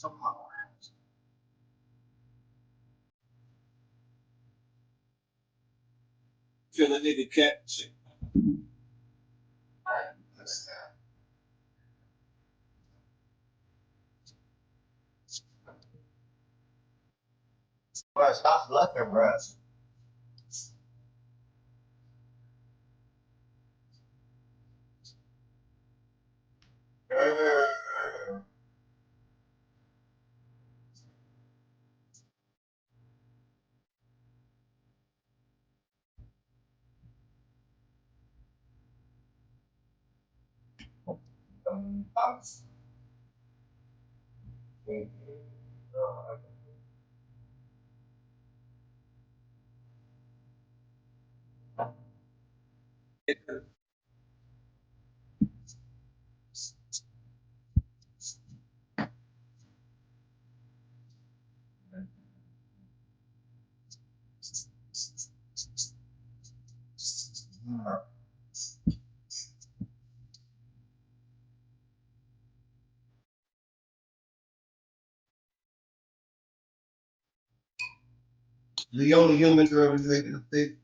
Feel a nigga catch. Bro, stop bluffing, bro. The only human to ever make a mistake.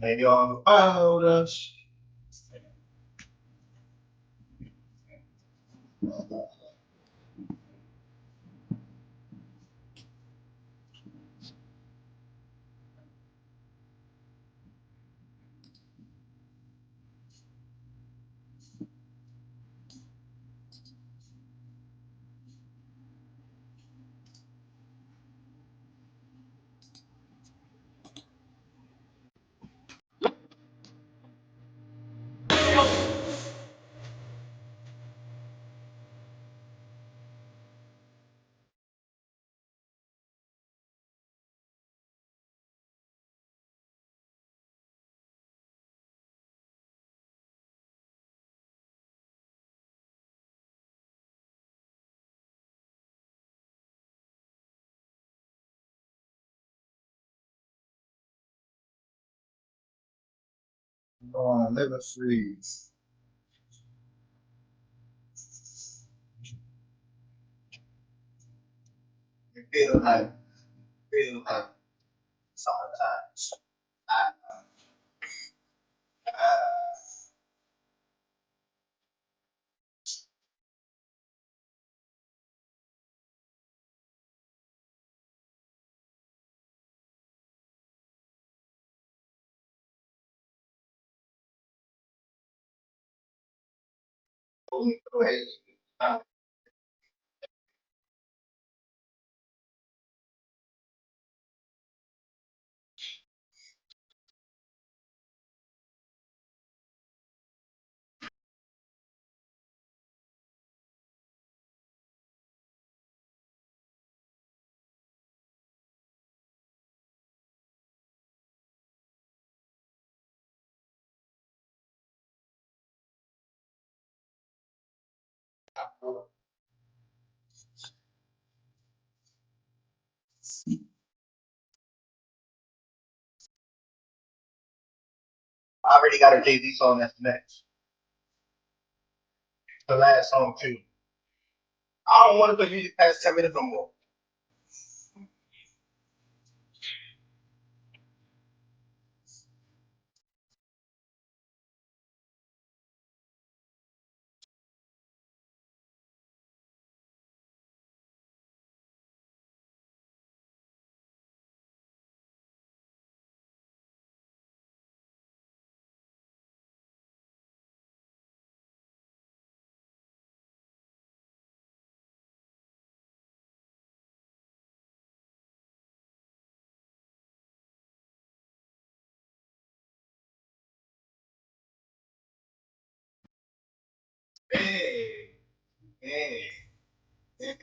Maybe on followed us. Never freeze. Feel like sometimes. Wait. I already got a Jay-Z song that's next. The last song too. I don't want to play music past 10 minutes no more. Man. This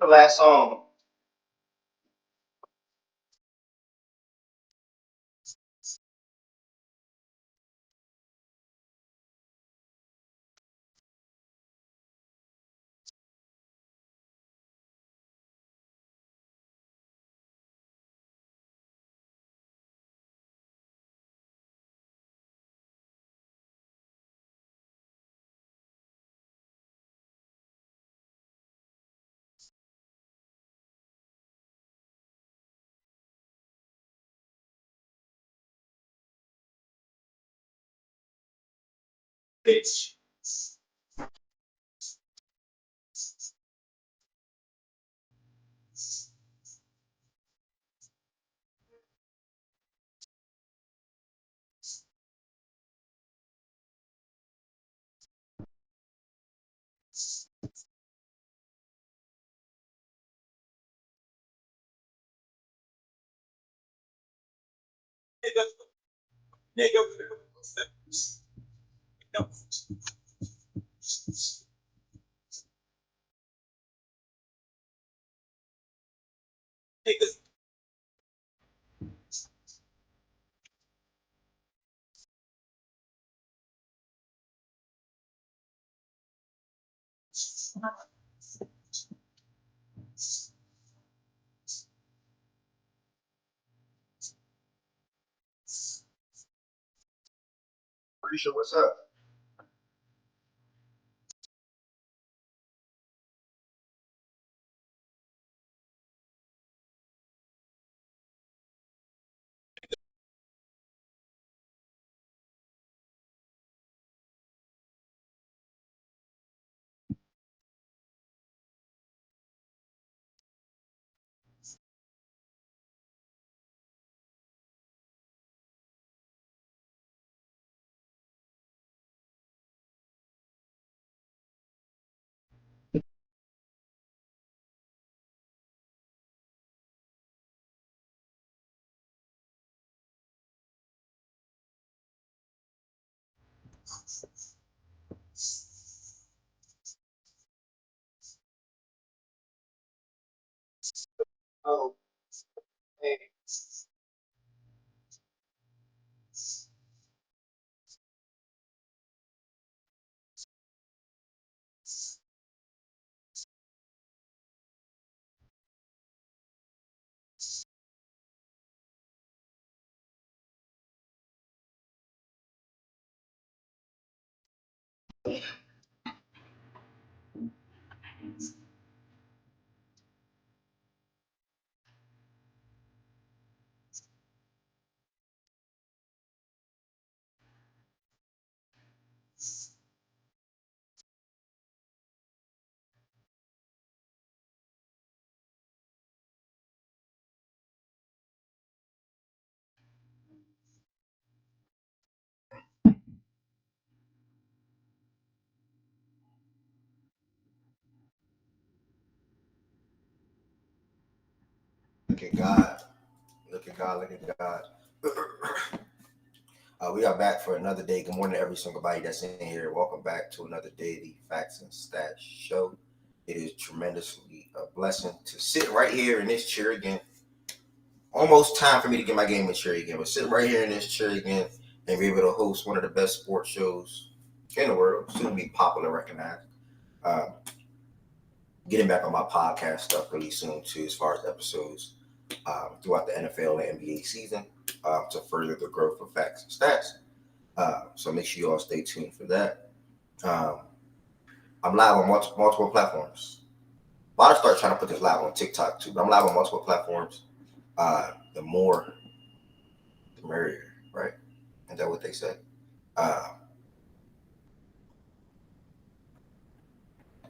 the last song. Bitch. Nigga, nigga, no, niggas, Pretty sure what's up. Oh, hey. Look at God. Look at God. Look at God. We are back for another day. Good morning to every single body that's in here. Welcome back to another daily facts and stats show. It is tremendously a blessing to sit right here in this chair again. Almost time for me to get my gaming chair again, but sitting right here in this chair again and be able to host one of the best sports shows in the world, soon to be popular, recognized. Uh, Getting back on my podcast stuff really soon too, as far as episodes throughout the NFL and NBA season to further the growth of facts and stats. So make sure you all stay tuned for that. I'm live on multiple platforms. But I'll start trying to put this live on TikTok too. But I'm live on multiple platforms. The more, the merrier, right? Is that what they say?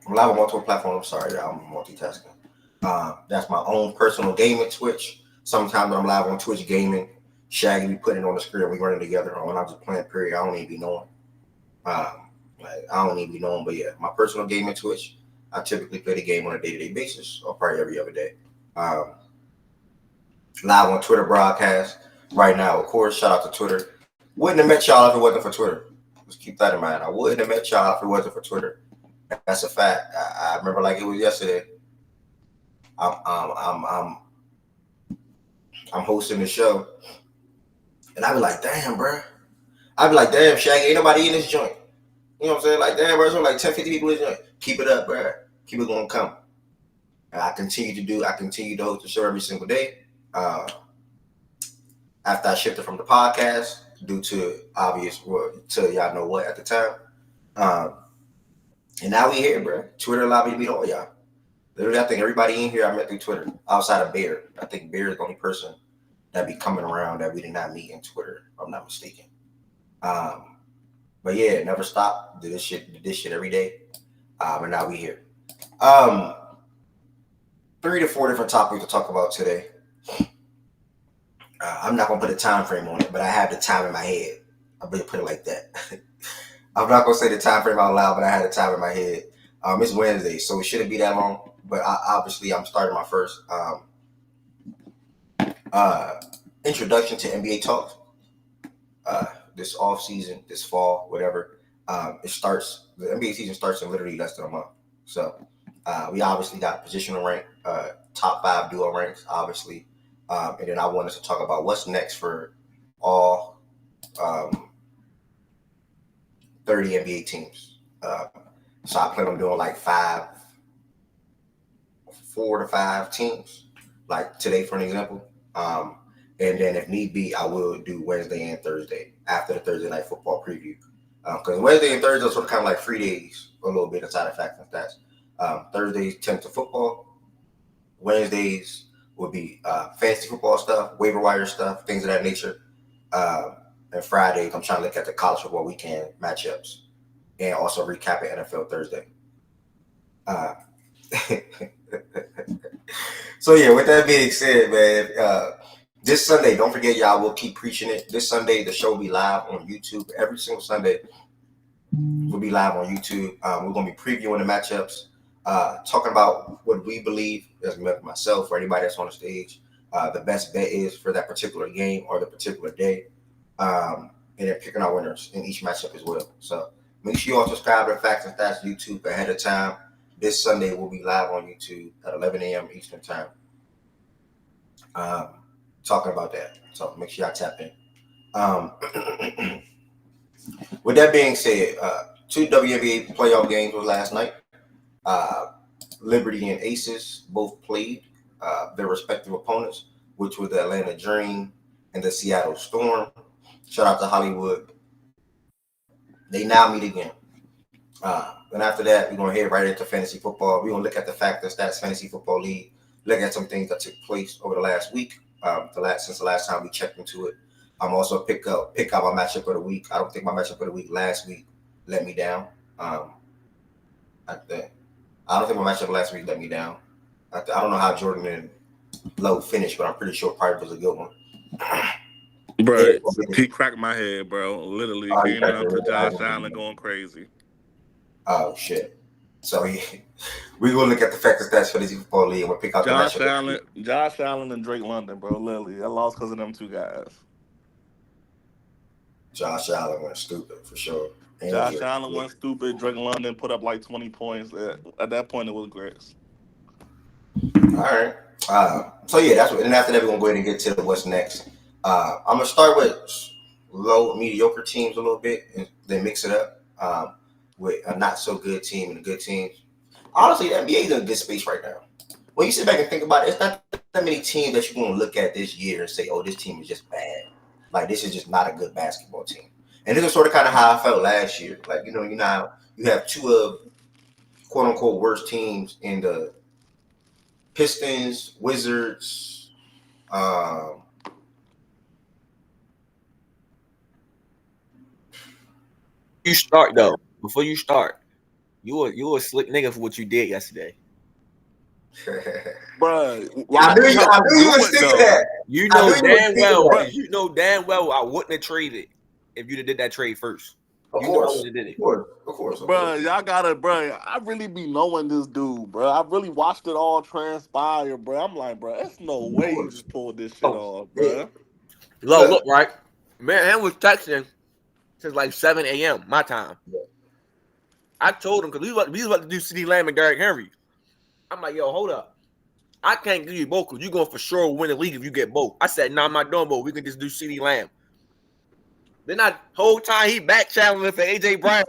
I'm live on multiple platforms. Sorry, I'm multitasking. That's my own personal gaming Twitch. Sometimes when I'm live on Twitch gaming, Shaggy be putting it on the screen, we running together. Or when I'm just playing period, I don't even be knowing. I don't even be knowing, but yeah, my personal gaming Twitch, I typically play the game on a day-to-day basis, or probably every other day. Live on Twitter broadcast right now, of course. Shout out to Twitter. Wouldn't have met y'all if it wasn't for Twitter. Let's keep that in mind. I wouldn't have met y'all if it wasn't for Twitter. That's a fact. I remember like it was yesterday. I'm hosting the show, and I be like, damn, bro. I be like, damn, Shaggy, ain't nobody in this joint. You know what I'm saying? Like, damn, bro, there's like 10, 50 people in this joint. Keep it up, bro. Keep it going to come. And I continue to host the show every single day. After I shifted from the podcast, due to to y'all know what at the time. And now we here, bro. Twitter allowed me to meet all y'all. Literally, I think everybody in here I met through Twitter, outside of Bear. I think Bear is the only person that be coming around that we did not meet in Twitter, if I'm not mistaken. But yeah, never stop. Did this shit every day. And now we here. 3 to 4 different topics to talk about today. I'm not gonna put a time frame on it, but I have the time in my head. I'm gonna put it like that. I'm not gonna say the time frame out loud, but I had the time in my head. It's Wednesday, so it shouldn't be that long. But obviously, I'm starting my first introduction to NBA talk. This off season, this fall, whatever. The NBA season starts in literally less than a month. So we obviously got positional rank, top 5 duo ranks, obviously. And then I wanted to talk about what's next for all 30 NBA teams. So I plan on doing like 4 to 5 teams, like today, for an example. And then if need be, I will do Wednesday and Thursday after the Thursday night football preview. Because Wednesday and Thursday are sort of kind of like free days, a little bit inside of facts and stats. Thursdays tend to football. Wednesdays would be fantasy football stuff, waiver wire stuff, things of that nature. And Fridays, I'm trying to look at the college football weekend matchups and also recap it NFL Thursday. So yeah, with that being said, man, this Sunday, don't forget, y'all, we'll keep preaching it. This Sunday, the show will be live on YouTube. Every single Sunday, we'll be live on YouTube. We're going to be previewing the matchups, talking about what we believe, as myself or anybody that's on the stage, the best bet is for that particular game or the particular day. And then picking our winners in each matchup as well. So make sure you all subscribe to Facts and Stats YouTube ahead of time. This Sunday, we'll be live on YouTube at 11 a.m. Eastern Time. Talking about that. So make sure y'all tap in. With that being said, 2 WNBA playoff games was last night. Liberty and Aces both played their respective opponents, which were the Atlanta Dream and the Seattle Storm. Shout out to Hollywood. They now meet again. And after that, we're going to head right into fantasy football. We're going to look at the Fact and Stats Fantasy Football League, look at some things that took place over the last week, since the last time we checked into it. I'm also pick out my matchup of the week. I don't think my matchup of the week last week let me down. I don't think my matchup last week let me down. I don't know how Jordan and Lowe finished, but I'm pretty sure probably was a good one. Bro, he cracked my head, bro. Literally came out to Josh Allen going crazy. Oh shit! So we're gonna look at the Fact and Stats Fantasy Football League and we'll pick out Josh Allen and Drake London, bro. Literally, I lost because of them 2 guys. Josh Allen went stupid for sure. Josh Allen went stupid. Drake London put up like 20 points. At that point, it was Grits. All right. So yeah, that's what. And after that, we're gonna go ahead and get to what's next. I'm gonna start with low mediocre teams a little bit, and then mix it up with a not so good team and a good team. Honestly, the NBA is in a good space right now. When you sit back and think about it, it's not that many teams that you're gonna look at this year and say, "Oh, this team is just bad." Like this is just not a good basketball team. And this is sort of kind of how I felt last year. Like you know, you have two of quote unquote worst teams in the Pistons, Wizards. You start though. Before you start, you a slick nigga for what you did yesterday. Bro, I knew you would stick to that. You know damn well I wouldn't have traded if you'd have did that trade first. Of course. Bro, y'all gotta, bro. I really be knowing this dude, bro. I really watched it all transpire, bro. I'm like, bro, there's no way you just pulled this shit off, bro. Look, right? Man was texting since like 7 a.m. my time. Yeah. I told him because we was about to do CeeDee Lamb and Derrick Henry. I'm like, yo, hold up. I can't give you both because you're going to for sure win the league if you get both. I said, nah, I'm not doing both. We can just do CeeDee Lamb. Then whole time he back channeling for AJ Brown.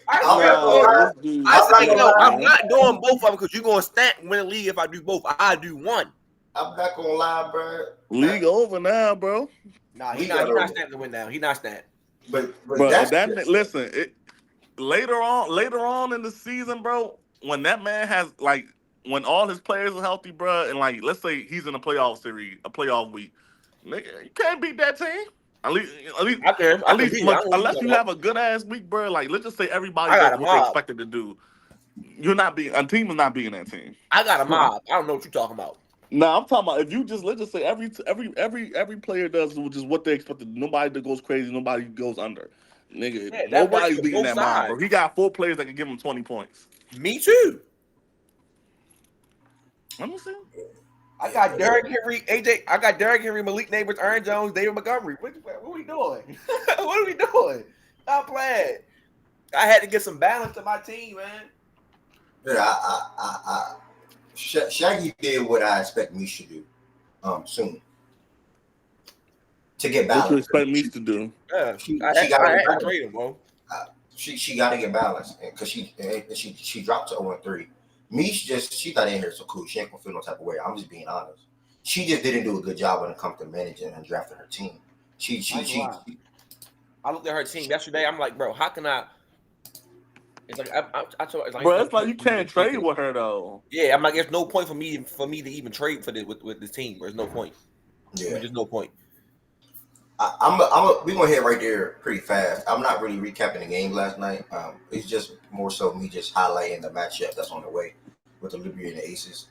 I said, no, I'm not doing both of them because you're going to win the league if I do both. I do one. I'm not gonna lie, bro. League over now, bro. Nah, he's not snapping the win now. He's not snapping. But listen, later on in the season, bro, when that man has when all his players are healthy, bro, and let's say he's in a playoff series, a playoff week, nigga, you can't beat that team. At least, unless you have a good ass week, bro. Like, let's just say everybody does what they expected to do. A team is not beating that team. I got a mob. I don't know what you're talking about. No, I'm talking about if you just let's just say every player does which is what they expected. Nobody that goes crazy, nobody goes under. Nigga, nobody's beating that mob, bro. He got 4 players that can give him 20 points. Me too. Let me see. I got Derrick Henry, AJ. I got Derrick Henry, Malik Neighbors, Aaron Jones, David Montgomery. What are we doing? What are we doing? I'm playing. I had to get some balance to my team, man. Yeah, Shaggy did what I expect me to do soon. To get balance. What you expect me to do? Yeah, she got to trade him, bro. She got to get balanced because she dropped to 0-3. She thought in here so cool. She ain't gonna feel no type of way. I'm just being honest. She just didn't do a good job when it comes to managing and drafting her team. I looked at her team yesterday. I'm like, bro, how can I? It's like bro, it's like you can't trade with her though. Yeah, I'm like, there's no point for me to even trade for this with this team. There's no point. Yeah, there's no point. We gonna hit right there pretty fast. I'm not really recapping the game last night. It's just more so me just highlighting the matchup that's on the way with the Liberty and the Aces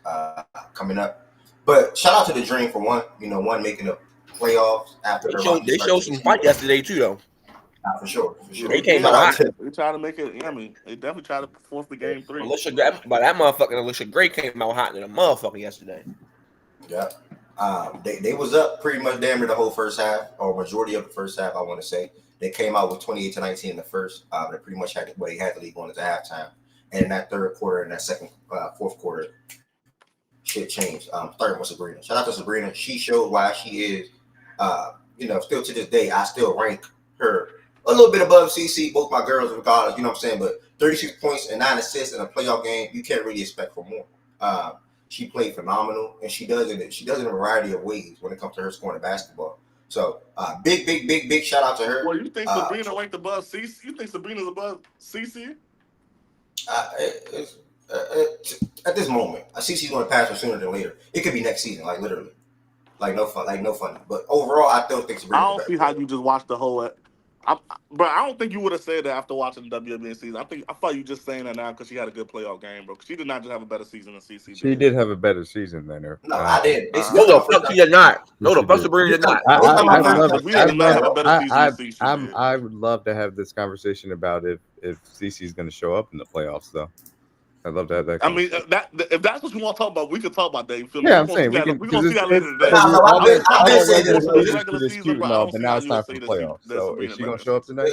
coming up. But shout out to the Dream for one. One making the playoffs after they showed some fight yesterday too, though. For sure. They came out hot. They tried to make it. I mean, they definitely tried to force the game 3. But that motherfucking Alicia Gray came out hot than a motherfucker yesterday. Yeah. They was up pretty much damn near the whole first half, or majority of the first half, I want to say. They came out with 28-19 in the first. They pretty much had what they had to leave going into halftime. And in that third quarter and that fourth quarter, shit changed. Starting with Sabrina. Shout out to Sabrina. She showed why she is, still to this day, I still rank her a little bit above CC, both my girls regardless, you know what I'm saying? But 36 points and 9 assists in a playoff game, you can't really expect for more. She played phenomenal, and she does it in a variety of ways when it comes to her scoring basketball. So, big shout out to her. Well, you think Sabrina ranked above CC? You think Sabrina's above CC? At this moment, CC's going to pass her sooner than later. It could be next season, literally. No fun. But overall, I still think Sabrina. I don't see how you just watched the whole. But I don't think you would have said that after watching the WNBA season. I thought you just saying that now because she had a good playoff game, bro. She did not just have a better season than CC. She did have a better season than her. No, I did. No, the fuck she did not. No, the fuck Sabrina did not. I would love to have this conversation about if CC is going to show up in the playoffs, though. I'd love to have that. I mean, if that's what you want to talk about, we can talk about Dave Phillips. Yeah, I'm saying we can. We're gonna see that later today. No, I've been saying regular this. For the season regular is season, cute but and I all, don't but see now how it's you time would for say the that playoffs. So Sabrina is she better gonna than show up CC. tonight?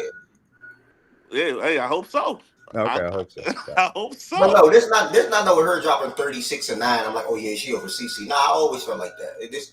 Yeah, hey, I hope so. Okay, I hope so. I hope so. But no, this not with her dropping 36 and 9. I'm like, oh yeah, she over CC. No, I always felt like that. This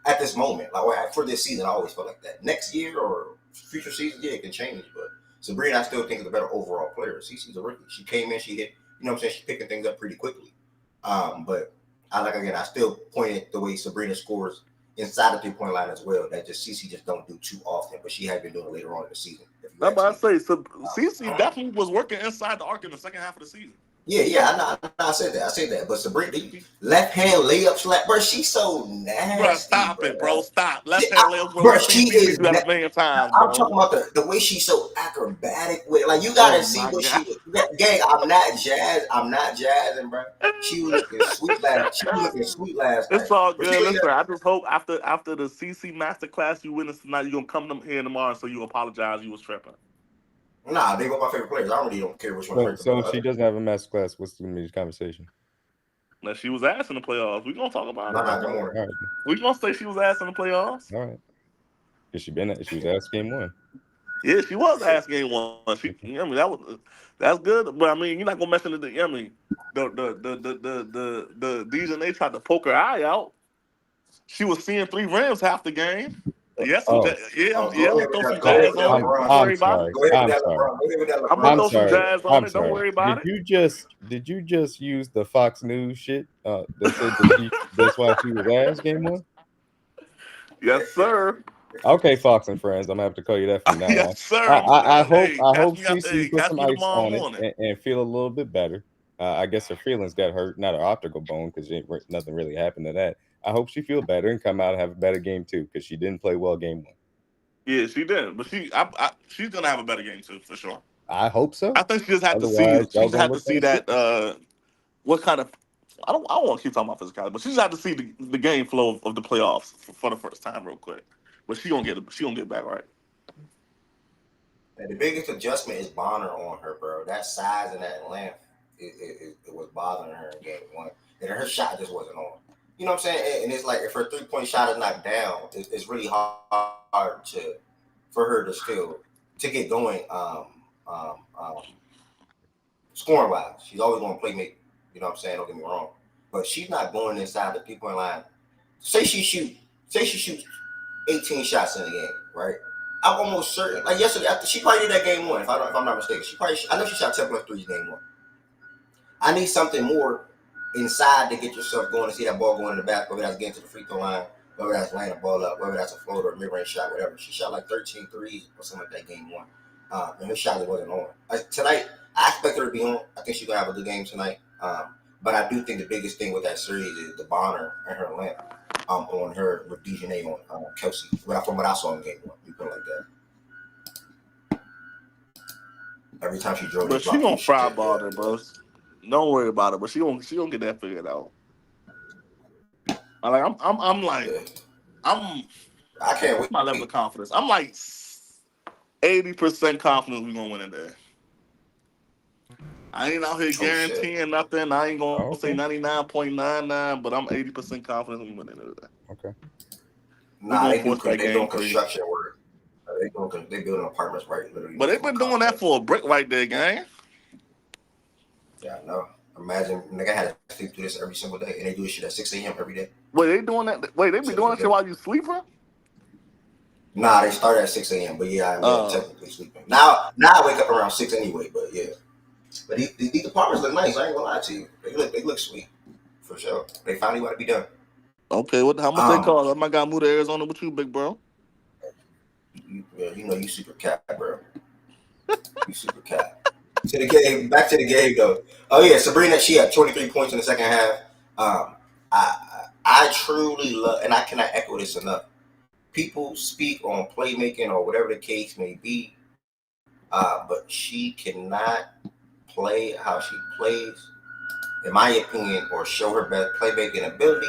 at this moment, like for this season, I always felt like that. Next year or future seasons, yeah, it can change. But Sabrina, I still think is a better overall player. CC's a rookie. She came in, she hit. You know what I'm saying? She's picking things up pretty quickly. But I still pointed the way Sabrina scores inside the 3-point line as well. That just CC just don't do too often, but she had been doing it later on in the season. That's what I say. So CC definitely was working inside the arc in the second half of the season. Yeah, I said that. But Sabrina, left hand layup slap, bro. She's so nasty. Bro, stop it, bro. Stop. Left hand layup. Bro, she is. Do that a million times, I'm bro. talking about the way she's so acrobatic with. Like you gotta see what she was. Gang, I'm not jazzing, bro. She was looking sweet last night. It's all good. Listen, I just hope after the CC masterclass you witnessed tonight, you're gonna come here tomorrow so you apologize you was tripping. Nah, they were my favorite players. I really don't care which one. So if she doesn't have a master class, what's the gonna be the conversation? Now she was ass in the playoffs. We're gonna talk about it. Don't worry. All right. We're gonna say she was ass in the playoffs. All right. She was ass game 1. Yeah, she was ass game 1. That's good. But I mean, you're not gonna mention the Dejanay tried to poke her eye out. She was seeing 3 rims half the game. Yes, throw some jazz on it. Don't worry about it. I'm gonna throw some jazz on it. Don't worry about it. Did you just use the Fox News shit? That said that's why she was ass game 1? Yes, sir. Okay, Fox and Friends, I'm gonna have to call you that from now on. Yes, sir. I hope CC put some ice on it and feel a little bit better. I guess her feelings got hurt, not her optical bone, because nothing really happened to that. I hope she feel better and come out and have a better game too, because she didn't play well game 1. Yeah, she did, but she's gonna have a better game too for sure. I hope so. I think she just had to see. She just had to see that. What kind of? I don't want to keep talking about physicality, but she just had to see the game flow of the playoffs for the first time, real quick. But she gonna get back right. And the biggest adjustment is Bonner on her, bro. That size and that length, it was bothering her in game 1, and her shot just wasn't on. You know what I'm saying? And it's like if her 3-point shot is knocked down, it's really hard for her to still get going. Scoring wise, she's always going to play make. You know what I'm saying? Don't get me wrong, but she's not going inside the 3-point line. Say she shoots 18 shots in the game, right? I'm almost certain. Like yesterday, she probably did that game 1. If I'm not mistaken, I know she shot 10 plus 3s game 1. I need something more inside to get yourself going to see that ball going in the back, whether that's getting to the free throw line, whether that's laying the ball up, whether that's a floater or mid-range shot, whatever. She shot like 13 threes or something like that game 1. And her shot wasn't on. Tonight, I expect her to be on. I think she's going to have a good game tonight. But I do think the biggest thing with that series is the Bonner and her length on her with Dejanay on Kelsey. From what I saw in game 1, you put it like that. Every time she drove, but she gonna fry ball her, bro. Don't worry about it. But she gonna get that figured out. I can't wait. My level of confidence. I'm like 80% confident we're gonna win it there. I ain't out here guaranteeing nothing. I ain't gonna say 99.99, but I'm 80% confident we win it there. Okay. Nah, they doing construction work. They building apartments right literally. But they've been doing that for a brick right there, gang. Yeah, I know. Imagine nigga had to sleep through this every single day, and they do this shit at 6 a.m. every day. Wait, they doing that? Wait, they be doing that shit while you sleeping? Nah, they start at 6 a.m. But yeah, I'm technically sleeping. Now I wake up around 6 anyway. But yeah, but these apartments look nice. I ain't gonna lie to you. They look sweet for sure. They finally want to be done. Okay, how much they cost? I might got move to Arizona with you, big bro. You know you super cat, bro. You super cat. To the game, back to the game though. Oh yeah, Sabrina, she had 23 points in the second half. I truly love, and I cannot echo this enough. People speak on playmaking or whatever the case may be, but she cannot play how she plays, in my opinion, or show her best playmaking ability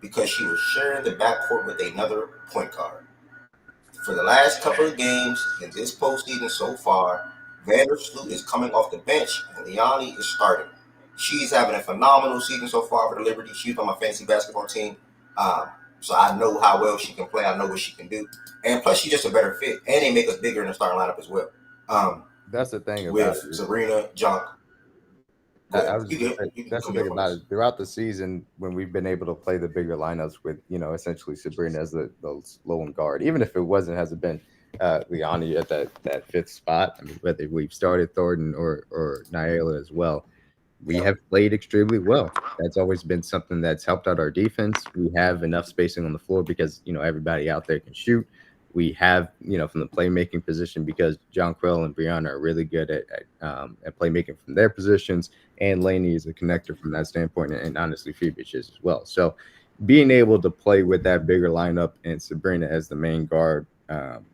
because she was sharing the backcourt with another point guard. For the last couple of games in this postseason so far, Vandersloot is coming off the bench and Liani is starting. She's having a phenomenal season so far for the Liberty. She's on my fantasy basketball team. So I know how well she can play. I know what she can do. And plus, she's just a better fit. And they make us bigger in the starting lineup as well. That's the thing with about it. Sabrina Junk. That's the thing about it. Throughout the season, when we've been able to play the bigger lineups with, essentially Sabrina as the lone guard, even if it hasn't been Liani at that fifth spot. I mean, whether we've started Thornton or Nyla as well, we have played extremely well. That's always been something that's helped out our defense. We have enough spacing on the floor because everybody out there can shoot. We have, from the playmaking position, because Jonquel and Brianna are really good at playmaking from their positions, and Laney is a connector from that standpoint, and honestly, Phoebich is as well. So being able to play with that bigger lineup and Sabrina as the main guard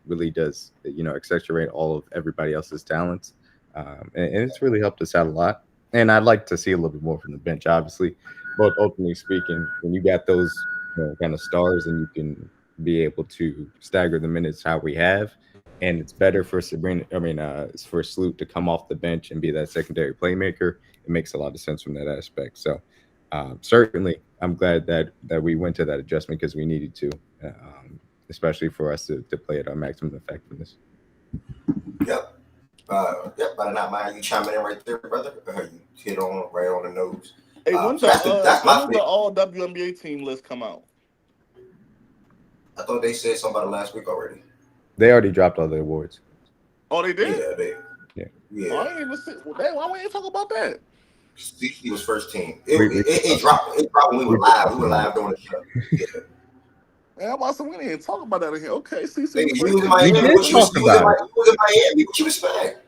really does, accentuate all of everybody else's talents, and it's really helped us out a lot. And I'd like to see a little bit more from the bench, obviously, but ultimately speaking, when you got those kind of stars and you can be able to stagger the minutes how we have, and it's better for for Sloot to come off the bench and be that secondary playmaker. It makes a lot of sense from that aspect. So certainly I'm glad that we went to that adjustment because we needed to, especially for us to play at our maximum effectiveness. Yep. But not mind you chiming in right there, brother. You hit on right on the nose. Hey, when does the all WNBA team list come out? I thought they said something about it last week already. They already dropped all the awards. Oh, they did? Yeah. Why we ain't talk about that? He was first team. It dropped. It dropped when we were live. We were live doing the show. Yeah. Yeah, I'm also, we didn't talk about that in here. Okay, see, you was in Miami. You was in Miami. What you expect?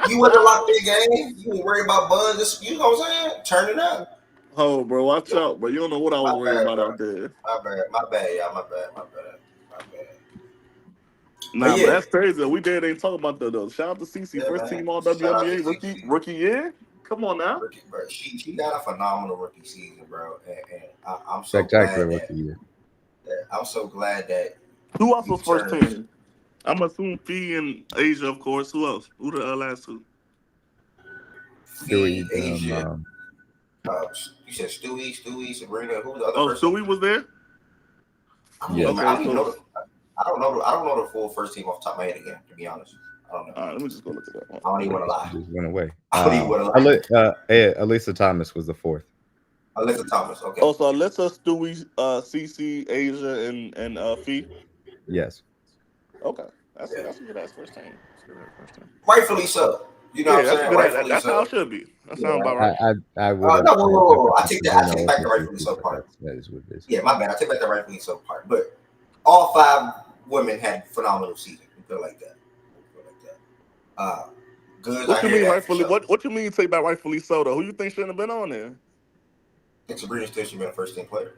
You wasn't locked in game. You were worried about buzz. You know what I'm saying? Turn it up. Oh, bro, watch out, bro. You don't know what I was worried about out there. My bad, y'all. My bad. Nah, but that's crazy. We ain't talking about that though. Shout out to CC, first team all WNBA rookie year. Come on now. Bro, she got a phenomenal rookie season, bro. And I'm so spectacular glad rookie year. I'm so glad that. Who else was first team? I'm assuming Fee and Asia, of course. Who else? Who the last two? Fee, Asia. You said Stewie, Sabrina. Who was the other person? Stewie was there? Yeah. I don't know the full first team off the top of my head again, to be honest. I don't know. All right, let me just go look at that one. I don't even want to lie. Just went away. I don't even want to lie. Alyssa Thomas was the fourth. Alyssa Thomas, okay. Oh, so Alyssa, Stewie, CC, Asia, and Fee? Yes. Okay. That's a good ass first team. Rightfully so. You know what I'm saying? Rightfully that's so. how it should be. That sounds about right. I would. I take back the rightfully so part. That is what it is. Yeah, my bad. I take back the rightfully so part. But all 5 women had phenomenal seasons. Feel like that. Good. What you mean rightfully? What you mean take back rightfully so though? Who you think shouldn't have been on there? I think Sabrina still should be a first team player.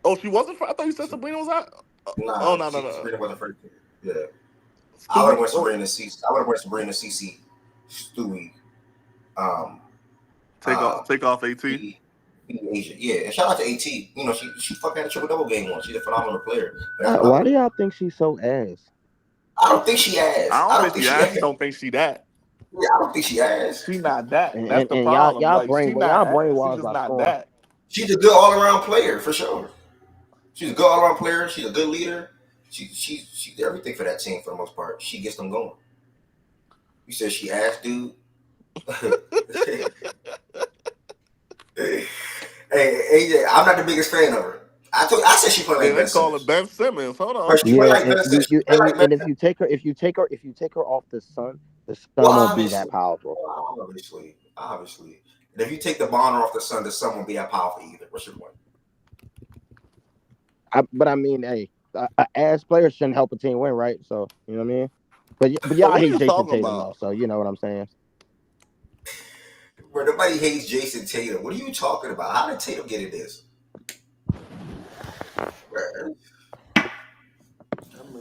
Oh, she wasn't. I thought you said Sabrina was out. No. Sabrina wasn't first team. Yeah. I would have went Sabrina CC. I would have went Sabrina CC. Stewie. Take off AT. Asia. Yeah, and shout out to AT. You know, she fucking had a triple double game once. She's a phenomenal player. Why do y'all think she's so ass? I don't think she ass. I don't think she ass. Don't think she that. Yeah, I don't think she ass. She not that. And, That's the and problem. y'all brainwashed She's by not scoring. that. She's a good all around player for sure. She's a good all around player. She's a good leader. She's everything for that team for the most part. She gets them going. You said she ass, dude. Hey, AJ, I'm not the biggest fan of her. I said she played like Ben Simmons. They call her Ben Simmons. Hold on. And if you take her off the sun won't be that powerful. Obviously. And if you take the Bonner off the sun won't be that powerful either. What's your point? But I mean, hey, an ass player shouldn't help a team win, right? So you know what I mean. But y'all hate Jason Tatum, though, so you know what I'm saying. Bro, nobody hates Jason Tatum. What are you talking about? How did Tatum get in this?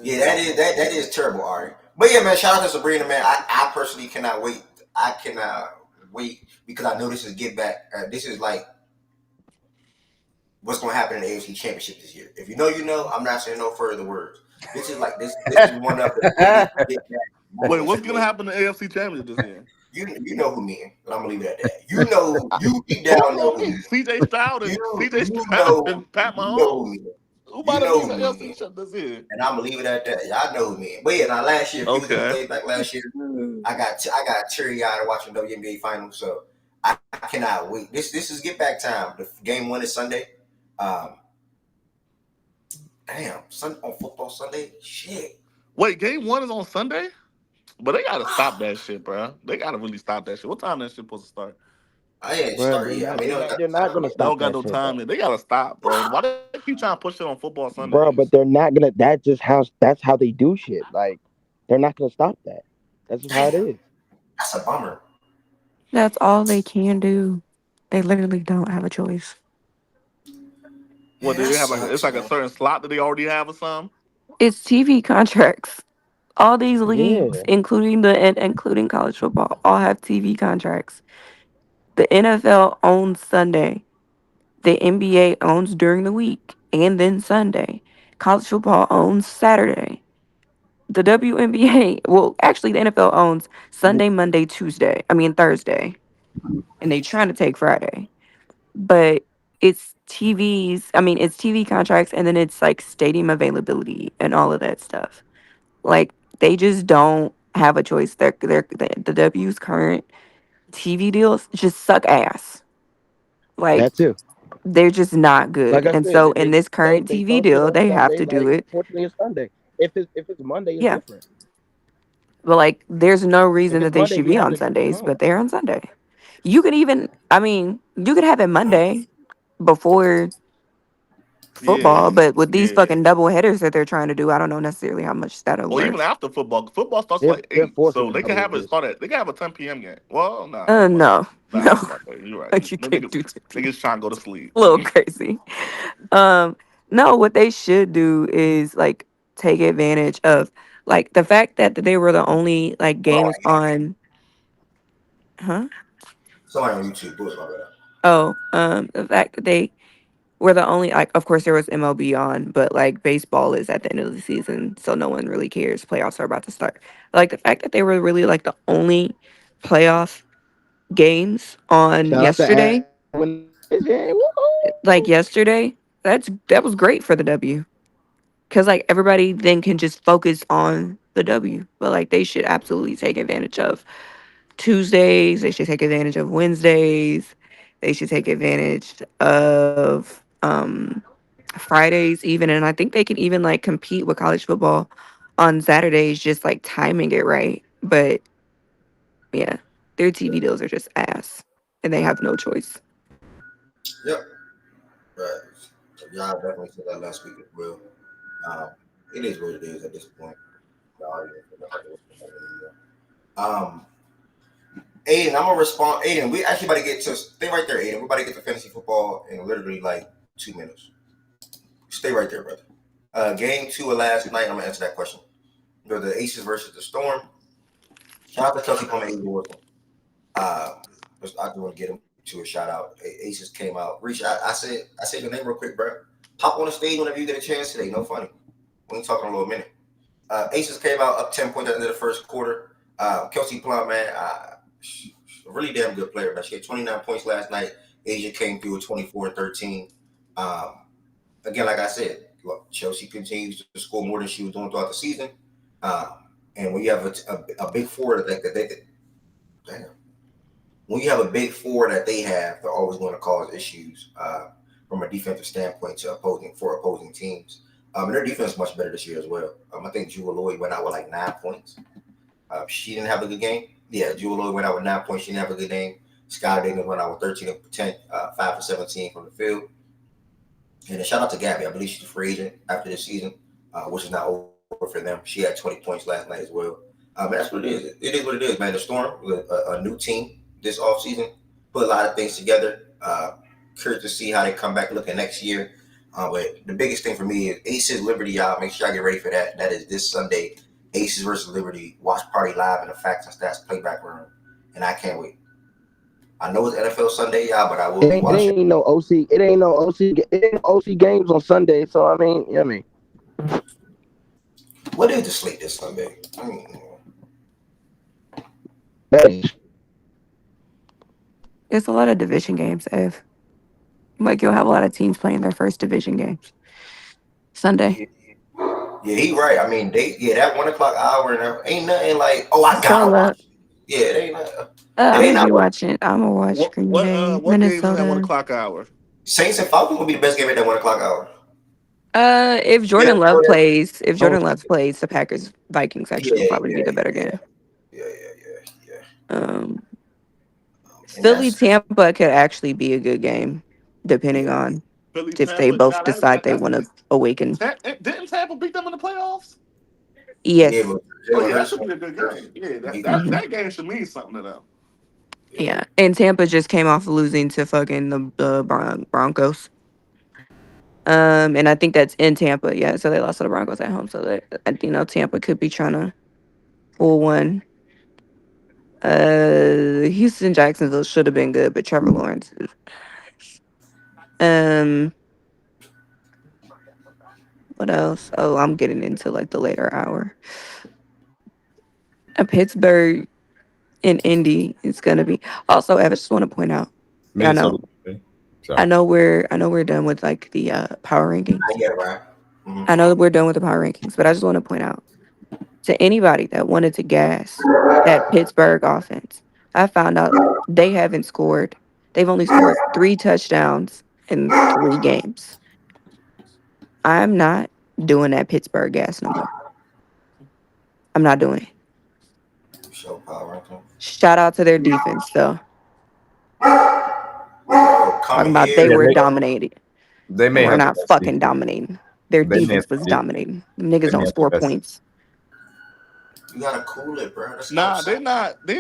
Yeah, that is terrible, Ari. But yeah, man, shout out to Sabrina, man. I personally cannot wait. I cannot wait because I know this is get back. This is like what's going to happen in the AFC Championship this year. If you know, you know. I'm not saying no further words. This is like this is one of the. Wait, what's going to happen in the AFC Championship this year? You know who me, and I'm gonna leave it at that. You deep down know who me. CJ Stroud and You Stroud and Pat know Mahomes. me. Who might have been the LC shut this in? And I'm gonna leave it at that. Y'all know who me. But yeah, now last year, if you was gonna play back last year, I got teary-eyed watching WNBA finals, so I cannot wait. This is get back time. The game 1 is Sunday. Damn, on football Sunday. Shit. Wait, game 1 is on Sunday? But they gotta stop that shit, bro. They gotta really stop that shit. What time that shit supposed to start? I ain't started yet. I mean, they're not gonna stop. They don't got no time. They gotta stop, bro. Why they keep trying to push it on football Sunday? Bro, but they're not gonna. That's how they do shit. Like, they're not gonna stop that. That's just how it is. That's a bummer. That's all they can do. They literally don't have a choice. What do they have? It's like a certain slot that they already have or something. It's TV contracts. All these leagues, including college football, all have TV contracts. The NFL owns Sunday. The NBA owns during the week and then Sunday. College football owns Saturday. The WNBA, well, actually, the NFL owns Sunday, Monday, Thursday. And they trying to take Friday. But it's it's TV contracts, and then it's like stadium availability and all of that stuff. Like, they just don't have a choice. The W's current TV deals just suck ass. Like, that too. They're just not good. Like I and said, so in this current TV deal, they have to do it. Fortunately, it's Sunday. If it's Monday, it's different. But like, there's no reason that they should be on Sundays, but they're on Sunday. You could even, you could have it Monday before football, but with these fucking double headers that they're trying to do, I don't know necessarily how much that'll work. Or even after football. Football starts like 8, so they can have it start at. They can have a 10 p.m. game. Well, no. No. You're right. Like, you can't do 10 niggas trying to go to sleep. A little crazy. No, what they should do is like take advantage of like the fact that they were the only like games on. Huh? Somebody on YouTube. Do it, my bad. Oh, the fact that they were the only, like, of course there was MLB on, but like baseball is at the end of the season, so no one really cares. Playoffs are about to start. Like, the fact that they were really like the only playoff games on yesterday, like yesterday, that was great for the W, because like everybody then can just focus on the W. But like, they should absolutely take advantage of Tuesdays. They should take advantage of Wednesdays. They should take advantage of Fridays even, and I think they can even like compete with college football on Saturdays, just like timing it right. But yeah, their TV deals are just ass, and they have no choice. Yep. Right. Y'all definitely said that last week as well. It is what it is at this point. Aiden, I'm gonna respond. Aiden, we actually about to get to stay right there, Aiden. We're about to get to fantasy football in literally like 2 minutes. Stay right there, brother. Game 2 of last night, I'm gonna answer that question. The Aces versus the Storm. Shout out to Kelsey Plum and Aiden Wilson. I just want to get him to a shout out. Aces came out. Reach. I said your name real quick, bro. Hop on the stage whenever you get a chance today. No funny. We ain't talking a little minute. Aces came out up 10 points at the end of the first quarter. Kelsey Plum, man, a really damn good player, man. She had 29 points last night. Asia came through with 24 and 13. Again, like I said, Chelsea continues to score more than she was doing throughout the season. And when you have a big four when you have a big four that they have, they're always going to cause issues from a defensive standpoint to opposing teams. And their defense is much better this year as well. I think Jewel Lloyd went out with like 9 points. She didn't have a good game. Yeah, Jewel Lloyd went out with 9 points. She didn't have a good game. Skylar Davis went out with 13 of 10, 5 for 17 from the field. And a shout out to Gabby. I believe she's a free agent after this season, which is not over for them. She had 20 points last night as well. That's what it is. It is what it is, man. The Storm, a new team this offseason, put a lot of things together. Curious to see how they come back looking next year. But the biggest thing for me is Aces Liberty, y'all. Make sure y'all get ready for that. That is this Sunday. Aces versus Liberty. Watch party live in the Facts and Stats playback room. And I can't wait. I know it's NFL Sunday, y'all, but I will watch it. It ain't no OC games on Sunday. So I mean, you know what I mean. What is the slate this Sunday? Hey, It's a lot of division games, Ev. Like, you'll have a lot of teams playing their first division games Sunday. Yeah, he right. I mean, that 1 o'clock hour and ain't nothing like. Oh, I gotta watch. Yeah, it ain't. I'm gonna be watching. I'm gonna watch Green Bay, what games is that 1 Minnesota. o'clock hour? Saints and Falcons will be the best game at that 1 o'clock hour. If Jordan Love plays, the Packers Vikings actually will probably be the better game. Yeah. Philly Tampa could actually be a good game, depending on if they both decide they want to awaken. Didn't Tampa beat them in the playoffs? Yes. That should be a good game. Yeah, that game should mean something to them. Yeah, and Tampa just came off losing to fucking the Broncos. And I think that's in Tampa. Yeah, so they lost to the Broncos at home. So Tampa could be trying to pull one. Houston, Jacksonville should have been good, but Trevor Lawrence. What else? Oh, I'm getting into like the later hour. Pittsburgh and Indy is gonna be. Also, I just want to point out. I know we're done with like the power rankings. Yeah, right. Mm-hmm. I know that we're done with the power rankings, but I just want to point out to anybody that wanted to gas that Pittsburgh offense. I found out they haven't scored. They've only scored 3 touchdowns in 3 games. I'm not doing that Pittsburgh gas no more. I'm not doing it. Shout out to their defense, though. Talking about they were dominating. They may were not fucking dominating. Their defense was dominating. The niggas don't score points. You gotta cool it, bro. They're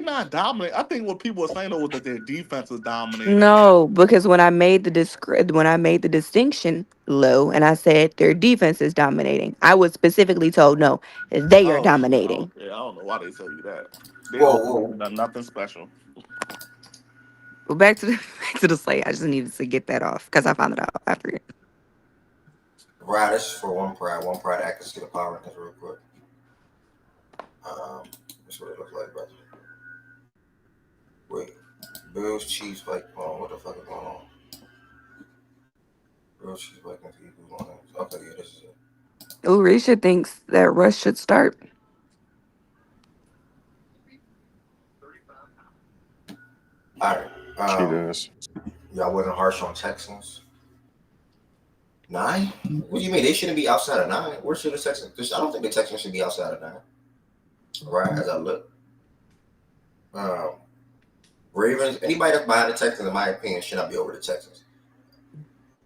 not dominant. I think what people are saying though was that their defense is dominating. No, because when I made the distinction low, and I said their defense is dominating, I was specifically told no, they are dominating. Okay. I don't know why they tell you that. Whoa. Nothing special. Well, back to the slate. I just needed to get that off because I found it out after it. Right, this is for one pride access to the power rankings real quick. That's what it looks like, brother. Wait, Bills, Chiefs, what the fuck is going on? Bills, Chiefs, Vikings, Eagles, okay, yeah, this is it. Risha thinks that Russ should start. All right. She does. Y'all wasn't harsh on Texans. 9? What do you mean? They shouldn't be outside of 9. Where should the Texans? I don't think the Texans should be outside of 9. Right, as I look. Ravens, anybody that's behind the Texans, in my opinion, should not be over the Texans.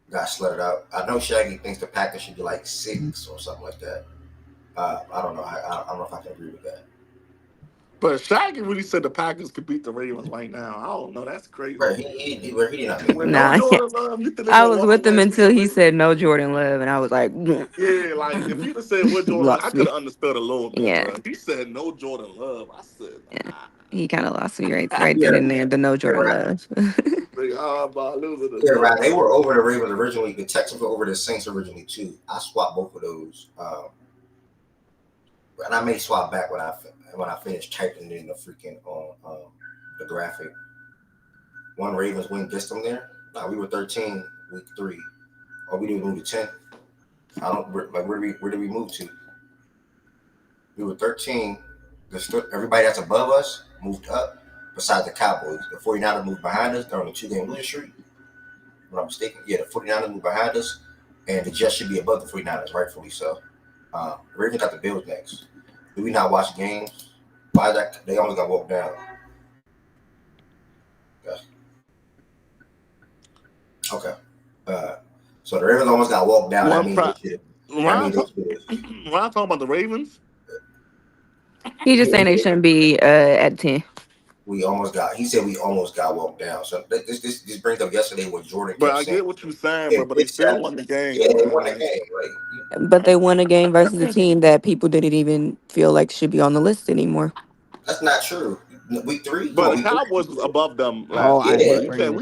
Got slutted out. I know Shaggy thinks the Packers should be like 6 or something like that. I don't know. I don't know if I can agree with that. But Shaggy really said the Packers could beat the Ravens right now. I don't know. That's crazy. Right, he did not mean nah, I was with him until he said no Jordan Love, and I was like, yeah, like if he'd have said what Jordan Love, I could have understood a little bit. Yeah. Bro. He said no Jordan Love. I said, nah. Yeah. He kind of lost me right there and there. The no Jordan Love. Yeah, right. They were over the Ravens originally. The Texans were over the Saints originally too. I swapped both of those, and I may swap back when I finish typing in the freaking the graphic. One Ravens win gets them there. No, we were 13 week 3. Oh, we didn't move to 10. I don't like where did we move to? We were 13. Everybody that's above us moved up. Besides the Cowboys, the 49ers moved behind us. They're on a 2-game losing streak. If I'm not mistaken, yeah, the 49ers moved behind us, and the Jets should be above the 49ers, rightfully so. Ravens got the Bills next. Do we not watch games? Why is that? They only got walked down. Okay. So the Ravens almost got walked down. Ron talking about the Ravens? He's just saying they shouldn't be at 10. He said we almost got walked down. So this brings up yesterday what Jordan. But I get what you're saying, but they still won the game. Yeah, they won the game. But they won a game versus a team that people didn't even feel like should be on the list anymore. That's not true. Week 3, but the Cowboys was above them. We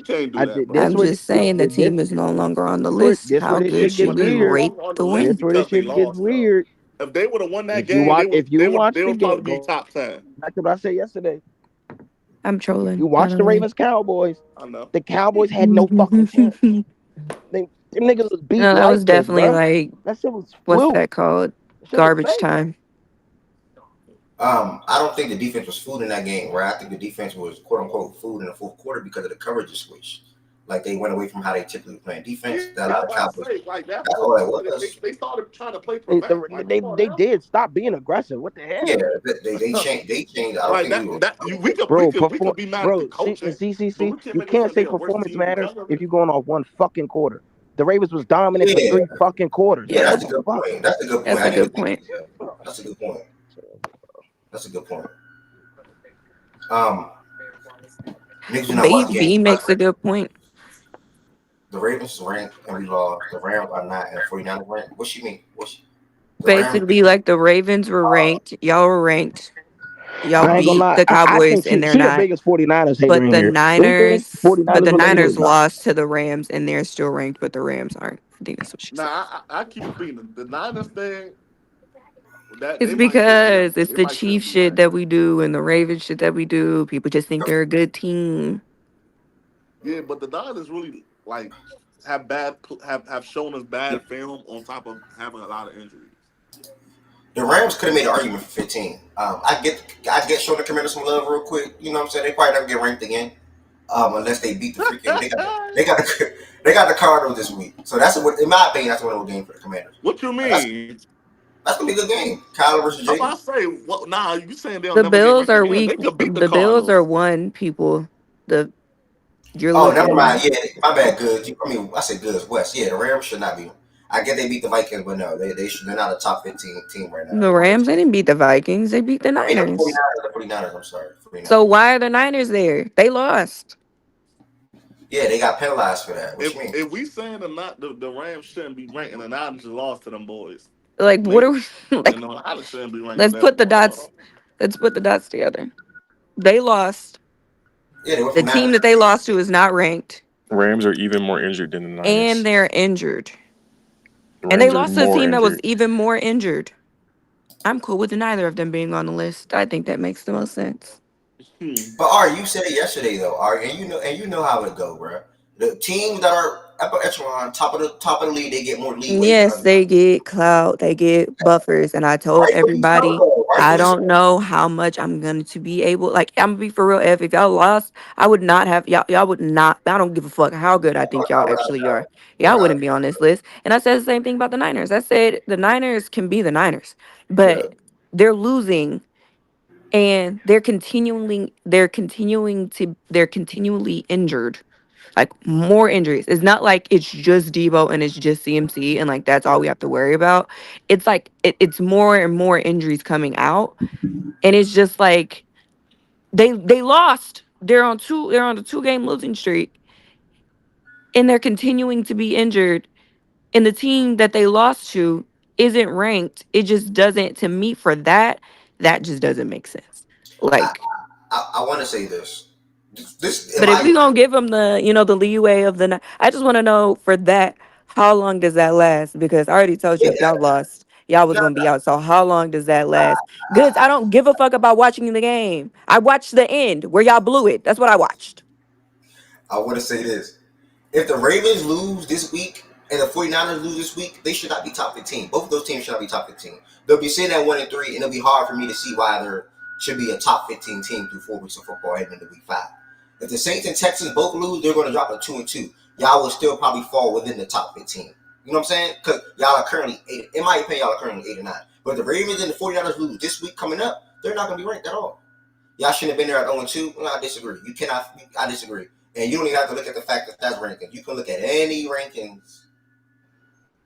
can't do that. I'm just saying the team is no longer on the list. How good should we rate the win? That's where this shit gets weird. If they would have won that game, they would probably be top 10. That's what I said yesterday. I'm trolling. You watch the Ravens Cowboys. I know. The Cowboys had no fucking chance. Them niggas was beat No, that was lifeless, definitely bro. like, That shit was what's fluke. that called? That shit was Garbage fake. time. I don't think the defense was food in that game, right? I think the defense was quote unquote food in the fourth quarter because of the coverage switch. Like they went away from how they typically play defense. Yeah, That Cowboys. like that's all it was. They started trying to play They did stop being aggressive. What the hell? Yeah, they changed. They changed. I don't like think we could be mad at the coaching. You can't say performance matters if you're going off one fucking quarter. The Ravens was dominant for 3 fucking quarters. Yeah, that's a good point. That's a good point. That's a good point. That's a good point. That's a good point. Baby makes a good point. The Ravens ranked and we lost. The Rams are not, and the 49ers ranked. What she mean? Basically, like the Ravens were ranked, y'all were ranked. Y'all beat the Cowboys and they're not. The biggest 49ers but the here. Niners, but the Niners lost to the Rams and they're still ranked, but the Rams aren't. I think that's what she said. I keep repeating the Niners thing. It's because it's the Chiefs shit that we do and the Ravens shit that we do. People just think they're a good team. Yeah, but the Niners really like have shown us bad film on top of having a lot of injuries. The Rams could have made an argument for 15. I get Sean the Commander some love real quick. You know what I'm saying? They probably never get ranked again, unless they beat the freaking. they got the Cardinals this week. So that's in my opinion, that's a winnable game for the Commanders. What you mean? That's gonna be a good game. Kyler versus Jalen. I say, nah, you saying they'll the never Bills get are weak. The Bills are one people. Never mind. Yeah, my bad. Good. I said Goods West. Yeah, the Rams should not be. I get they beat the Vikings, but no, they're not a top 15 team right now. The Rams, they didn't beat the Vikings. They beat the Niners. The 49ers, I'm sorry. 49ers. So why are the Niners there? They lost. Yeah, they got penalized for that. If we saying the Rams shouldn't be ranked and the Niners lost to them boys. Like, what are we like? Let's put the dots. Let's put the dots together. They lost. Yeah, the team that they lost to is not ranked. Rams are even more injured than the Niners. And they're injured. And they lost to a team that was even more injured. I'm cool with neither of them being on the list. I think that makes the most sense. But Ari, you said it yesterday though, Ari, and you know how it go, bro. The teams that are upper echelon, top of the league, they get more leeway. Yes, they get clout, they get buffers, and I told everybody I don't know how much I'm going to be able. Like, I'm gonna be for real. If y'all lost, I would not have y'all would not. I don't give a fuck how good I think y'all actually are. Y'all wouldn't be on this list. And I said the same thing about the Niners. I said the Niners can be the Niners, but they're losing. And they're continually injured, like more injuries. It's not like it's just Debo and it's just CMC and like that's all we have to worry about. It's like it's more and more injuries coming out, and it's just like they lost. They're on the 2-game losing streak, and they're continuing to be injured. And the team that they lost to isn't ranked. It just doesn't. To me, for that just doesn't make sense. Like, I want to say this. But if we gonna give them the the leeway of the, I just want to know for that, how long does that last? Because I already told you if y'all lost, y'all was gonna be out. So how long does that last? Goods, I don't give a fuck about watching the game. I watched the end where y'all blew it. That's what I watched. I want to say this. If the Ravens lose this week and the 49ers lose this week, they should not be top 15. Both of those teams should not be top 15. They'll be sitting at 1-3, and it'll be hard for me to see why there should be a top 15 team through 4 weeks of football heading into week 5. If the Saints and Texans both lose, they're going to drop to 2-2. Y'all will still probably fall within the top 15. You know what I'm saying? Because y'all are currently 8. In my opinion, y'all are currently 8 or 9. But if the Ravens and the 49ers lose this week coming up, they're not going to be ranked at all. Y'all shouldn't have been there at 0-2. Well, I disagree. You cannot. I disagree. And you don't even have to look at the fact that that's rankings. You can look at any rankings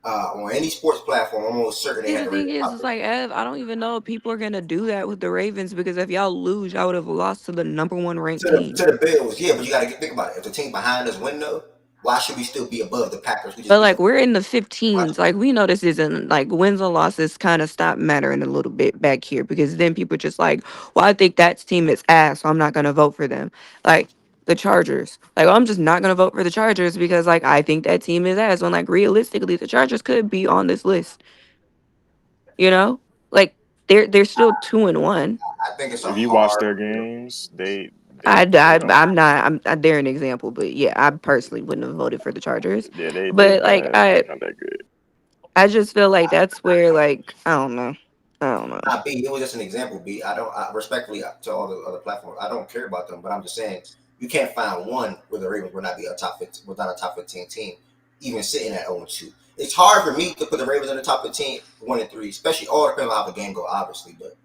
on any sports platform. I'm almost certain they have. The thing is, it's like, Ev, I don't even know if people are gonna do that with the Ravens because if y'all lose, y'all would have lost to the number 1 ranked team. To the Bills, yeah, but you gotta think about it. If the team behind us win though, why should we still be above the Packers? But like we're in the 15s. Like we know this isn't like wins and losses kind of stop mattering a little bit back here because then people just like, well, I think that team is ass, so I'm not gonna vote for them. Like the Chargers. Like, I'm just not gonna vote for the Chargers because like I think that team is ass. When like realistically the Chargers could be on this list. You know? Like they're still 2-1. I think it's if you watch their games, they I'm not. They're an example, but yeah, I personally wouldn't have voted for the Chargers. Yeah, they But like, bad. They're not that good. I just feel like that's where, like, I don't know. B, it was just an example. B, I respectfully to all the other platforms, I don't care about them, but I'm just saying you can't find one where the Ravens would not be a top 15, was not a top 15 team, even sitting at 0-2. It's hard for me to put the Ravens in the top 15, 1-3, especially all depending on how the game go, obviously, but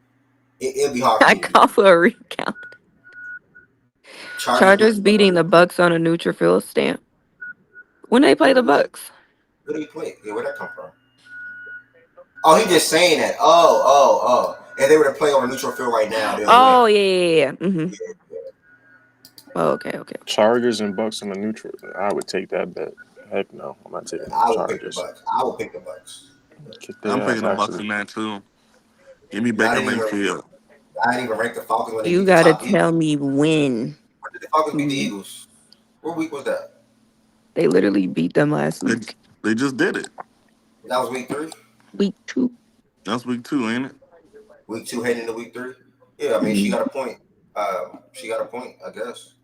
it'll be hard for I me to call for a recount. Chargers Chargers beating the Bucks on a neutrophil stamp. When they play the Bucks. Where do you play? Yeah, where'd that come from? Oh, he just saying that. Oh. If they were to play on a neutral field right now, they'll win. Yeah. Mm-hmm. Oh, okay. Chargers and Bucks on the neutral. I would take that bet. Heck no, I'm not taking the Chargers. I will pick the Bucks. I'm picking the Bucks in that too. Give me Baker Mayfield. I didn't even rank the Falcons when they You gotta tell me when. When did the Falcons beat the Eagles? What week was that? They literally beat them last week. They just did it. That was week 3? Week 2. That's week 2, ain't it? Week 2 heading into week 3? Yeah, I mean, she got a point. I guess.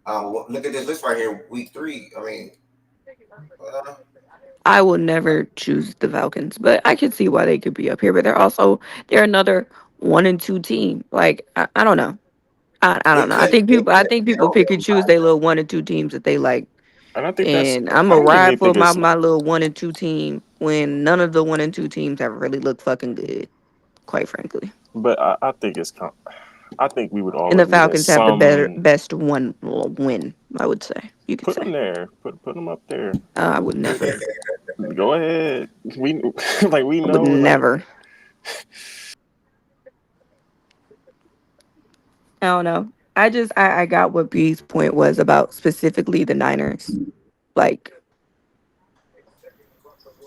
Look at this list right here. Week 3. I mean, I will never choose the Falcons, but I can see why they could be up here. But they're another 1-2 team. Like I don't know. I don't know. I think people pick and choose their little 1-2 teams that they like. And I think I'm a ride for my little 1-2 team when none of the 1-2 teams have really looked fucking good, quite frankly. But I think I think we would all. And the Falcons have the best one win. I would say you could put say. them there. Put them up there. I would never. Go ahead. We know. Would never. I don't know. I got what B's point was about specifically the Niners. Like,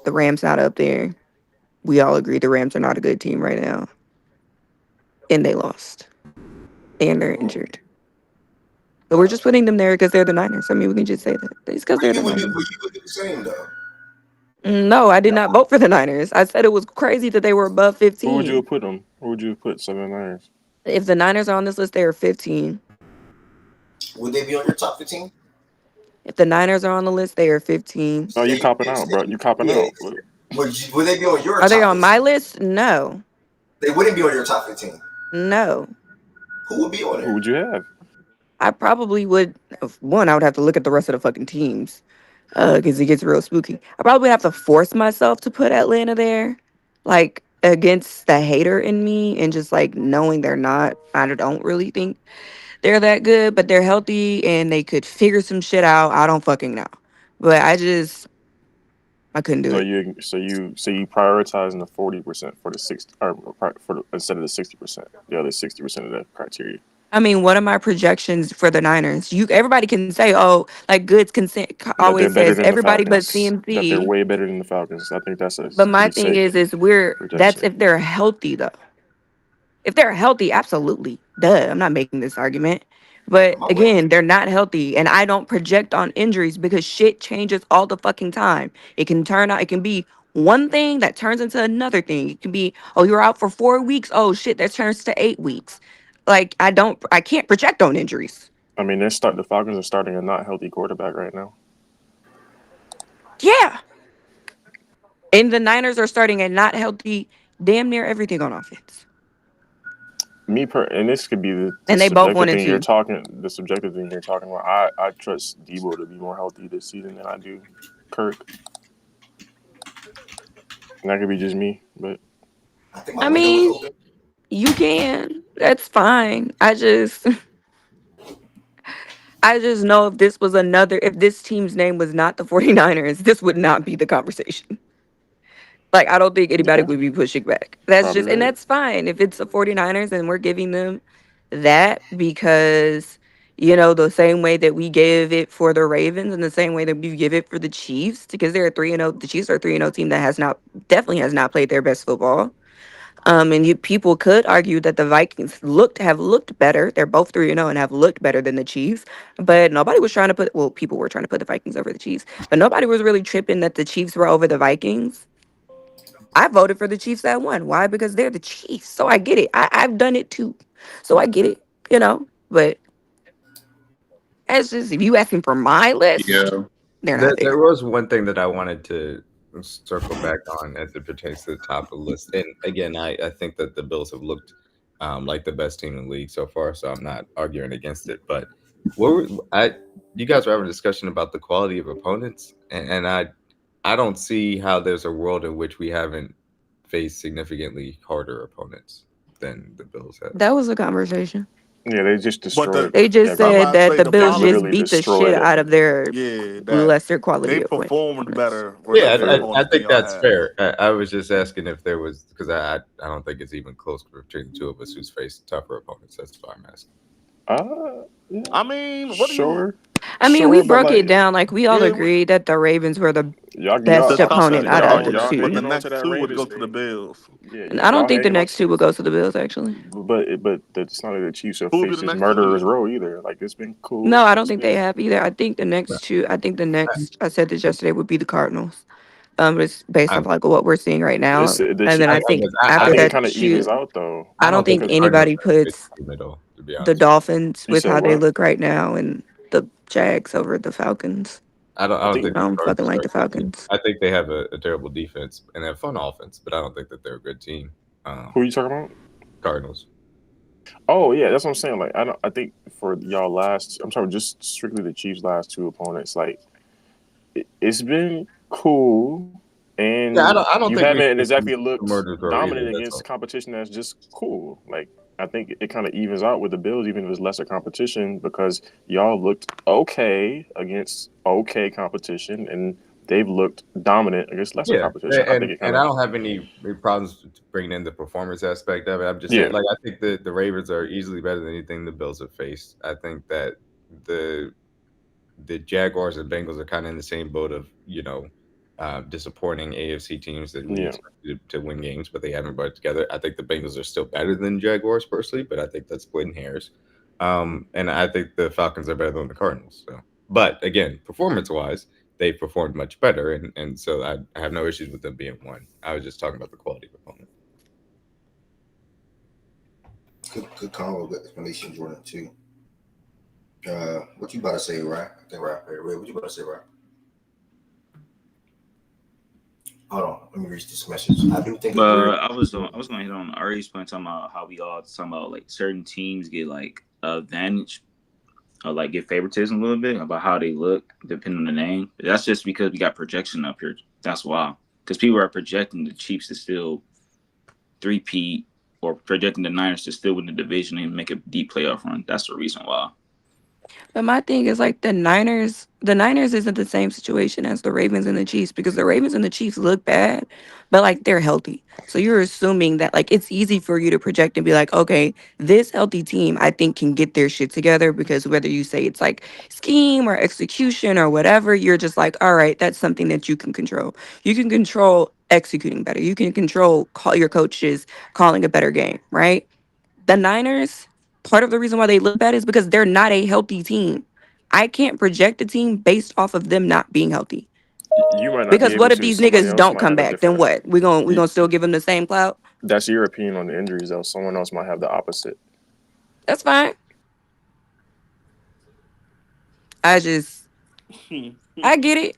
the Rams not up there. We all agree the Rams are not a good team right now. And they lost. And they're injured. But we're just putting them there because they're the Niners. I mean, we can just say that. It's because they're the Niners. You would do the same, though. No, I did not vote for the Niners. I said it was crazy that they were above 15. Who would you have put them? Who would you have put 7 Niners? If the Niners are on this list, they are 15. Would they be on your top 15? If the Niners are on the list, they are 15. Oh, you copping out, bro. You copping out. Would they be on your Are top they on 15? my list? No. They wouldn't be on your top 15. No. Who would be on it? Who would you have? I probably would. One, I would have to look at the rest of the fucking teams because it gets real spooky. I probably have to force myself to put Atlanta there, like against the hater in me, and just like knowing they're not. I don't really think they're that good, but they're healthy and they could figure some shit out. I don't fucking know, but I couldn't do it. So you prioritizing the 40% for the 60, or instead of the 60%, the other 60% of the criteria. I mean, what are my projections for the Niners? Everybody can say, oh, like Goods can say, always says everybody but CMC. That they're way better than the Falcons. I think that's a. But my thing is that's if they're healthy though. If they're healthy, absolutely. Duh. I'm not making this argument. But again, they're not healthy. And I don't project on injuries because shit changes all the fucking time. It can be one thing that turns into another thing. It can be, oh, you're out for 4 weeks. Oh shit, that turns to 8 weeks. Like I can't project on injuries. I mean, the Falcons are starting a not healthy quarterback right now. Yeah. And the Niners are starting a not healthy damn near everything on offense. And this could be the they both wanted thing you're talking. The subjective thing you're talking about. I trust Debo to be more healthy this season than I do Kirk. And that could be just me, but I mean, you can. That's fine. I just know if this team's name was not the 49ers, this would not be the conversation. Like, I don't think anybody would be pushing back. And that's fine. If it's the 49ers and we're giving them that because, the same way that we gave it for the Ravens and the same way that we give it for the Chiefs, because they're 3-0. The Chiefs are a 3-0 team that definitely has not played their best football. And people could argue that the Vikings have looked better. They're both 3-0 and have looked better than the Chiefs. But nobody was people were trying to put the Vikings over the Chiefs. But nobody was really tripping that the Chiefs were over the Vikings. I voted for the Chiefs that won. Why? Because they're the Chiefs. So I get it. I've done it too. So I get it, But That's just, if you asking for my list, Yeah. they're not there. There was one thing that I wanted to circle back on as it pertains to the top of the list. And again, I think that the Bills have looked like the best team in the league so far, so I'm not arguing against it. But you guys were having a discussion about the quality of opponents, and I don't see how there's a world in which we haven't faced significantly harder opponents than the Bills have. That was a conversation. Yeah, they just destroyed. They just said that the Bills just beat the shit out of their lesser quality. They performed better. Yeah, I think that's fair. I was just asking if there was, because I don't think it's even close between the two of us who's faced tougher opponents. That's why I'm asking. I mean, what do you? I mean, we broke it down. Like, we all agreed that the Ravens were the best opponent out of the two. But the next two would go to the Bills. And I don't think the next two would go to the Bills, actually. But it's not like the Chiefs have faced this murderer's row either. Like, it's been cool. No, I don't think they have either. I think the next two. I said this yesterday, would be the Cardinals. It's based off like what we're seeing right now. And then I think after that, kind of evens out though. I don't think anybody puts the Dolphins with how they look right now and the Jags over the Falcons. I don't fucking like the Falcons. I think they have a terrible defense and a fun offense, but I don't think that they're a good team. Who are you talking about? Cardinals. Oh yeah, that's what I'm saying. Like I think for y'all I'm talking just strictly the Chiefs' last two opponents. Like it's been cool, and I don't you think haven't exactly looked dominant either, against competition that's just cool. Like I think it kind of evens out with the Bills, even if it's lesser competition, because y'all looked okay against okay competition, and they've looked dominant against lesser competition. And I don't have any problems bringing in the performance aspect of it. I'm just saying, like, I think the Ravens are easily better than anything the Bills have faced. I think that the Jaguars and Bengals are kind of in the same boat of, disappointing AFC teams that we expected to win games, but they haven't brought it together. I think the Bengals are still better than Jaguars personally, but I think that's splitting hairs. And I think the Falcons are better than the Cardinals. So, but again, performance-wise, they performed much better, and so I have no issues with them being one. I was just talking about the quality of opponent. Good combo, good explanation, Jordan, too. What you about to say, Ryan? I think Ryan, what you about to say, Ryan? Hold on, let me read this message. I do think. I was going to hit on Ari's point talking about how we all talking about like certain teams get like advantage or like get favoritism a little bit about how they look depending on the name. But that's just because we got projection up here. That's why, because people are projecting the Chiefs to still three-peat or projecting the Niners to still win the division and make a deep playoff run. That's the reason why. But my thing is like the Niners isn't the same situation as the Ravens and the Chiefs, because the Ravens and the Chiefs look bad, but like they're healthy. So you're assuming that like it's easy for you to project and be like, okay, this healthy team I think can get their shit together, because whether you say it's like scheme or execution or whatever, you're just like, all right, that's something that you can control. You can control executing better. You can control your coaches calling a better game, right? The Niners, part of the reason why they look bad is because they're not a healthy team. I can't project a team based off of them not being healthy. Because what if these niggas don't come back? Then what? We gonna still give them the same clout? That's your opinion on the injuries, though. Someone else might have the opposite. That's fine. I get it.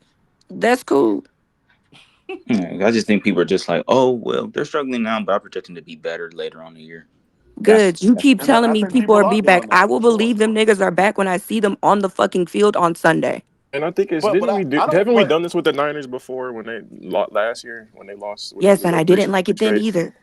That's cool. I just think people are just like, oh, well, they're struggling now, but I project them to be better later on in the year. Good. You keep telling me people are be back. I will believe them niggas are back when I see them on the fucking field on Sunday. And I think haven't we done this with the Niners before when they last year when they lost? Yes, and I didn't like it then either.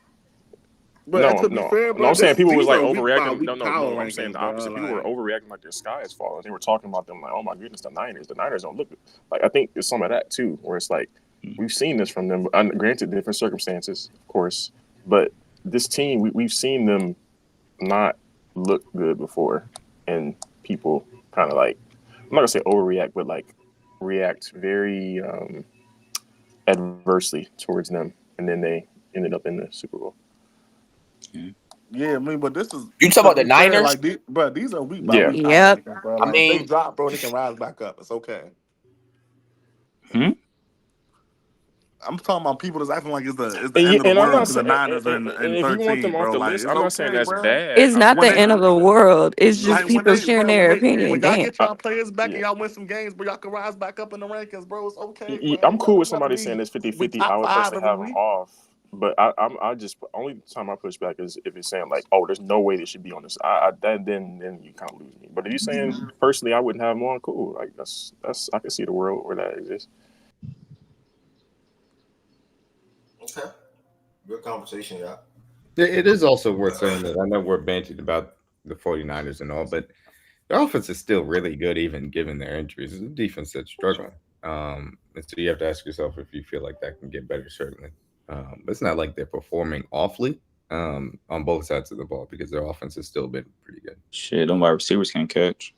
But no, I'm saying people was like overreacting. No, I'm saying the opposite. People were overreacting like their sky is falling. They were talking about them like, oh my goodness, the Niners don't look like. I think there's some of that too, where it's like we've seen this from them. Granted, different circumstances, of course, but this team we've seen them not look good before, and people kind of like, I'm not gonna say overreact, but like react very adversely towards them, and then they ended up in the Super Bowl. Yeah, I mean, but this is you talk about the Niners, like these are weak by week. Yep. Bro. Like, they drop, bro. They can rise back up. It's okay. I I'm talking about people that's acting like it's the end of the world because the Niners are in 13, if you want them off the list, I'm not saying that's bad. It's not the end of the world. It's just people sharing their opinion. When y'all get y'all players back and y'all win some games, but y'all can rise back up in the rankings, bro. It's okay. Bro. I'm cool with somebody saying it's 50-50. I would personally have them off. But I just only time I push back is if it's saying like, oh, there's no way they should be on this. Then you kind of lose me. But if you're saying personally, I wouldn't have them on, cool. Like that's I can see the world where that exists. Okay, good conversation, y'all. It is also worth saying that I know we're banting about the 49ers and all, but their offense is still really good, even given their injuries. It's a defense that's struggling. And so you have to ask yourself if you feel like that can get better, certainly. But it's not like they're performing awfully on both sides of the ball because their offense has still been pretty good. Shit, them wide receivers can't catch.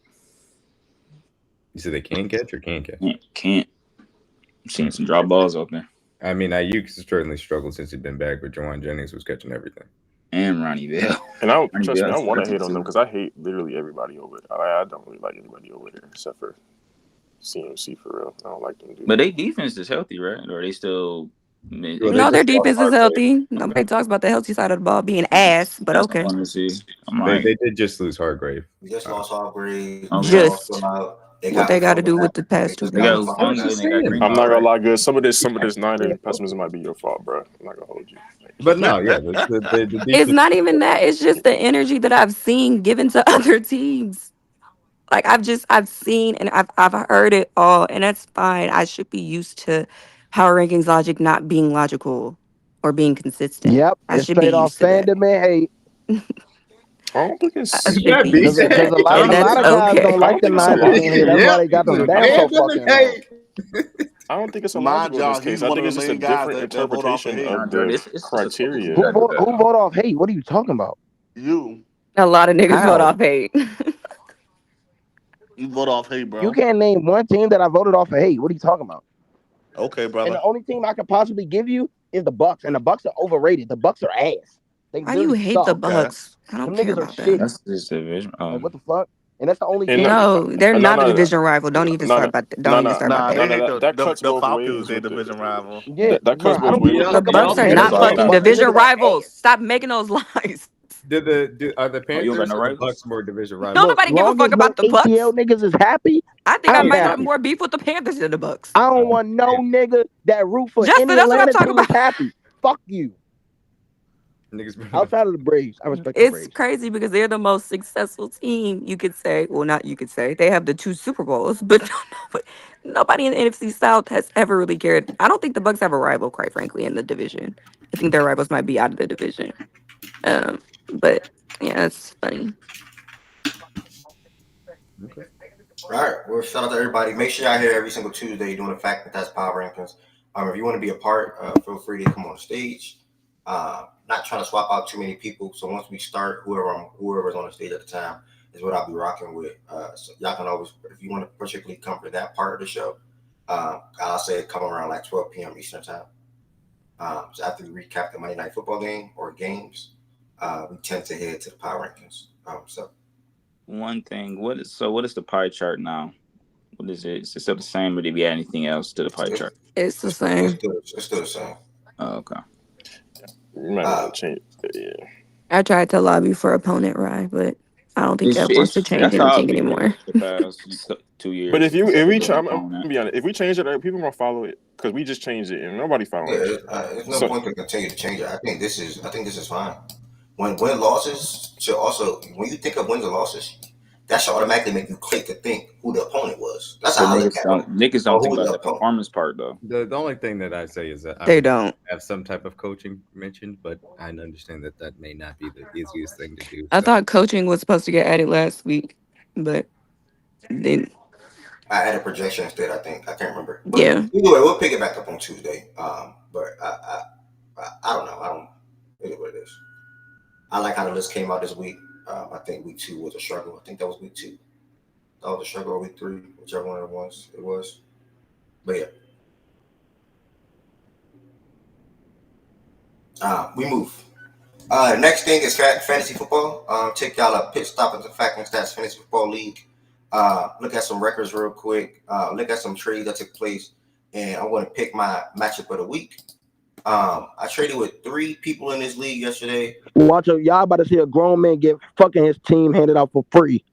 You said they can catch or can't catch? Can't. I'm seeing some drop balls out there. I mean, Ayuk certainly struggled since he's been back, but Jawan Jennings was catching everything. And Ronnie Bell. And I want to hate on them because I hate literally everybody over there. I don't really like anybody over there except for CMC for real. I don't like them dudes. But their defense is healthy, right? Or are they still... No, their defense is healthy. Nobody talks about the healthy side of the ball being ass, but okay. They did just lose Hargrave. We just lost Hargrave. Just what they got to do with the past 2 games. I'm not gonna lie, good. Some of this Niners pessimism might be your fault, bro. I'm not gonna hold you. But no, yeah, it's not even that. It's just the energy that I've seen given to other teams. Like I've seen and I've heard it all, and that's fine. I should be used to power rankings logic not being logical or being consistent. Yep, I it's should be straight off used to that. fandom and hate. I don't think it's because a lot of guys don't like the Niners. That's why they got them down so fucking low. I don't think it's a logical in this case. I think it's just a different interpretation of the criteria. Who vote off hate? What are you talking about? You. A lot of niggas vote off hate. You vote off hate, bro. You can't name one team that I voted off of hate. What are you talking about? Okay, brother. And the only team I could possibly give you is the Bucks, and the Bucks are overrated. The Bucks are ass. Why do you hate the Bucks? I don't care about that. That's just division. Like, what the fuck? And that's the only team. No, they're not a division rival. Don't even start about that. Don't even start about that. The Falcons are a division rival. Yeah, that cuts both ways. The Bucks are not fucking division rivals. Stop making those lies. Are the Panthers or the Bucks more division rivals? Don't nobody give a fuck about the Bucks. ATL niggas is happy. I think I might have more beef with the Panthers than the Bucks. I don't want no nigga that root for Justin, any that's what I'm Atlanta talking team is about. happy. Fuck you. Outside of the Braves, I respect the Braves. It's crazy because they're the most successful team. You could say, well, not you could say. They have the 2 Super Bowls, but nobody in the NFC South has ever really cared. I don't think the Bucks have a rival, quite frankly, in the division. I think their rivals might be out of the division. But yeah, it's funny. Okay. All right. Well, shout out to everybody. Make sure y'all here every single Tuesday doing the Fact That's Power Rankings. If you want to be a part, feel free to come on stage. Not trying to swap out too many people. So once we start, whoever's on the stage at the time is what I'll be rocking with. So y'all can always, if you want to particularly come for that part of the show, I'll say come around like 12 p.m. Eastern time. So after we recap the Monday Night Football game or games, we tend to head to the Power Rankings. So one thing, what is the pie chart now? What is it? Is it still the same, or did we add anything else to the pie chart? It's the same. It's still the same. Oh, okay. You might want to change it. Yeah. I tried to lobby for opponent Rye, but I don't think that wants to change anything anymore. The past 2 years. But if we try, I'm gonna be honest. If we change it, people gonna follow it because we just changed it and nobody following it. There's no point to continue to change it. I think this is fine. When win losses should also, when you think of wins and losses, that should automatically make you click to think who the opponent was. That's how I look at it. Niggas don't think about the performance part though. The only thing that I say is that they don't have some type of coaching mentioned, but I understand that may not be the easiest thing to do. I thought coaching was supposed to get added last week, but then I added projection instead. I think I can't remember. But yeah. Anyway, we'll pick it back up on Tuesday. But I don't know. I don't. It is what it is. I like how the list came out this week. I think week 2 was a struggle. I think that was week 2. That was a struggle, or week 3, whichever one it was. But yeah. We move. Next thing is fantasy football. Take y'all a pit stop at the Fact and Stats Fantasy Football League. Look at some records real quick. Look at some trades that took place and I'm going to pick my matchup of the week. I traded with 3 people in this league yesterday. Watch out, y'all about to see a grown man get fucking his team handed out for free.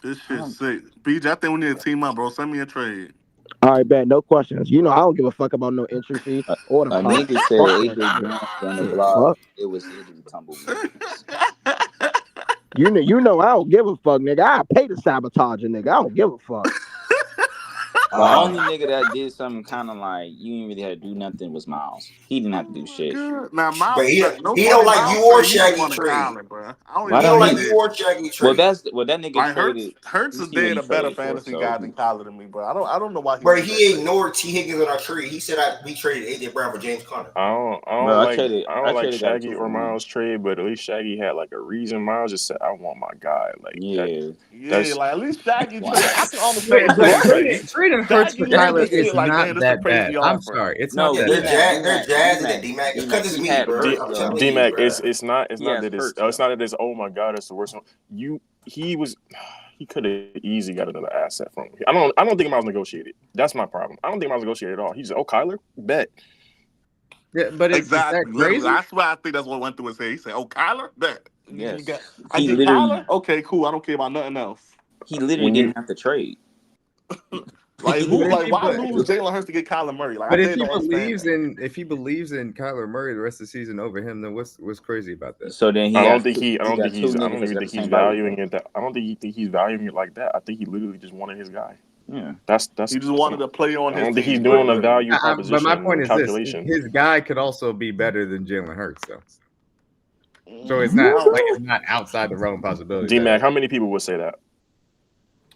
This shit's sick. BJ, I think we need to team up, bro. Send me a trade. All right, bet. No questions. You know I don't give a fuck about no entry fee or the a nigga said AJ Brown on the blog. It was tumbleweed. You know I don't give a fuck, nigga. I pay the sabotager, nigga. I don't give a fuck. The only nigga that did something kind of like you didn't really have to do nothing was Miles. He didn't have to do shit. Now Miles, but he don't like you or Shaggy trade. Bro. He don't like you or Shaggy trade. Well, that nigga like traded. Hurts is dead a better fantasy guy than Kyler than me, bro. I don't know why. He ignored T Higgins in our trade. He said we traded AJ Brown for James Conner. I don't like Shaggy or Miles trade, but at least Shaggy had like a reason. Miles just said, "I want my guy." Like like at least Shaggy trade. I can understand trading Hurts for Kyler is not that bad. I'm sorry, it's not. They're jazzing it, D-Mac. It's because it's me, bro. D-Mac, it's not that it's oh my god, it's the worst one. He could have easily got another asset from him. I don't think Miles negotiated. That's my problem. I don't think Miles negotiated at all. He said, "Oh, Kyler, bet." Yeah, but exactly. That's why I think that's what went through his head. He said, "Oh, Kyler, bet." Yes. I get Kyler. Okay, cool. I don't care about nothing else. He literally didn't have to trade. Why lose Jalen Hurts to get Kyler Murray? But if he believes in Kyler Murray the rest of the season over him, then what's crazy about that? So then I don't think he's valuing it. I don't think he's valuing it like that. I think he literally just wanted his guy. Yeah, that's he just wanted to play on his. I don't think he's doing a value proposition. But my point is this: his guy could also be better than Jalen Hurts, though. So it's not outside the realm of possibility. D-Mac, how many people would say that?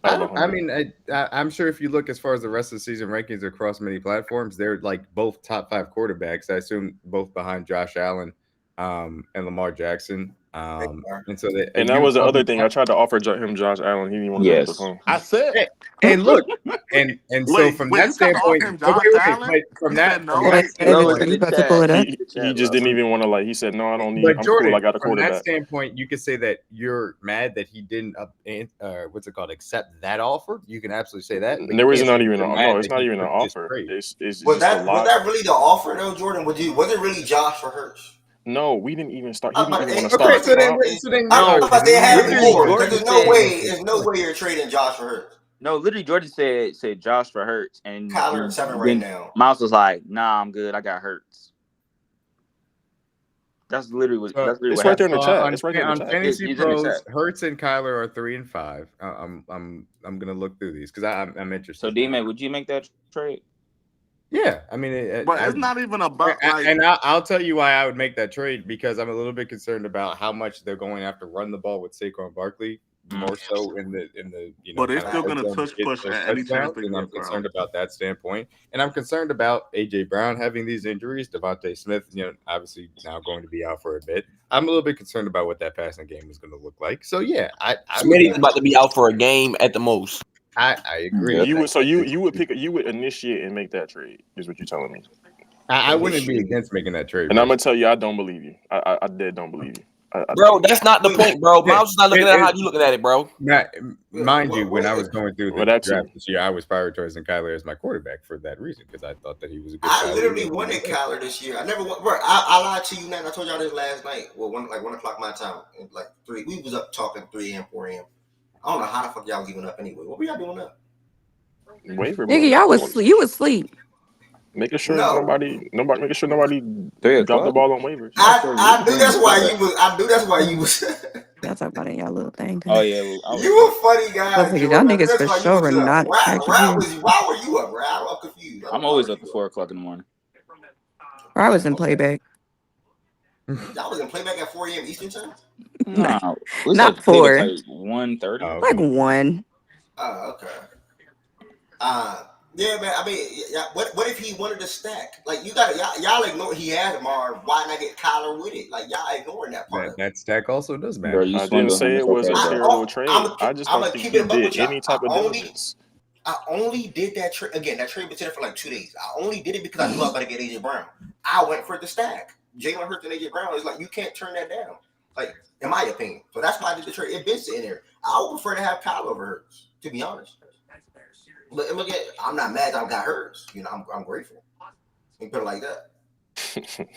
I mean, I'm sure if you look as far as the rest of the season rankings across many platforms, they're like both top 5 quarterbacks. I assume both behind Josh Allen and Lamar Jackson. And so that was the other thing. I tried to offer him Josh Allen. He didn't want to go home. I said, and look, and so from that standpoint, he just didn't even want to he said, "No, I don't need." But Jordan, cool, I got a from quarterback. that standpoint, you could say that you're mad that he didn't accept that offer. You can absolutely say that. And there was not even it's not even an offer. Was that really the offer though, Jordan? Was it really Josh for Hurts? No, we didn't even start. He didn't even want to start. Okay, so then they had before. There's no way you're trading Josh for Hurts. No, literally, Jordan said Josh for Hurts, and Kyler at 7 right now. Miles was like, "Nah, I'm good. I got Hurts." That's literally what. It's right there in the chat. It's right there in the chat. Fantasy Pros, Hurts and Kyler are 3 and 5. I'm gonna look through these because I'm interested. So, D-Man, would you make that trade? Yeah, I mean, but it's not even about. And I'll tell you why I would make that trade, because I'm a little bit concerned about how much they're going after run the ball with Saquon Barkley, more so in the But they're still going to push at any chance. And I'm concerned about that standpoint, and I'm concerned about AJ Brown having these injuries. Devontae Smith, obviously now going to be out for a bit. I'm a little bit concerned about what that passing game is going to look like. So yeah, Smitty's about to be out for a game at the most. I agree. You would initiate and make that trade, is what you're telling me. I wouldn't be against making that trade. And I'm gonna tell you, I don't believe you. I dead don't believe you. Bro, that's not the point, bro. Miles is not looking at how you looking at it, bro. Mind you, when I was going through the draft this year, I was prioritizing Kyler as my quarterback for that reason, because I thought that he was a good guy. I literally wanted Kyler this year. I never won. Bro, I lied to you, man. I told y'all this last night. Well, 1 o'clock my time, like 3. We was up talking 3 a.m., 4 a.m. I don't know how the fuck y'all was even up anyway. What were y'all doing up? Nigga, y'all was you was asleep. Making sure nobody dropped the ball on waivers. I knew that's why you was. Y'all talk about it, y'all little thing. Oh yeah, you a funny guy. Y'all niggas for sure are not. Why were you up, bro? I'm confused. I'm always up at 4 o'clock in the morning. I was in playback. Y'all was in playback at 4 a.m. Eastern time? No, not 4. Like 1:30. Like 1. Oh, okay. Yeah, man. I mean, what if he wanted to stack? Like, y'all ignore he had Amar. Why not get Kyler with it? Like, y'all ignoring that part. That stack also does matter. I didn't say it was a terrible trade. I just don't think he did any type of diligence. I only did that trade. Again, that trade was sitting for like 2 days. I only did it because I knew I was going to get AJ Brown. I went for the stack. Jalen Hurts and AJ Brown is like, you can't turn that down. Like, in my opinion. So that's why I did the trade. It's been sitting there. I would prefer to have Kyle over Hurts, to be honest. But again, I'm not mad that I got hers. You know, I'm grateful. You put it like that.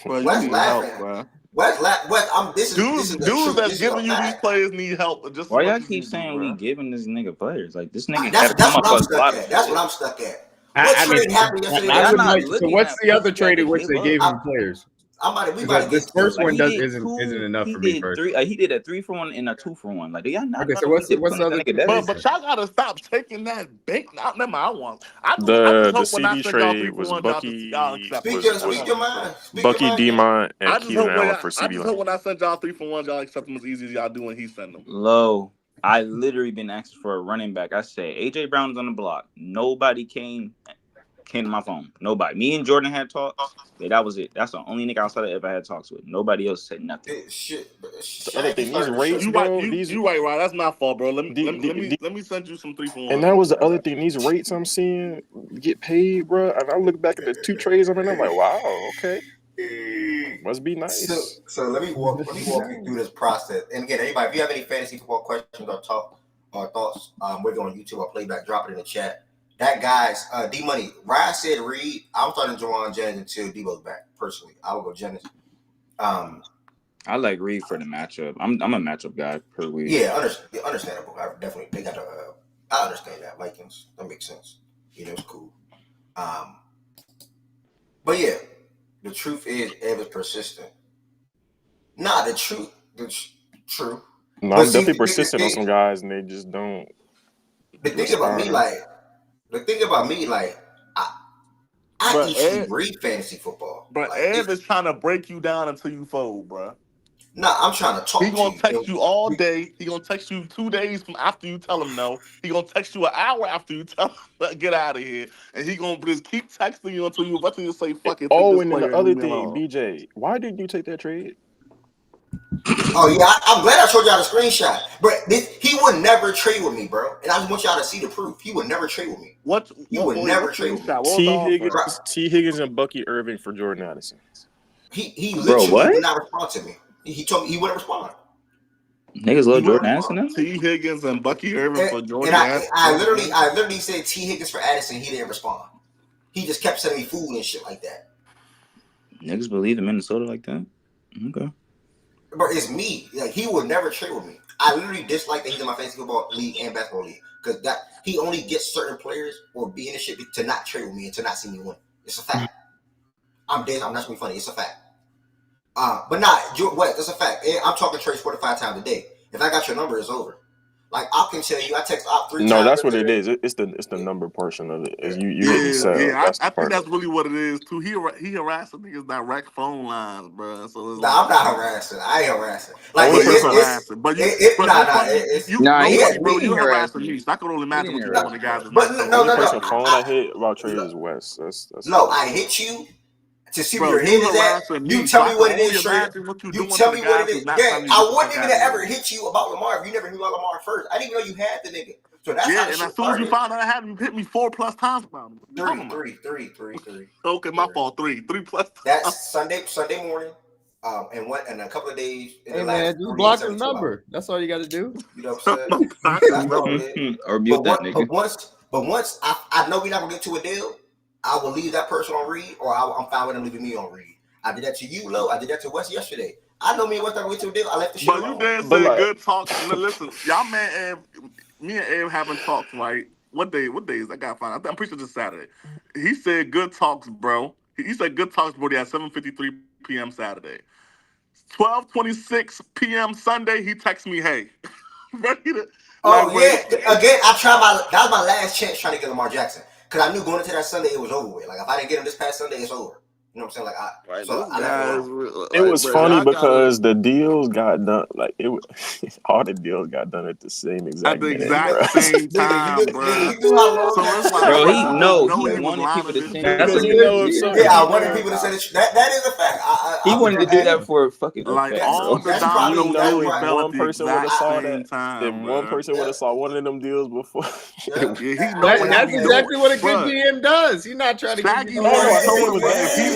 Bro, you need help, bro. Wes, this is dudes that's giving you these players need help. Just why y'all keep saying we giving this nigga players? Like this nigga. That's what I'm stuck at. That's what I'm stuck at. What trade happened yesterday? So what's the other trade in which they gave him players? This first one isn't enough for me. First, he did a 3-for-1 and a 2-for-1. Like y'all not. Okay, so what's the other? But y'all gotta stop taking that bait. Never mind. I want. The CD trade was Bucky. Speak your mind. Bucky, Demont, and Keenan Allen for CD. I just hope when I send y'all 3-for-1, y'all accept them as easy as y'all do when he send them. Low. I literally been asking for a running back. I said AJ Brown's on the block. Nobody came to my phone. Nobody. Me and Jordan had talks. Yeah, that was it. That's the only nigga outside I ever had talks with. Nobody else said nothing. The other thing, these rates, bro. You right, right. That's my fault, bro. Let me send you some 3-for-1. And that was the other thing. These rates I'm seeing get paid, bro. And I look back at the 2 trades I'm in. I'm like, wow, okay. Must be nice. So let me walk you through this process. And again, anybody, if you have any fantasy football questions or thoughts, we're going on YouTube or playback. Drop it in the chat. That guy's D Money. Ryan said Reed. I'm starting Juwan Jennings until Debo's back. Personally, I will go Jennings. I like Reed for the matchup. I'm a matchup guy per week. Yeah, understandable. I definitely they got I understand that Vikings. That makes sense. You know, it's cool. But yeah, the truth is Ev is persistent. Nah, the truth. True. No, I'm definitely persistent on some guys, and they just don't. The thing about me, like, I eat read fantasy football. But like, Ev is trying to break you down until you fold, bro. Nah, I'm trying to talk to you. He gonna text you all day. He gonna text you 2 days from after you tell him no. He gonna text you an hour after you tell him get out of here. And he gonna just keep texting you until you eventually say fuck it. Oh, and then the other thing, BJ, why didn't you take that trade? Oh yeah, I'm glad I showed y'all the screenshot. But he would never trade with me, bro. And I just want y'all to see the proof. He would never trade with me. He would never trade with me. T. Higgins and Bucky Irving for Jordan Addison. He literally would not respond to me. He told me he wouldn't respond. Niggas love Jordan Addison now? T. Higgins and Bucky Irving for Jordan Addison. I literally said T. Higgins for Addison. He didn't respond. He just kept sending me food and shit like that. Niggas believe in Minnesota like that? Okay. But it's me. Like, he would never trade with me. I literally dislike that he's in my fantasy football league and basketball league because that he only gets certain players or be in the shit to not trade with me and to not see me win. It's a fact. I'm dead. I'm not gonna be funny. It's a fact. But what? That's a fact. I'm talking trades 45 times a day. If I got your number, it's over. Like I can tell you, I text Op 3 times. No, that's what it is. It's the number portion of it. Is you I think that's really what it is too. He harassing niggas direct phone lines, bro. So it's I'm not harassing. I ain't harassing. Like harassing, but you harassing me. So I can only imagine what you're doing, the guys. But no. The phone I hit about trades is West. That's no, I hit you. To see where your head is at, you tell me what it is. You tell me what it is. Yeah, I wouldn't even ever hit you about Lamar if you never knew about Lamar first. I didn't even know you had the nigga. So that's and as soon as you found out I had him, you hit me 4+ times about him. Three. Okay, my fault. 3+. That's Sunday morning. And a couple of days. Hey man, just block the number. That's all you got to do. You know what I'm saying? Or mute that nigga. But once I know we're not gonna get to a deal. I will leave that person on read, or I'm fine with them leaving me on read. I did that to you, Lo. I did that to Wes yesterday. I know me and Wes not gonna get to a deal. I left the shit alone. But you did say good talks. Listen, y'all man, me and Abe having talks, right? What day is I gotta find out. I'm pretty sure it's Saturday. He said good talks, bro. He said good talks, bro. At 7:53 p.m. Saturday. 12:26 p.m. Sunday. He texts me, hey. Again, that was my last chance trying to get Lamar Jackson. Because I knew going into that Sunday, it was over with. Like, if I didn't get him this past Sunday, it's over. You know what I'm saying? It was funny because the deals got done. Like, all the deals got done at the same exact same time, bro. Bro, he wanted people to send it. Yeah, I wanted people to send it. That is a fact. He wanted to do that for fucking like all the time. One person would have saw that. If one person would have saw one of them deals before. That's exactly what a good GM does. He's not trying to get you.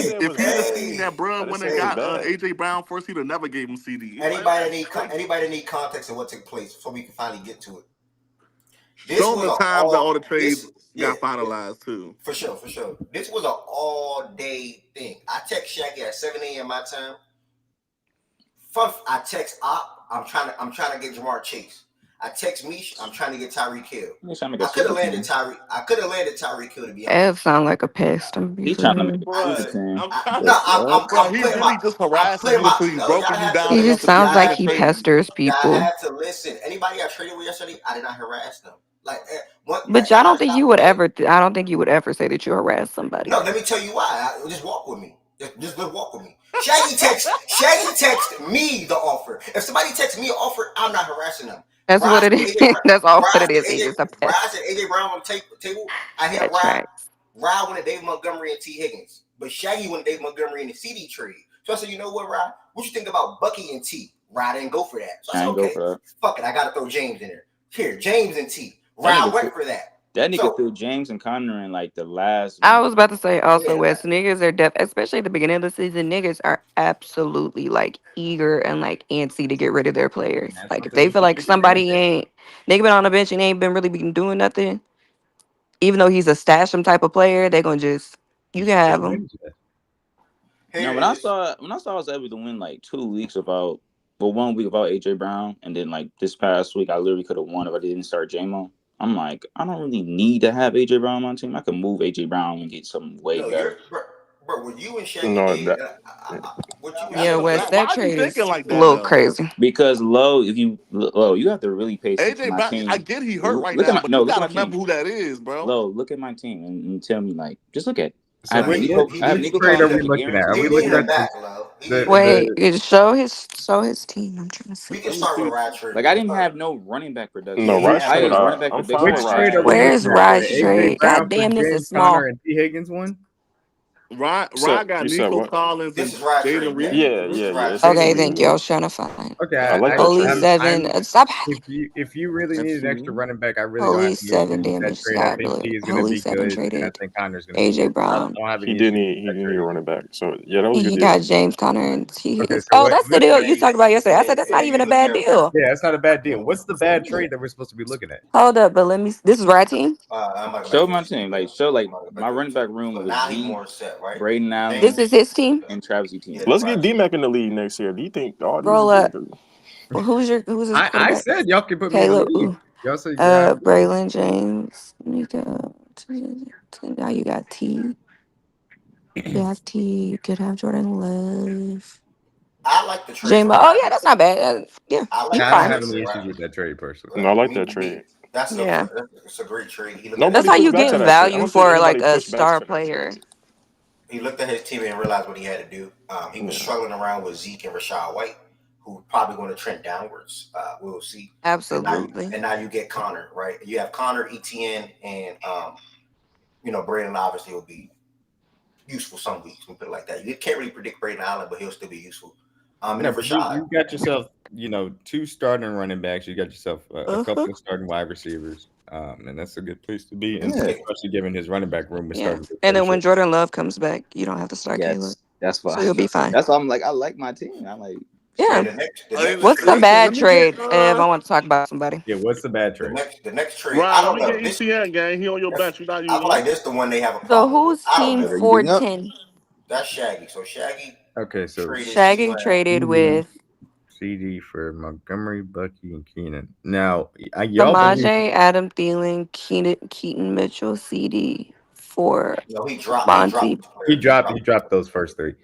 If he'd have seen that bruh when they got AJ Brown first, he'd have never gave him CD. Anybody need context of what took place so we can finally get to it. Some of the times that all the trades got finalized too. For sure. This was an all-day thing. I text Shaggy at 7 a.m. my time. I text Op. I'm trying to get Jamar Chase. I text Mish. I'm trying to get Tyreek Hill. I could have landed Tyreek Hill to be honest. It sound like a pest. He's trying to make He's really just harassing you until he's broken you down. He just sounds like he pesters people. I have to listen. Anybody I traded with yesterday, I did not harass them. But I don't think you would ever. I don't think you would ever say that you harass somebody. No, let me tell you why. Just walk with me. Just walk with me. Shaggy text me the offer. If somebody texts me an offer, I'm not harassing them. That's what it is. That's all what it is. He's just a pest. Rise and AJ Brown on the table. I had Rye wanted Dave Montgomery and T. Higgins, but Shaggy wanted Dave Montgomery in the CD trade. So I said, you know what, Rye? What you think about Bucky and T? Rye didn't go for that. So I said, okay, fuck it. I got to throw James in there. Here, James and T. Rye went for that. That nigga threw James and Connor in like the last. I was about to say also, Wes, niggas are especially at the beginning of the season, niggas are absolutely like eager and like antsy to get rid of their players. Like if they feel like somebody ain't, nigga been on the bench and ain't been doing nothing, even though he's a stash him type of player, they gonna you can have him. No, when I saw I was able to win like 2 weeks 1 week about AJ Brown, and then like this past week I literally could have won if I didn't start J-Mo. I'm like, I don't really need to have AJ Brown on my team. I can move AJ Brown and get something way better. Bro, when you and Shaggy Wes, that trade is like a little crazy. Because you have to really pay attention to my team. I get he hurt right now, but you gotta remember who that is, bro. Look at my team and tell me, like, just look at. So which trade are we looking at? Are we looking at Wait, show his team. I'm trying to see. We can start with Ratchet. Like I didn't have no running back production. No, Which trade? Where's Raj? God damn, this is small. And T. Higgins one. Ryan got Nico Collins and Jaden Reed. Yeah. Okay, thank you. I was trying to find. Okay, only 7. Stop. If you really need an extra running back, I really only 7 damage. Only 7 traded. I think Connor's gonna AJ Brown. He didn't need a running back. So yeah, that was good. He got James Conner and T. Higgins. That's the deal you talked about yesterday. I said that's not even a bad deal. Yeah, it's not a bad deal. What's the bad trade that we're supposed to be looking at? Hold up, but let me. This is right team. Show my team. Show my running back room with Braden Allen. This is his team and Travis team. Let's get D-Mac in the league next year. Do you think? Roll up. Well, who's his? I said y'all can put me in the league. Y'all said Braylon James. Now you got T. You have T. You could have Jordan Love. I like the trade. J-Mo. Oh yeah, that's not bad. Yeah, I don't have any issues with that trade personally. No, I like that trade. That's a great trade. That's how you get value for like a star player. He looked at his team and realized what he had to do. He was struggling around with Zeke and Rashad White, who probably going to trend downwards. We'll see. Absolutely. And now you get Connor, right? You have Connor, Etienne, and Braden obviously will be useful some weeks. We put it like that. You can't really predict Braden Allen, but he'll still be useful. And Rashad, you got yourself, 2 starting running backs. You got yourself a couple of starting wide receivers. And that's a good place to be, and especially given his running back room is starting. And then when Jordan Love comes back, you don't have to start Caleb. That's fine. So you'll be fine. That's why I'm like, I like my team. I'm like, What's the bad trade? If I want to talk about somebody. Yeah, what's the bad trade? The next trade. Ryan, I don't know. This gang, he on your bench. I feel like this the one they have a So problem. who's team 410? That's Shaggy. So Shaggy. Okay, so Shaggy traded with CD for Montgomery, Bucky, and Keenan. Now, y'all Samaje, Adam Thielen, Keaton Mitchell, CD for Monty. He dropped those first 3.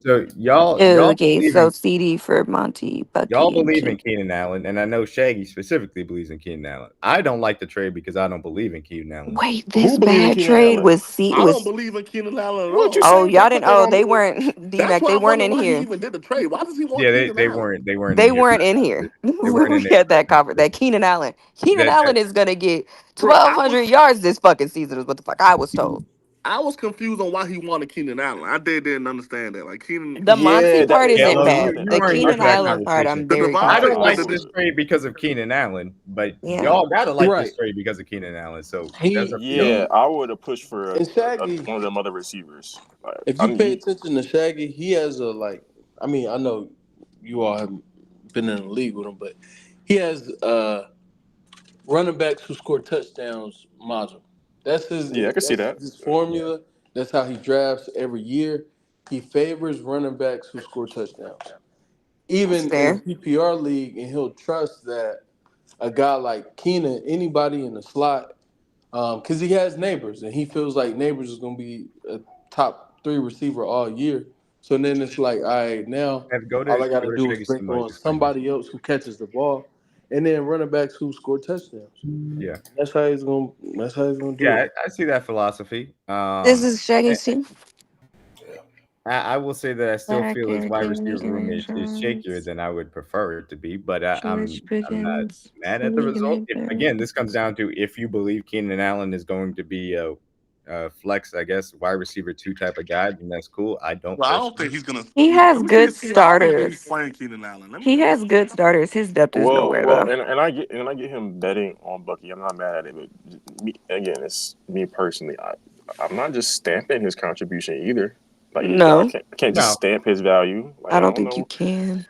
So y'all so CD for Monty, Bucky. Y'all believe in Keenan Allen, and I know Shaggy specifically believes in Keenan Allen. I don't like the trade because I don't believe in Keenan Allen. Wait, this bad trade was I don't believe in Keenan Allen at all. Oh, y'all didn't. Oh, they weren't. D-Mac, they weren't in here. He even did the trade. Why does he want? Yeah, they weren't. They weren't in here. We had that covered. That Keenan Allen. Keenan Allen is gonna get 1,200 yards this fucking season. Is what the fuck I was told. I was confused on why he wanted Keenan Allen. I didn't understand that. Like Keenan, the Monty part isn't bad. The Keenan Allen part, I'm very. I don't like this trade because of Keenan Allen, but y'all gotta like this trade because of Keenan Allen. So I would have pushed for one of them other receivers. If you pay attention to Shaggy, he has I know you all have been in the league with him, but he has running backs who score touchdowns module. That's his. Yeah, I can see that. His formula. That's how he drafts every year. He favors running backs who score touchdowns. Even in a PPR league, and he'll trust that a guy like Keenan, anybody in the slot, because he has Neighbors, and he feels like Neighbors is going to be a top 3 receiver all year. So then it's like, all right, now all I got to do is bring on somebody else who catches the ball, and then running backs who score touchdowns. Yeah, that's how he's going. That's how he's going to do it. I see that philosophy. This is Shaggy's team. I will say that I still feel his wide receiver room is shakier than I would prefer it to be, but I'm not mad at the result. Again, this comes down to if you believe Keenan Allen is going to be a flex, I guess, wide receiver 2 type of guy, then that's cool. I don't think he's gonna. He has good starters. He's playing Keenan Allen. He has good starters. His depth is nowhere though. And I get him betting on Bucky. I'm not mad at it, but it's me personally. I'm not just stamping his contribution either. Like, no, I can't just stamp his value. Like, I don't think you can.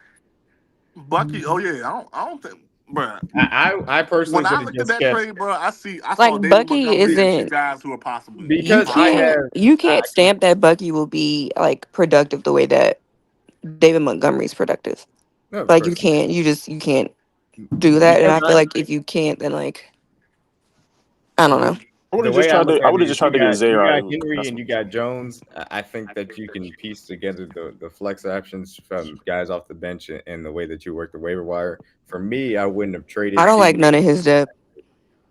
Bucky, I don't think, bro. I personally, when I looked at that trade, bro, I saw like Bucky isn't guys who are possible because you can't stamp that Bucky will be like productive the way that David Montgomery's productive. No, like you can't do that, and I feel like if you can't, then like I don't know. I would have just tried to get Zay. You got Henry and you got Jones. I think that you can piece together the flex options from guys off the bench and the way that you work the waiver wire. For me, I wouldn't have traded. I don't like none of his depth.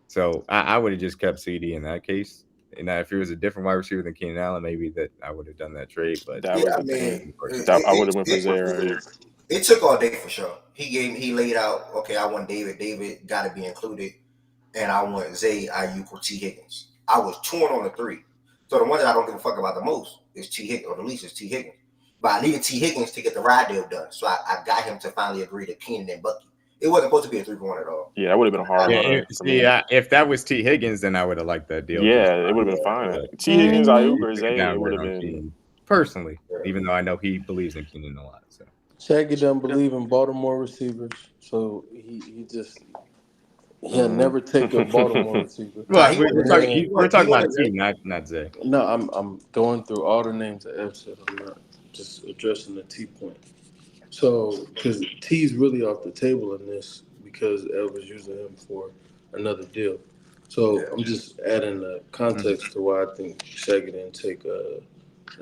So I would have just kept CD in that case. And if it was a different wide receiver than Keenan Allen, maybe that I would have done that trade. But I would have went for Zay. It took all day for sure. He laid out, okay, I want David. David got to be included. And I want Zay, Ayuk, or T. Higgins. I was torn on the 3. So the one that I don't give a fuck about the most is T. Higgins, or the least is T. Higgins. But I needed T. Higgins to get the ride deal done. So I got him to finally agree to Keenan and Bucky. It wasn't supposed to be a 3-for-1 at all. Yeah, that would have been a hard one. If that was T. Higgins, then I would have liked that deal. Yeah, it would have been fine. T. Higgins, Ayuk, or Zay, it would have been. Personally, even though I know he believes in Keenan a lot. So Shaggy doesn't believe in Baltimore receivers. So he'll never take a Baltimore receiver. Well, we're talking about team, not Zay. No, I'm going through all the names that Ev said. I'm not just addressing the T point. So, because T's really off the table in this because Ev was using him for another deal. So I'm just adding the context to why I think Shaggy didn't take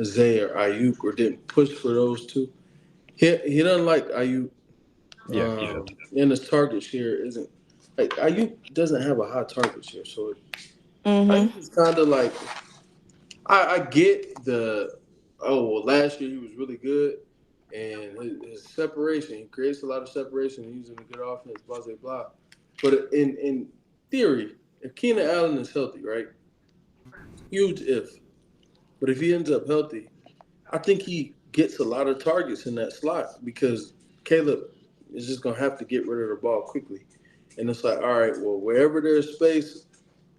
Zay or Ayuk or didn't push for those two. He doesn't like Ayuk. And his target share isn't. Like Ayuk doesn't have a high target share, so Ayuk is kind of like I get last year he was really good and his separation, he creates a lot of separation using a good offense, blah blah blah. But in theory, if Keenan Allen is healthy, right? Huge if. But if he ends up healthy, I think he gets a lot of targets in that slot because Caleb is just gonna have to get rid of the ball quickly. And it's like, all right, well, wherever there's space,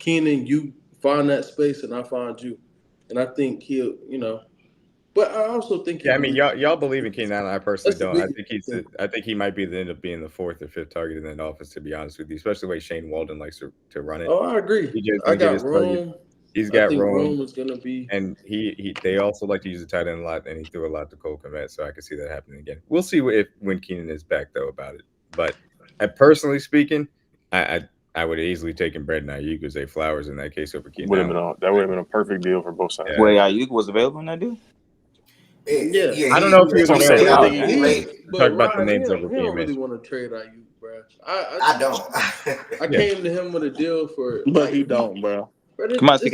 Keenan, you find that space, and I find you. And I think he'll, but I also think. Yeah, I mean, y'all believe in Keenan Allen. I personally don't. I think he might end up being the 4th or 5th target in that offense. To be honest with you, especially the way Shane Walden likes to run it. Oh, I agree. I got Rome. He's got Rome is gonna be, and they also like to use the tight end a lot, and he threw a lot to Cole Kmet, so I can see that happening again. We'll see when Keenan is back though about it, but. Personally speaking, I would have easily taken Brandon Ayuk or Zay Flowers in that case over Keenan. That would have been a perfect deal for both sides. Wait, Ayuk was available in that deal? Yeah. I don't know if he was available. Talk about the names over. I don't really want to trade Ayuk, bro. I don't. I came to him with a deal for, but he don't, bro. Come on, you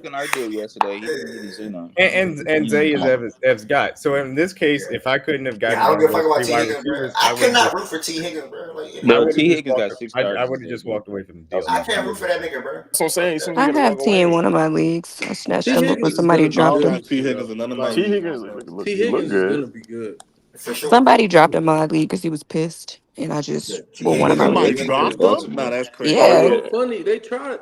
can argue yesterday. He didn't really say no. And Zay is Ev's guy. So in this case, if I couldn't have gotten, I don't give a fuck about T. Higgins, bro. I could not root for T. Higgins, bro. T. Higgins got 6 stars. I would have just walked away from the deal. I can't root for that nigga, bro. That's what I'm saying. I have T in one of my leagues. I snatched him up when somebody dropped him. T. Higgins is gonna be good. For sure. Somebody dropped him in my league because he was pissed, and I just one of my leagues. Dropped him? No, that's crazy. Yeah. It's so funny. They tried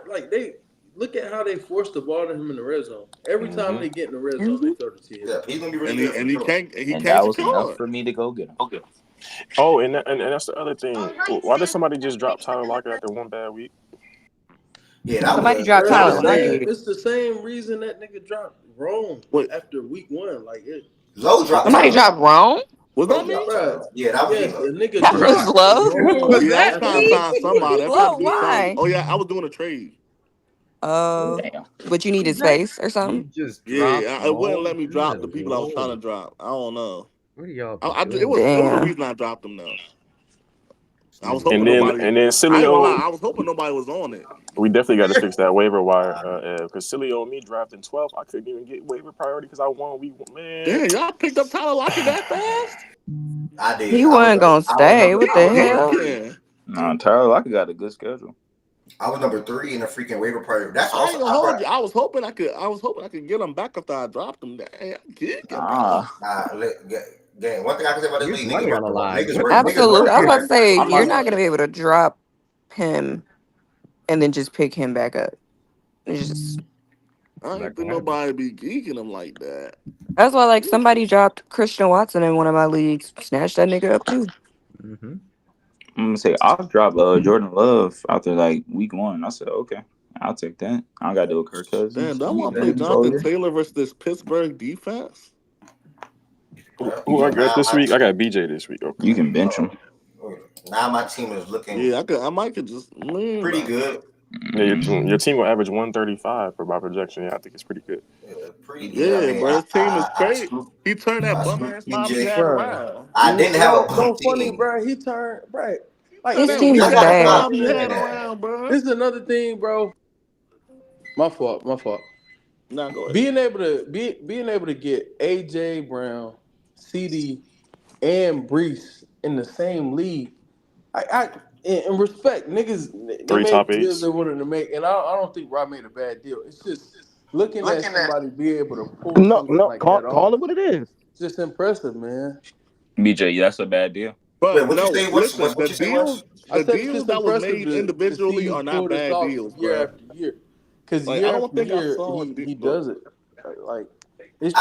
look at how they forced the ball to him in the red zone. Every time they get in the red zone, they throw the T. Yeah, he's gonna be really good. And he can't. That was enough for me to go get him. Okay. Oh, and that's the other thing. Why did somebody just drop Tyler Lockett after one bad week? Yeah, somebody dropped Tyler Lockett. It's the same reason that nigga dropped Rome after week 1. Like it. Low dropped. Somebody dropped Rome. Was that me? Yeah, that was the nigga. That was low. Was that I was trying to find somebody. Low, why? Oh yeah, I was doing a trade. But you needed space or something. It wouldn't let me drop the people I was trying to drop. I don't know. What are y'all? It was the reason I dropped them though. I was hoping I was hoping nobody was on it. We definitely got to fix that waiver wire because Cilio and me drafting 12. I couldn't even get waiver priority because I won week 1. Man, damn, y'all picked up Tyler Lockett that fast? I did. He wasn't gonna stay. What the hell? Nah, Tyler Lockett got a good schedule. I was number 3 in the freaking waiver priority. That's I ain't gonna hold you. I was hoping I could get him back after I dropped him. Gang, one thing I can say about this league, absolutely. I was about to say you're not gonna be able to drop him and then just pick him back up. It's just I don't think nobody be geeking him like that. That's why, like, somebody dropped Christian Watson in one of my leagues, snatched that nigga up too. Mm-hmm. I'm gonna say I'll drop Jordan Love after like week 1. I said okay, I'll take that. I don't gotta do a Kirk Cousins. Damn, don't want to play Jonathan Taylor versus this Pittsburgh defense. Who I got this week? I got BJ this week. Okay. You can bench him. Now my team is looking. Yeah, I might could just pretty good. Yeah, your team will average 135 for my projection. Yeah, I think it's pretty good. Pretty good. Yeah, bro, his team is great. He turned that bum ass Bobby around. I didn't have a so funny, bro. He turned right. Like his team is bad. This is another thing, bro. My fault. Nah, go ahead. Being able to get AJ Brown, CD, and Brees in the same league, I in respect, niggas, they made deals they wanted to make, and I don't think Rob made a bad deal. It's just looking at somebody be able to pull something like that off. Call it what it is. It's just impressive, man. BJ, that's a bad deal. But what no, you say? listen, What you say? the deals that was made individually are not bad deals, year after year. Because like, year I don't think year, I saw he does it. Like it's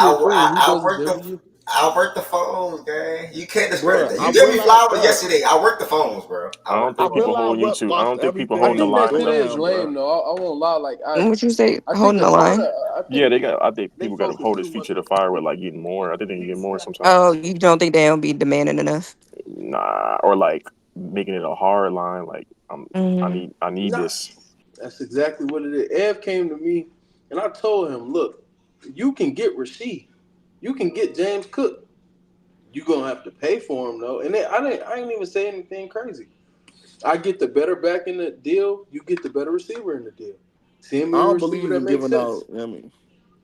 I'll work the phones, gang. You can't discredit that. You gave me flowers yesterday. I worked the phones, bro. I don't think people hold you to. I don't think people hold the line. It is lame, though. I won't lie. Like, what you say? Holding the line? Yeah, they got. I think people got to hold his feet to the fire with like getting more. I think they can get more sometimes. Oh, you don't think they'll be demanding enough? Nah, or like making it a hard line. Like I need this. That's exactly what it is. Ev came to me, and I told him, look, you can get Rasheed. You can get James Cook. You're going to have to pay for him, though. And I ain't even say anything crazy. I get the better back in the deal. You get the better receiver in the deal. I don't believe in giving out. I mean,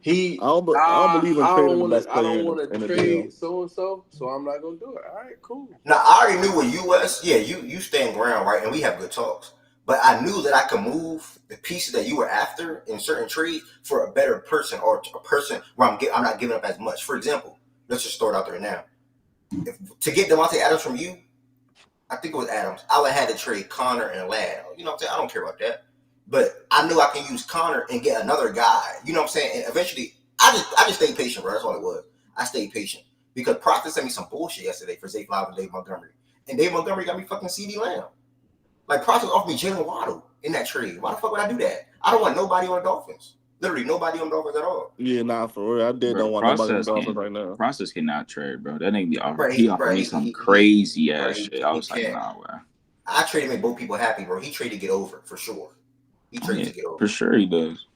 I don't believe in trading the best player in the deal. I don't want to trade so-and-so, so I'm not going to do it. All right, cool. Now, I already knew with US, you stand ground, right? And we have good talks. But I knew that I could move the pieces that you were after in certain trades for a better person or a person where I'm not giving up as much. For example, let's just start out there now. To get Devontae Adams from you, I think it was Adams, I would have had to trade Connor and Ladd. You know what I'm saying? I don't care about that. But I knew I can use Connor and get another guy. You know what I'm saying? And eventually, I just stayed patient, bro. That's all it was. I stayed patient. Because Proctor sent me some bullshit yesterday for Zay Flowers and Dave Montgomery. And Dave Montgomery got me fucking CD Lamb. Like, Proctor offered me Jalen Waddle in that trade. Why the fuck would I do that? I don't want nobody on the Dolphins. Literally nobody on the Dolphins at all. Yeah, nah, for real. I don't want nobody on the Dolphins right now. Process cannot trade, bro. That nigga be offering. He offered me some crazy ass shit. I was like, nah, bro. I traded to make both people happy, bro. He traded to get over, for sure. He traded to get over. For sure he does.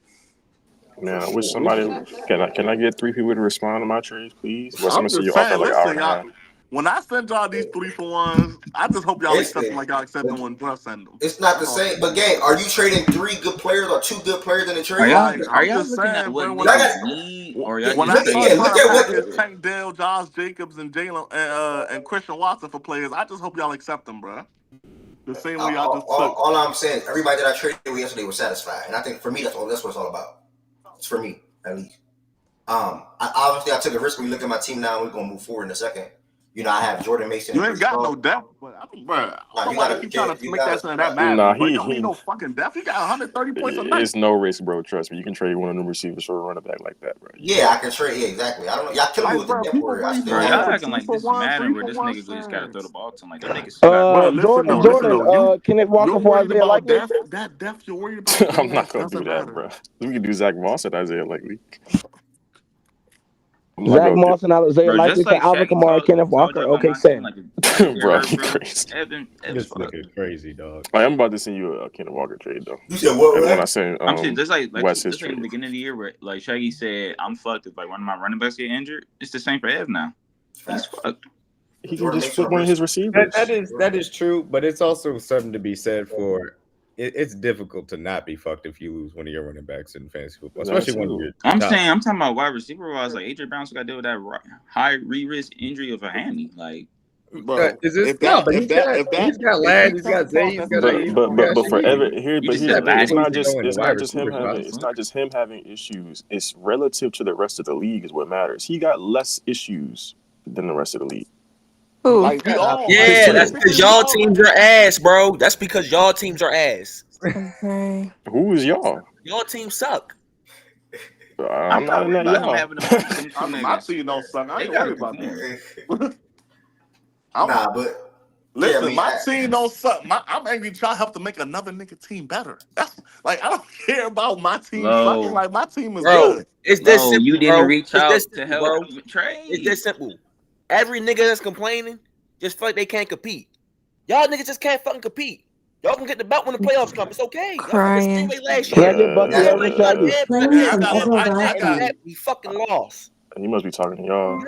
Man, I wish somebody can I get 3 people to respond to my trades, please? I'm just saying, listen, when I send y'all these 3-for-1s, I just hope y'all accept them like y'all accept them when Bruh send them. It's not the same, but gang, are you trading 3 good players or 2 good players in the trade? Are y'all looking at what niggas need, or y'all when I saw Tank Dell, Josh Jacobs, and Jalen and Christian Watson for players, I just hope y'all accept them, bruh. The same way y'all just took. All I'm saying, everybody that I traded with yesterday was satisfied, and I think for me that's what it's all about. It's for me at least. Obviously I took a risk when you look at my team now. We're gonna move forward in a second. You know, I have Jordan Mason. You ain't got no depth, but I mean, bro, I don't know why they keep trying to make that something that matters. Nah, He don't need no fucking depth. He got 130 points a night. It's no risk, bro. Trust me. You can trade one of them receivers for a running back like that, bro. Yeah, I can trade. Yeah, exactly. I don't know. Y'all killing me with the depth word. Y'all acting like this is Madden where this nigga just gotta throw the ball to him. Like that nigga. Jordan, Kenneth Walker for Isaiah Likely. That depth you're worried about. I'm not gonna do that, bro. We can do Zach Moss and Isaiah Likely. Zach Moss and Isaiah Likely for Alvin Kamara, Kenneth Walker. Okay, Sam. Bro, you crazy. This nigga crazy, dog. I'm about to send you a Kenneth Walker trade, though. You said what? When I send, I'm saying just like West just like in the beginning of the year where like Shaggy said, I'm fucked if like one of my running backs get injured. It's the same for Ev now. He's fucked. He can just flip one of his receivers. That is true, but it's also something to be said for. It's difficult to not be fucked if you lose one of your running backs in fantasy football, especially when you're. I'm talking about wide receiver wise. Like AJ Brown's got to deal with that high risk injury of a hammy. Like, bro, he's got Ladd, he's got Zay, he's got. But forever here, but it's not just him having issues. It's relative to the rest of the league is what matters. He got less issues than the rest of the league. Like, that's because y'all teams are ass, bro. That's because y'all teams are ass. Okay. Who is y'all? Your team suck. I'm not in that y'all. My team don't suck. I ain't worried about that. But listen, my team don't suck. I'm angry trying to help to make another nigga team better. That's like I don't care about my team sucking. Like my team is good. It's this simple, you didn't bro. reach out to help trade. It's this simple. Every nigga that's complaining just feel like they can't compete. Y'all niggas just can't fucking compete. Y'all can get the belt when the playoffs come. It's okay. Crying. Last Can I year. get Bucky over Shaggy? We fucking lost. You must be talking to y'all.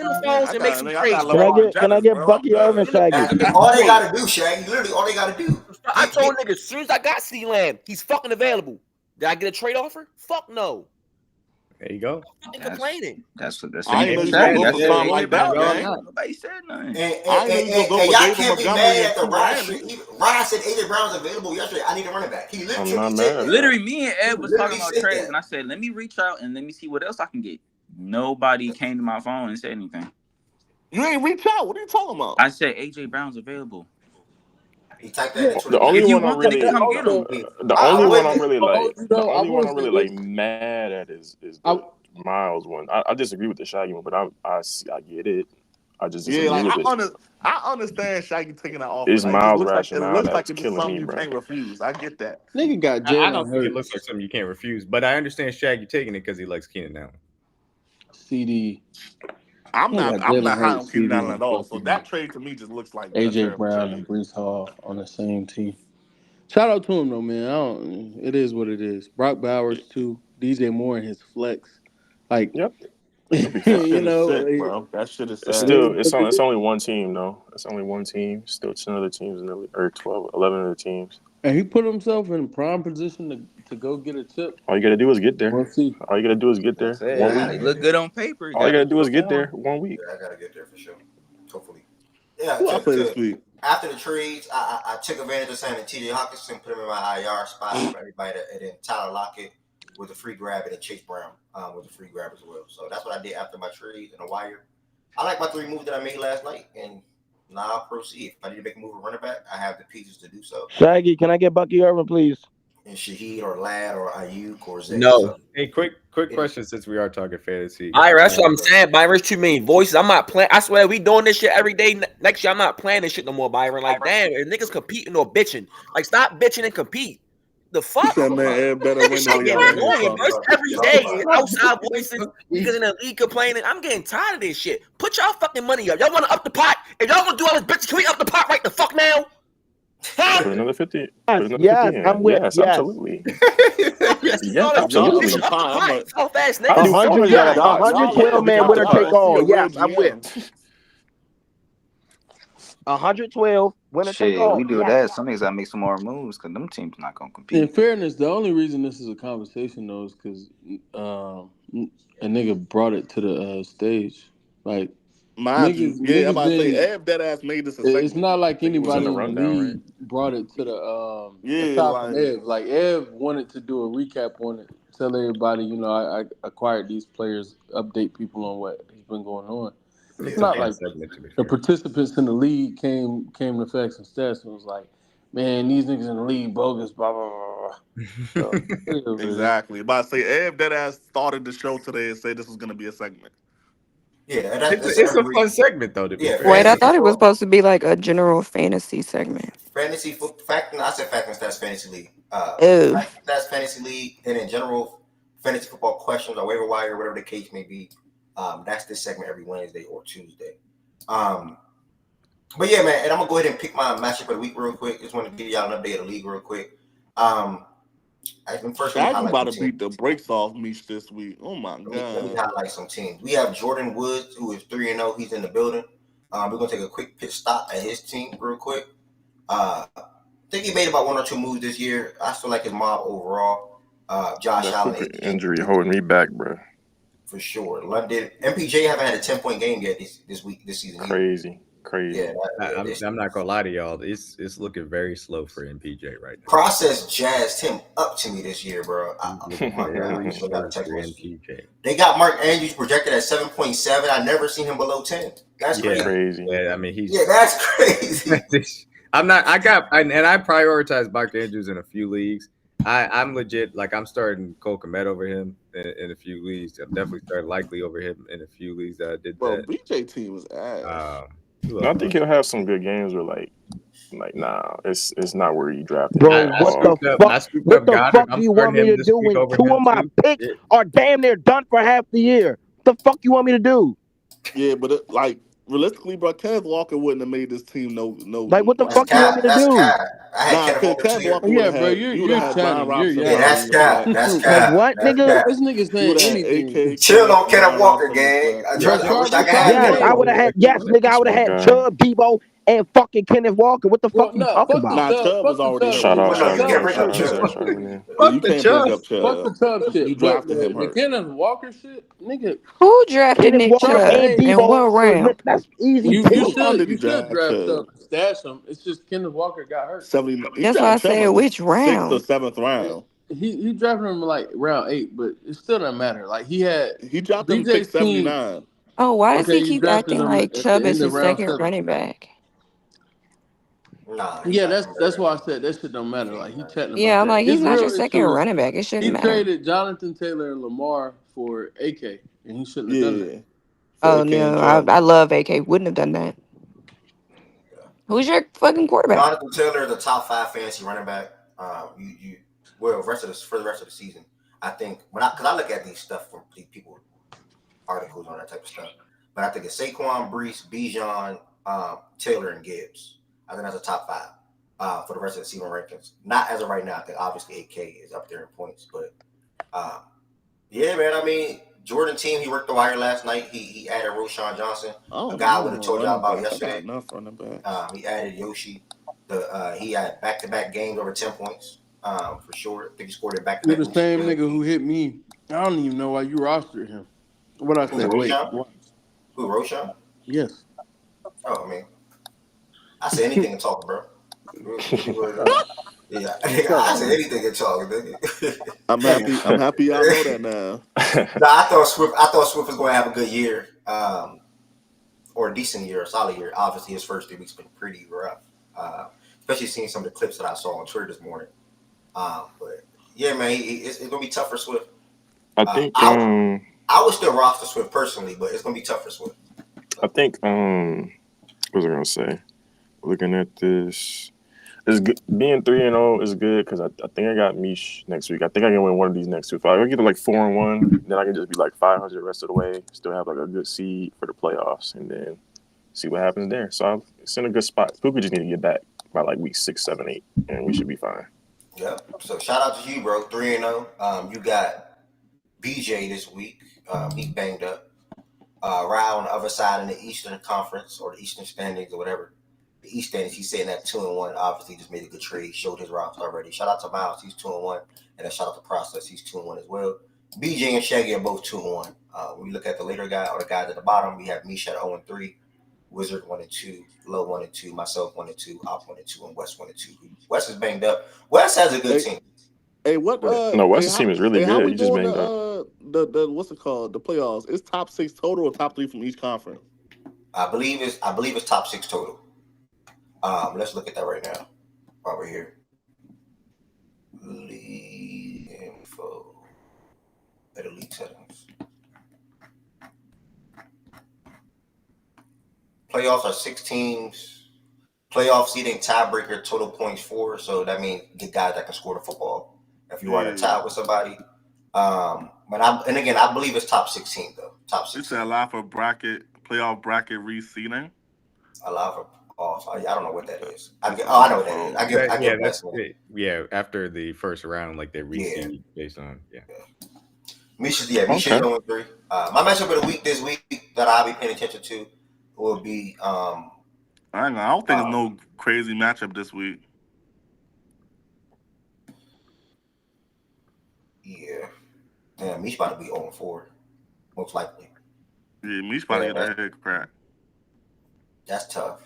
Can I get Bucky over Shaggy? All they gotta do, Shaggy. Literally, all they gotta do. I told niggas as soon as I got CeeDee Lamb, he's fucking available. Did I get a trade offer? Fuck no. There you go. I'm complaining. That's I ain't gonna go for something like that, man. Nobody said nothing. And y'all can't be mad at the Ryan said AJ Brown's available yesterday. I need a running back. He literally me and Ed was talking about trades, and I said, let me reach out and let me see what else I can get. Nobody came to my phone and said anything. You ain't reach out. What are you talking about? I said AJ Brown's available. He typed that. The only one I'm really like mad at is the Miles one. I disagree with the Shaggy one, but I get it. I just disagree with it. I understand Shaggy taking that off. It's Miles rationale. It looks like it's something you can't refuse. I get that. Nigga got Jalen. I don't think it looks like something you can't refuse, but I understand Shaggy taking it because he likes Keenan Allen. CD. I'm not high on Keenan Allen at all. So that trade to me just looks like AJ Brown and Breece Hall on the same team. Shout out to him though, man. It is what it is. Brock Bowers too. DJ Moore and his flex. Like, yep. You know, sick, bro. That shit is sad. It's only one team though. It's only one team. Still 10 other teams in the or 12, 11 other teams. And he put himself in prime position to go get a chip. All you gotta do is get there. All you gotta do is get there. 1 week. He look good on paper. All you gotta do is get there 1 week. Yeah, I gotta get there for sure. Hopefully. Yeah. After the trades, I took advantage of signing T.J. Hawkinson, put him in my IR spot for everybody, and then Tyler Lockett with a free grab, and then Chase Brown with a free grab as well. So that's what I did after my trade and a wire. I like my 3 moves that I made last night, and now I'll proceed. If I need to make a move at running back, I have the pieces to do so. Shaggy, can I get Bucky Irvin, please? And Shaheed or Ladd or Ayuk or Zay. No. Hey, quick question since we are talking fantasy. All right, that's what I'm saying, Byron. There's too many voices. I'm not playing. I swear, we doing this shit every day. Next year, I'm not playing this shit no more, Byron. Like, damn, if niggas competing or bitching. Like, stop bitching and compete. The fuck? That man better win every day. Outside voices, niggas in the league complaining. I'm getting tired of this shit. Put y'all fucking money up. Y'all want to up the pot? If y'all want to do all this bitch, can we up the pot right the fuck now? Put another 50. Yes, I'm with. Yes, absolutely. Yes, absolutely. So fast, nigga. 112 man winner take all. Yes, I'm with. 112 winner take all. We do that. Some niggas gotta make some more moves because them teams not gonna compete. In fairness, the only reason this is a conversation though is because a nigga brought it to the stage. Like, I'm about to say, Ev that ass made this a segment. It's not like anybody in the league brought it to the top of Ev. Like, Ev wanted to do a recap on it, tell everybody, I acquired these players, update people on what has been going on. It's not like the participants in the league came to facts and stats and was like, man, these niggas in the league bogus, blah blah blah. So, exactly. But I say Ev that ass started the show today and said this was gonna be a segment. Yeah, it's a fun segment though. To be fair. Wait, I thought it was supposed to be like a general fantasy segment. Fantasy football. I said fact and stats fantasy league. Fact and stats fantasy league, and in general fantasy football questions or waiver wire, whatever the case may be. That's this segment every Wednesday or Tuesday. But yeah, man, and I'm gonna go ahead and pick my matchup of the week real quick. Just want to give y'all an update of the league real quick. First, I'm about to beat the brakes off Meech this week. Oh my god! Let me highlight some teams. We have Jordan Woods, who is 3-0. He's in the building. We're gonna take a quick pit stop at his team real quick. I think he made about 1 or 2 moves this year. I still like his mob overall. Josh Allen injury holding me back, bro. For sure. London MPJ haven't had a 10-point game yet this season. Crazy. Yeah, I'm not gonna lie to y'all. It's looking very slow for MPJ right now. Process jazzed him up to me this year, bro. They got Mark Andrews projected at 7.7. I never seen him below 10. That's crazy. Yeah, I mean that's crazy. I prioritize Mark Andrews in a few leagues. I'm legit, like I'm starting Cole Kmet over him in a few leagues. I'm definitely starting Likely over him in a few leagues that I did. Bro, BJ team was ass. I think he'll have some good games where like nah, it's not where you drafted. Bro, what the fuck do you want me to do when 2 of my picks are damn near done for half the year? What the fuck you want me to do? Yeah, but realistically, bro, Kenneth Walker wouldn't have made this team no. Like, what the fuck you want me to do? Kenneth Walker. Yeah, bro, you're chatting. That's cap. That's cap. What, nigga? This nigga's saying anything. Chill on Kenneth Walker, gang. Yes, I would have had. Yes, nigga, I would have had Chubb, Debo, and fucking Kenneth Walker. What the fuck you talking about? Nah, Chubb was already. Shut up. Fuck the Chubb shit. You drafted him. The Kenneth Walker shit, nigga. Who drafted Nick Chubb and what round? That's easy. You should draft Chubb. Stash him. It's just Kenneth Walker got hurt. That's why I said which round. 6th or 7th round. He drafted him like round 8, but it still doesn't matter. Like he dropped him 679. Oh, why does he keep acting like Chubb is his second running back? Nah, yeah, that's why I said that shit don't matter. Like he chatting. Yeah, I'm like he's not your second running back. It shouldn't matter. He traded Jonathan Taylor and Lamar for AK, and he shouldn't have done that. Oh no, I love AK. Wouldn't have done that. Who's your fucking quarterback? Jonathan Taylor, the top 5 fantasy running back. For the rest of the season, I think because I look at these stuff from people articles on that type of stuff, but I think it's Saquon, Breece, Bijan, Taylor, and Gibbs. I think that's a top 5 for the rest of the season rankings. Not as of right now. I think obviously AK is up there in points, but yeah, man. I mean, Jordan team. He worked the wire last night. He added Roschon Johnson, a guy I would have told y'all about yesterday. He added Yoshi. He had back-to-back games over 10 points for sure. I think he scored it back-to-back. You're the same nigga who hit me. I don't even know why you rostered him. What I said? Wait, who Roschon? Yes. Oh, I mean. I say anything in talk, bro. Yeah, I say anything in talk, nigga. I'm happy y'all know that now. I thought Swift was going to have a good year, or a decent year, a solid year. Obviously, his first 3 weeks been pretty rough, especially seeing some of the clips that I saw on Twitter this morning. But yeah, man, it's gonna be tough for Swift. I think I would still roster Swift personally, but it's gonna be tough for Swift. I think what was I gonna say? Looking at this, it's good. Being 3-0 is good because I think I got Meech next week. I think I can win one of these next 2. If I get to like 4-1, then I can just be like 500 the rest of the way. Still have like a good seed for the playoffs, and then see what happens there. So it's in a good spot. Puka just need to get back by like week 6, 7, 8, and we should be fine. Yeah. So shout out to you, bro. 3-0. You got BJ this week. He's banged up. Ryan on the other side in the Eastern Conference or the Eastern Standings or whatever. The East Standings, he's sitting at 2-1. Obviously, just made a good trade. Showed his roster already. Shout out to Miles. He's 2-1. And then shout out to Process. He's 2-1 as well. BJ and Shaggy are both 2-1. When we look at the later guy or the guys at the bottom, we have Misha at 0-3, Wizard 1-2, Low 1-2, myself 1-2, Op 1-2, and West 1-2. West is banged up. West has a good team. Hey, what? No, West's team is really good. He just banged up. The what's it called? The playoffs. It's top 6 total or top 3 from each conference? I believe it's top 6 total. Let's look at that right now while we're here. League info. Better league settings. Playoffs are 6 teams. Playoff seeding tiebreaker total points 4. So that means get guys that can score the football. If you want to tie with somebody. But I believe it's top 16 though. Top 16. You said allow for playoff bracket reseeding. Allow for I don't know what that is. I know what that is. Yeah, after the first round, like they reseed based on Misha's 0-3. My matchup of the week this week that I'll be paying attention to will be I don't think there's no crazy matchup this week. Yeah. Damn, Mish about to be 0-4. Most likely. Yeah, Mish about to get a head crack. That's tough.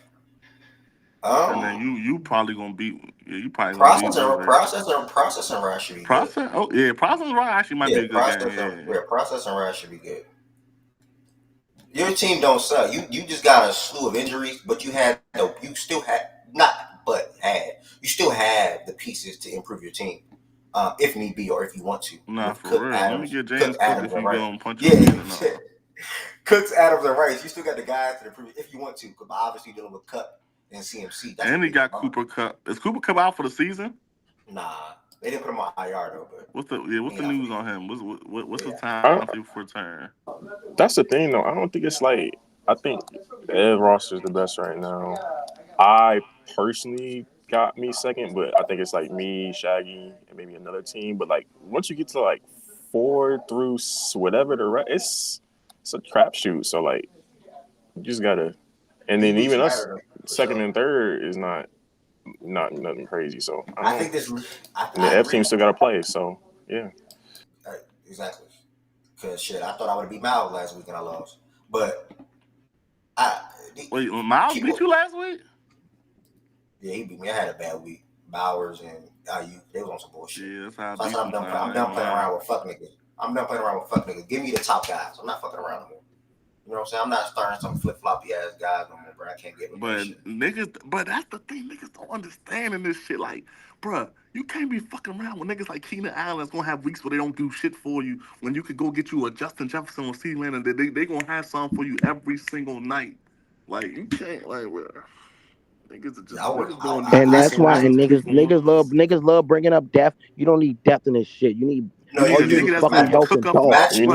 And then you probably gonna beat. Yeah, you probably process and Rush should be process. Good. Oh yeah, process and Rush actually might be a good game. Yeah, process and Rush should be good. Your team don't suck. You just got a slew of injuries, but you still had the pieces to improve your team, if need be or if you want to. Nah, for real. Let me get James Cook if you gonna punch Cooks, Adams, and Rice. You still got the guys to improve if you want to, because obviously dealing with Cup and CMC. And he got Cooper Kupp. Is Cooper Kupp out for the season? Nah, they didn't put him on IR though. But what's the news on him? What's the time for return? That's the thing though. I don't think it's like I think Ed Roster is the best right now. I personally got me second, but I think it's like me, Shaggy, and maybe another team. But like once you get to like 4 through whatever the rest, it's a crapshoot. So like you just gotta, and then even us second and third is not nothing crazy. So I think the F team still gotta play. So yeah, exactly. Because shit, I thought I would have beat Miles last week and I lost. But wait, Miles beat you last week? Yeah, he beat me. I had a bad week. Bowers and IU, they was on some bullshit. Yeah, that's how so I'm done playing around with fuck niggas. Give me the top guys. I'm not fucking around no more. You know what I'm saying? I'm not starting some flip-floppy ass guys no more, bro. I can't get with that shit. But that's the thing. Niggas don't understand in this shit. Like, bro, you can't be fucking around with niggas like Keenan Allen that's gonna have weeks where they don't do shit for you when you could go get you a Justin Jefferson or CeeDee Lamb and they gonna have something for you every single night. Like, you can't, like, bro. Niggas are just and that's why niggas love bringing up depth. You don't need depth in this shit. You need fucking health and talk. You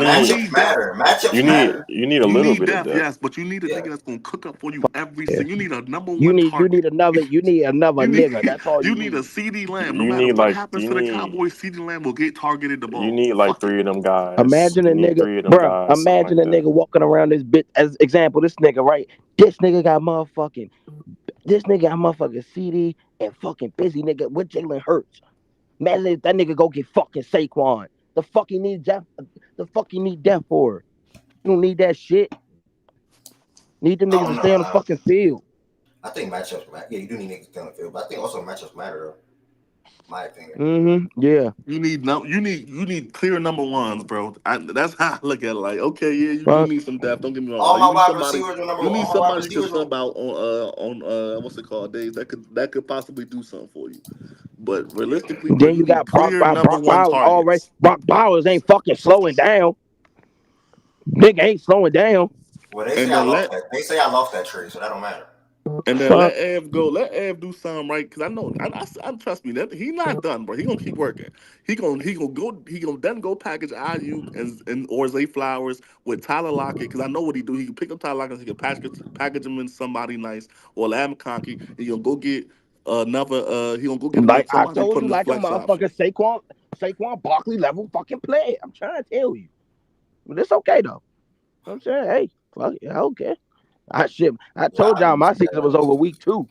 need a little bit of depth. Yes, but you need a nigga that's gonna cook up for you every single. You need a number one. You need another nigga. That's all you need. A CeeDee Lamb. No matter what happens to the Cowboys, CeeDee Lamb will get targeted the ball. You need like 3 of them guys. Imagine a nigga, bro. Imagine a nigga walking around this bitch. As example, this nigga, right? This nigga got motherfucking CD and fucking busy nigga with Jalen Hurts. Man, if that nigga go get fucking Saquon. The fuck you need depth for? You don't need that shit. Need them niggas to stay on the fucking field. I think matchups matter. Yeah, you do need niggas to stay on the field, but I think also matchups matter though. My opinion. Mm-hmm. Yeah. You need clear number ones, bro. That's how I look at it. Like, okay, yeah, you do need some depth. Don't get me wrong. All my wide receivers are number one. You need somebody you can sub out on what's it called, days that could possibly do something for you. But realistically, then you got Brock Bowers already. Brock Bowers ain't fucking slowing down. Nigga ain't slowing down. Well, they say I lost that trade, so that don't matter. And then let Av go. Let Av do something right, because I know. I trust me. That he not done, bro. He gonna keep working. He gonna then go package IU or Zay Flowers with Tyler Lockett, because I know what he do. He can pick up Tyler Lockett. He can package him in somebody nice or Lam McConkey. He gonna go get another. He gonna go get like I told you, like a motherfucker Saquon Barkley level fucking player. I'm trying to tell you, but it's okay though. I'm saying, hey, fuck it, okay. I told y'all my season was over week 2.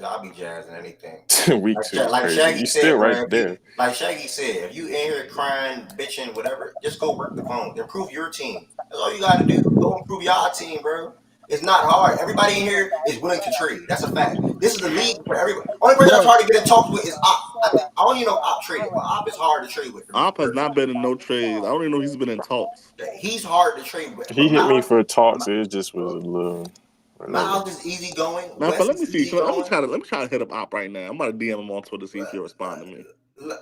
I'll be jazzing anything. Week 2. Like Shaggy you said, still right there. Like Shaggy said, if you in here crying, bitching, whatever, just go work the phone. Improve your team. That's all you got to do. Go improve y'all team, bro. It's not hard. Everybody in here is willing to trade. That's a fact. This is the league for everybody. Only person that's hard to get in talks with is Op. I don't even know Op trading, but Op is hard to trade with. Op has not been in no trades. I don't even know he's been in talks. He's hard to trade with. He hit me for talks. It just was a little. Miles is easy going. Let me see. Let me try to hit him up right now. I'm about to DM him on Twitter to see if he'll respond to me.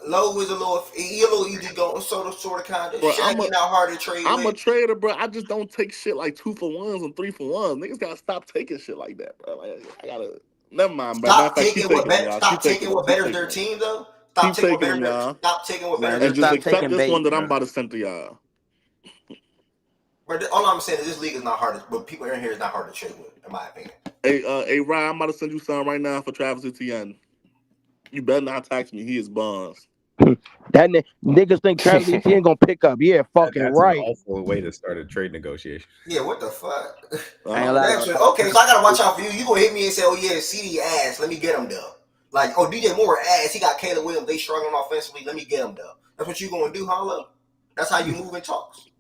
Low is a little easy going, sort of kind of. Shaq not hard to trade. I'm a trader, bro. I just don't take shit like 2-for-1s and 3-for-1s. Niggas gotta stop taking shit like that, bro. Like, I gotta. Never mind, bro. Stop taking what betters their team though. Stop taking what betters. And just accept this one that I'm about to send to y'all. All I'm saying is this league is not hard, but people in here is not hard to trade with, in my opinion. Hey, Ryan, I'm about to send you something right now for Travis Etienne. You better not tax me. He is buns. That niggas think Travis Etienne gonna pick up. Yeah, fucking that's right. That's an awful way to start a trade negotiation. Yeah, what the fuck? Okay, so I gotta watch out for you. You gonna hit me and say, "Oh yeah, CD ass. Let me get him though." Like, oh, DJ Moore ass. He got Caleb Williams. They struggling offensively. Let me get him though. That's what you gonna do, Hollow? That's how you move in talks.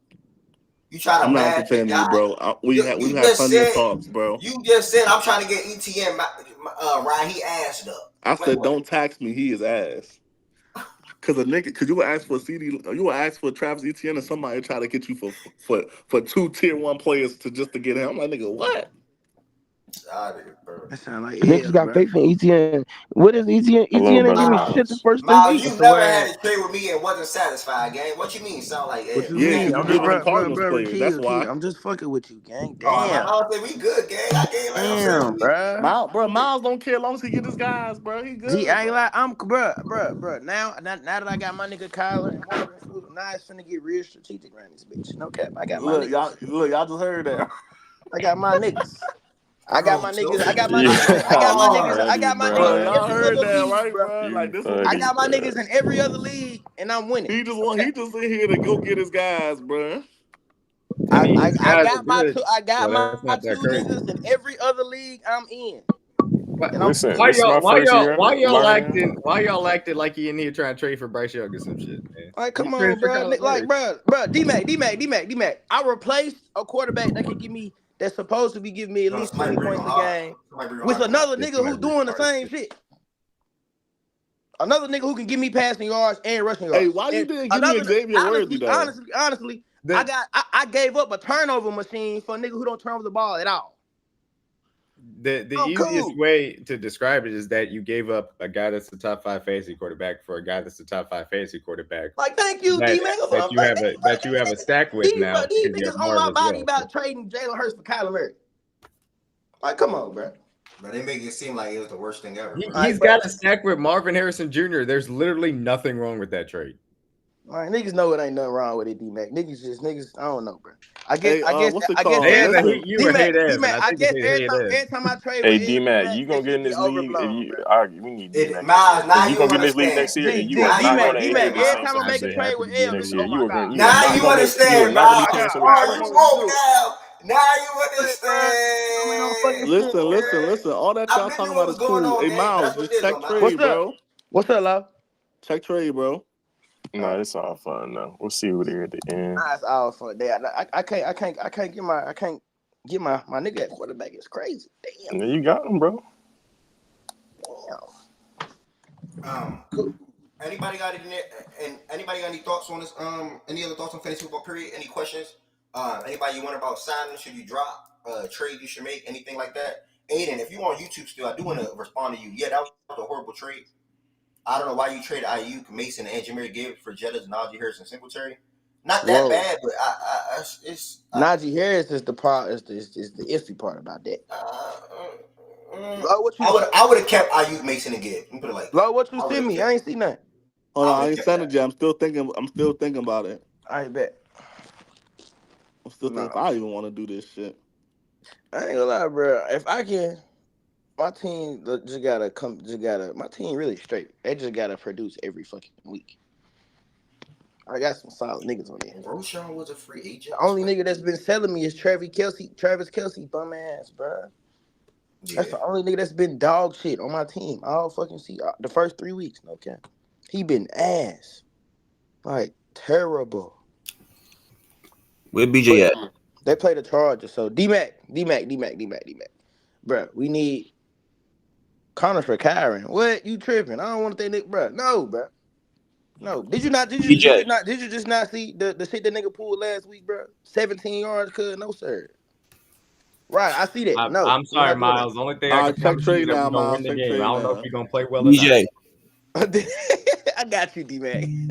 You try to. I'm not entertaining you, bro. We have plenty of talks, bro. You just said I'm trying to get ETN. Ryan, he assed up. I said, don't tax me. He is ass. Cause you would ask for you would ask for Travis Etienne and somebody try to get you for 2 tier 1 players to get him. I'm like, nigga, what? That sound like niggas got faith in Etienne. What is Etienne? Etienne ain't give me shit the first 3 weeks. You never had a trade with me and wasn't satisfied, gang. What you mean? Sound like That's why I'm just fucking with you, gang. Damn. I think we good, gang. Damn, bro. Miles don't care as long as he get his guys, bro. He good. See, I ain't like bro. Now that I got my nigga Kyler and now it's finna get real strategic around this bitch. No cap. I got my niggas. Y'all just heard that. I got my niggas. I got my niggas. I got my niggas. Y'all heard that, right, bro? Like this. I got my niggas in every other league, and I'm winning. He just in here to go get his guys, bro. I got my two niggas in every other league I'm in. Listen, why y'all acting like you in here trying to trade for Bryce Young or some shit, man? Like, come on, bro. Like, bro, D-Mac. I replaced a quarterback that can give me. That's supposed to be giving me at least 20 points a game with another nigga who's doing the same shit. Another nigga who can give me passing yards and rushing yards. Hey, why you didn't give me Xavier Worthy though? Honestly, I gave up a turnover machine for a nigga who don't turn over the ball at all. The easiest way to describe it is that you gave up a guy that's the top 5 fantasy quarterback for a guy that's the top 5 fantasy quarterback. Like, thank you, D-Man. That you have a stack with now. These niggas on my body about trading Jalen Hurts for Kyler Murray. Like, come on, bro. But they make it seem like it was the worst thing ever. He's got a stack with Marvin Harrison Jr. There's literally nothing wrong with that trade. All right, niggas know it ain't nothing wrong with it, D-Mac. Niggas, I don't know, bro. I guess every time I trade with D-Mac, you gonna get in this league we need D-Mac. Now you gonna get in this league next year. D-Mac, every time I make a trade with L, now you understand, now you understand. Listen. All that y'all talking about is cool. Hey, Miles, just check trade, bro. What's up, love? Check trade, bro. No, it's all fun though. We'll see what they're at the end. Nah, it's all fun. I can't get my nigga at quarterback. It's crazy. Damn. And you got him, bro. Damn. Cool. Anybody got any thoughts on this? Any other thoughts on fantasy football period? Any questions? Anybody you want about signing? Should you drop? Trade you should make? Anything like that? Aiden, if you on YouTube still, I do want to respond to you. Yeah, that was a horrible trade. I don't know why you traded Ayuk, Mason, and Jameer Gibbs for Jettas, Najee Harris, and Singletary. Not that bad, but it's Najee Harris is the part. Is the iffy part about that. I would have kept Ayuk, Mason, and Gibbs. Put it like. What you send me? I ain't seen nothing. Hold on, I ain't sent it yet. I'm still thinking about it. I bet. I'm still thinking if I even want to do this shit. I ain't gonna lie, bro. If I can. My team my team really straight. They just gotta produce every fucking week. I got some solid niggas on there. Roschon was a free agent. The only nigga that's been selling me is Travis Kelce, bum ass, bro. Yeah. That's the only nigga that's been dog shit on my team. I'll fucking see the first 3 weeks. No cap. He been ass. Like, terrible. Where BJ at? They play the Chargers, so D-Mac. Bro, we need Connor for Kyron. What? You tripping? I don't want to think, bro. No, bro. No. Did you just not see the shit that nigga pulled last week, bro? 17 yards, cuz no sir. Right, I see that. I'm sorry, Miles. The only thing I can promise you is that we're gonna win the game. I don't know if you're gonna play well or DJ. not. I got you, D-Man.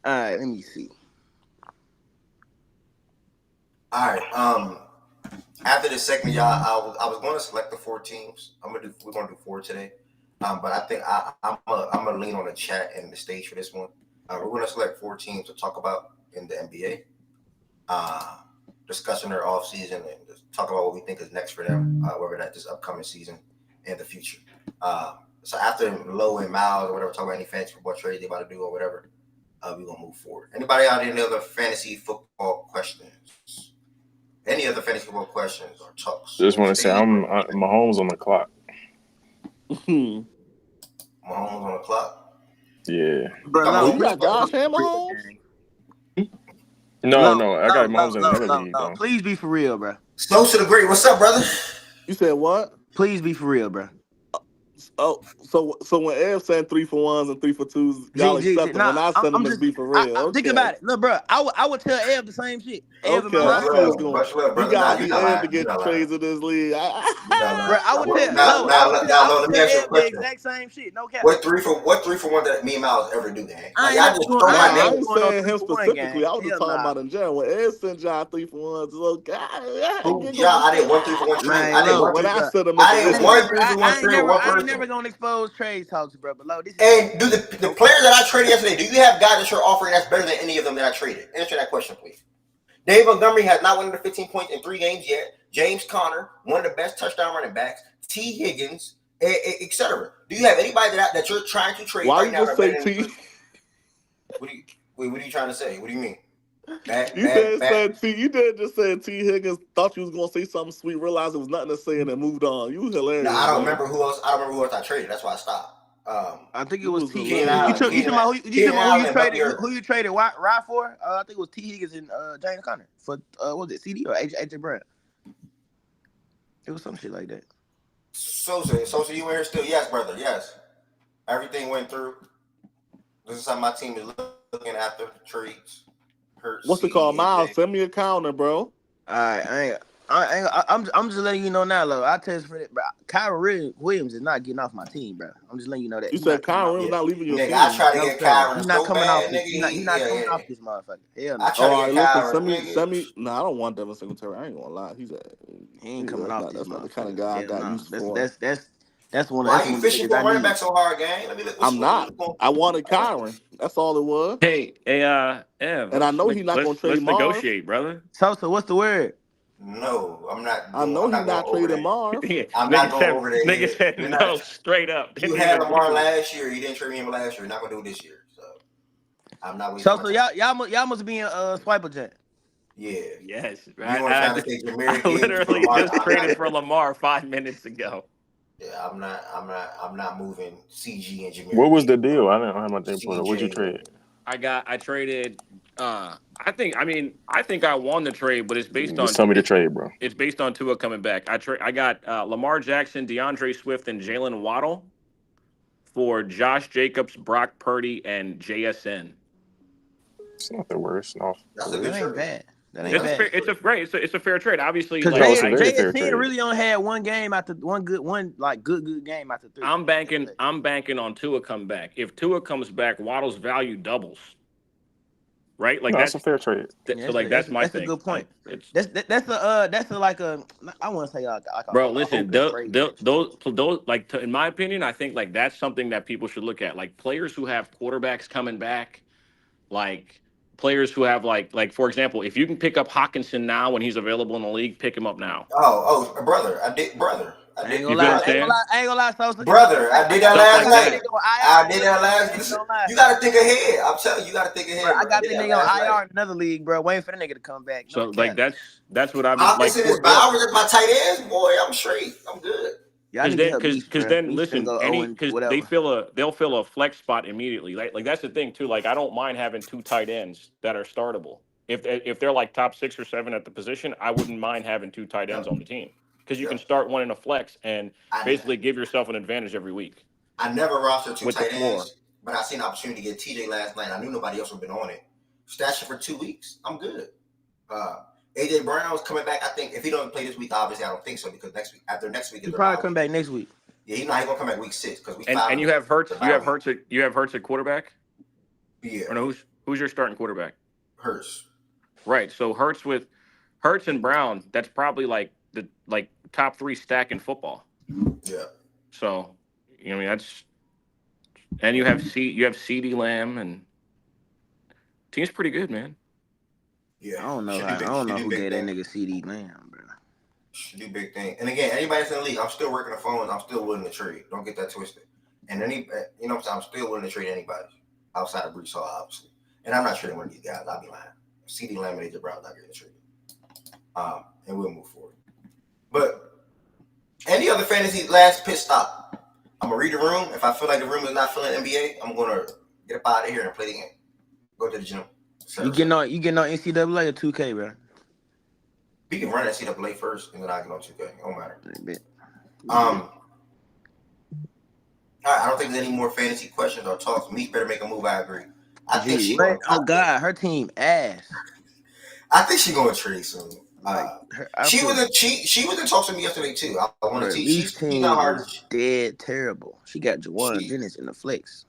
All right, let me see. All right. After this segment, y'all, I was going to select the 4 teams. We're gonna do 4 today. But I think I'm gonna lean on the chat and the stage for this one. We're gonna select 4 teams to talk about in the NBA. Discussing their off season and just talk about what we think is next for them, whether that's this upcoming season and the future. So after Low and Miles or whatever, talk about any fantasy football trades they about to do or whatever, we're gonna move forward. Anybody out there any other fantasy football questions? Any other fantasy football questions or talks? Just want to say Mahomes on the clock. Mahomes on the clock. Yeah. Bro, you got Josh and Mahomes? No, I got Mahomes in the league. No. Please be for real, bro. Social degree. What's up, brother? You said what? Please be for real, bro. Oh, so when Ev said 3 for 1s and 3 for 2s, y'all accept them. When I said them to be for real. Think about it. Look, bro, I would tell Ev the same shit. Ev okay, I feel it's going. You got to be Ev to get the trades in this league. Bro, I would tell the exact same shit. No cap. What 3 for 1 that me and Miles ever do, gang? I ain't saying him specifically. I was just talking about in general. When Ed sent y'all 3 for 1s, it's okay. I did 1 3 for 1 trade. I did 1 3 for 1 trade. I ain't never gonna expose trade talks, bro. But low, and do the players that I traded yesterday, do you have guys that you're offering that's better than any of them that I traded? Answer that question, please. Dave Montgomery has not won under 15 points in 3 games yet. James Conner, one of the best touchdown running backs. T. Higgins, etc. Do you have anybody that you're trying to trade? Why right you just say T? What are you trying to say? What do you mean? You did just say T. Higgins. Thought you was gonna say something sweet. Realized it was nothing to say and then moved on. You hilarious. No, I don't remember who else. I traded. That's why I stopped. I think it was T. Higgins. You talking about who you traded? Right for? I think it was T. Higgins and James Conner for what was it? CD or AJ Brown? It was some shit like that. Sosa, you in here still? Yes, brother. Yes. Everything went through. This is how my team is looking after trades. What's it called, Miles? Send me a counter, bro. All right, I'm just letting you know now, though. I tell you for that, bro. Kyron Williams is not getting off my team, bro. I'm just letting you know that. You said Kyron Williams not leaving your team. I try to get Kyron. He's not coming off. He's not coming off this motherfucker. Hell no. All right, send me. No, I don't want Devin Singletary. I ain't gonna lie. He ain't coming off. That's not the kind of guy I got used for. That's one. Why are you fishing for running back so hard, gang? I'm not. I wanted Kyron. That's all it was. Hey, Ev. And I know he's not gonna trade Marv. Let's negotiate, brother. So what's the word? No, I'm not. I know he's not trading Marv. I'm not going over there. Nigga said no, straight up. You had Lamar last year. You didn't trade him last year. You're not gonna do it this year. So I'm not. So y'all must be in Swiper Jet. Yeah. Yes. I literally just traded for Lamar 5 minutes ago. Yeah, I'm not moving CG and Jameer. What was the deal? I don't have my thing for it. What'd you trade? I traded. I think I won the trade, but it's based on. Just tell me the trade, bro. It's based on Tua coming back. I got Lamar Jackson, DeAndre Swift, and Jalen Waddle for Josh Jacobs, Brock Purdy, and JSN. It's not the worst. No, that's a good trade. Bad. It's a fair trade. Obviously, because JSN really only had one game after good game after 3. I'm banking on Tua come back. If Tua comes back, Waddle's value doubles. Right, like that's a fair trade. That's my thing. That's a good point. That's like a I want to say bro. Listen, those like in my opinion, I think like that's something that people should look at. Like players who have quarterbacks coming back, like. Players who have like for example, if you can pick up Hawkinson now when he's available in the league, pick him up now. Oh, brother, I did, brother. I ain't gonna lie, Sosa. Brother, I did that last night. I did that last. You gotta think ahead. I'm telling you, you gotta think ahead. Bro, I got the nigga on IR in another league, bro. Waiting for the nigga to come back. So like that's what I've been like. Hawkinson is Bowers is my tight ends, boy. I'm straight. I'm good. Because then listen, they'll fill a flex spot immediately. Like that's the thing too. Like I don't mind having 2 tight ends that are startable. If they're like top 6 or 7 at the position, I wouldn't mind having 2 tight ends on the team because you can start one in a flex and basically give yourself an advantage every week. I never rostered 2 tight ends, but I seen an opportunity to get TJ last night. I knew nobody else would have been on it. Stash it for 2 weeks. I'm good. AJ Brown's coming back. I think if he don't play this week, obviously I don't think so because after next week he probably come back next week. Yeah, he's not gonna come back week 6 because and you have Hurts. You have Hurts at quarterback. Yeah. Or no, who's your starting quarterback? Hurts. Right. So Hurts and Brown. That's probably like the top 3 stack in football. Yeah. So, I mean that's, and you have CeeDee Lamb and team's pretty good, man. Yeah. I don't know who gave that nigga CeeDee Lamb, bro. Should do big thing. And again, anybody that's in the league, I'm still working the phone. I'm still willing to trade. Don't get that twisted. And I'm still willing to trade anybody outside of Brees Hall, obviously. And I'm not trading one of these guys. I'll be lying. CeeDee Lamb and AJ Brown not getting traded. And we'll move forward. But any other fantasy last pit stop? I'm gonna read the room. If I feel like the room is not feeling NBA, I'm gonna get up out of here and play the game. Go to the gym. You getting on NCAA or 2K, bro? We can run NCAA first, and then I get on 2K. It don't matter. I don't think there's any more fantasy questions or talks. Meek better make a move. I agree. I think she. Oh God, her team ass. I think she's going to trade soon. She was in talks with me yesterday too. I want to teach. She's team not hard. Dead terrible. She got Jawan Dennis in the flex.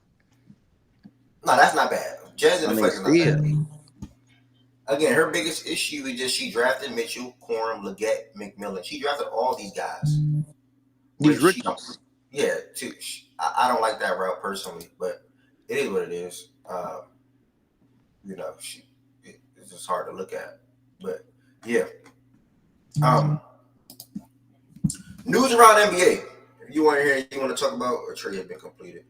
No, that's not bad. Jazz in the flex is not bad. Again, her biggest issue is just she drafted Mitchell, Corum, Leggett, McMillan. She drafted all these guys. These rookies. Yeah, too. I don't like that route personally, but it is what it is. It's just hard to look at. But yeah. News around NBA. If you want to hear, you want to talk about a trade has been completed.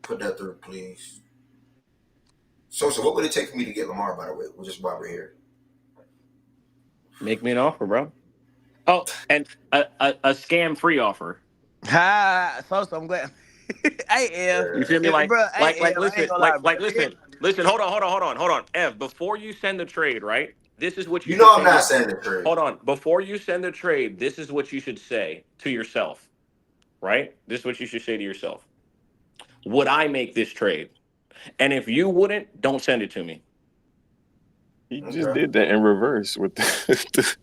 Put that through, please. So what would it take for me to get Lamar, by the way? Just while we're here. Make me an offer, bro. Oh, and a scam-free offer. So I'm glad. You feel me? Listen. Hold on. Ev, before you send the trade, right? This is what you. I'm not sending the trade. Hold on. Before you send the trade, this is what you should say to yourself, right? This is what you should say to yourself. Would I make this trade? And if you wouldn't, don't send it to me. He just did that in reverse with the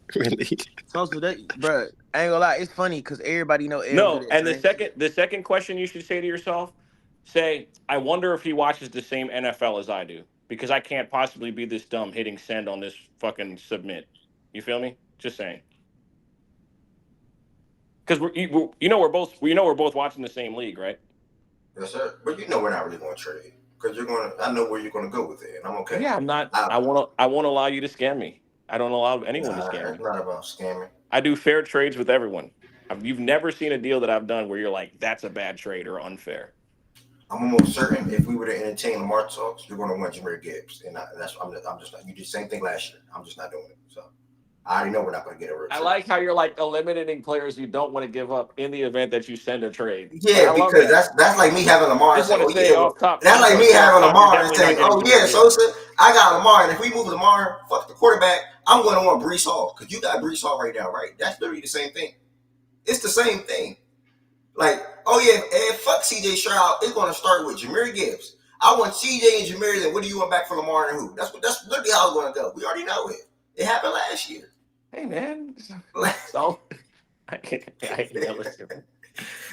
So that, bro, I ain't gonna lie, it's funny because everybody know. No, and the second question you should say to yourself, say, I wonder if he watches the same NFL as I do, because I can't possibly be this dumb hitting send on this fucking submit. You feel me? Just saying. Because we're both watching the same league, right? Yes, sir. But we're not really going to trade. Because I know where you're going to go with it, and I'm okay. Yeah, I'm not. I won't allow you to scam me. I don't allow anyone to scam me. It's not about scamming. I do fair trades with everyone. You've never seen a deal that I've done where you're like, that's a bad trade or unfair. I'm almost certain if we were to entertain Lamar talks, you're going to want Jahmyr Gibbs, and I'm just not. You did the same thing last year. I'm just not doing it. So I already know we're not going to get a return. I like how you're like eliminating players you don't want to give up in the event that you send a trade. Yeah, because that's like me having Lamar. That's like me having Lamar and saying, Sosa, I got Lamar, and if we move Lamar, fuck the quarterback, I'm going to want Brees Hall because you got Brees Hall right now, right? That's literally the same thing. It's the same thing. Like, fuck CJ Stroud. It's going to start with Jahmyr Gibbs. I want CJ and Jahmyr. Then what do you want back from Lamar and who? That's literally how it's going to go. We already know it. It happened last year. Hey man, so I can't never.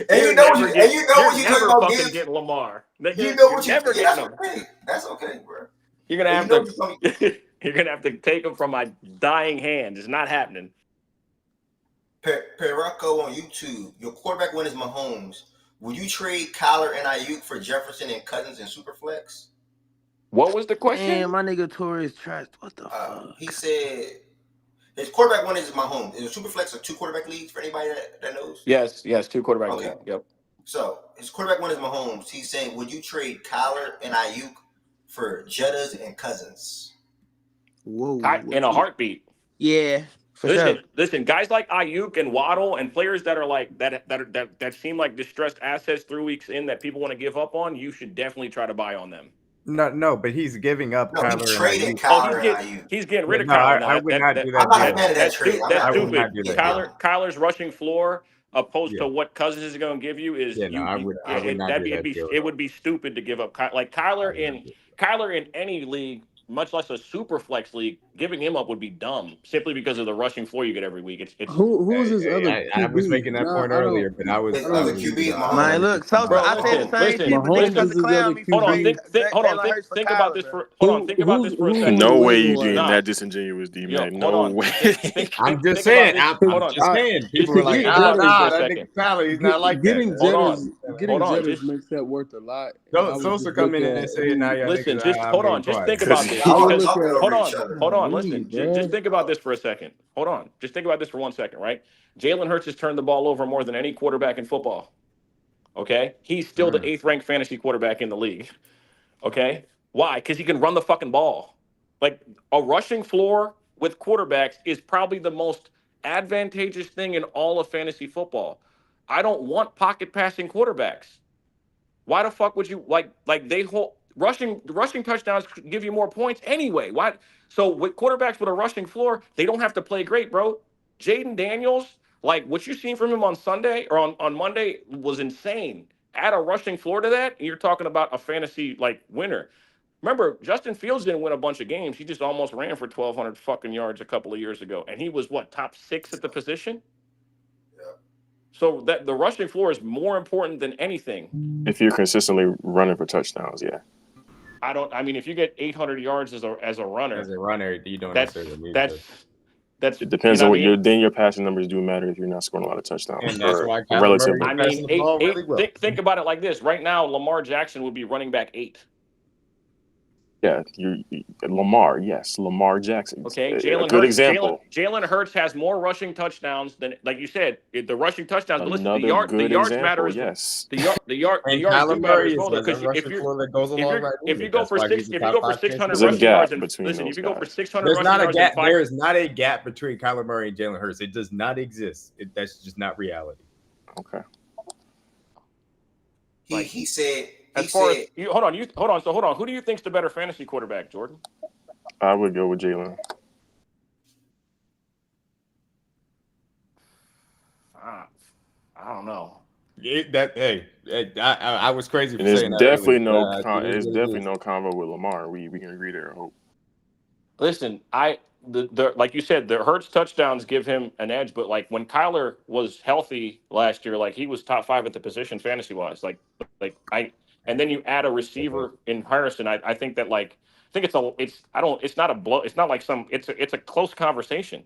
And you know what you talking about fucking get Lamar. You know what you never get him. That's okay, bro. You're gonna have to. You're gonna have to take him from my dying hand. It's not happening. Perrocco on YouTube. Your quarterback win is Mahomes. Would you trade Kyler and Ayuk for Jefferson and Cousins and Superflex? What was the question? Man, my nigga Torres trashed. What the fuck? He said his quarterback one is Mahomes. Is a Superflex a 2 quarterback league for anybody that knows? Yes, 2 quarterback league. Yep. So his quarterback one is Mahomes. He's saying, would you trade Kyler and Ayuk for Jettas and Cousins? Whoa. In a heartbeat. Yeah. Listen, guys like Ayuk and Waddle and players that are like that seem like distressed assets 3 weeks in that people want to give up on, you should definitely try to buy on them. No, but he's giving up Kyler. He's trading Kyler and Ayuk. He's getting rid of Kyler. I would not do that. I'm not a fan of that trade. That's stupid. Kyler's rushing floor opposed to what Cousins is going to give you is I would not do that deal. It would be stupid to give up like Kyler in any league. much less a super flex league, giving him up would be dumb simply because of the rushing floor you get every week. It's who's his other QB? I was making that point earlier, but I was other QBs. Man, look, so bro, I said the same shit, but they cut the clown me. Hold on, think about this for a second. No way you doing that disingenuous, D-Man. No way. I'm just saying. People are like, that nigga Tyler, he's not like getting that. Getting Jetters makes that worth a lot. Sosa come in and say it now. Listen, just hold on. Just think about this. Hold on. Listen, just think about this for a second. Hold on. Just think about this for 1 second, right? Jalen Hurts has turned the ball over more than any quarterback in football. Okay? He's still the 8th ranked fantasy quarterback in the league. Okay? Why? Because he can run the fucking ball. Like, a rushing floor with quarterbacks is probably the most advantageous thing in all of fantasy football. I don't want pocket passing quarterbacks. Why the fuck would you like they hold rushing touchdowns give you more points anyway? Why? So with quarterbacks with a rushing floor, they don't have to play great, bro. Jaden Daniels, like what you seen from him on Sunday or on Monday was insane. Add a rushing floor to that, and you're talking about a fantasy like winner. Remember, Justin Fields didn't win a bunch of games. He just almost ran for 1,200 fucking yards a couple of years ago, and he was what, top 6 at the position? So that the rushing floor is more important than anything. If you're consistently running for touchdowns, yeah. I mean, if you get 800 yards as a runner, you don't necessarily need that's it depends on what your passing numbers do matter if you're not scoring a lot of touchdowns. And that's why relatively. I mean, think about it like this. Right now, Lamar Jackson would be running back 8. Yeah, Lamar Jackson. Okay, good example. Jalen Hurts has more rushing touchdowns than, like you said, the rushing touchdowns. But listen, the yards example, matter. Yes, the yards do matter as well. Because if you go for 600 rushing yards, listen, if you go for 600 rushing yards, there is not a gap between Kyler Murray and Jalen Hurts. It does not exist. That's just not reality. Okay. He said. Hold on. Who do you think's the better fantasy quarterback, Jordan? I would go with Jalen. I don't know. I was crazy for saying that. There's definitely no convo with Lamar. We can agree there. I hope. Listen, like you said, the Hurts touchdowns give him an edge, but like when Kyler was healthy last year, like he was top 5 at the position fantasy wise. And then you add a receiver in Harrison. I think it's not a blow. It's not like it's a close conversation.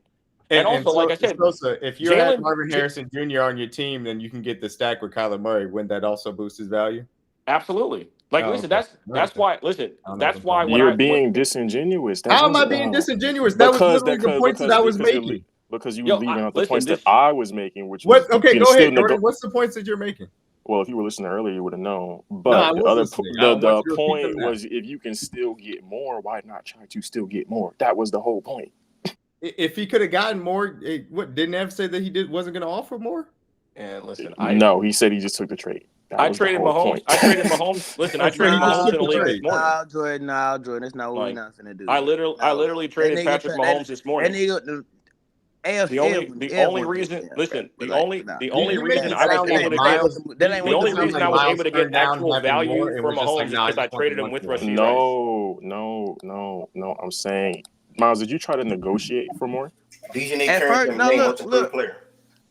And also, like I said, if you had Marvin Harrison Jr. on your team, then you can get the stack with Kyler Murray. Wouldn't that also boost his value? Absolutely. That's why. Listen, that's why you're being disingenuous. How am I being disingenuous? That was literally the points that I was making. Because you were leaving out the points that I was making, which was okay. Go ahead, Jordan. What's the points that you're making? Well, if you were listening earlier, you would have known. But the point was, if you can still get more, why not try to still get more? That was the whole point. If he could have gotten more, didn't Ev say that he wasn't going to offer more? And listen, he said he just took the trade. I traded Mahomes. Listen, I traded Mahomes in the league this morning. No, Jordan, that's not what we're not finna do. I literally traded Patrick Mahomes this morning. The only reason I was able to get actual value for Mahomes is because I traded him with Rasheed Rice. No. I'm saying, Miles, did you try to negotiate for more?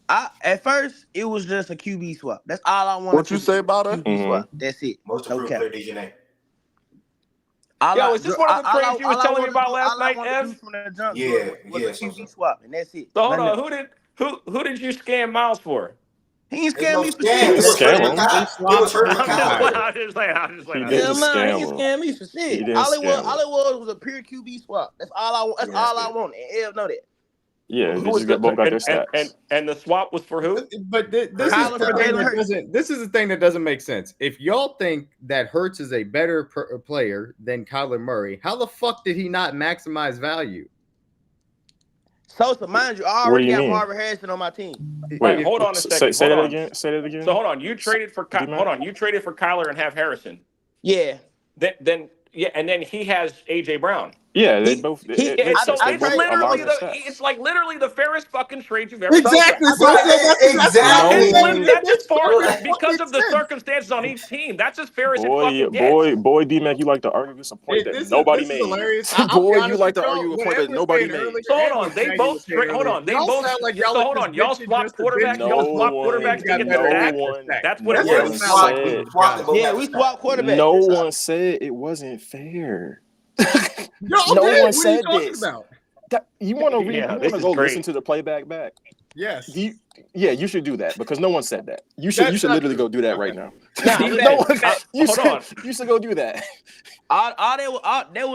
At first, it was just a QB swap. That's all I wanted. What you say about it? QB swap. That's it. Most improved player, DJNA. Is this one of the trades you was telling me about last night, Ev? Yeah. QB swap, and that's it. So hold on, who did you scam Miles for? He ain't scammed me for shit. I'm just playing. He ain't scammed me for shit. All it was a pure QB swap. That's all I want. And Ev know that. Yeah, both got their stats. And the swap was for who? But this is the thing that doesn't make sense. If y'all think that Hurts is a better player than Kyler Murray, how the fuck did he not maximize value? So mind you, I already got Marvin Harrison on my team. Wait, hold on a second. Say that again. So hold on, you traded for Kyler and have Harrison. Yeah. Then he has AJ Brown. Yeah, they both. It's like literally the fairest fucking trade you've ever exactly. done. So exactly. That's as far as because of the circumstances on each team. That's as fair as it fucking gets. Boy, D-Mac, you like to argue against a point that nobody made. Hilarious. Boy, you like to argue a point that nobody made. So hold on, they both. Hold on, they both. So hold on, y'all swapped quarterbacks. Y'all swapped quarterbacks to get the stack. That's what it was. Yeah, we swapped quarterbacks. No one said it wasn't fair. No one said this. You want to go listen to the playback back? Yes. You should do that because no one said that. You should literally go do that right now. You should go do that.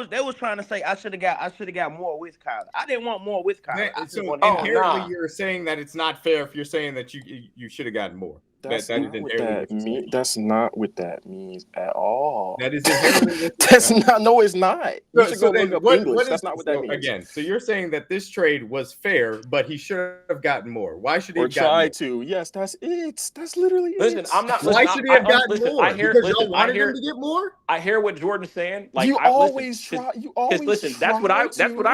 They was trying to say I should have got more with Kyler. I didn't want more with Kyler. So inherently, you're saying that it's not fair if you're saying that you should have gotten more. That's not what that means at all. That is inherently. That's not. No, it's not. You should go look up English. That's not what that means. Again, so you're saying that this trade was fair, but he should have gotten more. Why should he have gotten try to? Yes, that's it. That's literally it. Listen, I'm not. Why should he have gotten more? Because y'all wanted him to get more. I hear what Jordan's saying. Like you always try. You always listen. That's what I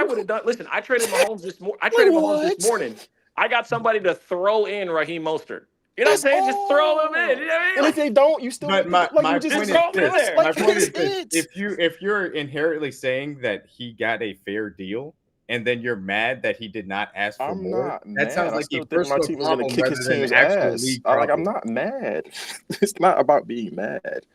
would have done. Listen, I traded Mahomes this morning. I got somebody to throw in Raheem Mostert. You know what I'm saying? Just throw them in. You know what I mean? And if they don't, you still. But my point is this: if you're inherently saying that he got a fair deal, and then you're mad that he did not ask for more, that sounds like a personal my team is going to kick his team's ass. I'm not mad. It's not about being mad.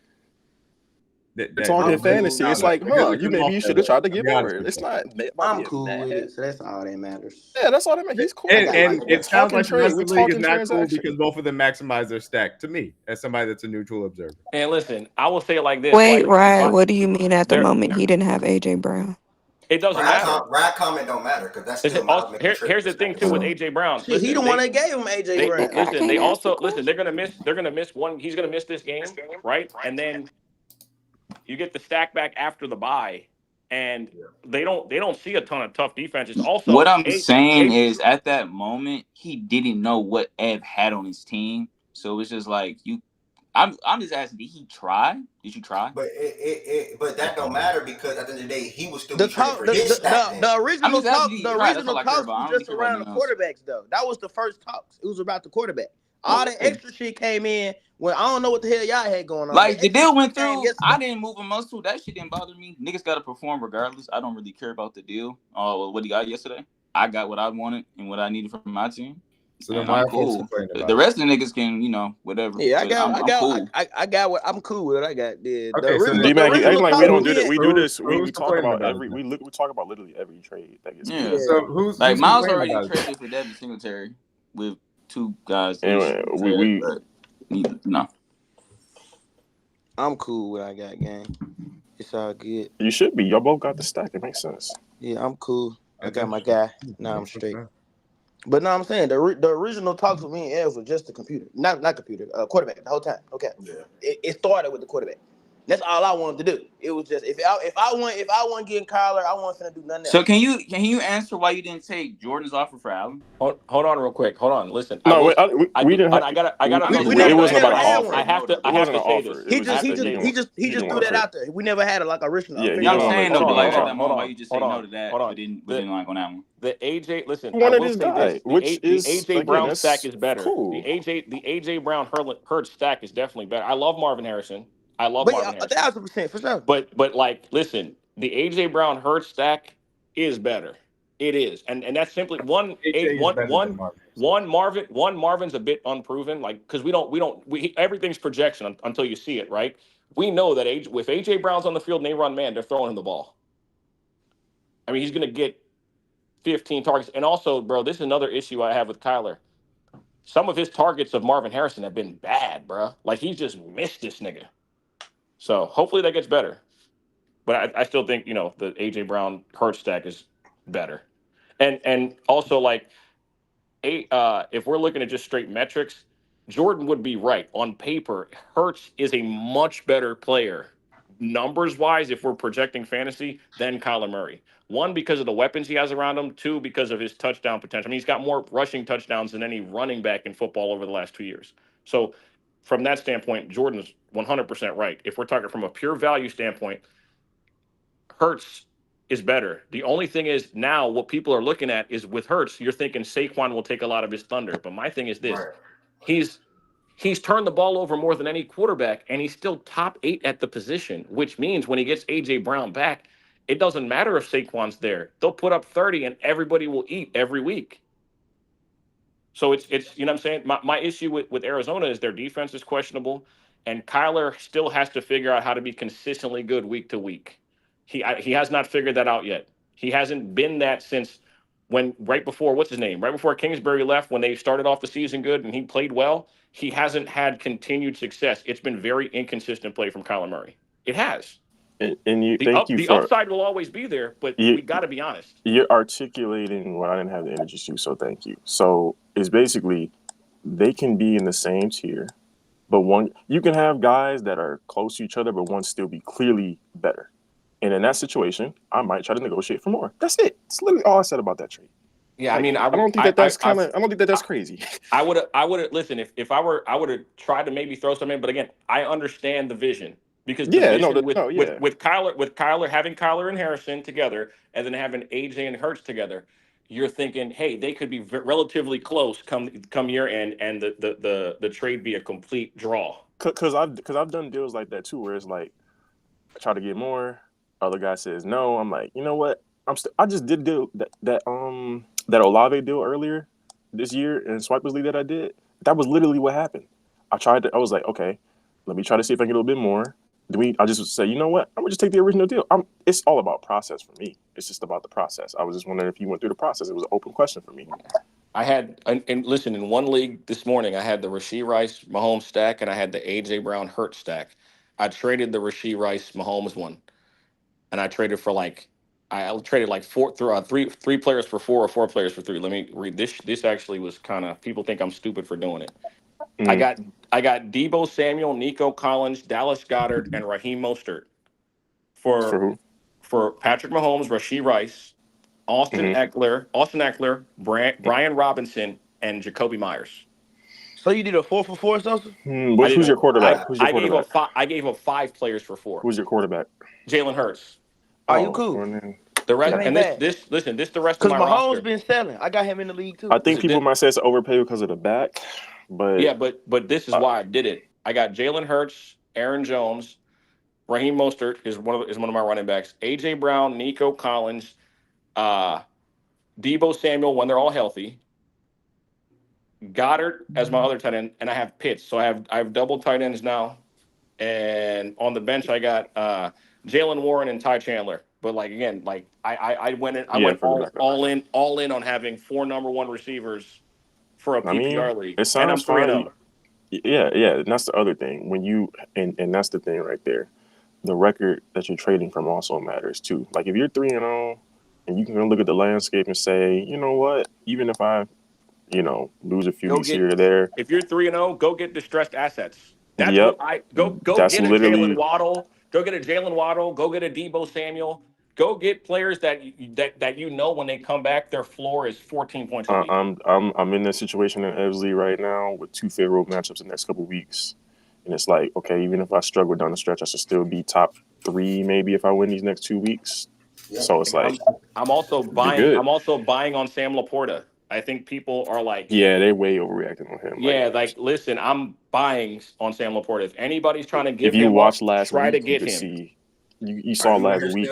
It's talking fantasy. It's like, maybe you should have tried to get more. It's not. I'm cool with it, so that's all that matters. Yeah, that's all that matters. He's cool. And it sounds like the rest of the league is not cool because both of them maximize their stack. To me, as somebody that's a neutral observer. And listen, I will say it like this. Wait, Ryan, what do you mean at the moment he didn't have AJ Brown? It doesn't matter. Rad comment don't matter because that's still here's the thing too with AJ Brown. He the one that gave him AJ Brown. Listen, they also listen. They're gonna miss one. He's gonna miss this game, right? And then you get the stack back after the bye, and they don't see a ton of tough defenses. Also, what I'm saying is at that moment he didn't know what Ev had on his team, so it was just like you. I'm just asking, did he try? Did you try? But but that don't matter because at the end of the day he was still the original talk was just around the quarterbacks though. That was the first talks. It was about the quarterback. All the extra shit came in when I don't know what the hell y'all had going on. Like the deal went through. I didn't move a muscle. That shit didn't bother me. Niggas got to perform regardless. I don't really care about the deal. What he got yesterday. I got what I wanted and what I needed from my team. So then I'm cool. The rest of the niggas can, whatever. Yeah, I got what I'm cool with. What I got. D-Mac, we don't do that. We do this. We talk about we talk about literally every trade that gets. Yeah. So who's like Miles already traded for Devin Singletary with 2 guys. Anyway, no. I'm cool with what I got, gang. It's all good. You should be. Y'all both got the stack. It makes sense. Yeah, I'm cool. I got my guy. Now I'm straight. But no, I'm saying the original talks with me and Ev was just the computer, not computer, quarterback the whole time. Okay, yeah. It started with the quarterback. That's all I wanted to do. It was just if I wasn't getting Kyler, I wasn't gonna do nothing else. So can you answer why you didn't take Jordan's offer for Allen? Hold on, real quick. Hold on, listen. No, we didn't. I got. It wasn't about an offer. I have to say this. He just threw that out there. We never had a original. Yeah, I'm saying though, like at that moment, why you just say no to that? But didn't like on that one. The AJ, listen. One of his guys, which is the AJ Brown stack is better. Cool. The AJ Brown Hurts stack is definitely better. I love Marvin Harrison. Marvin Harrison. 1,000% for sure. But like, listen, the AJ Brown Hurts stack is better. It is, and that's simply one Marvin's a bit unproven, like because everything's projection until you see it, right? We know that if AJ Brown's on the field and they run man, they're throwing him the ball. I mean, he's gonna get 15 targets, and also, bro, this is another issue I have with Kyler. Some of his targets of Marvin Harrison have been bad, bro. Like he's just missed this nigga. So hopefully that gets better. But I still think, the AJ Brown Hurts stack is better. And also like if we're looking at just straight metrics, Jordan would be right. On paper, Hurts is a much better player, numbers wise, if we're projecting fantasy, than Kyler Murray. 1, because of the weapons he has around him. 2, because of his touchdown potential. I mean, he's got more rushing touchdowns than any running back in football over the last 2 years. So from that standpoint, Jordan's 100% right. If we're talking from a pure value standpoint, Hurts is better. The only thing is now what people are looking at is with Hurts, you're thinking Saquon will take a lot of his thunder. But my thing is this. Right. He's turned the ball over more than any quarterback, and he's still top 8 at the position, which means when he gets A.J. Brown back, it doesn't matter if Saquon's there. They'll put up 30, and everybody will eat every week. So it's you know what I'm saying? My issue with Arizona is their defense is questionable, and Kyler still has to figure out how to be consistently good week to week. He has not figured that out yet. He hasn't been that since right before Kingsbury left, when they started off the season good and he played well. He hasn't had continued success. It's been very inconsistent play from Kyler Murray. It has. And the upside will always be there, but we got to be honest. You're articulating what I didn't have the energy to, so thank you. So it's basically they can be in the same tier, but you can have guys that are close to each other, but one still be clearly better. And in that situation, I might try to negotiate for more. That's it. It's literally all I said about that trade. Yeah, I mean, I don't think that's crazy. I would have listen. If I would have tried to maybe throw something in, but again, I understand the vision. Because with Kyler, having Kyler and Harrison together, and then having AJ and Hurts together, you're thinking, hey, they could be relatively close come year end, and the trade be a complete draw. Because I've done deals like that too, where it's like I try to get more, other guy says no. I'm like, you know what? I just did deal that Olave deal earlier this year in Swipers League that I did. That was literally what happened. I was like, okay, let me try to see if I can get a little bit more. I just say, you know what? I'm gonna just take the original deal. It's all about process for me. It's just about the process. I was just wondering if you went through the process. It was an open question for me. I had, and listen, in one league this morning, I had the Rashee Rice Mahomes stack, and I had the AJ Brown Hurts stack. I traded the Rashee Rice Mahomes one, and I traded for three players for 4 or 4 players for 3. Let me read this. This actually was kind of, people think I'm stupid for doing it. Mm. I got Deebo Samuel, Nico Collins, Dallas Goedert, and Raheem Mostert for Patrick Mahomes, Rashee Rice, Austin Eckler, Brian Robinson, and Jacoby Myers. So you did a 4 for 4, Sosa? Who's your quarterback? I gave up 5 players for 4. Who's your quarterback? Jalen Hurts. Are you cool? The rest, and this the rest of my roster. Because Mahomes been selling. I got him in the league too. I think people might say it's overpay because of the back. But yeah, but this is why I did it. I got Jalen Hurts, Aaron Jones, Raheem Mostert is one of my running backs, AJ Brown, Nico Collins, Deebo Samuel when they're all healthy, Goddard as my other tight end, and I have Pitts. So I have double tight ends now, and on the bench I got Jalen Warren and Ty Chandler. But I went all in on having 4 number 1 receivers for a PPR league. It sounds fine. Yeah, and that's the other thing. When you and that's the thing right there. The record that you're trading from also matters too. Like if you're 3-0 and you can look at the landscape and say, you know what, even if I, lose a few weeks here or there. If you're 3-0, go get distressed assets. That's what go get a Jalen Waddle. Go get a Jalen Waddle. Go get a Deebo Samuel. Go get players that when they come back, their floor is 14 points a week. I'm in this situation in Eversley right now with 2 favorable matchups in the next couple of weeks, and it's like, okay, even if I struggle down the stretch, I should still be top 3 maybe if I win these next 2 weeks. Yeah. So it's like I'm also buying on Sam Laporta. I think people are like, yeah, they way overreacting on him. Yeah, listen, I'm buying on Sam Laporta. If anybody's trying to give him, if you watched last week, try to get him. See. You saw last week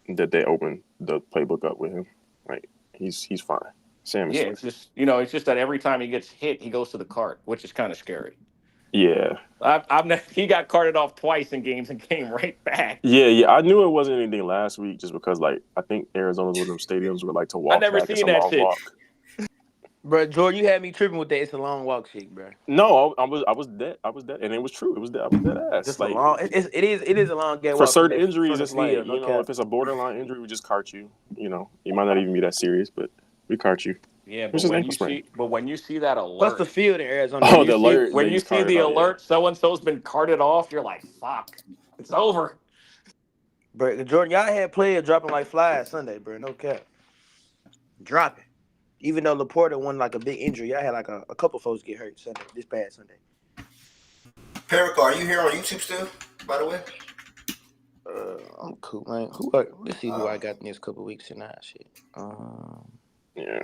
that they opened the playbook up with him. Like he's fine. Sam is fine. It's just that every time he gets hit, he goes to the cart, which is kind of scary. Yeah, he got carted off twice in games and came right back. Yeah. I knew it wasn't anything last week, just because I think Arizona's one of them stadiums where to walk. I never seen that shit. Bro, Jordan, you had me tripping with that. It's a long walk shit, bro. No, I was dead, and it was true. I was dead ass. Just it is a long game. For certain injuries, it's if it's a borderline injury, we just cart you. It might not even be that serious, but we cart you. Yeah, but when you see that alert, what's the field in Arizona? Oh, the alert. When you see the alert, so and so's been carted off. You're like, fuck, it's over. Bro, Jordan, y'all had players dropping like flies Sunday, bro. No cap, dropping. Even though Laporta won a big injury, I had a couple folks get hurt this past Sunday. Perico, are you here on YouTube still, by the way? I'm cool, man. Let's see who I got in this couple weeks tonight. Shit. Yeah.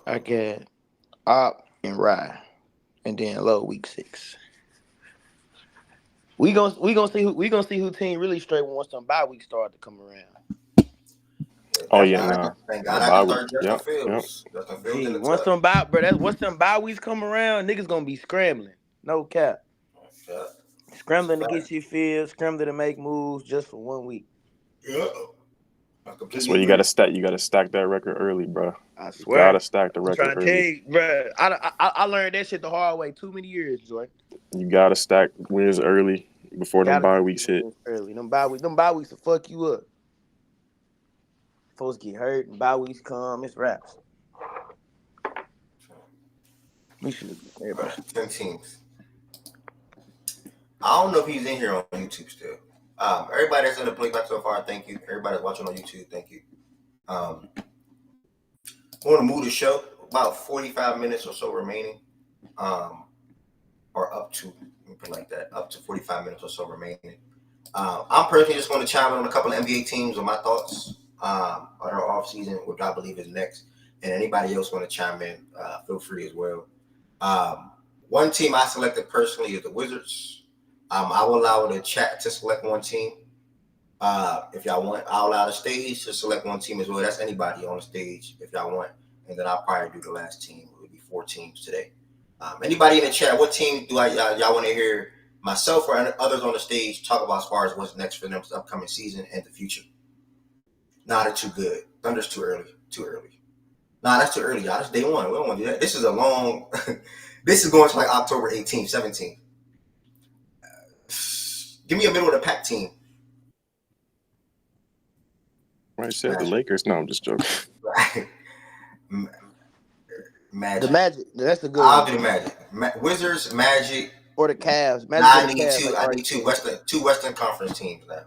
I got Op and Rye, and then low week 6. We gonna see who team really straight once some bye weeks start to come around. Oh yeah, nah. Thank God I can start Justin Fields. Once some bye weeks come around, niggas gonna be scrambling. No cap. Scrambling to get your field, scrambling to make moves just for 1 week. Yeah. That's where you gotta stack that record early, bro. I swear. You gotta stack the record I'm trying to tell you, bro. I learned that shit the hard way too many years, Joy. You gotta stack wins early before them bye weeks hit. Early. Them bye weeks will fuck you up. Folks get hurt and bye weeks come, it's raps. We should everybody. 10 teams. I don't know if he's in here on YouTube still. Everybody that's in the playback so far, thank you. Everybody watching on YouTube, thank you. I want to move the show. About 45 minutes or so remaining. Or up to, like that, up to 45 minutes or so remaining. I'm personally just going to chime in on a couple of NBA teams with my thoughts on our off season, which I believe is next. And anybody else want to chime in, feel free as well. One team I selected personally is the Wizards. I will allow the chat to select one team. If y'all want, I'll allow the stage to select one team as well. That's anybody on the stage if y'all want. And then I'll probably do the last team. It would be 4 teams today. Anybody in the chat, what team do y'all want to hear myself or others on the stage talk about as far as what's next for them this upcoming season and the future? Nah, they're too good. Thunder's too early. Nah, that's too early, y'all. That's day 1. We don't want to do that. This is a long this is going to like October 18th, 17th. Give me a middle of the pack team. I said the Lakers. No, I'm just joking. Magic. The Magic. That's a good I'll one. do Magic. Wizards, Magic. Or the Cavs. Magic I need two Western Conference teams now.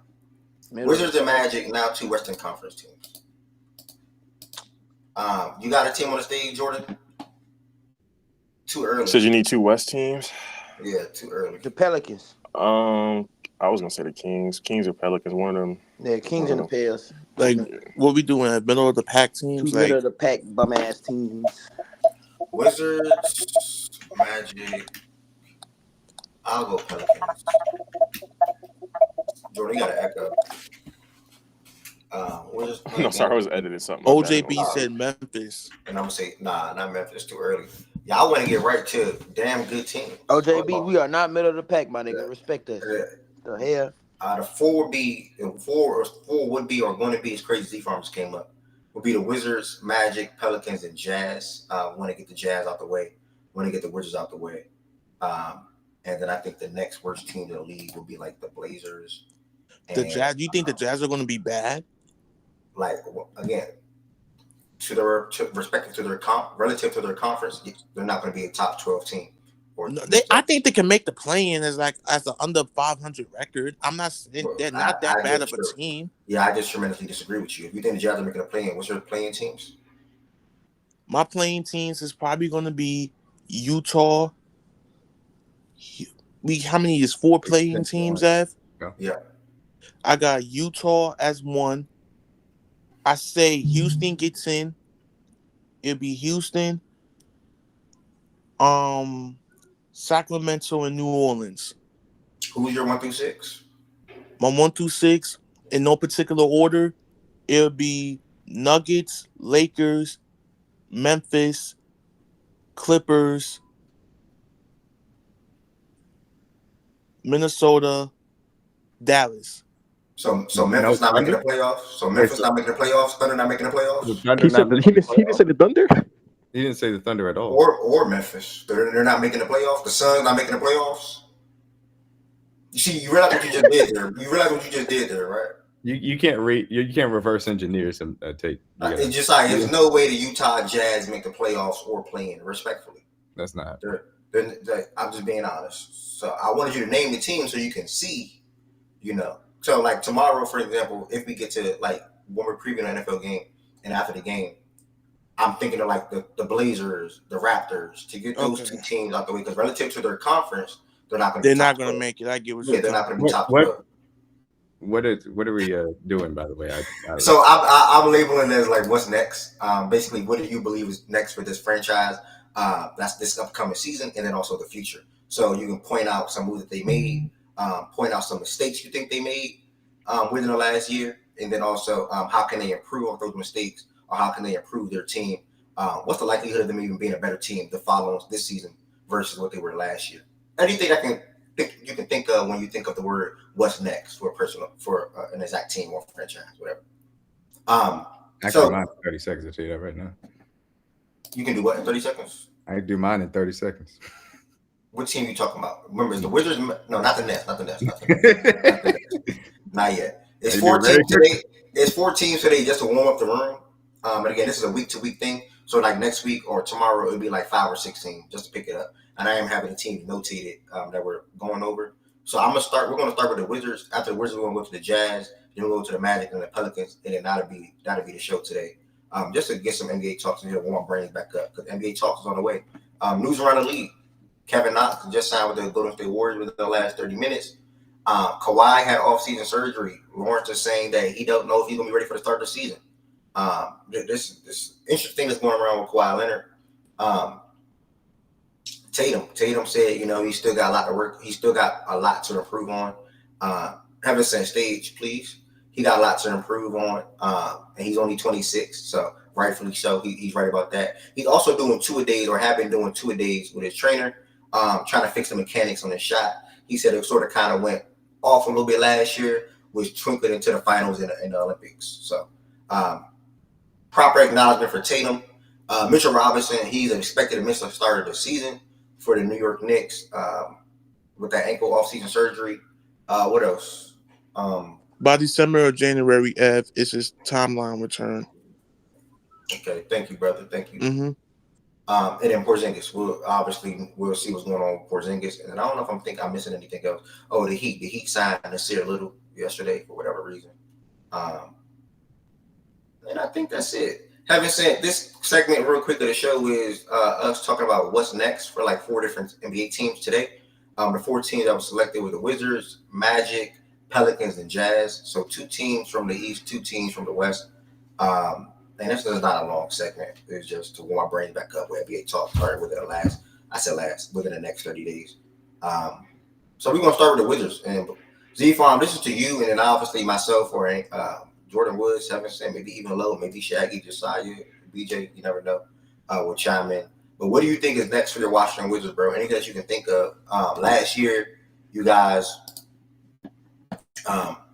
Wizards and Magic, now 2 Western Conference teams. You got a team on the stage, Jordan? Too early. So you need 2 West teams? Yeah, too early. The Pelicans. I was gonna say the Kings. Kings or Pelicans, one of them. Yeah, Kings and the Pels. Like, what we doing? Middle of the pack teams? Middle of the pack bum ass teams. Wizards, Magic. I'll go Pelicans. Jordan, you gotta echo. No, sorry, I was editing something. OJB said Memphis. And I'm gonna say, nah, not Memphis. Too early. Y'all want to get right to a damn good team. OJB, we are not middle of the pack, my nigga. Respect us. Yeah. The hell? The 4 would be, or going to be, as Crazy Z Farmers came up, would be the Wizards, Magic, Pelicans, and Jazz. Want to get the Jazz out the way. Want to get the Wizards out the way. And then I think the next worst team in the league would be like the Blazers. The Jazz. Do you think the Jazz are going to be bad? Like, again, relative to their conference, they're not going to be a top 12 team. No, I think they can make the play-in as an under 500 record. I'm not saying they're not that bad of a team. Yeah, I just tremendously disagree with you. If you think the Jazz are making a play-in, what's your play-in teams? My play-in teams is probably going to be Utah. How many is 4 play-in teams, Ev? Yeah. I got Utah as 1. I say Houston gets in. It'll be Houston, Sacramento, and New Orleans. Who's your 1 through 6? My 1 through 6, in no particular order, it'll be Nuggets, Lakers, Memphis, Clippers, Minnesota, Dallas. So Memphis not making the playoffs. Thunder not making the playoffs. He didn't say the Thunder. He didn't say the Thunder at all. Or Memphis. They're not making the playoffs. The Suns not making the playoffs. You see, you realize what you just did there. Right? You can't reverse engineer some tape. It's just like there's no way the Utah Jazz make the playoffs or play in. Respectfully, that's not. I'm just being honest. So I wanted you to name the team so you can see. So like tomorrow, for example, if we get to like when we're previewing an NFL game and after the game, I'm thinking of like the Blazers, the Raptors, to get those 2 teams out the way, because relative to their conference, they're not going to make it. I get what you're saying. They're not going to be top 12. what are we doing, by the way? So I'm labeling it as like what's next. Basically, what do you believe is next for this franchise? That's this upcoming season, and then also the future. So you can point out some moves that they made, point out some mistakes you think they made within the last year, and then also how can they improve on those mistakes, or how can they improve their team? What's the likelihood of them even being a better team the following this season versus what they were last year? Anything you can think of when you think of the word "what's next" for an exact team or franchise, whatever. Actually, mine's 30 seconds. I'll tell you that right now. You can do what in 30 seconds? I can do mine in 30 seconds. What team are you talking about? Remember, it's the Wizards. No, not the Nets. Not the Nets. Not yet. It's 4 teams today. It's 4 teams today just to warm up the room. And again, this is a week-to-week thing. So like next week or tomorrow, it'll be like 5 or 6 teams just to pick it up. And I am having a team notated that we're going over. So I'm gonna start. We're gonna start with the Wizards. After the Wizards, we're gonna go to the Jazz. Then we'll go to the Magic and the Pelicans, and then that'll be the show today. Just to get some NBA talks in here, warm our brains back up because NBA talks is on the way. News around the league: Kevin Knox just signed with the Golden State Warriors within the last 30 minutes. Kawhi had off-season surgery. Lawrence is saying that he don't know if he's gonna be ready for the start of the season. This interesting thing that's going around with Kawhi Leonard. Tatum said, he still got a lot to work. He still got a lot to improve on. Haven't set stage, please. He got a lot to improve on, and he's only 26, so rightfully so. He's right about that. He's also doing 2-a-days, or have been doing 2-a-days with his trainer, trying to fix the mechanics on his shot. He said it sort of kind of went off a little bit last year, which twinkled into the finals in the Olympics. So proper acknowledgement for Tatum. Mitchell Robinson, he's expected to miss the start of the season for the New York Knicks with that ankle off-season surgery. What else? By December or January, Ev, it's his timeline return. Okay, thank you, brother. Thank you. Mm-hmm. And then Porzingis, we'll see what's going on with Porzingis. And I don't know if I'm missing anything else. Oh, the Heat signed Nasir Little yesterday for whatever reason. And I think that's it. Having said this segment real quick of the show is us talking about what's next for like 4 different NBA teams today. The 4 teams that were selected were the Wizards, Magic, Pelicans, and Jazz. So 2 teams from the East, 2 teams from the West. And this is not a long segment. It's just to warm my brain back up with NBA talk. Started within within the next 30 days. So we're going to start with the Wizards. And Z-Farm, this is to you, and then obviously myself or Jordan Woods, Heaven Sent, maybe even Low, maybe Shaggy, Josiah, BJ, you never know, will chime in. But what do you think is next for your Washington Wizards, bro? Anything that you can think of? Last year, you guys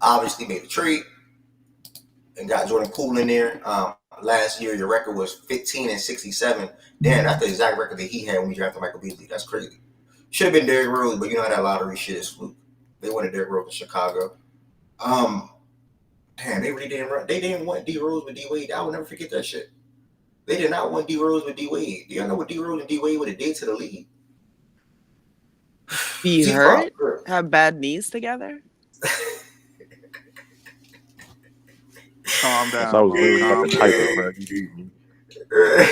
obviously made a trade and got Jordan Poole in there. Last year, your record was 15-67. Damn, that's the exact record that he had when we drafted Michael Beasley. That's crazy. Should have been Derrick Rose, but you know how that lottery shit is fluke. They wanted Derrick Rose in Chicago. Damn, they really didn't run. They didn't want D Rose with D Wade. I will never forget that shit. They did not want D Rose with D Wade. Do y'all know what D Rose and D Wade would have did to the league? Be hurt? Have bad knees together? Calm down. So I was really fucking typing, bro.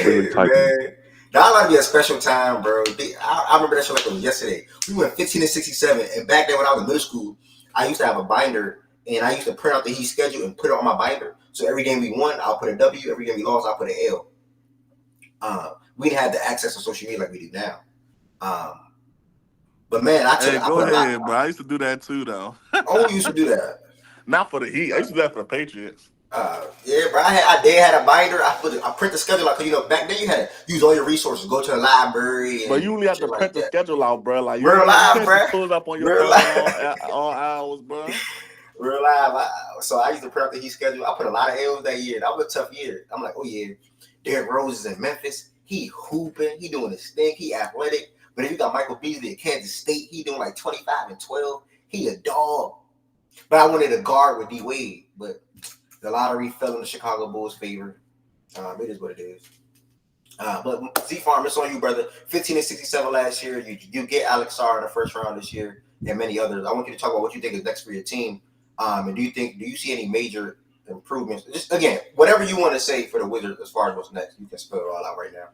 Really typing. That might be a special time, bro. I remember that shit like it was yesterday. We went 15-67, and back then when I was in middle school, I used to have a binder. And I used to print out the Heat schedule and put it on my binder. So every game we won, I'll put a W. Every game we lost, I'll put an L. We didn't have the access to social media like we do now. But man, go ahead, bro. I used to do that too, though. Oh, you used to do that? Not for the Heat. I used to do that for the Patriots. Yeah, bro. I had a binder. I print the schedule out because back then you had to use all your resources, go to the library. But you only have to print the schedule out, bro. Like we're live, bro. Pull it up on your phone all hours, bro. Real live. So I used to prep the Heat schedule. I put a lot of L's that year. That was a tough year. I'm like, oh yeah, Derrick Rose is in Memphis. He hooping. He doing his thing. He athletic. But if you got Michael Beasley at Kansas State, he doing like 25-12. He a dog. But I wanted a guard with D Wade. But the lottery fell in the Chicago Bulls' favor. It is what it is. But Z-Farm, it's on you, brother. 15-67 last year. You get Alex Sarr in the first round this year and many others. I want you to talk about what you think is next for your team. And do you see any major improvements? Just again, whatever you want to say for the Wizards as far as what's next, you can spell it all out right now.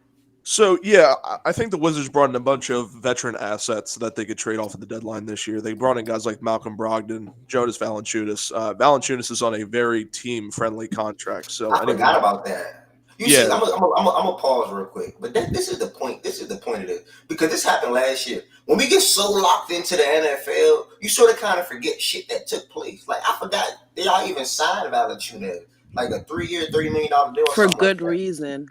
So, yeah, I think the Wizards brought in a bunch of veteran assets that they could trade off at the deadline this year. They brought in guys like Malcolm Brogdon, Jonas Valanciunas. Valanciunas is on a very team-friendly contract. So I forgot about that. See, I'm gonna pause real quick. But this is the point. This is the point of it. Because this happened last year. When we get so locked into the NFL, you sort of kind of forget shit that took place. Like, I forgot y'all even signed Valanciunas. Like a 3-year, $30 million deal. For good reason.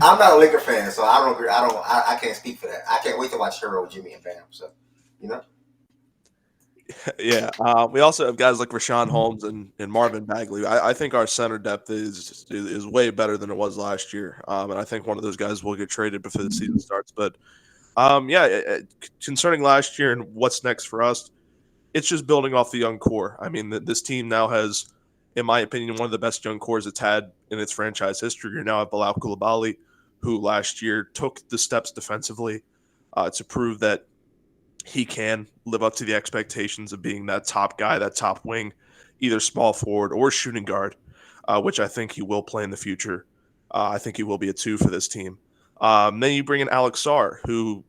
I'm not a Laker fan, so I can't speak for that. I can't wait to watch Hero, Jimmy, and Bam. So, you know. Yeah. We also have guys like Rashawn Holmes and Marvin Bagley. I think our center depth is way better than it was last year. And I think one of those guys will get traded before the season starts. But concerning last year and what's next for us, it's just building off the young core. I mean, this team now has, in my opinion, one of the best young cores it's had in its franchise history. You now have Bilal Coulibaly, who last year took the steps defensively to prove that he can live up to the expectations of being that top guy, that top wing, either small forward or shooting guard, which I think he will play in the future. I think he will be a 2 for this team. Then you bring in Alex Sarr, who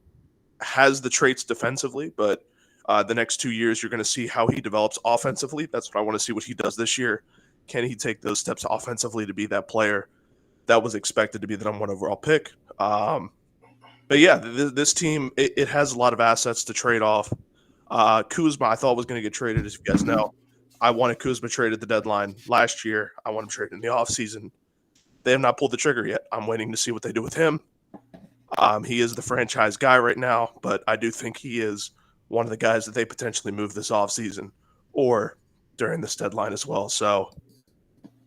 has the traits defensively, but the next 2 years, you're going to see how he develops offensively. That's what I want to see what he does this year. Can he take those steps offensively to be that player that was expected to be the number 1 overall pick? But yeah, this team, it has a lot of assets to trade off. Kuzma, I thought was going to get traded, as you guys know. I wanted Kuzma traded at the deadline last year. I want him traded in the offseason. They have not pulled the trigger yet. I'm waiting to see what they do with him. He is the franchise guy right now, but I do think he is one of the guys that they potentially move this offseason or during this deadline as well. So,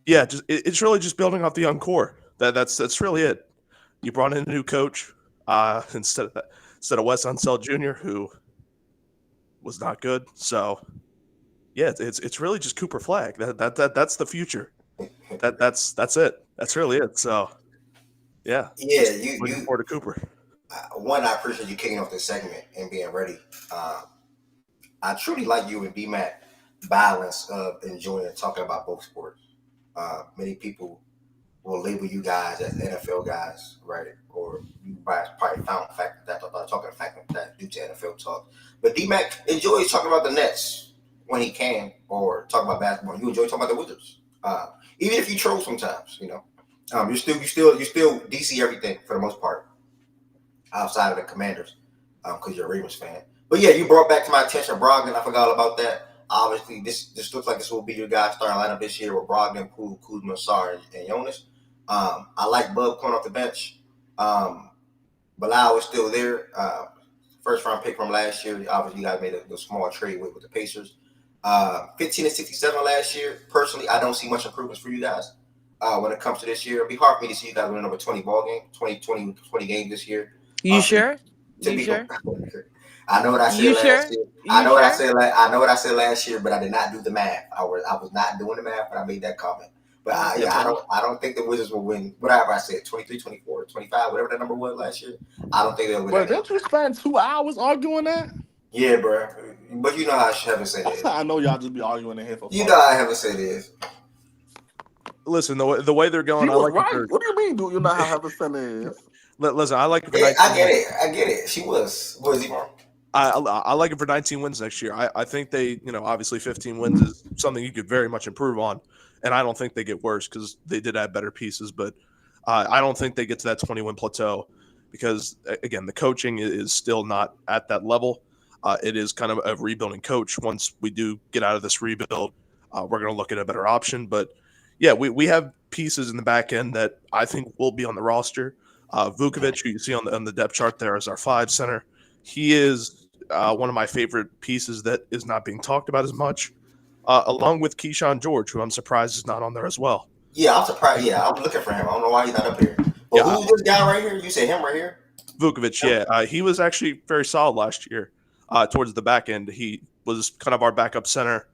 yeah, it's really just building off the young core. That's really it. You brought in a new coach instead of Wes Unseld Jr., who was not good. So, yeah, it's really just Cooper Flagg. That's the future. That's it. That's really it. So, yeah. Yeah, looking forward to Cooper. One, I appreciate you kicking off this segment and being ready. I truly like you and B-Mac balance of enjoying and talking about both sports. Many people will label you guys as NFL guys, right? Or you guys probably found the fact that talking the fact that due to NFL talk. But D-Mac enjoys talking about the Nets when he can, or talk about basketball. You enjoy talking about the Wizards, even if you troll sometimes. You know, you still DC everything for the most part, outside of the Commanders, because you're a Ravens fan. But yeah, you brought back to my attention Brogdon. I forgot about that. Obviously, this looks like this will be your guys' starting lineup this year with Brogdon, Kuzma, Sarr, and Jonas. I like Bub coming off the bench. Bilal is still there. First round pick from last year. Obviously, you guys made a small trade with the Pacers. 15-67 last year. Personally, I don't see much improvements for you guys when it comes to this year. It'll be hard for me to see you guys win over 20 games this year. You sure? You sure? I know what I said last year. I know what I said last year, but I did not do the math. I was not doing the math when I made that comment. But I don't think the Wizards will win. Whatever I said, 23, 24, 25, whatever that number was last year. I don't think they'll win. But didn't you spend 2 hours arguing that? Yeah, bro. But you know how Heaven said it is. I know y'all just be arguing in here for fun. You know how Heaven said it is. Listen, the way they're going, I like right. What do you mean? Do you know how Heaven said it is? Listen, I like it for 19 I get it. She was. What was he wrong? I like it for 19 wins next year. I think they, obviously 15 wins is something you could very much improve on. And I don't think they get worse because they did have better pieces. But I don't think they get to that 20-win plateau because, again, the coaching is still not at that level. It is kind of a rebuilding coach. Once we do get out of this rebuild, we're going to look at a better option. But, yeah, we have pieces in the back end that I think will be on the roster. Vukovic, who you see on the depth chart there, is our 5 center. He is one of my favorite pieces that is not being talked about as much, along with Keyshawn George, who I'm surprised is not on there as well. Yeah, I'm surprised. Yeah, I'm looking for him. I don't know why he's not up here. But who's this guy right here? You say him right here? Vukovic, yeah. He was actually very solid last year towards the back end. He was kind of our backup center.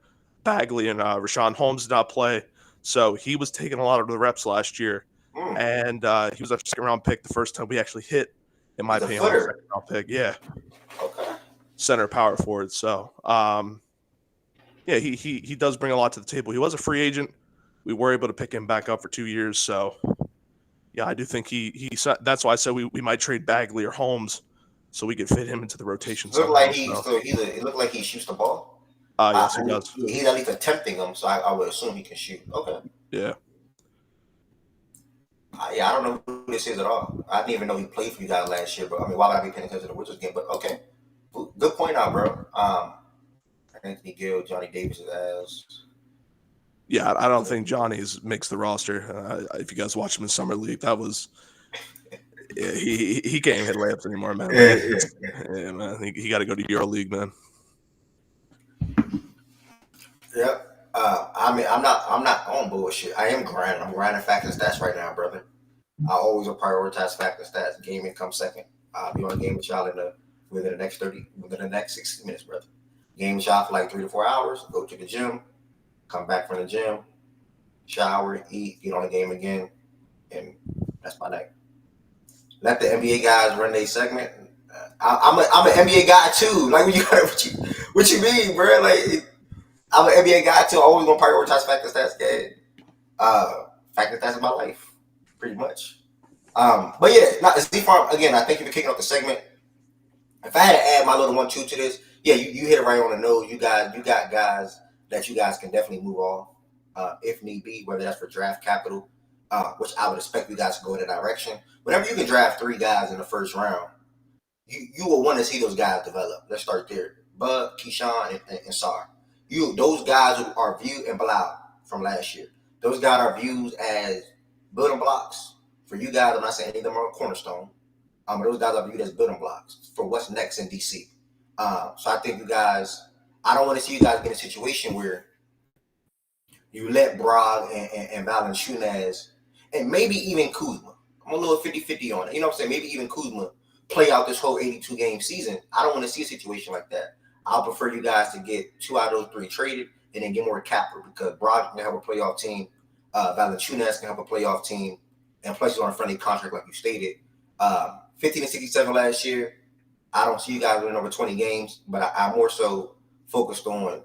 Bagley and Rashawn Holmes did not play, so he was taking a lot of the reps last year. And he was a second-round pick the first time we actually hit, in my opinion, second-round pick. Yeah. Okay. Center power forward. So, yeah, he does bring a lot to the table. He was a free agent. We were able to pick him back up for 2 years. So, yeah, I do think he that's why I said we might trade Bagley or Holmes so we could fit him into the rotation. It looked like it looked like he shoots the ball. Yes, he does. He's at least attempting them, so I would assume he can shoot. Okay. Yeah. Yeah, I don't know who this is at all. I didn't even know he played for you guys last year, but I mean, why would I be paying attention to the Wizards game? But okay, good point out, bro. Anthony Gill, Johnny Davis' ass. Yeah, I don't think Johnny's makes the roster. If you guys watch him in summer league, that was he can't hit layups anymore, man. Yeah, man. He got to go to EuroLeague, man. Yep. I mean, I'm not on bullshit. I am grinding. I'm grinding facts and stats right now, brother. I always will prioritize facts and stats. Gaming comes second. I'll be on a game with y'all within the next 60 minutes, brother. Game with y'all for like 3 to 4 hours. Go to the gym, come back from the gym, shower, eat, get on the game again, and that's my night. Let the NBA guys run their segment. I'm an NBA guy too. Like what you mean, bro? Like I'm an NBA guy too. Always gonna prioritize fact and stats game. Fact and stats is my life, pretty much. But yeah, Z-Farm, again, I thank you for kicking off the segment. If I had to add my little 1-2 to this, yeah, you hit it right on the nose. You got guys that you guys can definitely move off if need be, whether that's for draft capital, which I would expect you guys to go in that direction. Whenever you can draft 3 guys in the first round, you will want to see those guys develop. Let's start there. Bud, Keyshawn, and Sar. Those guys who are viewed, and Bilal from last year. Those guys are viewed as building blocks. For you guys, I'm not saying any of them are a cornerstone. But those guys are viewed as building blocks for what's next in DC. So I think you guys, I don't want to see you guys get in a situation where you let Brog and Valanciunas and maybe even Kuzma. I'm a little 50-50 on it. You know what I'm saying? Maybe even Kuzma play out this whole 82-game season. I don't want to see a situation like that. I'll prefer you guys to get 2 out of those 3 traded and then get more capital because Brog can help a playoff team. Valanciunas can help a playoff team. And plus, he's on a friendly contract, like you stated. 15-67 last year. I don't see you guys winning over 20 games, but I'm more so focused on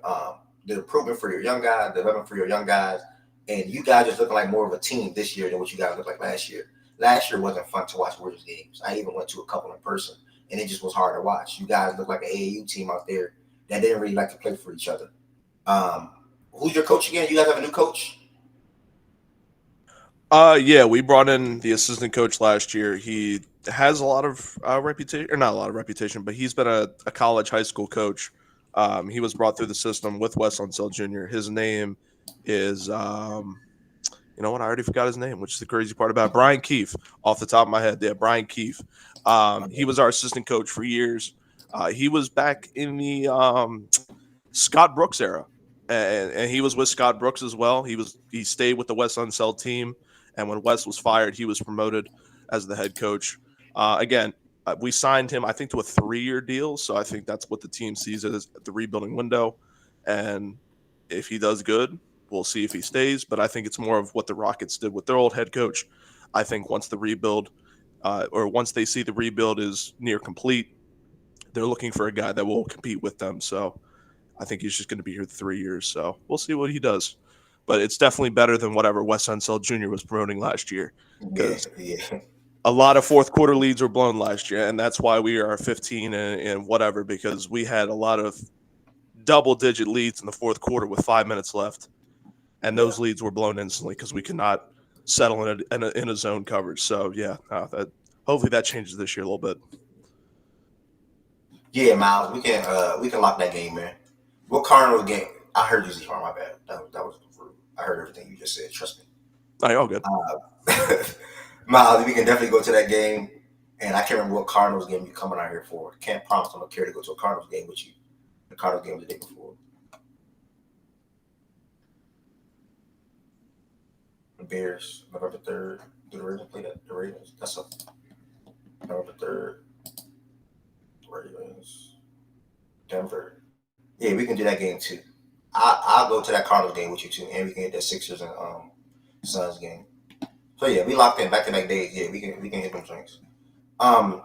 the improvement for your young guys, the development for your young guys, and you guys just looking like more of a team this year than what you guys looked like last year. Last year wasn't fun to watch Wizards games. I even went to a couple in person, and it just was hard to watch. You guys look like an AAU team out there that didn't really like to play for each other. Who's your coach again? You guys have a new coach? Yeah, we brought in the assistant coach last year. He has a lot of reputation, or not a lot of reputation, but he's been a college high school coach. He was brought through the system with Wes Unseld Jr. His name is, you know what? I already forgot his name, which is the crazy part about it. Brian Keefe, off the top of my head. Yeah, Brian Keefe. He was our assistant coach for years. He was back in the Scott Brooks era, and he was with Scott Brooks as well. He stayed with the Wes Unseld team, and when Wes was fired, he was promoted as the head coach. Again, we signed him, I think, to a 3-year deal, so I think that's what the team sees as the rebuilding window. And if he does good, we'll see if he stays. But I think it's more of what the Rockets did with their old head coach. I think once the rebuild, or once they see the rebuild is near complete, they're looking for a guy that will compete with them. So I think he's just going to be here 3 years. So we'll see what he does. But it's definitely better than whatever Wes Unseld Jr. was promoting last year. Yeah. A lot of fourth quarter leads were blown last year, and that's why we are 15 and whatever, because we had a lot of double-digit leads in the fourth quarter with 5 minutes left, and those leads were blown instantly because we could not settle in a zone coverage. So, yeah, hopefully that changes this year a little bit. Yeah, Miles, we can lock that game, man. What Cardinals game? I heard you, Z-Farm, my bad. That was rude. I heard everything you just said. Trust me. Oh, you're all good. Miles, we can definitely go to that game. And I can't remember what Cardinals game you're coming out here for. Can't promise I'm going to care to go to a Cardinals game with you. The Cardinals game was the day before. The Bears, November 3rd. Do the Ravens play that? The Ravens? That's November 3rd. Ravens. Denver. Yeah, we can do that game too. I'll go to that Cardinals game with you too, and we can get that Sixers and Suns game. So yeah, we locked in back-to-back days. Yeah, we can hit them drinks. I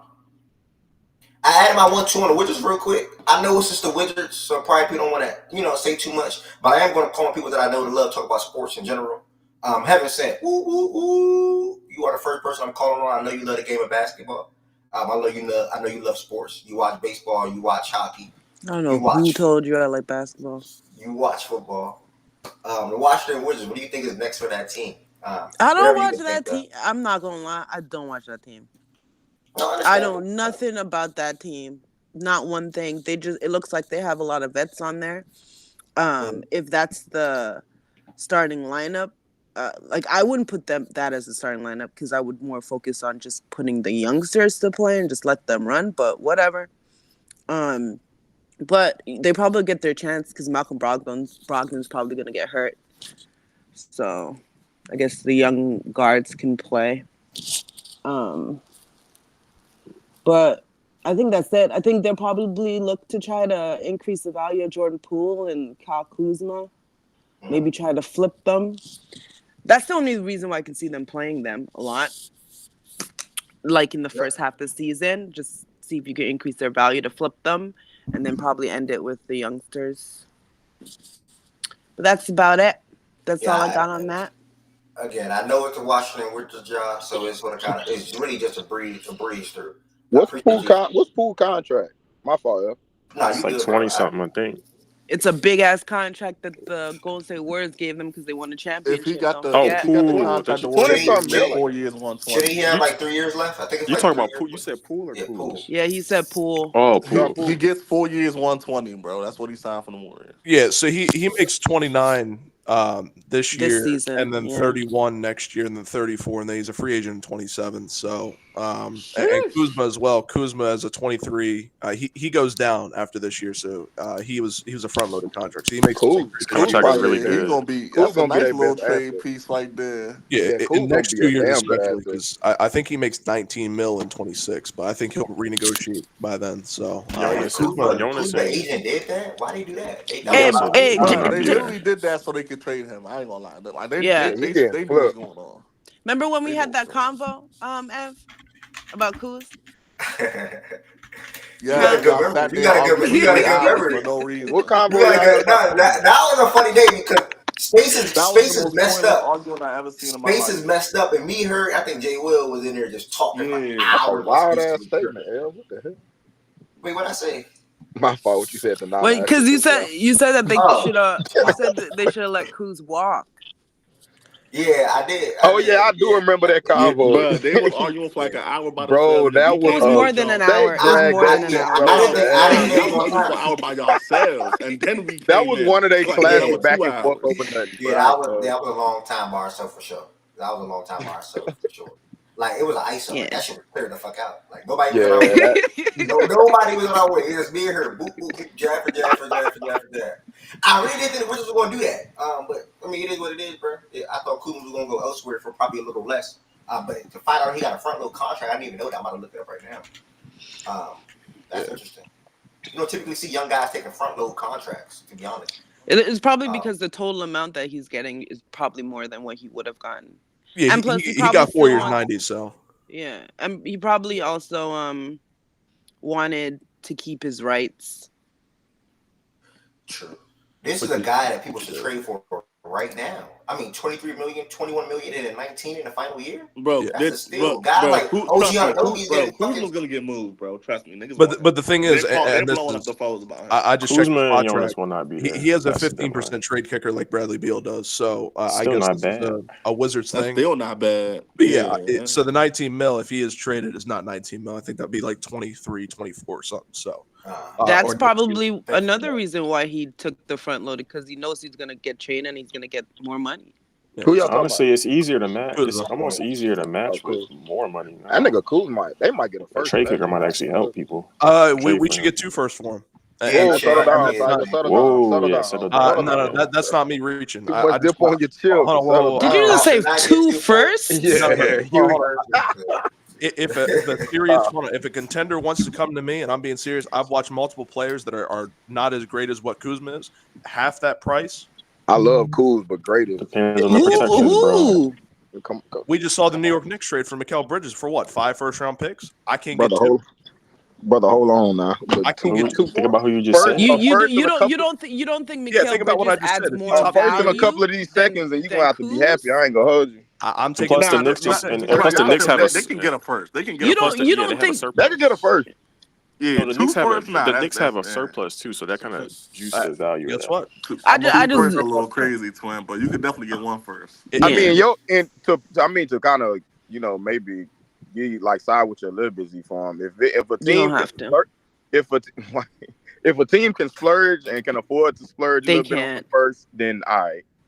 added my 1-2 on the Wizards real quick. I know it's just the Wizards, so probably people don't want to, say too much. But I am going to call on people that I know that love talk about sports in general. Having said, you You are the first person I'm calling on. I know you love the game of basketball. I know you love sports. You watch baseball. You watch hockey. I don't know who told you I like basketball. You watch football. The Washington Wizards. What do you think is next for that team? I don't watch that team. I'm not gonna lie. I don't watch that team. I know nothing about that team. Not one thing. It looks like they have a lot of vets on there. If that's the starting lineup, like I wouldn't put that as the starting lineup because I would more focus on just putting the youngsters to play and just let them run. But whatever. But they probably get their chance because Malcolm Brogdon's probably gonna get hurt. So I guess the young guards can play. But I think that's it. I think they'll probably look to try to increase the value of Jordan Poole and Kyle Kuzma. Maybe try to flip them. That's the only reason why I can see them playing them a lot. Like in the first half of the season, just see if you can increase their value to flip them and then probably end it with the youngsters. But that's about it. That's all I got on that. Again, I know it's a Washington Wizards job, so it's really just a breeze through. What's Poole contract? My fault, yeah. It's like 20-something, I think. It's a big ass contract that the Golden State Warriors gave them because they won a championship. If he got the contract, 4 years, 120. Should he have like 3 years left? I think it's you like talking about Poole? You said Poole or Poole? Yeah, he said Poole. Oh, Poole. He gets 4 years, 120, bro. That's what he signed for the Warriors. Yeah, so he makes 29 this year, season, and then 31 next year, and then 34, and then he's a free agent in 27. So, and Kuzma as well. Kuzma as a 23, he goes down after this year. So he was a front loaded contract. So he makes his contract is really good. He's gonna be that's a nice little trade piece right there. Yeah, in the next 2 years, especially because I think he makes 19 mil in 26, but I think he'll renegotiate by then. So Kuzma agent did that. Why did he do that? They literally did that so they could trade him. I ain't gonna lie. Like they knew what's going on. Remember when we had that convo, Ev, about Kuz? You gotta go memory. For no reason. What convo? That was a funny day because space is messed up. Space is messed up, and me, her, I think Jay Will was in there just talking like hours. Wild ass statement, What the hell? Wait, what'd I say? My fault. What you said to Wait, because you said that they should they should have let Kuz walk. Yeah, I did. I do remember that convo. Bro, they was arguing for like an hour by themselves. It was more than an hour. I was for an hour by yourselves, and then we. That was one of their classic back and forth over nothing. Yeah, that was a long time by ourselves for sure. Like it was an ISO. Like, that shit was clear the fuck out. Like nobody was on our way. Nobody was on our way. It was me and her. Boop boop. Jab for jab. I really didn't think the Wizards were gonna do that. But I mean, it is what it is, bro. I thought Kuzma was gonna go elsewhere for probably a little less. But to find out he got a front load contract, I didn't even know that. I'm about to look it up right now. That's interesting. You don't typically see young guys taking front load contracts. To be honest, it's probably because the total amount that he's getting is probably more than what he would have gotten. Yeah, and plus he got 4 years, 90. So yeah, and he probably also wanted to keep his rights. True. This is a guy that people should trade for right now. I mean, 23 million, 21 million, and 19 in the final year. Bro, that's a steal. Guy like Kuzma's gonna get moved, bro. Trust me, niggas. But the thing is, I just checked Kuzma the contract. will not be there. He has a 15% trade kicker like Bradley Beal does. So I guess not bad. A Wizards thing. Still not bad. But so the 19 mil, if he is traded, is not 19 mil. I think that'd be like 23, 24 or something. So that's probably another reason why he took the front loaded because he knows he's gonna get traded and he's gonna get more money. Yeah, honestly, it's easier to match. It's almost easier to match with more money. Now. That nigga Kuz might get a first. Trade kicker might actually help people. We should get 2 firsts for him. Settle down. No, that's not me reaching. I dip on your chill. Did you just say 2 firsts? Yeah. If a contender wants to come to me, and I'm being serious, I've watched multiple players that are not as great as what Kuzma is. Half that price. I love Kuz, but greater. Depends on the protections, bro. We just saw the New York Knicks trade for Mikal Bridges for what? 5 first-round picks? I can't get 2. Brother, hold on now. I can't get 2. Think about who you just said. You don't think Mikal think about what I Bridges just adds said. more first in a couple of these seconds, and you're gonna have to be happy. I ain't gonna hold you. I'm taking. Plus the Knicks the Knicks have they can get a first. They can get You a first. don't. You don't think they can get a first? Yeah, no, the Knicks have a surplus too, so that kind of juices the value. Guess what? I just a little crazy, twin, but you could definitely get one first. I mean, to kind of maybe you like side with your little busy farm. If a team if a team can splurge and can afford to splurge a little bit on the first, then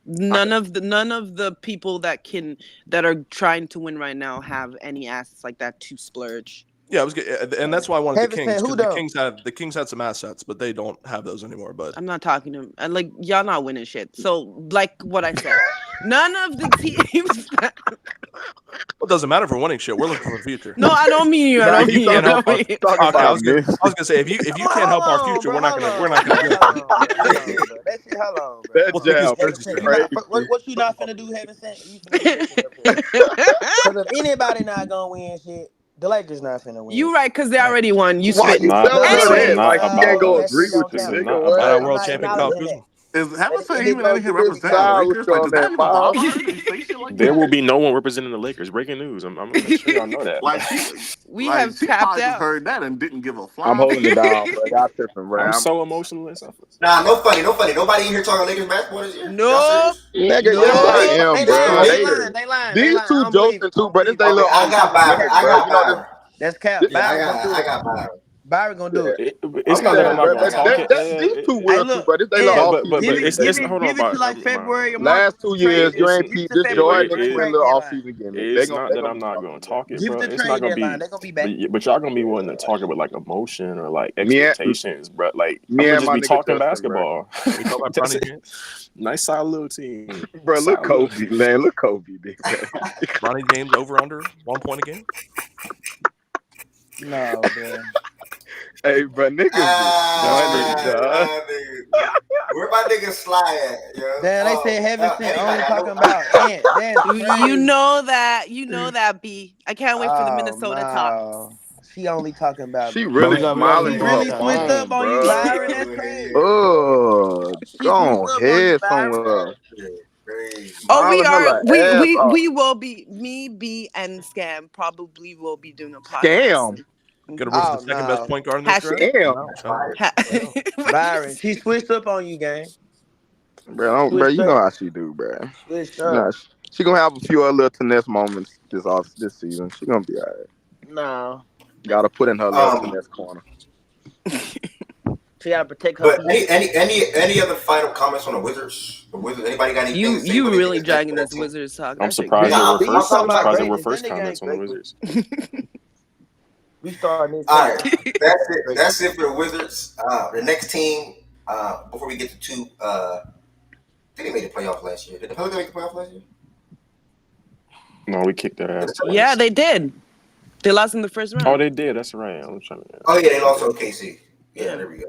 none of the people that are trying to win right now have any assets like that to splurge. Yeah, and that's why I wanted the Kings. The Kings had some assets, but they don't have those anymore. But I'm not talking to like y'all not winning shit. So like what I said, none of the teams. It doesn't matter if we're winning shit. We're looking for the future. No, I don't mean you. I was gonna say if you can't help our future, we're not gonna. What you not finna do, Heaven Sent? Because if anybody not gonna win shit, the Lakers not finna win. You right, because they already won. You spit. Anyway, you can't go agree with you. About world champion Kyle Kuzma. Is Heaven Sent even in here representing the Lakers? Like, does that even bother you? There will be no one representing the Lakers. Breaking news. I'm sure y'all know that. We have tapped out. Heard that and didn't give a fly. I'm holding it down, bro. Y'all tripping, bro. I'm so emotionless. Nah, no funny. Nobody in here talking Lakers basketball this year. No. Nigga, yes, I am, bro. They lying. These two jokes too, bro. This they little. I got Byron. That's cap. I got Byron. Byron gonna do it. It's not that I'm not gonna talk it. These two will too, but this they little. But it's hold on. Give it to like February or March. Last 2 years, you ain't peeped this Jordan little off-season game. It's not that I'm not gonna talk it, bro. It's not gonna be. They're gonna be back. But y'all gonna be willing to talk it with like emotion or like expectations, bro. Like I'm gonna just be talking basketball. Nice solid little team, bro. Look Kobe, man. Look Kobe, big man. Ronnie James over under 1 point a game. No, man. Hey, bro, niggas. Where my niggas Sly at? Yo? Damn, they said Heaven Sent only talking about. You know that, B. I can't wait for the Minnesota talk. She only talking about. She really smiling. She really switched up on you, Byron. That's crazy. Oh, go ahead somewhere. Oh, we will be. Me, B, and Scam probably will be doing a podcast. Scam. Gonna root the second best point guard in this draft. Byron, she switched up on you, gang. Bro, you know how she do, bro. She gonna have a few other little finesse moments this season. She gonna be alright. No. Gotta put in her little finesse corner. She gotta protect her. But any other final comments on the Wizards? Anybody got anything? You really dragging this Wizards talk? I'm surprised there were first comments on the Wizards. We starting this. All right, that's it for the Wizards. The next team, before we get to two, I think they made the playoffs last year. Did the Pelicans make the playoffs last year? No, we kicked their ass. Yeah, they did. They lost in the first round. Oh, they did. That's right. I'm trying to. Oh yeah, they lost to OKC. Yeah, there we go.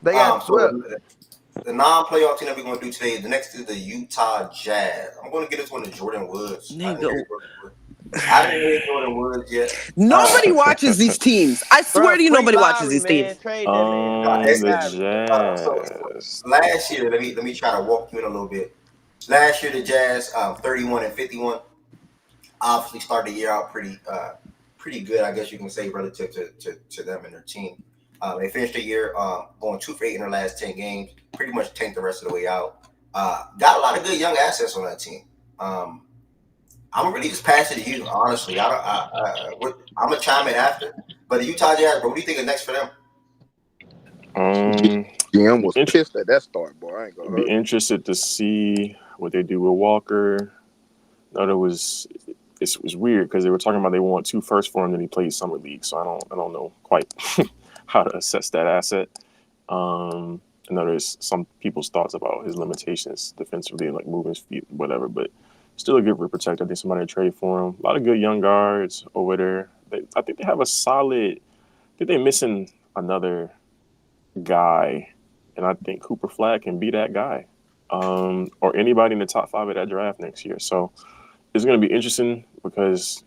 They got the non-playoff team that we're going to do today. The next is the Utah Jazz. I'm going to get this one to Jordan Woods. I didn't hear Jordan Woods yet. Nobody watches these teams. I swear to you, nobody watches these teams. So last year, let me try to walk you in a little bit. Last year, the Jazz 31-51. Obviously, started the year out pretty good, I guess you can say, relative to them and their team. They finished the year going 2 for 8 in their last 10 games. Pretty much tanked the rest of the way out. Got a lot of good young assets on that team. I'm really just passing to you, honestly. I'm gonna chime in after. But the Utah Jazz, bro, what do you think is next for them? GM was pissed at that start, boy. I ain't gonna be interested to see what they do with Walker. No, it was weird because they were talking about they want 2 firsts for him, and he played summer league. So I don't know quite how to assess that asset. I know there's some people's thoughts about his limitations defensively, like moving his feet, whatever, but still a good rim protector. I think somebody to trade for him. A lot of good young guards over there. I think they have a solid. I think they're missing another guy, and I think Cooper Flag can be that guy, or anybody in the top 5 of that draft next year. So it's going to be interesting because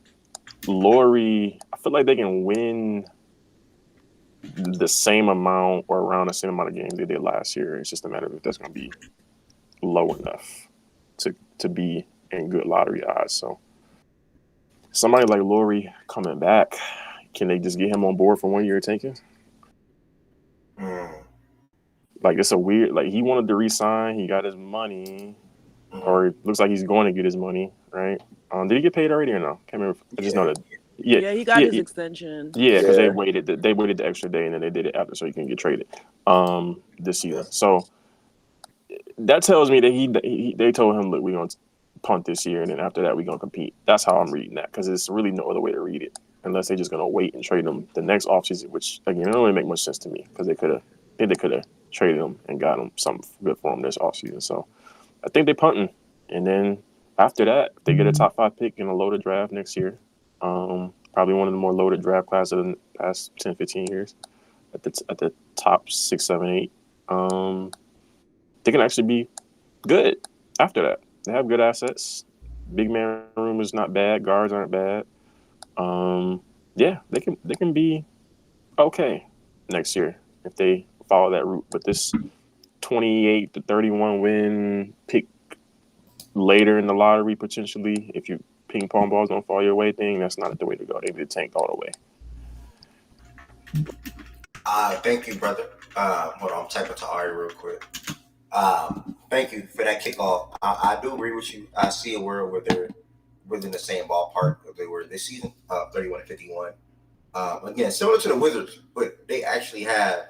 Laurie, I feel like they can win the same amount or around the same amount of games they did last year. It's just a matter of if that's going to be low enough to be in good lottery odds. So somebody like Laurie coming back, can they just get him on board for 1 year tanking? Like, it's a weird, like, he wanted to resign, he got his money, or it looks like he's going to get his money, right? Did he get paid already or no? Can't remember. I just know that. Yeah, he got his extension. Yeah, because they waited the extra day and then they did it after so he can get traded this season. So that tells me that they told him, look, we're going to punt this year, and then after that we're going to compete. That's how I'm reading that, because there's really no other way to read it unless they're just going to wait and trade him the next offseason, which, again, it don't really make much sense to me, because they could have traded him and got him something good for him this offseason. So I think they're punting, and then after that they get a top 5 pick in a loaded draft next year. Probably one of the more loaded draft classes in the past 10, 15 years at the top 6, 7, 8. They can actually be good after that. They have good assets. Big man room is not bad. Guards aren't bad. Yeah, they can be okay next year if they follow that route. But this 28 to 31 win pick later in the lottery, potentially, if you ping pong balls don't fall your way thing, that's not the way to go. They need to tank all the way. Thank you, brother. Hold on, I'm typing to Ari real quick. Thank you for that kickoff. I do agree with you. I see a world where they're within the same ballpark that they were this season, 31-51. Again, similar to the Wizards, but they actually have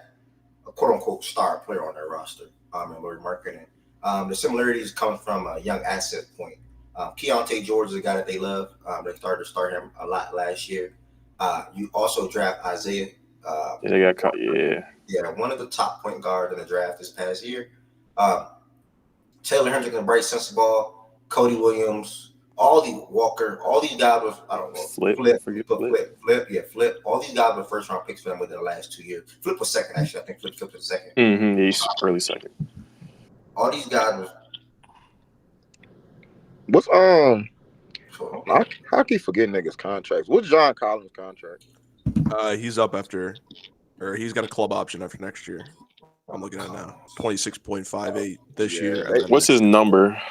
a quote-unquote star player on their roster, and Laurie Markkanen. The similarities come from a young asset point. Keontae George is a guy that they love. They started to start him a lot last year. You also draft Isaiah. They got caught. Yeah, one of the top point guards in the draft this past year. Taylor Hendricks and Bryce Sensabaugh, Cody Williams, Walker, all these guys were, I don't know, Flip. All these guys were first round picks for them within the last 2 years. Flip was second, actually. I think Flip was second. He's early second. All these guys was. What's I keep forgetting niggas' contracts. What's John Collins' contract? He's up after, or he's got a club option after next year. I'm looking at it now. 26.58 this year. What's his number?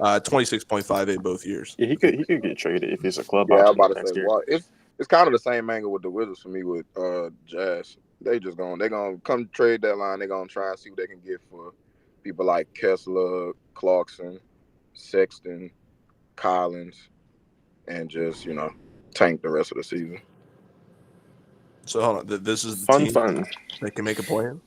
26.58 both years. Yeah, he could get traded if it's a club option. Yeah, I'm about to say, well, it's kind of the same angle with the Wizards for me with Jazz. They're gonna come trade deadline. They're gonna try and see what they can get for people like Kessler, Clarkson, Sexton, Collins, and just tank the rest of the season. So hold on, this is the fun. They can make a plan.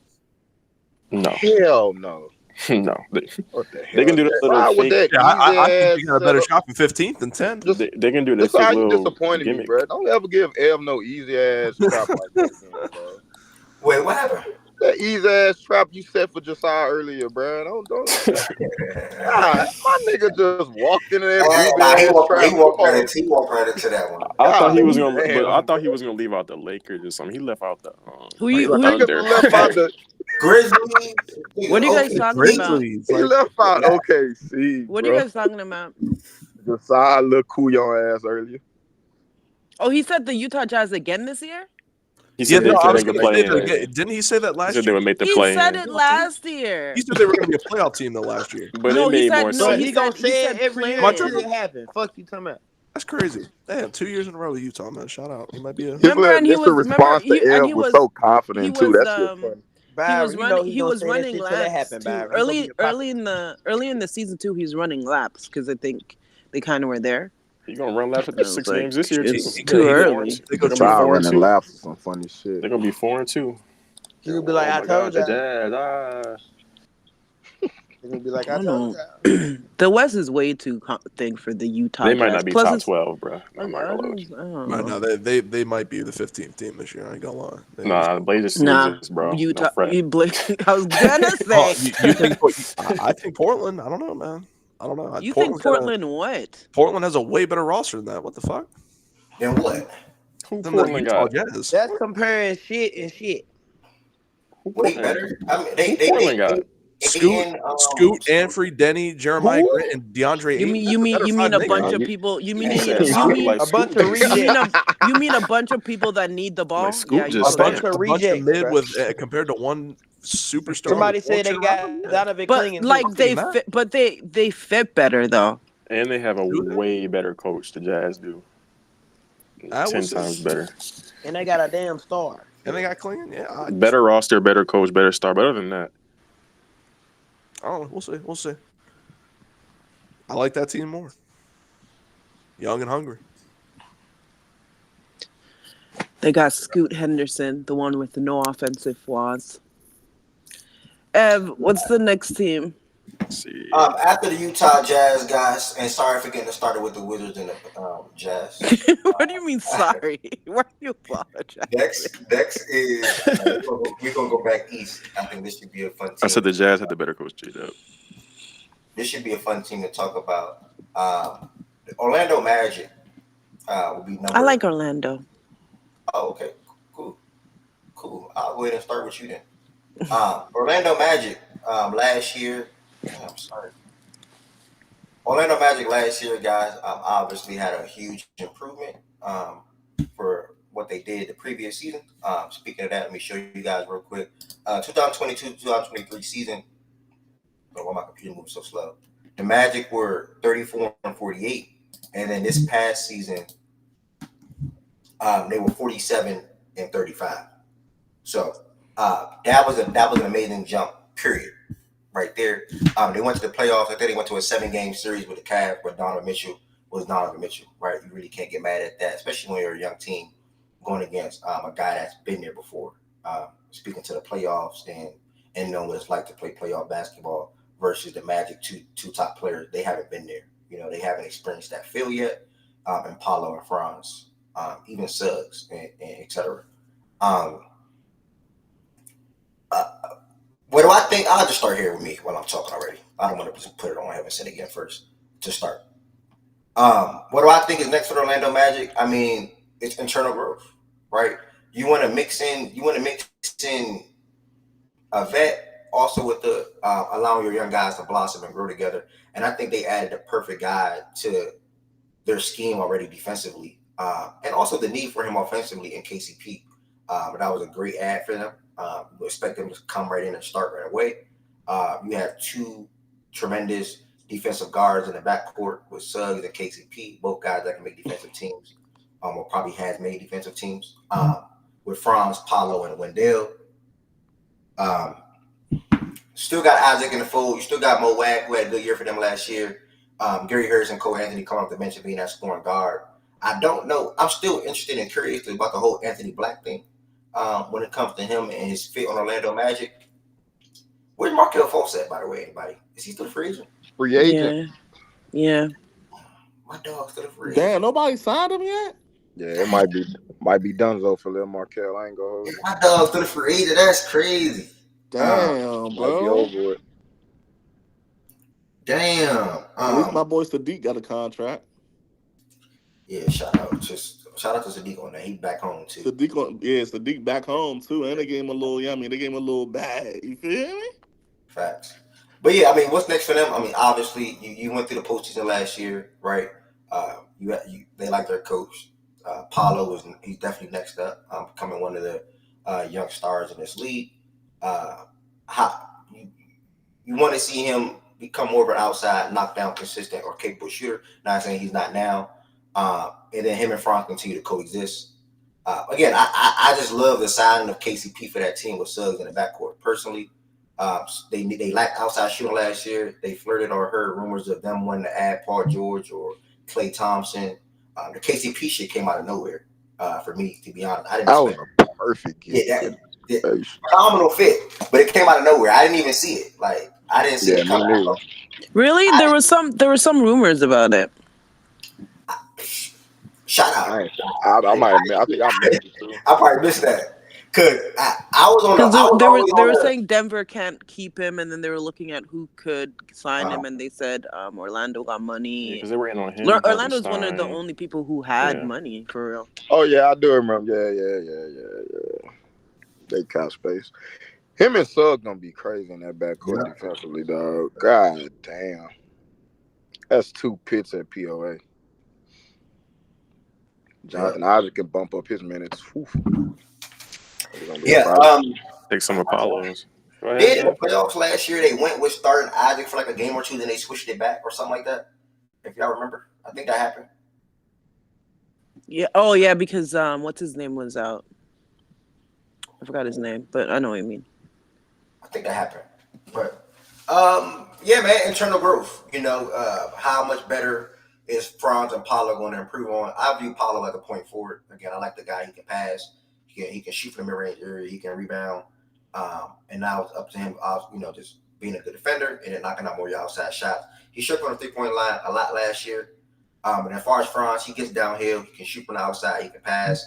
No, hell no. No, what the hell? They can do that little fake. I think they got a better shot from 15th than 10th. They can do this. That's how you disappointed me, bro. Don't ever give Ev no easy ass trap like that again, bro. Wait, what happened? That easy ass trap you set for Josiah earlier, bro. Don't. God, my nigga just walked into that. He walked right into that one. I thought he was gonna leave out the Lakers or something. He left out the. Who you left out the Grizzlies? What are you guys talking about? He left out OKC. What are you guys talking about? Josiah looked cool your ass earlier. Oh, he said the Utah Jazz again this year? He said they could play. Didn't he say that last year? They would make the He play. said it last year. He said they were going to be a playoff team last year. But No, it he made said more no. sense. He gonna say it every year until it it happen. Fuck you talking about. That's crazy. Damn, 2 years in a row with Utah, man. Shout out. He might be a. Remember, and he was response to Ev was so confident too. That's just funny. He was running laps too. Early in the season too. He was running laps because I think they kind of were there. You're gonna run laps at the 6 games this year too. It's too early. They're gonna be 4-2. Laps or some funny shit. They're gonna be 4-2. He'll be like, I told you. They're gonna be like, I told you. The West is way too thick for the Utah. They might not be Plus top 12, bro. No, they might be the 15th team this year. I ain't gonna lie. Nah, Blazers, bro. Utah. No I was gonna say. I think Portland. I don't know, man. I don't know. You think Portland what? Portland has a way better roster than that. What the fuck? Then what? Who Portland got? That's comparing shit and shit. Way better. I mean, Portland got Scoot, Anfrey, Denny, Jeremiah Grant, and DeAndre. You mean a bunch of people? You mean a bunch of rejects? You mean a bunch of people that need the ball? Yeah, a bunch of rejects mid with compared to one superstar. Somebody said they got Donovan Clingan. But like they fit better though. And they have a way better coach. The Jazz do. 10 times better. And they got a damn star. And they got clean. Yeah. Better roster, better coach, better star. But other than that, I don't know. We'll see. I like that team more. Young and hungry. They got Scoot Henderson, the one with no offensive flaws. Ev, what's the next team? Let's see. After the Utah Jazz, guys, and sorry for getting started with the Wizards and the Jazz. What do you mean sorry? Why do you apologize? Next is we're gonna go back east. I think this should be a fun team. I said the Jazz had the better coach, J-Dub. This should be a fun team to talk about. The Orlando Magic will be number. I like Orlando. Oh, okay, cool. I'll go ahead and start with you then. Orlando Magic last year. I'm sorry. Orlando Magic last year, guys, obviously had a huge improvement for what they did the previous season. Speaking of that, let me show you guys real quick. 2022-2023 season. Oh, why my computer moves so slow? The Magic were 34-48, and then this past season, they were 47-35. So that was an amazing jump. Period. Right there. They went to the playoffs. I think they went to a 7-game series with the Cavs where Donovan Mitchell was Donovan Mitchell, right? You really can't get mad at that, especially when you're a young team going against a guy that's been there before. Speaking to the playoffs and knowing what it's like to play playoff basketball versus the Magic two top players. They haven't been there. You know, they haven't experienced that feel yet. And Paolo and Franz, even Suggs and et cetera. What do I think? I'll just start here with me while I'm talking already. I don't want to put it on. I haven't said it again first to start. What do I think is next for the Orlando Magic? I mean, it's internal growth, right? You want to mix in a vet also with the allowing your young guys to blossom and grow together. And I think they added the perfect guy to their scheme already defensively, and also the need for him offensively in KCP. But that was a great add for them. We expect them to come right in and start right away. You have two tremendous defensive guards in the backcourt with Suggs and KCP, both guys that can make defensive teams, or probably has made defensive teams. With Franz, Paolo, and Wendell. Still got Isaac in the fold. You still got Mo Wag, who had a good year for them last year. Gary Harris and Cole Anthony coming off the bench and being that scoring guard. I don't know. I'm still interested and curious about the whole Anthony Black thing. When it comes to him and his fit on Orlando Magic. Where's Markelle Fultz at, by the way, anybody? Is he still a free agent? Free agent. Yeah. My dog's still a free agent. Damn, nobody signed him yet? Yeah, it might be Dunzo for Lil Markelle. I ain't gonna hold you. My dog's still a free agent. That's crazy. Damn, bro. Damn. At least my boy Sadiq got a contract. Yeah, shout out to Sadiq on that. He back home too. Sadiq back home too, and they gave him a little yummy. They gave him a little bag. You feel me? Facts. But yeah, I mean, what's next for them? I mean, obviously, you went through the postseason last year, right? They like their coach. Paolo he's definitely next up, becoming one of the young stars in this league. You want to see him become more of an outside, knockdown, consistent, or capable shooter. Not saying he's not now. And then him and Franz continue to coexist. Again, I just love the signing of KCP for that team with Suggs in the backcourt. Personally, they lacked outside shooting last year. They flirted or heard rumors of them wanting to add Paul George or Klay Thompson. The KCP shit came out of nowhere for me, to be honest. I didn't expect a perfect get. Yeah, phenomenal fit, but it came out of nowhere. I didn't even see it. Like I didn't see it coming out. Really? There were some rumors about it. Shout out. I might admit, I think I missed it too. I probably missed that. Cause I was on they were saying Denver can't keep him, and then they were looking at who could sign him, and they said Orlando got money. Because they were in on him. Orlando's one of the only people who had money for real. Oh yeah, I do remember. Yeah. They cap space. Him and Suggs gonna be crazy in that backcourt defensively, dog. God damn, that's two pits at POA. Jonathan Isaac can bump up his minutes. Take some Apollos. In the playoffs last year, they went with starting Isaac for like a game or two, then they switched it back or something like that. If y'all remember, I think that happened. Yeah. Oh yeah, because what's his name was out. I forgot his name, but I know what you mean. I think that happened. But yeah, man, internal growth. How much better is Franz and Paolo going to improve on? I view Paolo like a point forward. Again, I like the guy. He can pass. He can shoot from the mid-range area. He can rebound. And now it's up to him, just being a good defender and then knocking out more outside shots. He shook on the three-point line a lot last year. And as far as Franz, he gets downhill. He can shoot from the outside. He can pass.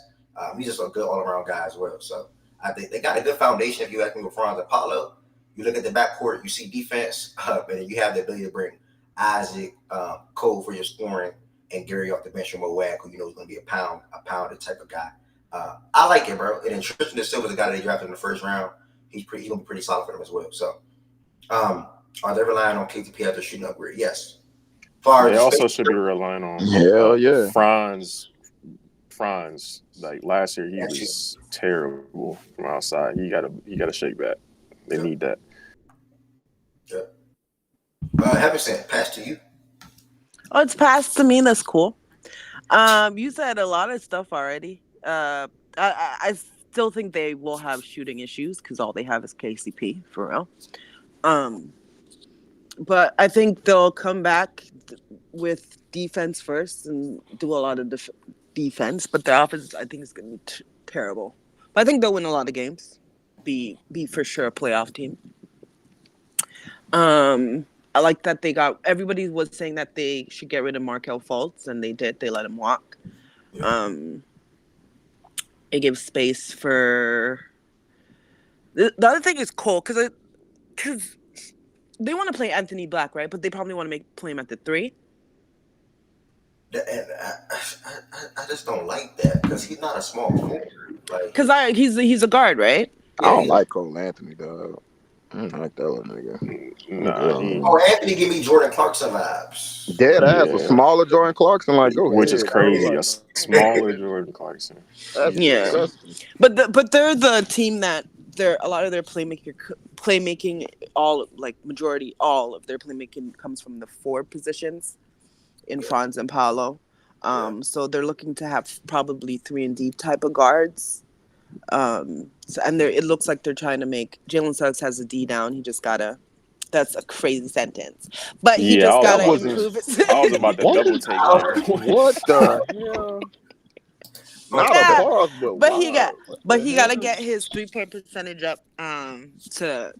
He's just a good all-around guy as well. So I think they got a good foundation. If you ask me with Franz and Paolo, you look at the backcourt, you see defense, and then you have the ability to bring Isaac, Cole for your scoring, and Gary off the bench from Moag, who is going to be a pounder type of guy. I like it, bro. And then Tristan Silva is a guy that they drafted in the first round. He's going to be pretty solid for them as well. So, are they relying on KTP after shooting upgrade? Yes. They also should be relying on Franz. Like last year, he was terrible from outside. He got to shake back. They need that. Having said, pass to you. Oh, it's passed to me. That's cool. You said a lot of stuff already. I still think they will have shooting issues because all they have is KCP for real. But I think they'll come back with defense first and do a lot of defense. But their offense, I think, is going to be terrible. But I think they'll win a lot of games. Be for sure a playoff team. I like that everybody was saying that they should get rid of Markelle Fultz, and they did. They let him walk. It gives space for the other thing is Cole because they want to play Anthony Black, right? But they probably want to play him at the 3. And I just don't like that because he's not a small forward. Because he's a guard, right? I don't like Cole Anthony, dog. I don't like that little nigga. Anthony give me Jordan Clarkson vibes. Dead ass, a smaller Jordan Clarkson, which is crazy. A smaller Jordan Clarkson. Yeah, but they're the team that a lot of their playmaking, majority all of their playmaking comes from the 4 positions in Franz and Paolo. So they're looking to have probably 3-and-D type of guards. It looks like they're trying to make Jalen Suggs has a D down. He just gotta. That's a crazy sentence, but he just gotta improve it. I was about to double take. What the hell? But he gotta get his 3-point percentage up to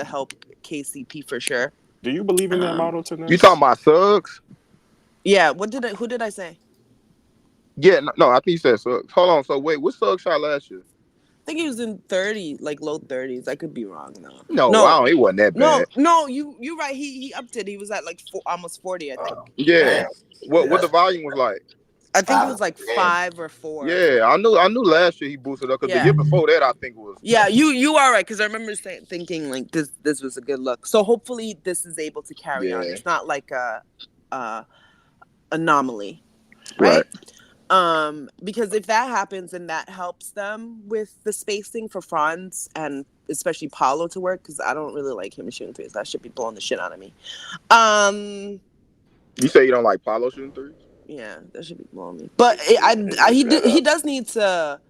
help KCP for sure. Do you believe in that model tonight? You talking about Suggs? Yeah. Who did I say? Yeah, no, I think you said Suggs. Hold on. So wait, what Suggs shot last year? I think he was in 30, low 30s. I could be wrong though. No, he wasn't that bad. No, you're right. He upped it. He was at almost 40, I think. Yeah. What the volume was like? I think it was 5 or 4. Yeah, I knew last year he boosted up because the year before that I think was. Yeah, you are right because I remember thinking this was a good look. So hopefully this is able to carry on. It's not like a anomaly, right? Because if that happens and that helps them with the spacing for Franz and especially Paolo to work, because I don't really like him shooting threes. That should be blowing the shit out of me. You say you don't like Paolo shooting threes? Yeah, that should be blowing me. But he does need to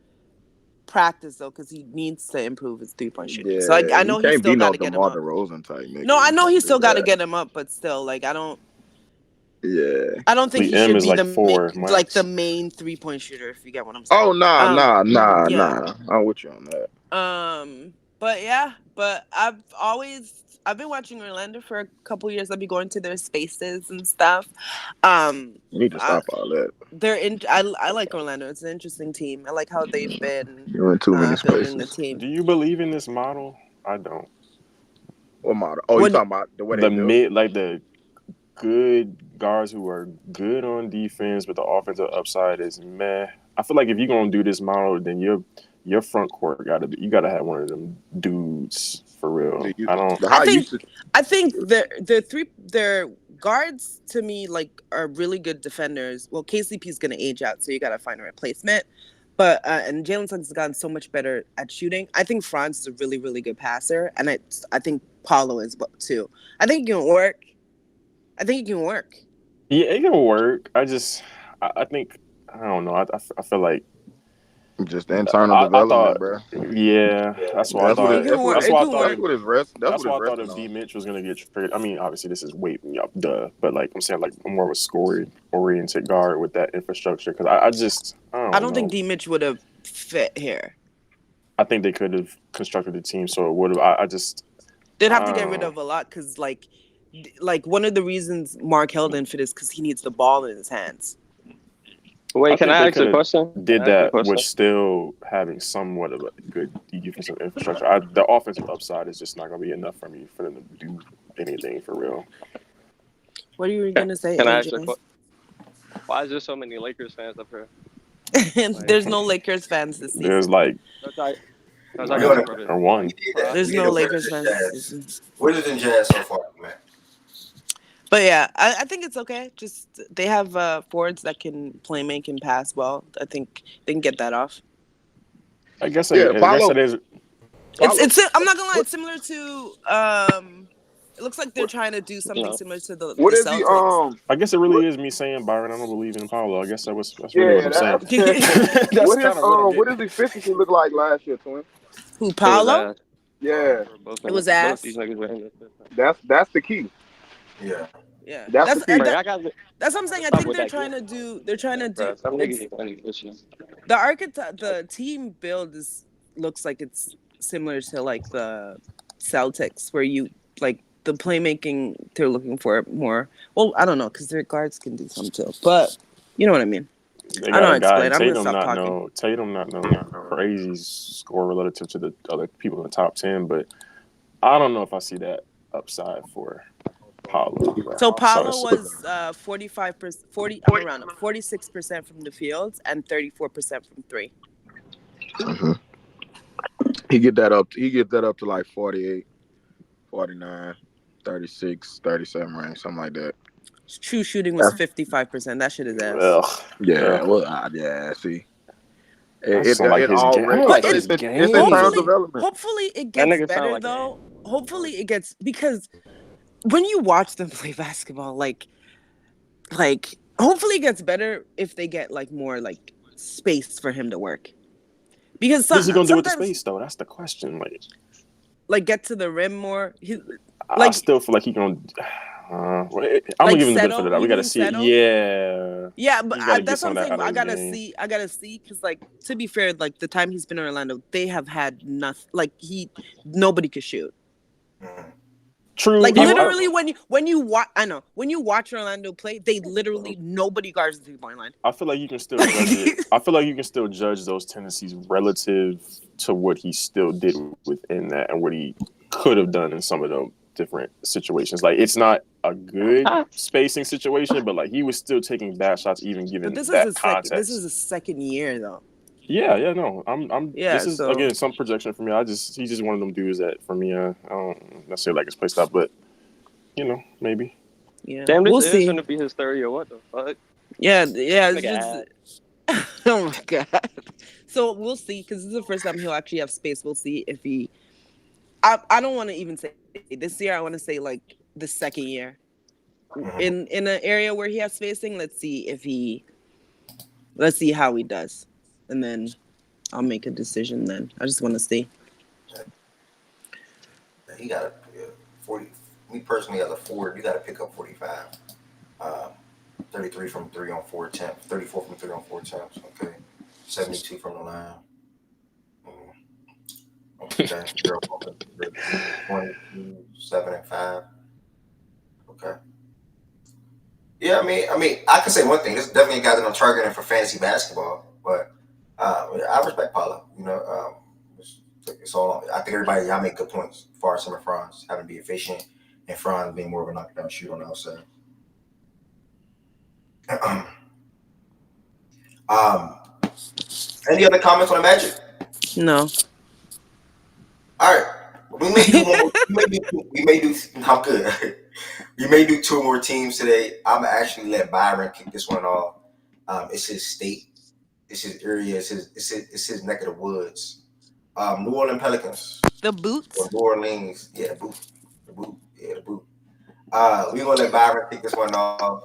practice though, because he needs to improve his 3-point shooting. Yeah, so I know he's still got to get him up. No, I know he's still got to get him up, but still, I don't. Yeah, I don't think he should be the main 3-point shooter. If you get what I'm saying. Oh nah. I'm with you on that. But I've been watching Orlando for a couple years. I've been going to their spaces and stuff. You need to stop all that. I like Orlando. It's an interesting team. I like how they've been. You're in too many spaces. The team. Do you believe in this model? I don't. What model? Oh, you're talking about the way they do? The good guards who are good on defense, but the offensive upside is meh. I feel like if you're gonna do this model, then your front court you gotta have one of them dudes for real. I think their guards to me are really good defenders. Well, KCP is gonna age out, so you gotta find a replacement. But and Jalen Suggs has gotten so much better at shooting. I think Franz is a really, really good passer, and I think Paolo is too. I think it can work. Yeah, it can work. I think I don't know. I feel like just the internal development, bro. Yeah, that's why I thought. That's why I thought if D Mitch was gonna get traded. I mean, obviously this is way duh, but like I'm saying, like more of a scoring-oriented guard with that infrastructure. Because I don't think D Mitch would have fit here. I think they could have constructed a team so it would have. They'd have to get rid of a lot because like one of the reasons Markelle didn't fit is because he needs the ball in his hands. Wait, can I ask a question? Did that with still having somewhat of a good defensive infrastructure. The offensive upside is just not going to be enough for them to do anything for real. What are you going to say? Can I ask a question? Why is there so many Lakers fans up here? There's no Lakers fans this season. There's like or one. There's no Lakers fans this season. We're just in Jazz so far, man. But yeah, I think it's okay. Just they have forwards that can play, make, and pass well. I think they can get that off. I guess it is. It's I'm not gonna lie. It's similar to it looks like they're trying to do something similar to the Celtics. I guess it really is me saying, Byron, I don't believe in Paolo. I guess that's really what I'm saying. What does efficiency look like last year, Twin? Who, Paolo? Yeah. It was ass. That's the key. Yeah. Yeah. That's the key. That's what I'm saying. I think they're trying to do the team build looks like it's similar to like the Celtics, where you like the playmaking they're looking for more. Well, I don't know, because their guards can do some too, but you know what I mean. I don't know how to explain. I'm gonna stop talking. Tatum not crazy score relative to the other people in the top 10, but I don't know if I see that upside for Paolo. So Paolo was 46% from the field and 34% from three. Mm-hmm. He get that up to like 48, 49, 36, 37 range, something like that. True shooting was 55%. That shit is ass. Ugh. Yeah, well, see. It's hopefully it gets better though. Hopefully it gets, because when you watch them play basketball, like hopefully it gets better if they get like more like space for him to work. Because what's he gonna do with the space though? That's the question. Like get to the rim more. I still feel like he gonna. I'm gonna give him the benefit of that. We gotta see it. Yeah, but that's what I'm saying. I gotta see, because like, to be fair, like the time he's been in Orlando, they have had nothing. Like nobody could shoot. True. Like literally, when you watch Orlando play, they literally nobody guards the 3-point line. I feel like you can still judge it. I feel like you can still judge those tendencies relative to what he still did within that and what he could have done in some of them different situations. Like, it's not a good spacing situation, but like he was still taking bad shots, even given that context. This is the second year though. Yeah, no. This is again some projection for me. He's just one of them dudes that for me, I don't necessarily like his play style, but maybe. Yeah. Damn, this we'll is see. gonna be his third year. What the fuck? Yeah. It's just... Oh my god. So we'll see, because this is the first time he'll actually have space. We'll see if he. I don't want to even say this year. I want to say like the second year, in an area where he has spacing. Let's see how he does, and then I'll make a decision. Then I just want to see. He got 40. Me personally, as a forward, you got to pick up 45. 33 from 3 on 4 attempts. 34 from 3 on 4 attempts. Okay, 72 from the line. Okay, 7 and 5. Okay. Yeah, I mean, I can say one thing. This is definitely a guy that I'm targeting for fantasy basketball, but I respect Paolo. It's all. I think everybody y'all make good points as far as some of Franz having to be efficient and Franz being more of a knockdown shooter on the outside. Any other comments on the Magic? No. All right, we may do one. We may do. I'm good. We may do 2 more teams today. I'm actually let Byron kick this one off. It's his state. It's his area. It's his neck of the woods. New Orleans Pelicans. The Boots. Or New Orleans. Yeah, the boot. The boot. Yeah, the boot. We're gonna let Byron kick this one off.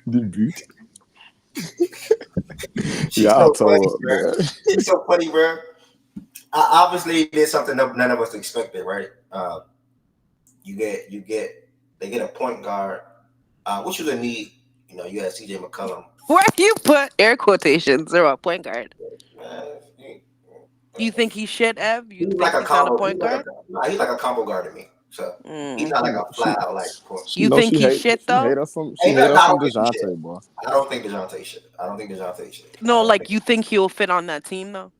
The boot. She's so funny, bro. She's so funny, bro. Obviously, there's something none of us expected, right? They get a point guard, which was a need. You know, you had CJ McCollum. Where you put air quotations or a point guard? You think he's shit, Ev? You think he's not a point guard? He's like a combo guard to me. So he's not like a flat out like. You think he's shit though? She hate us some DeJounte, boy. I don't think DeJounte shit. No, like you think he'll fit on that team though?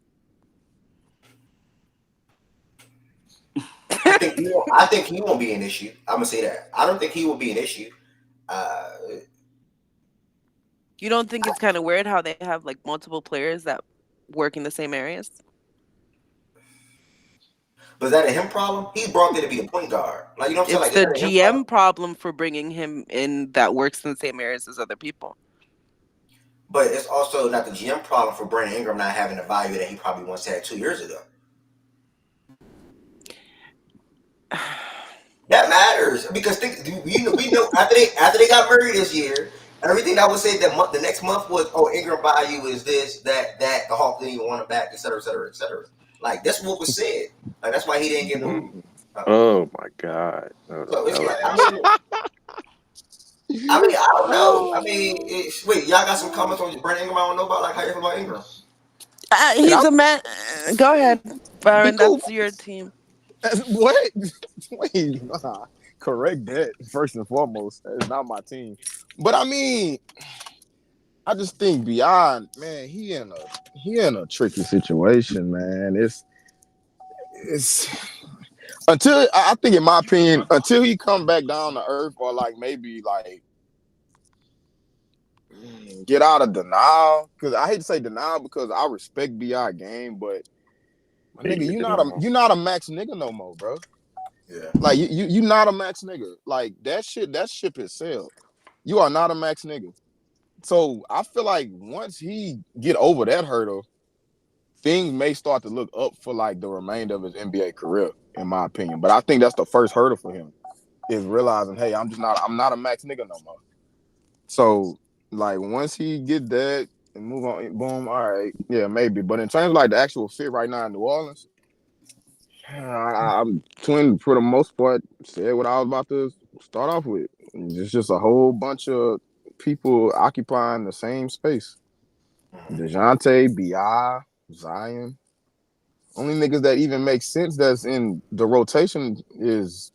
I think he won't be an issue. I'm gonna say that. I don't think he will be an issue. You don't think it's kind of weird how they have like multiple players that work in the same areas? Was that a him problem? He brought there to be a point guard. Like, you know what I'm saying? It's like, the GM problem for bringing him in that works in the same areas as other people. But it's also not the GM problem for Brandon Ingram not having the value that he probably once had 2 years ago. That matters because we know after they got married this year, everything that was said that the next month was Ingram value is this that the Hawks didn't even want him back, et cetera, et cetera, et cetera. Like that's what was said. Like that's why he didn't get them. Oh my God! So it's like, I mean, I don't know. I mean, wait, y'all got some comments on Brandon Ingram? I don't know about like how you feel about Ingram. He's a man. Go ahead, Byron. That's your team. What? Wait, correct that first and foremost. It's not my team, but I mean, I just think beyond man, he in a tricky situation, man. It's until I think, in my opinion, until he come back down to earth or like maybe like get out of denial. Because I hate to say denial because I respect BI game, but my nigga, you not a max nigga no more, bro. Yeah. Like you not a max nigga. Like that ship has sailed. You are not a max nigga. So I feel like once he get over that hurdle, things may start to look up for like the remainder of his NBA career, in my opinion. But I think that's the first hurdle for him is realizing, hey, I'm not a max nigga no more. So like once he get that and move on, boom, all right, yeah, maybe. But in terms of like the actual fit right now in New Orleans, I'm Twin for the most part said what I was about to start off with. It's just a whole bunch of people occupying the same space. DeJounte, B.I., Zion. Only niggas that even make sense that's in the rotation is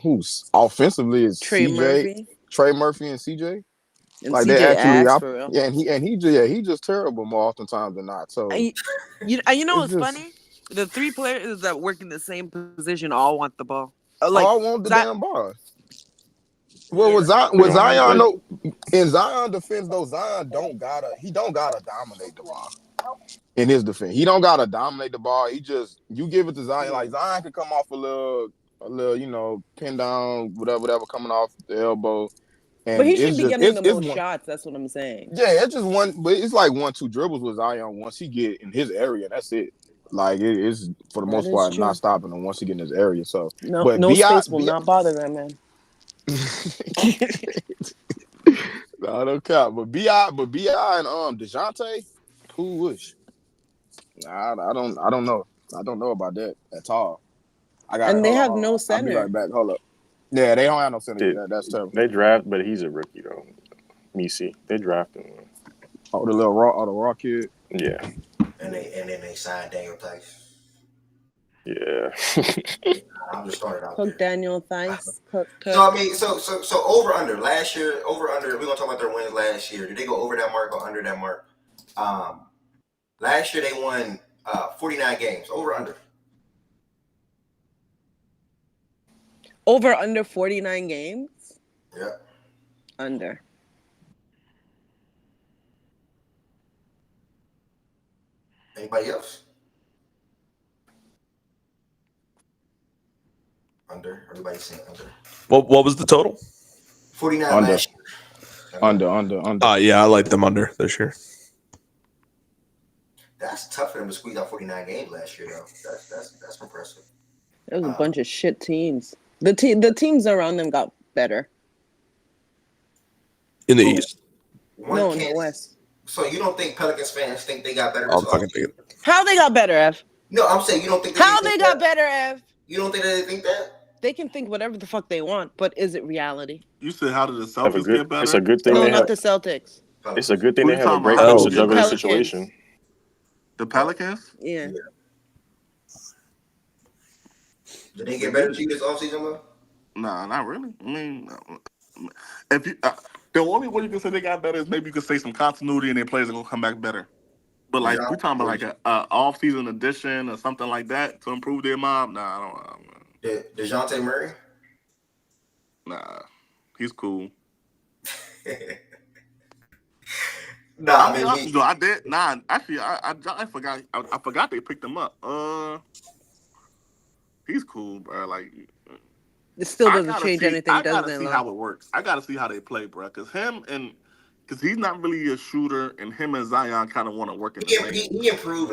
who's offensively is Trey Murphy, and CJ. And like CJ they actually, for real. yeah, and he just terrible more oftentimes than not. So you know what's funny? The three players that work in the same position all want the ball. All want the damn ball. Well, with Zion, no, in Zion defense though, Zion don't gotta dominate the ball. In his defense, he don't gotta dominate the ball. He just you give it to Zion. Like Zion can come off a little, you know, pin down, whatever coming off the elbow. But he should be getting the most shots. That's what I'm saying. Yeah, it's just one, but it's like 1-2 dribbles with Zion once he get in his area. That's it. Like it is for the most part not stopping him once he get in his area. So no space will not bother that man. No, don't count. But B.I. and DeJounte, who wish? I don't know. I don't know about that at all. They have no center. I'll be right back. Hold up. Yeah, they don't have no center. That's terrible. They draft, but he's a rookie though. Misi. They drafted him. Oh, the raw kid. Yeah. And then they signed Daniel Theis. Yeah. I'm just starting out. Cook Daniel Theis. Cook. So I mean, so over under last year. Over under. We're gonna talk about their wins last year. Did they go over that mark or under that mark? Last year they won 49 games. Over under. Over under 49 games. Yeah. Under. Anybody else? Under. Everybody's saying under. What was the total? 49 under. last year. Under. Yeah, I like them under this year. That's tough for them to squeeze out 49 games last year, though. That's impressive. There was a bunch of shit teams. The teams around them got better. In the East. No, in the West. So you don't think Pelicans fans think they got better this offseason? How they got better, Ev? No, I'm saying you don't think how they got better, Ev? You don't think they think that? They can think whatever the fuck they want, but is it reality? You said how did the Celtics get better? It's a good thing. No, not the Celtics. It's a good thing they have a break Coach Douglas situation. The Pelicans? Yeah. Did they get better to you this offseason, though? Nah, not really. I mean, if you, the only way you can say they got better is maybe you could say some continuity and their players are gonna come back better. But like we're talking about like a off-season addition or something like that to improve their mob. Nah, I don't. DeJounte Murray? Nah, he's cool. Nah, I did. Nah, actually, I forgot. I forgot they picked him up. He's cool, bro. Like, it still doesn't change anything, doesn't it? I gotta see how it works. I gotta see how they play, bro. Because he's not really a shooter, and him and Zion kind of want to work in the same. He improved.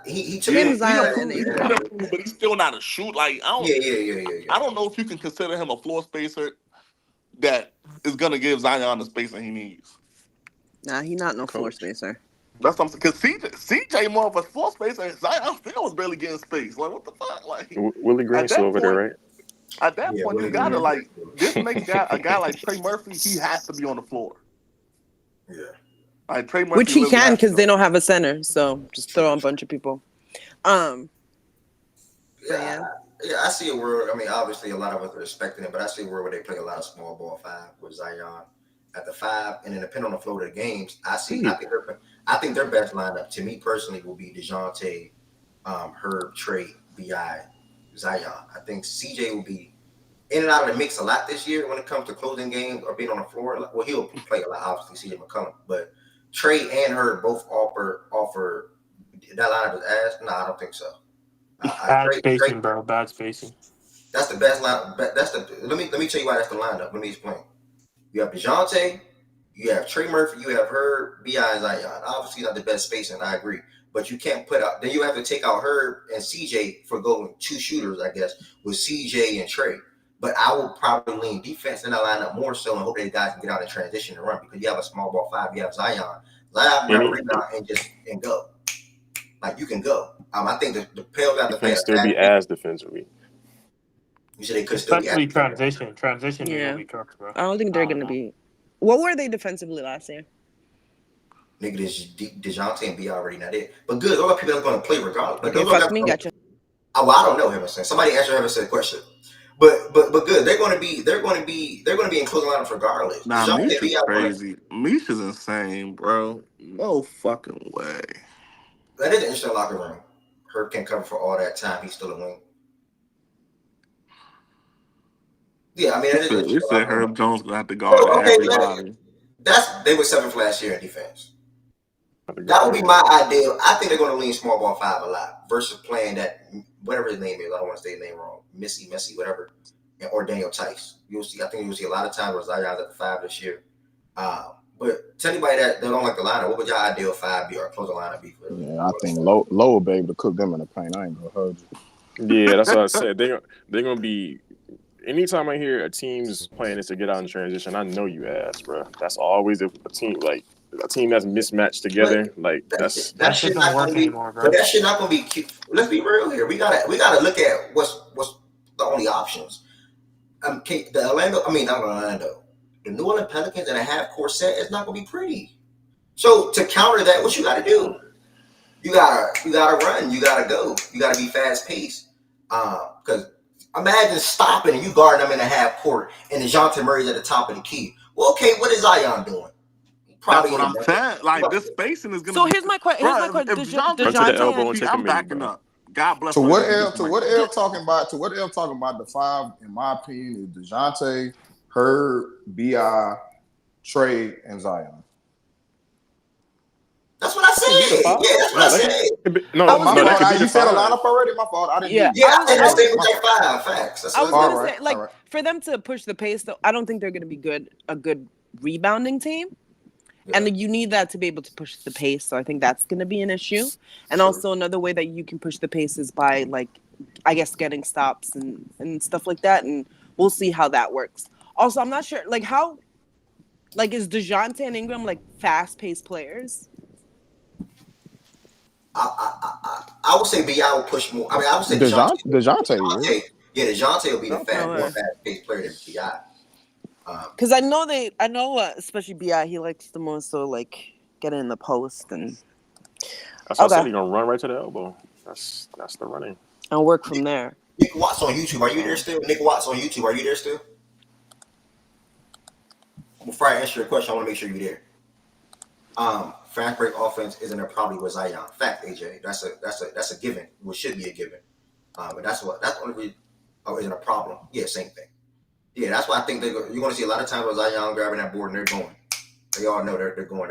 He took but he's still not a shoot. Like, I don't. Yeah. I don't know if you can consider him a floor spacer that is gonna give Zion the spacing he needs. Nah, he's not no floor spacer. That's what I'm saying. Because CJ more of a floor spacer. Zion still was barely getting space. Like, what the fuck? Like, Willie Green's still over there, right? At that point, you gotta like this makes a guy like Trey Murphy. He has to be on the floor. Yeah. Like Trey Murphy, which he can because they don't have a center. So just throw on a bunch of people. Yeah, I see a world. I mean, obviously, a lot of us are expecting it, but I see a world where they play a lot of small ball five with Zion at the 5, and then depending on the flow of the games, I think their best lineup to me personally will be DeJounte, Herb, Trey, Bi, Zion. I think CJ will be in and out of the mix a lot this year when it comes to closing games or being on the floor. Well, he'll play a lot, obviously, CJ McCollum, but Trey and Herb both offer that lineup is ass. No, I don't think so. Bad spacing, bro. Bad spacing. That's the best lineup. Let me tell you why that's the lineup. Let me explain. You have DeJounte, you have Trey Murphy, you have Herb, Bi, and Zion. Obviously not the best spacing, I agree. But you can't put out, then you have to take out Herb and CJ for going 2 shooters, I guess, with CJ and Trey. But I will probably lean defense in that lineup more so and hope that guys can get out in transition and run because you have a small ball 5, you have Zion. Zion can rebound and go. Like you can go. I think the Pels got to play. Still be as defensively. You said they could still be transition. Transition. Yeah. Be cooked, bro. I don't think they're gonna be. What were they defensively last year? Nigga, DeJounte and B already not it. But good, all the people are going to play regardless. But gotcha. Well, I don't know Emerson. Somebody answer Emerson's question. But good. They're going to be in closing lineups regardless. Nah, Misha's crazy. Misha's insane, bro. No fucking way. That is an interesting locker room. Herb can't cover for all that time. He's still a wing. Yeah, I mean, you said Herb Jones gonna have to guard everybody. They were 7th last year in defense. That would be my ideal. I think they're going to lean small ball 5 a lot versus playing that whatever his name is. I don't want to say his name wrong. Messi, whatever, or Daniel Tice. You'll see. I think you'll see a lot of times where Zion's at the 5 this year. But to anybody that don't like the lineup, what would your ideal 5 be or closing lineup be for? Yeah, I think Low will be able to cook them in the paint. I ain't gonna hold you. Yeah, that's what I said. They're gonna be. Anytime I hear a team's playing this to get out in transition, I know you ass, bro. That's always a team that's mismatched together. Like that shit not work anymore, bro. But that shit not gonna be cute. Let's be real here. We gotta look at what's the only options. Not Orlando. The New Orleans Pelicans in a half-court set is not gonna be pretty. So to counter that, what you gotta do? You gotta run. You gotta go. You gotta be fast-paced. Because imagine stopping and you guarding them in a half court and DeJounte Murray's at the top of the key. Well, okay, what is Zion doing? Probably that's what I'm saying. Like this spacing is gonna. So here's my question. I'm backing up. God bless. To what L talking about? The 5, in my opinion, is DeJounte, Herb, Bi, Trey, and Zion. That's what I said. Yeah, that's what I said. You said a lineup already. My fault. I didn't. Yeah, I stayed with your 5 facts. I was gonna say, for them to push the pace, though, I don't think they're gonna be a good rebounding team. Yeah. And you need that to be able to push the pace. So I think that's going to be an issue. And also another way that you can push the pace is by, I guess, getting stops and stuff like that. And we'll see how that works. Also, I'm not sure, how Like, is DeJounte and Ingram like fast-paced players? I would say B.I. will push more. I mean, I would say DeJounte. Yeah, DeJounte will be the more fast-paced player than B.I. Because I know, especially B.I. He likes the most so like get in the post and. That's what I said. He's gonna run right to the elbow. That's the running. I'll work from there. Nick Watts on YouTube. Are you there still? Nick Watts on YouTube. Are you there still? Before I answer your question, I want to make sure you're there. Fast break offense isn't a problem with Zion. Fact, AJ. That's a given. What should be a given. And that's the only reason. Oh, isn't a problem. Yeah, same thing. Yeah, that's why I think you're going to see a lot of times with Zion grabbing that board and they're going. They all know they're going.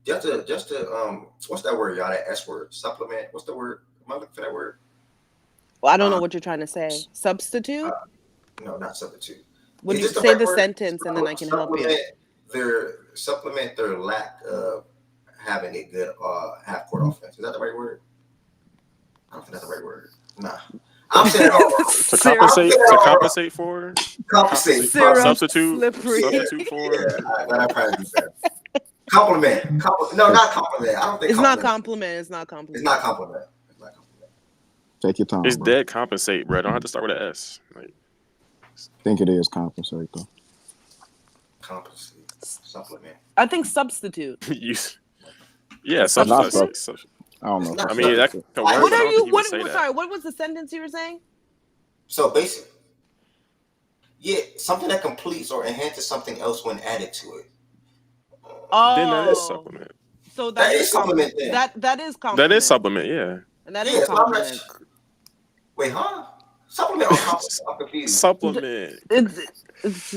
Just to what's that word, y'all? That S word. Supplement. What's the word? Am I looking for that word? Well, I don't know what you're trying to say. Substitute? No, not substitute. Would you say the sentence and then I can help you? Supplement their lack of having a good half-court offense. Is that the right word? I don't think that's the right word. Nah. I'm saying to compensate for substitute for. Yeah, that probably be better. Compliment. No, not compliment. I don't think it's not compliment. It's not compliment. It's not compliment. Take your time. It's dead compensate, bro. Don't have to start with an S. Like, think it is compensate though. Compensate. Supplement. I think substitute. Yeah, substitute. I don't know. I mean, that could work. What are you? Sorry, what was the sentence you were saying? So basically, yeah, something that completes or enhances something else when added to it. Oh, then that is supplement. So that is supplement. That is compliment. That is supplement. Yeah. And that is compliment. Wait, huh? Supplement or compliment? I'm confused. Supplement. It's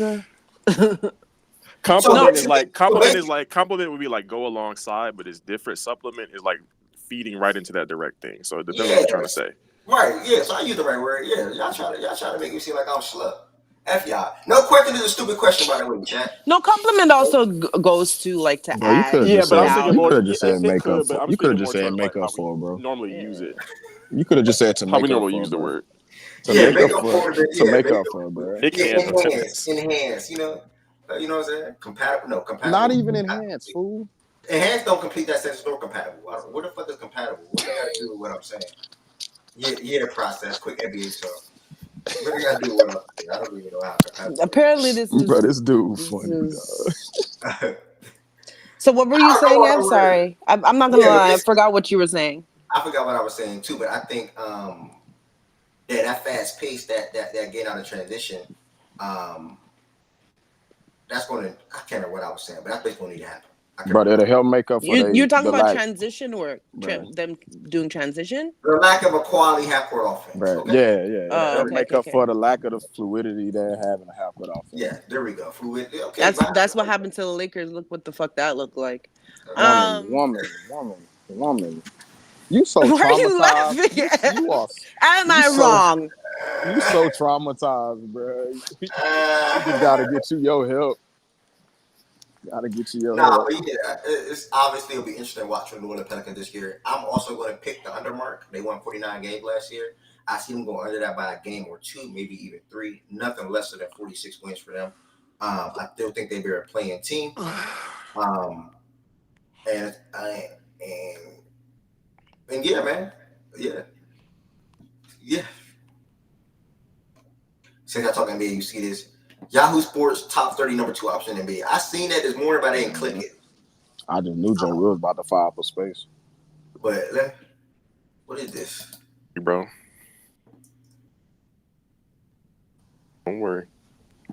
compliment would be like go alongside, but it's different. Supplement is like feeding right into that direct thing. So it depends on what you're trying to say. Right, yeah, so I use the right word. Yeah, y'all try to make me seem like I'm slow. F y'all. No question is a stupid question, by the way, chat. No, compliment also goes to like to add. You could have just said make up for. You could have just said make up for, bro. Normally use it. You could have just said to make up for. How we normally use the word. To make up for, bro. It can enhance. You know what I'm saying? Compatible. No, compatible. Not even enhance, fool. Enhance don't complete that sentence. Nor compatible. What the fuck is compatible? What they got to do with what I'm saying? Yeah, process. Quick NBA talk. What they got to do with what I'm saying? I don't even know how compatible. Apparently, this is. Bro, this dude funny. So what were you saying? I'm sorry. I'm not gonna lie. I forgot what you were saying. I forgot what I was saying too, but I think that fast pace, that getting out of transition, that's going to. I can't remember what I was saying, but that's basically going to need to happen. But it'll help make up for you're talking about transition work, them doing transition. The lack of a quality half-court offense. Right. Okay? Yeah. It'll make up for the lack of the fluidity they're having a half-court offense. Yeah, there we go. Fluidity. Okay. That's what happened to the Lakers. Look what the fuck that looked like. Woman. You so traumatized. Why are you laughing? Am I wrong? You so traumatized, bro. You just gotta get you your help. But it's obviously it'll be interesting watching the New Orleans Pelicans this year. I'm also going to pick the under mark. They won 49 games last year. I see them go under that by a game or two, maybe even three. Nothing less than 46 wins for them. I still think they'll be a playing team. And yeah, man. Yeah. Since I talk NBA, you see this. Yahoo Sports top 30 number 2 option in NBA. I seen that this morning, but I didn't click it. I just knew Joe Will was about to fire for space. But what is this? Bro. Don't worry.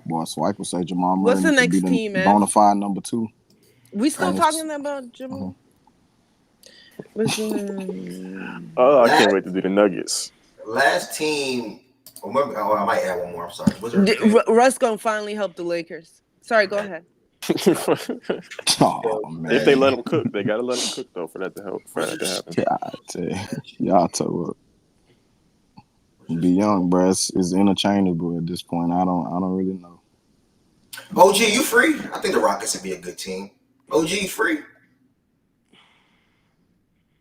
Boy, Swipe will say Jamal Murray. What's the next team, man? Bona fide number 2. We still talking about Jamal? Oh, I can't wait to do the Nuggets. Last team. I might add one more. I'm sorry. Russ gonna finally help the Lakers. Sorry, go ahead. Man. If they let them cook, they gotta let them cook though for that to help. For that to happen. Y'all toe up. Be young, bro. It's interchangeable at this point. I don't really know. OG, you free? I think the Rockets would be a good team. OG free.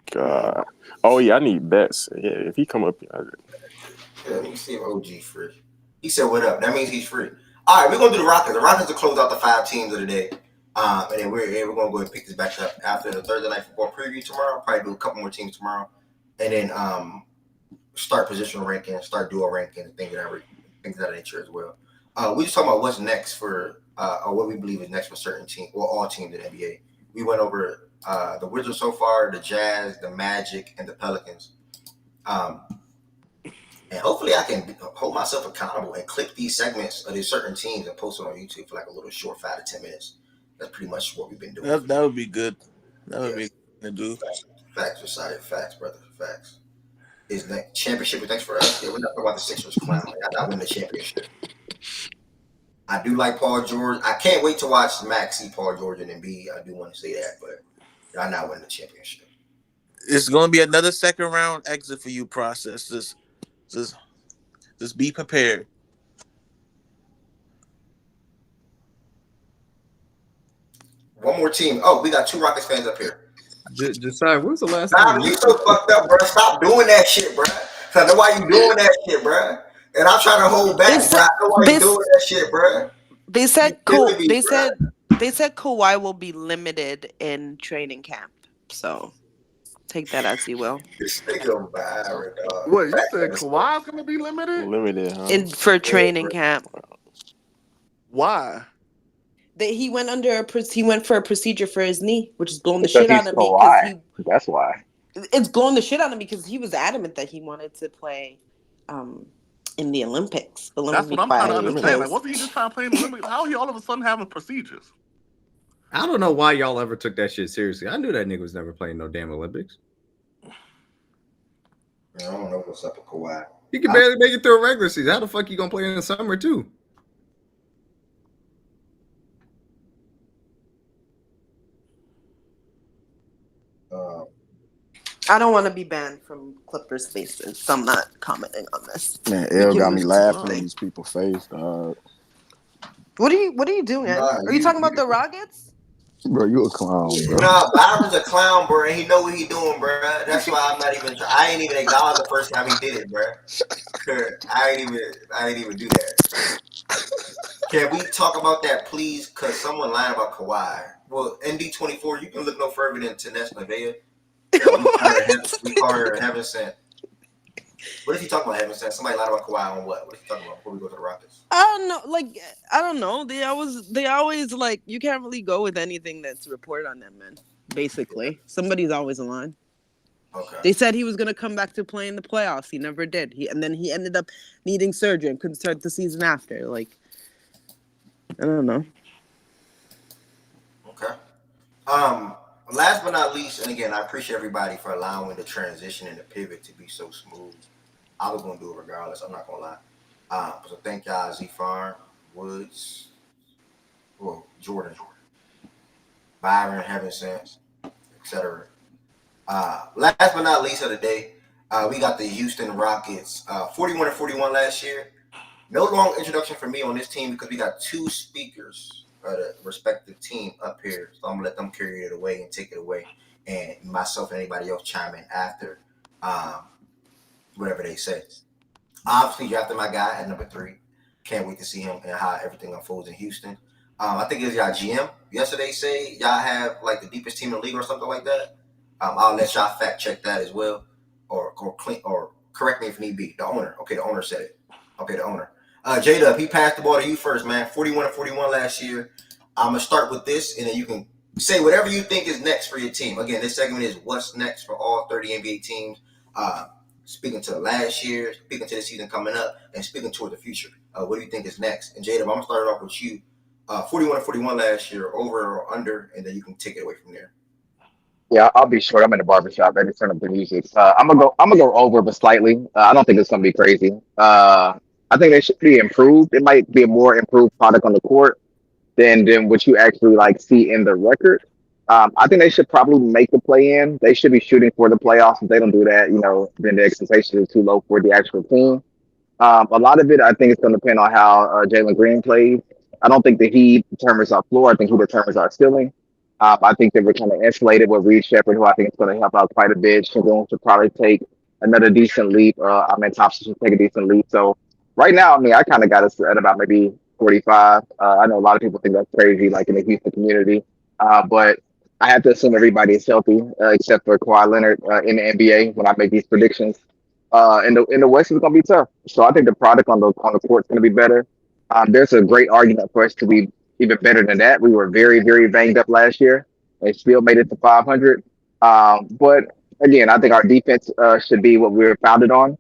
God. Oh yeah, I need bets. Yeah, if he come up here. Let me see if OG free. He said, "What up?" That means he's free. All right, we're gonna do the Rockets. The Rockets will close out the 5 teams of the day. And then we're going to go ahead and pick this back up after the Thursday Night Football preview tomorrow. Probably do a couple more teams tomorrow. And then start positional ranking, start dual ranking, and things of that nature as well. We just talking about what's next for, or what we believe is next for certain teams, or all teams in the NBA. We went over the Wizards so far, the Jazz, the Magic, and the Pelicans. And hopefully I can hold myself accountable and clip these segments of these certain teams and post it on YouTube for like a little short 5 to 10 minutes. That's pretty much what we've been doing. That would be good. That would be good to do. Facts, Josiah. Facts, brother. Facts. Is the championship is next for us? Yeah, we're not talking about the Sixers clown. I win the championship. I do like Paul George. I can't wait to watch Max see Paul George and Embiid. I do want to say that, but y'all not winning the championship. It's going to be another second round exit for you. Process. Just be prepared. One more team. Oh, we got 2 Rockets fans up here. Josiah, when was the last time? You so fucked up, bro. Stop doing that shit, bro. I know why you doing that shit, bro. And I'm trying to hold back, bro. I know why you doing that shit, bro. They said they said Kawhi will be limited in training camp. So take that as you will. This nigga Byron, dog. What, you said Kawhi's gonna be limited? Limited, huh? For training camp. Why? He went for a procedure for his knee, which is blowing the shit out of me. That's why. It's blowing the shit out of me because he was adamant that he wanted to play in the Olympics. That's what I'm trying to understand. Like, wasn't he just trying to play in the Olympics? How he all of a sudden having procedures? I don't know why y'all ever took that shit seriously. I knew that nigga was never playing no damn Olympics. I don't know what's up with Kawhi. He can barely make it through a regular season. How the fuck you gonna play in the summer too? I don't want to be banned from Clippers Spaces, so I'm not commenting on this. Man, L got me laughing in these people's face, dog. What are you doing? Are you talking about the Rockets? Bro, you a clown, bro. Nah, Byron's a clown, bro, and he know what he doing, bro. That's why I'm not even. I ain't even acknowledge the first time he did it, bro. I ain't even do that. Can we talk about that, please? Cause someone lying about Kawhi. Well, ND24, you can look no further than Tanesh Nevaeh. We call her Heaven Sent. What is he talking about, Heaven Sent? Somebody lied about Kawhi on what? What is he talking about before we go to the Rockets? I don't know. They always like, you can't really go with anything that's reported on them, man. Basically, somebody's always lying. Okay. They said he was gonna come back to play in the playoffs. He never did. And then he ended up needing surgery and couldn't start the season after. Like, I don't know. Okay. Last but not least, and again, I appreciate everybody for allowing the transition and the pivot to be so smooth. I was gonna do it regardless. I'm not gonna lie. So thank y'all, Z Farm, Woods, Jordan, Byron, Heaven Sense, etc. Last but not least of the day, we got the Houston Rockets, 41-41 last year. No long introduction for me on this team because we got 2 speakers of the respective team up here. So I'm gonna let them carry it away and take it away, and myself and anybody else chime in after whatever they say. Obviously, drafted my guy at number 3. Can't wait to see him and how everything unfolds in Houston. I think it was y'all GM yesterday say y'all have like the deepest team in the league or something like that. I'll let y'all fact check that as well, or correct me if need be. The owner. Okay, the owner said it. Okay, the owner. J-Dub, he passed the ball to you first, man. 41-41 last year. I'm going to start with this, and then you can say whatever you think is next for your team. Again, this segment is what's next for all 30 NBA teams. Speaking to last year, speaking to the season coming up, and speaking toward the future. What do you think is next? And J-Dub, I'm going to start off with you. 41-41 last year, over or under, and then you can take it away from there. Yeah, I'll be short. I'm in the barbershop. Ready to turn up the music. I'm gonna go over, but slightly. I don't think it's gonna be crazy. I think they should be improved. It might be a more improved product on the court than what you actually like see in the record. I think they should probably make the play-in. They should be shooting for the playoffs. If they don't do that, then the expectations are too low for the actual team. A lot of it, I think, is going to depend on how Jalen Green plays. I don't think that he determines our floor. I think he determines our ceiling. I think that we're kind of insulated with Reed Shepherd, who I think is going to help out quite a bit. Shingun should probably take another decent leap. Thompson should take a decent leap. So right now, I kind of got us at about maybe 45. I know a lot of people think that's crazy, like in the Houston community. But I have to assume everybody is healthy, except for Kawhi Leonard in the NBA when I make these predictions. In the West is gonna be tough. So I think the product on the court is gonna be better. There's a great argument for us to be even better than that. We were very, very banged up last year and still made it to 500. But again, I think our defense should be what we were founded on,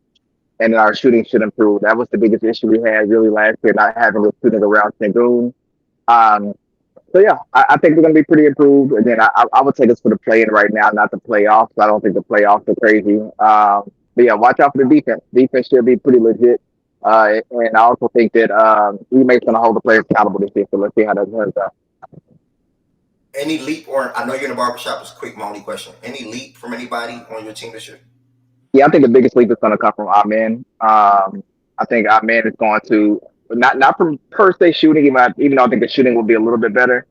and then our shooting should improve. That was the biggest issue we had really last year, not having the shooting around Sengun. So yeah, I think we're going to be pretty improved. Again, I would take us for the play-in right now, not the playoffs. I don't think the playoffs are crazy. But yeah, watch out for the defense. Defense should be pretty legit. And I also think that Ime going to hold the players accountable this year. So let's see how that turns out. Any leap, or I know you're in the barbershop, it's quick, my only question. Any leap from anybody on your team this year? Yeah, I think the biggest leap is going to come from Amen. I think Amen is going to, not from per se shooting, even though I think the shooting will be a little bit better.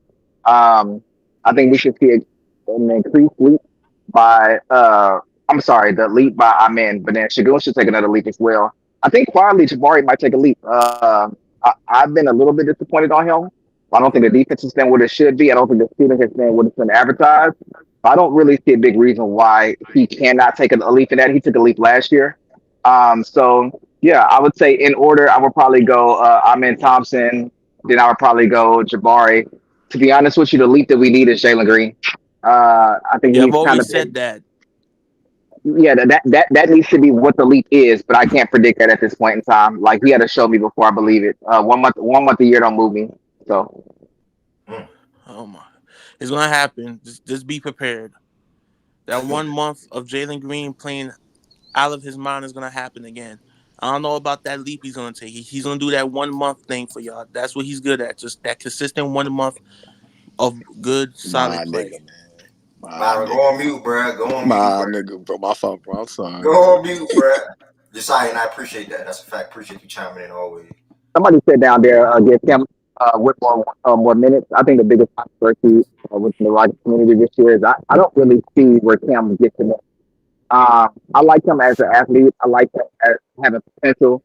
I think we should see an increased leap by, the leap by Amen, but then Sengun should take another leap as well. I think quietly Jabari might take a leap. I've been a little bit disappointed on him. I don't think the defense has been what it should be. I don't think the shooting has been what it's been advertised. I don't really see a big reason why he cannot take a leap in that. He took a leap last year. So yeah, I would say in order, I would probably go Amen Thompson. Then I would probably go Jabari. To be honest with you, the leap that we need is Jalen Green. I think I've always said that. Yeah, that needs to be what the leap is, but I can't predict that at this point in time. Like, he had to show me before I believe it. 1 month a year don't move me. So, oh my, it's gonna happen. Just be prepared. That 1 month of Jalen Green playing out of his mind is gonna happen again. I don't know about that leap he's gonna take. He's gonna do that 1 month thing for y'all. That's what he's good at. Just that consistent 1 month of good, solid play. Nigga, man. Byron, go on mute, bro. Go on mute, nigga, bro. My phone, bro. I'm sorry. Go on mute, bro. Josiah, and I appreciate that. That's a fact. Appreciate you chiming in always. Somebody said down there, give him with more minutes. I think the biggest controversy within the Rockets community this year is I don't really see where Cam gets in it. I like him as an athlete. I like him as having potential.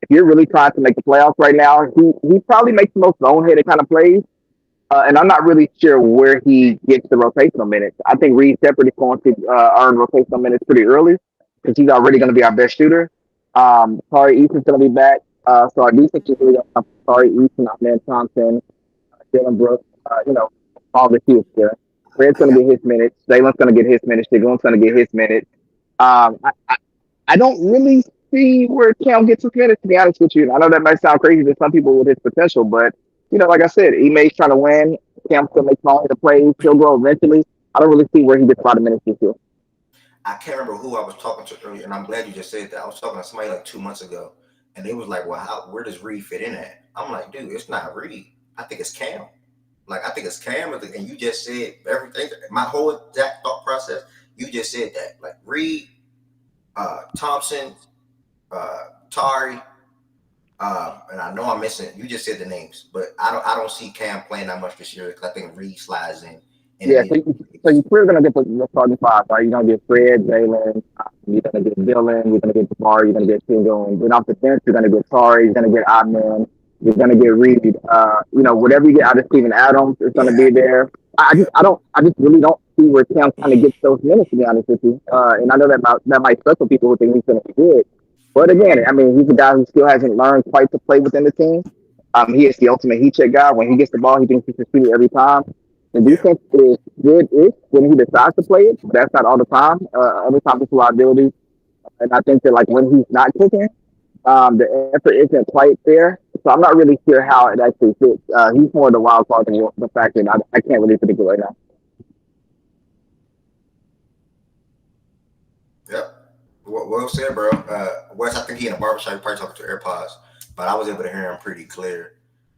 If you're really trying to make the playoffs right now, he probably makes the most boneheaded kind of plays. And I'm not really sure where he gets the rotational minutes. I think Reed Shepherd is going to earn rotational minutes pretty early because he's already going to be our best shooter. Tari Eason's going to be back. So our defense is really going to Tari Eason, Amen Thompson, Dylan Brooks, all the kids there. Fred's going to get his minutes. Jalen's going to get his minutes. Shagun's going to get his minutes. I don't really see where Cam gets his minutes, to be honest with you. I know that might sound crazy to some people with his potential, but like I said, Ime's trying to win. Cam still makes all the plays. He'll grow eventually. I don't really see where he gets a lot of minutes this year. I can't remember who I was talking to earlier, and I'm glad you just said that. I was talking to somebody like 2 months ago, and they was like, well, where does Reed fit in at? I'm like, dude, it's not Reed. I think it's Cam. Like, I think it's Cam, and you just said everything. My whole exact thought process, you just said that. Like, Reed, Thompson, Tari, and I know I'm missing. You just said the names, but I don't see Cam playing that much this year because I think Reed slides in. Yeah, so you're clearly gonna get the starting five, right? You're gonna get Fred, Jalen, you're gonna get Dylan, you're gonna get Jabari, you're gonna get Sengun. Then off the bench, you're gonna get Tari, you're gonna get Amen, you're gonna get Reed. Whatever you get out of Steven Adams is gonna be there. I just really don't see where Cam kind of gets those minutes, to be honest with you. And I know that might suck for people who think he's gonna be good. But again, I mean, he's a guy who still hasn't learned quite to play within the team. He is the ultimate heat check guy. When he gets the ball, he thinks he can shoot it every time. The defense is good-ish when he decides to play it, but that's not all the time. Other times it's liability. And I think that, like, when he's not kicking, the effort isn't quite there. So I'm not really sure how it actually fits. He's more the wild card than the fact that I can't really predict it right now. Yep. Well said, bro. Wes, I think he in a barbershop. He probably talking to AirPods, but I was able to hear him pretty clear.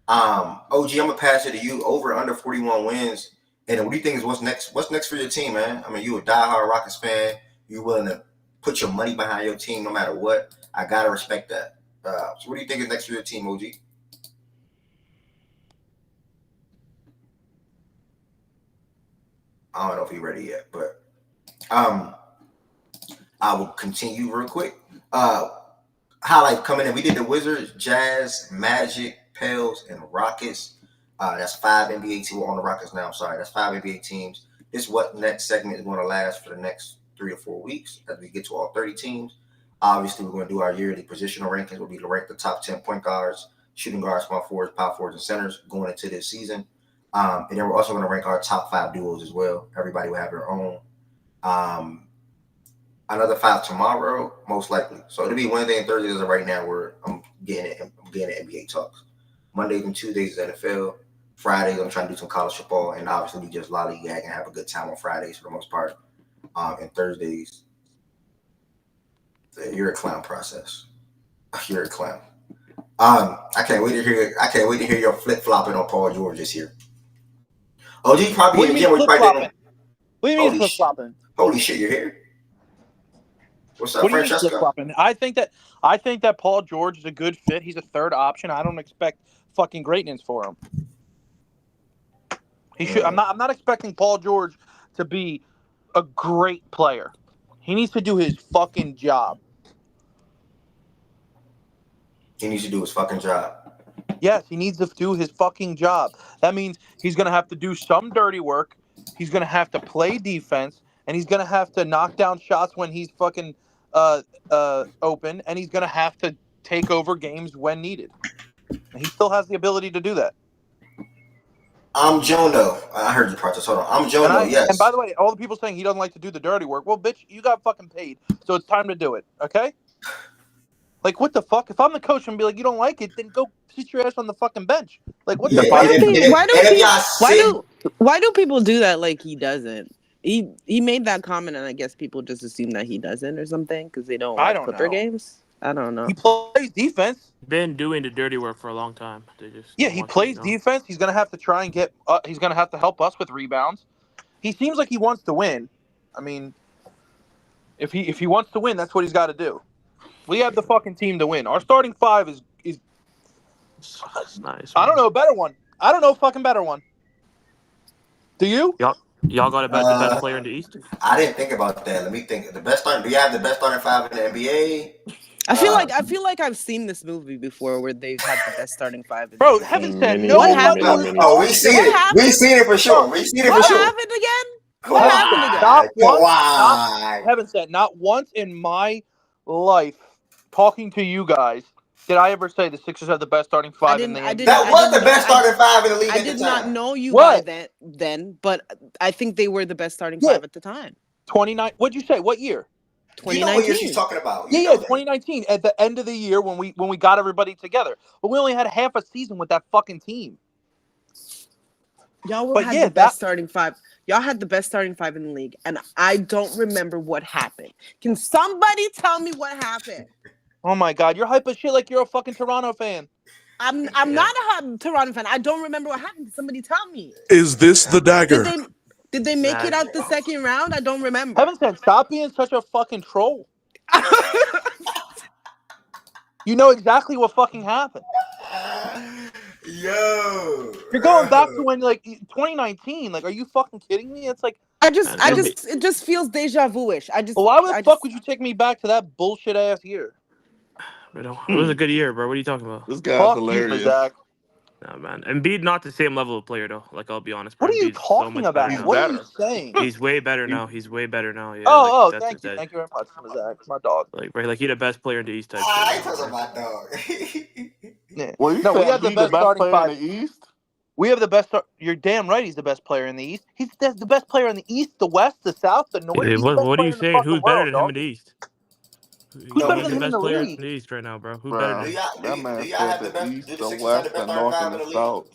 OG, I'm gonna pass it to you. Over under 41 wins. And what do you think is what's next? What's next for your team, man? I mean, you a diehard Rockets fan. You willing to put your money behind your team no matter what. I gotta respect that. So what do you think is next for your team, OG? I don't know if he's ready yet, but I will continue real quick. Highlight coming in. We did the Wizards, Jazz, Magic, Pels, and Rockets. That's 5 NBA teams on the Rockets now. I'm sorry, that's 5 NBA teams. This is what next segment is going to last for the next 3 to 4 weeks as we get to all 30 teams. Obviously, we're going to do our yearly positional rankings. We'll be to rank the top 10 point guards, shooting guards, small forwards, power forwards, and centers going into this season. And then we're also going to rank our top 5 duos as well. Everybody will have their own. Another 5 tomorrow, most likely. So it'll be Wednesday and Thursday as of right now where I'm getting NBA talks. Mondays and Tuesdays is NFL. Fridays, I'm trying to do some college football, and obviously we just lollygag and have a good time on Fridays for the most part. And Thursdays, you're a clown process. You're a clown. I can't wait to hear your flip flopping on Paul George this year. Oh, you probably in the gym. What do you mean flip flopping? Holy shit, you're here. What's up, Francesco? I think that Paul George is a good fit. He's a third option. I don't expect fucking greatness for him. He should. I'm not expecting Paul George to be a great player. He needs to do his fucking job. He needs to do his fucking job. Yes, he needs to do his fucking job. That means he's going to have to do some dirty work. He's going to have to play defense, and he's going to have to knock down shots when he's fucking open, and he's going to have to take over games when needed. And he still has the ability to do that. I'm Jono. I heard you process. Hold on. I'm Jono, yes. And by the way, all the people saying he doesn't like to do the dirty work. Well, bitch, you got fucking paid, so it's time to do it, okay? Like, what the fuck? If I'm the coach and be like, you don't like it, then go sit your ass on the fucking bench. Like, what the fuck? Why do people do that like he doesn't? He made that comment, and I guess people just assume that he doesn't or something because they don't watch Clipper games. I don't know. He plays defense. Been doing the dirty work for a long time. He plays defense. He's gonna have to try and get. He's gonna have to help us with rebounds. He seems like he wants to win. I mean, if he wants to win, that's what he's got to do. We have the fucking team to win. Our starting 5 is. That's nice. I don't know a better one. I don't know a fucking better one. Do you? Y'all got about the best player in the East? I didn't think about that. Let me think. The best starting. Do you have the best starting 5 in the NBA? I feel like I've seen this movie before where they've had the best starting 5. Bro, heaven said no. What happened? Oh, we've seen it. We've seen it for sure. We've seen it for sure. What happened again? Heaven said not once in my life talking to you guys did I ever say the Sixers have the best starting 5 in the NBA. That was the best starting 5 in the league at the time. I did not know you by then, but I think they were the best starting 5 at the time. 29. What'd you say? What year? 2019. You know what year she's talking about? Yeah, 2019 at the end of the year when we got everybody together. But we only had half a season with that fucking team. Y'all had the best starting 5. Y'all had the best starting 5 in the league, and I don't remember what happened. Can somebody tell me what happened? Oh my God, you're hype as shit like you're a fucking Toronto fan. I'm not a Toronto fan. I don't remember what happened. Can somebody tell me? Is this the dagger? Did they make it out the second round? I don't remember. Heaven said, stop being such a fucking troll. You know exactly what fucking happened. Yo, you're going back to when 2019. Like, are you fucking kidding me? It's like it just feels deja vu-ish. Why the fuck would you take me back to that bullshit ass year? It was a good year, bro. What are you talking about? This guy's hilarious. Nah, man. Embiid not the same level of player though. Like, I'll be honest. What are you talking about? What are you saying? He's way better now. He's way better now. Yeah. Thank you very much, Zach. My dog. Like he the best player in the East type. I ain't talking about dog. Well, we have the best starting 5 in the East. We have the best. You're damn right. He's the best player in the East. He's the best player in the East, the West, the South, the North. Hey, what are you saying? Who's better than him in the East? Who's better than him in the league? In the East right now, bro. Who's better than him? That man said the East, the West, the North, and the South.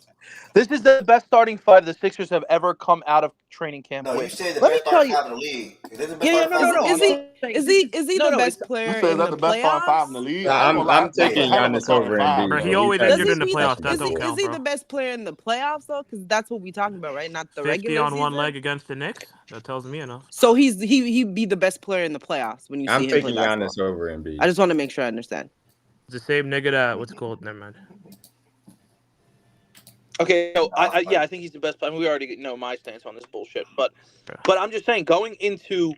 This is the best starting 5 the Sixers have ever come out of training camp with. No, you said the best starting 5 in the league. Is he the best player in the playoffs? In the league? I'm taking Giannis over Embiid. He always injured in the playoffs. That don't count, Is he the best player in the playoffs though? Because that's what we're talking about, right? Not the regular 50 on season. one leg against the Knicks. That tells me enough. So he'd be the best player in the playoffs when you see him. I'm taking Giannis over Embiid. I just want to make sure I understand. It's the same nigga that what's it called? Never mind. Okay, so I think he's the best. I mean, we already know my stance on this bullshit, but I'm just saying, going into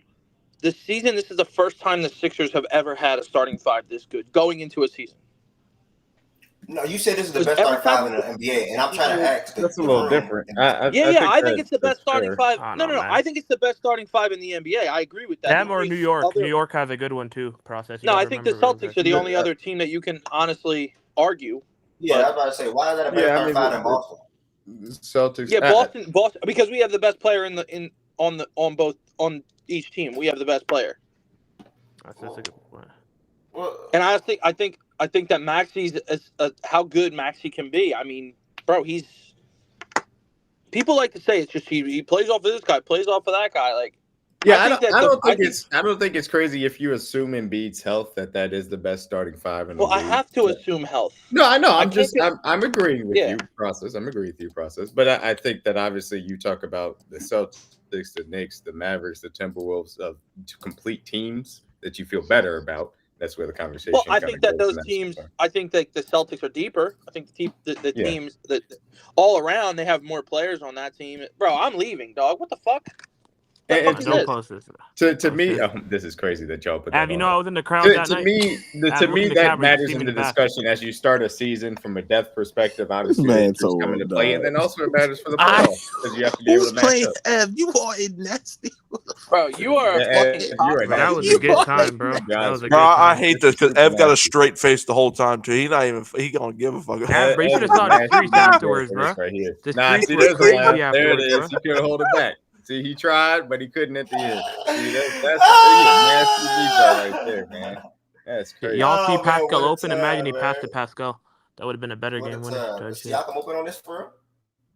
the season, this is the first time the Sixers have ever had a starting 5 this good. Going into a season, No, you said this is the best starting five in the NBA, and I'm trying to ask. That's a little different. I think it's the best starting five. No. I think it's the best starting five in the NBA. I agree with that. Them or New York. New York has a good one too. Process. No, I think the Celtics are the only other team that you can honestly argue. Yeah, I was about to say, why is that a better starting five than Boston? Celtics. Yeah, Boston, because we have the best player on each team. We have the best player. That's a good point. And I think that Maxi's how good Maxi can be. I mean, bro, people like to say it's just he plays off of this guy, plays off of that guy. Like, yeah, I don't think it's crazy if you assume Embiid's health that is the best starting five in the league. I have to assume health. No, I know. I'm agreeing with you, process. I'm agreeing with you, process. But I think that obviously you talk about the Celtics, the Knicks, the Mavericks, the Timberwolves of complete teams that you feel better about. That's where the conversation. Well, I think that those teams. I think that the Celtics are deeper. I think the teams that all around they have more players on that team. Bro, I'm leaving, dog. What the fuck? To me, this is crazy that y'all put that. You know, I was in the crowd that night. To me, that matters in the discussion as you start a season from a depth perspective. Obviously, it's coming to play, and then also it matters for the playoffs because you have to be able to match up. Ev, you are nasty, bro. You are. That was a good time, bro. I hate this because Ev got a straight face the whole time too. He gonna give a fuck. Yeah, bro, you should have saw the streets afterwards, bro. Nah, see, there's a laugh. There it is. You couldn't hold it back. See, he tried, but he couldn't at the end. See, that's a nasty beat right there, man. That's crazy. Y'all see Pascal open? Imagine he passed to Pascal. That would have been a better game winner. Was Siakam open on this for real?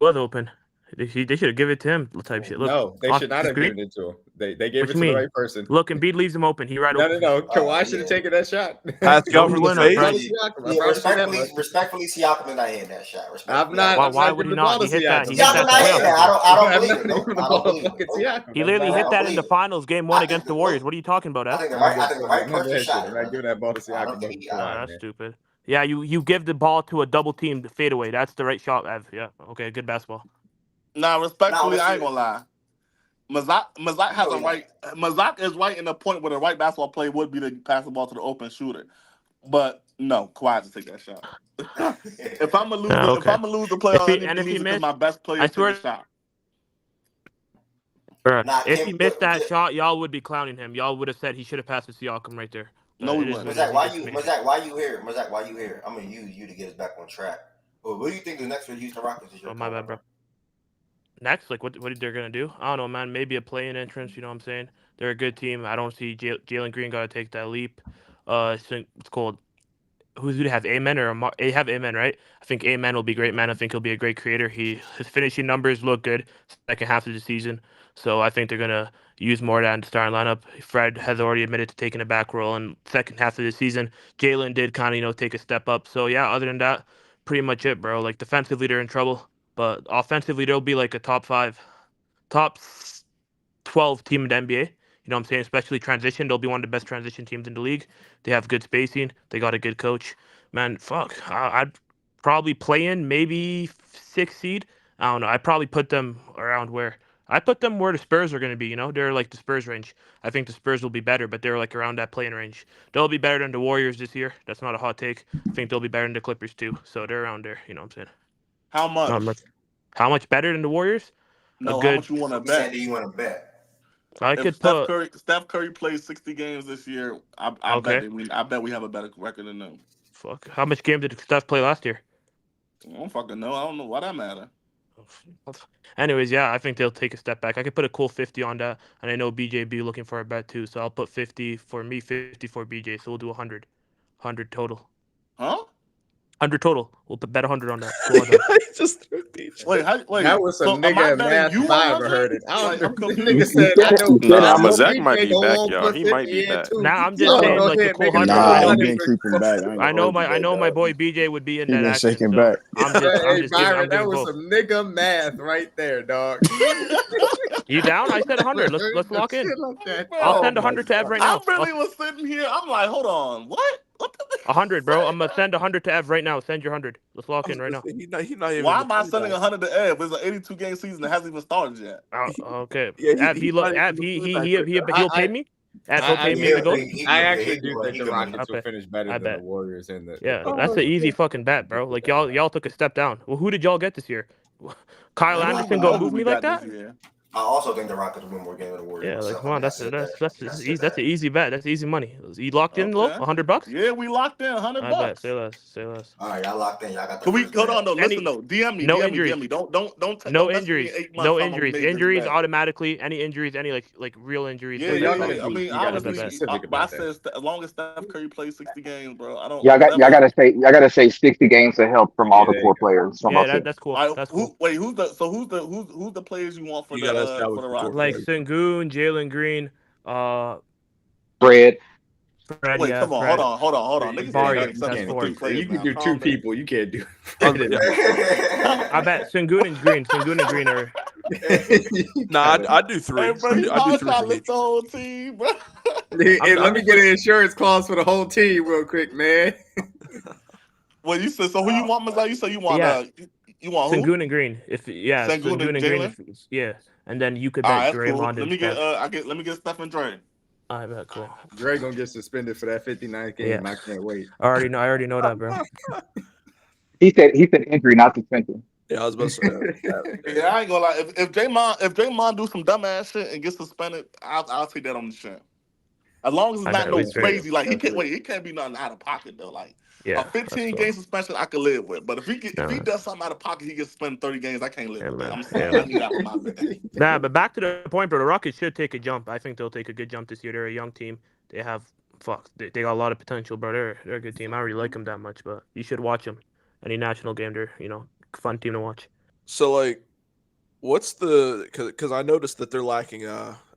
Was open. They should have given it to him. Type shit. Look, no, they should not have given it to him. They gave it to the right person. Look, Embiid leaves him open. He open. No. Kawhi should have taken that shot. Pascal from the face. Respectfully, Siakam did not hit that shot. I'm not. Why would he not? He hit that. I don't believe it. He literally hit that in the finals, game 1 against the Warriors. What are you talking about? I think the right person shot. I'm not giving that ball to Siakam. That's stupid. Yeah, you give the ball to a double team fadeaway. That's the right shot, Ev. Yeah. Okay, good basketball. Nah, respectfully, I ain't gonna lie. Mazak has a right. Mazak is right in the point where the right basketball play would be to pass the ball to the open shooter. But no, Kawhi to take that shot. If I'm gonna lose the playoff, if he missed my best player, I swear, take the shot. Bro, if he missed that shot, y'all would be clowning him. Y'all would have said he should have passed to Siakam right there. No, we wouldn't. Mazak, why you here? Mazak, why you here? I'm gonna use you to get us back on track. Well, what do you think is next for the Houston Rockets? My bad, bro. Next, like, what they're going to do? I don't know, man. Maybe a play-in entrance, you know what I'm saying? They're a good team. I don't see Jalen Green got to take that leap. It's called – who do they have, Amen or – they have Amen, right? I think Amen will be great, man. I think he'll be a great creator. His finishing numbers look good second half of the season. So I think they're going to use more of that in the starting lineup. Fred has already admitted to taking a back role in second half of the season. Jalen did kind of, take a step up. So, yeah, other than that, pretty much it, bro. Like, defensively, they're in trouble. But offensively, they'll be like a top 12 team in the NBA. You know what I'm saying? Especially transition. They'll be one of the best transition teams in the league. They have good spacing. They got a good coach. Man, fuck. I'd probably play in maybe 6th seed. I don't know. I'd probably put them around where the Spurs are going to be. They're like the Spurs range. I think the Spurs will be better, but they're like around that playing range. They'll be better than the Warriors this year. That's not a hot take. I think they'll be better than the Clippers too. So they're around there. You know what I'm saying? How much? How much better than the Warriors? No, how much you want to bet? You want to bet? If Steph Curry plays 60 games this year, I bet we have a better record than them. Fuck. How much games did Steph play last year? I don't fucking know. I don't know why that matter. Anyways, yeah, I think they'll take a step back. I could put a cool 50 on that, and I know BJ be looking for a bet too, so I'll put 50 for me, 50 for BJ, so we'll do 100 total. Huh? 100 total. We'll bet 100 on that. Wait. That was some nigga math if I ever heard it. I don't know. Nigga said, I know. Zach might be back, y'all. He might be back. Nah, I'm just saying, like, the cool 100. Nah, I'm getting creeping back. I know my boy BJ would be in that action. Shaking back. Hey, Byron, that was some nigga math right there, dog. You down? I said 100. Let's lock in. I'll send 100 to Ev right now. I really was sitting here. I'm like, hold on, what? 100, bro. I'm gonna send 100 to Ev right now. Send your 100. Let's lock in right now. Why am I sending 100 to Ev? It's an 82 game season that hasn't even started yet. Okay. Ev, he'll pay me. pay me to go. I actually do think the Rockets will finish better than the Warriors in the. Yeah, that's an easy fucking bet, bro. Like y'all took a step down. Well, who did y'all get this year? Kyle Anderson gonna move me like that? I also think the Rockets will win more games than the Warriors. Yeah, like come on, that's an easy bet. That's easy money. You locked in, low? $100? Yeah, we locked in $100. I bet. Say less. All right, y'all locked in. Y'all got the. Can we hold on? No, listen though. DM me. No DM injuries. Me. Don't. No injuries. No injuries. Injuries automatically. Any injuries? Any like real injuries? Yeah. I mean, honestly, I said as long as Steph Curry plays 60 games, bro. I don't. Y'all gotta say 60 games of help from all the core players. Yeah, that's cool. That's cool. Wait, who's the players you want for the Rockets? Like Sengun, Jalen Green, Fred. Wait, come on, hold on. You can do two people. You can't do. I bet Sengun and Green are. Nah, I do three. Hey, bro, I do three. The whole team, bro. Let me get an insurance clause for the whole team real quick, man. Well, you said so. Who you want, Mazai? You said you want you want who? Sengun and Green. Sengun and Green. Yeah, and then you could bet Draymond. Cool. Let me get Steph and Dre. I bet cool. Dre gonna get suspended for that 59th game. Yeah. I can't wait. I already know that, bro. He said injury, not suspension. Yeah, I was about to say that. Yeah, I ain't gonna lie. If Draymond do some dumbass shit and get suspended, I'll take that on the chin. As long as it's not no crazy, like he can't be nothing out of pocket though. Like a 15-game suspension, I could live with. But if he does something out of pocket, he gets suspended 30 games. I can't live with that. I'm saying let me that with my man. Nah, but back to the point, bro. The Rockets should take a jump. I think they'll take a good jump this year. They're a young team. They have they got a lot of potential, bro. They're a good team. I don't really like them that much, but you should watch them. Any national game, they're fun team to watch. So like, what's the? Because I noticed that they're lacking.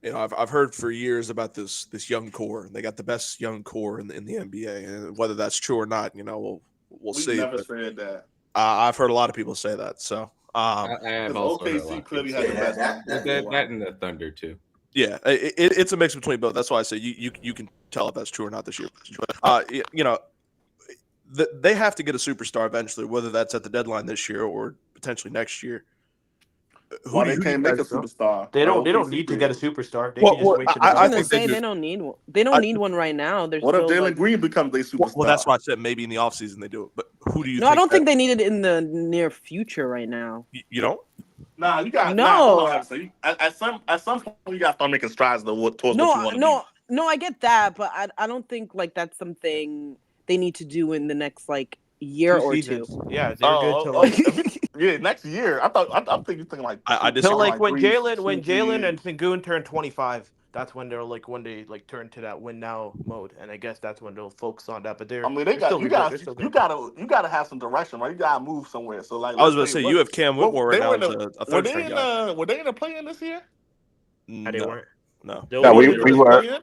I've heard for years about this young core. They got the best young core in the NBA, and whether that's true or not, we'll see. We've never said that. I've heard a lot of people say that. So OKC clearly has the best. That and the Thunder too. Yeah, it's a mix between both. That's why I say you can tell if that's true or not this year. They have to get a superstar eventually, whether that's at the deadline this year or potentially next year. Who they can't make a superstar? They don't need to get a superstar. I think they don't need one. They don't need one right now. What if Jalen Green becomes a superstar? Well, that's why I said maybe in the offseason they do it. But who do you? No, I don't think they need it in the near future right now. You don't? Nah, you got at some point you got to start making strides towards what you want to do. No, I get that, but I don't think like that's something they need to do in the next year or two. Yeah, they're good to next year. I'm thinking like I just when Jalen and Sengun turn 25, that's when they're when they turn to that win now mode, and I guess that's when they'll focus on that. But you gotta have some direction, right? You gotta move somewhere. So I was about to say you have Cam Whitmore right now as a third string guy. Were they in the play-in this year? No, they weren't. No, we were.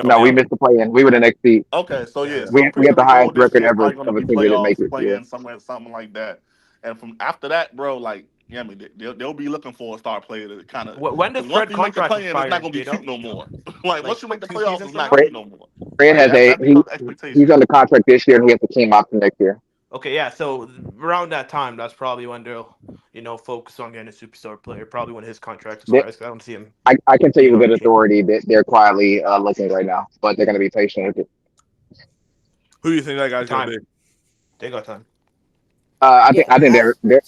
No, we missed the play-in. We were the next seed. Okay, so yeah, we had the highest record ever of a team that didn't make it. Yeah, something like that. And from after that, bro, they'll be looking for a star player to kind of. When does Fred contract expire? It's not going to be cute no more. Once you make the playoffs, it's not cute no more. Fred has he's under contract this year, and he has a team option next year. Okay, yeah. So around that time, that's probably when they'll, focus on getting a superstar player. Probably when his contract expires. I don't see him. I can tell you with good authority that they're quietly looking right now, but they're going to be patient with it. Who do you think that guy's going to be? They got time. I think they're going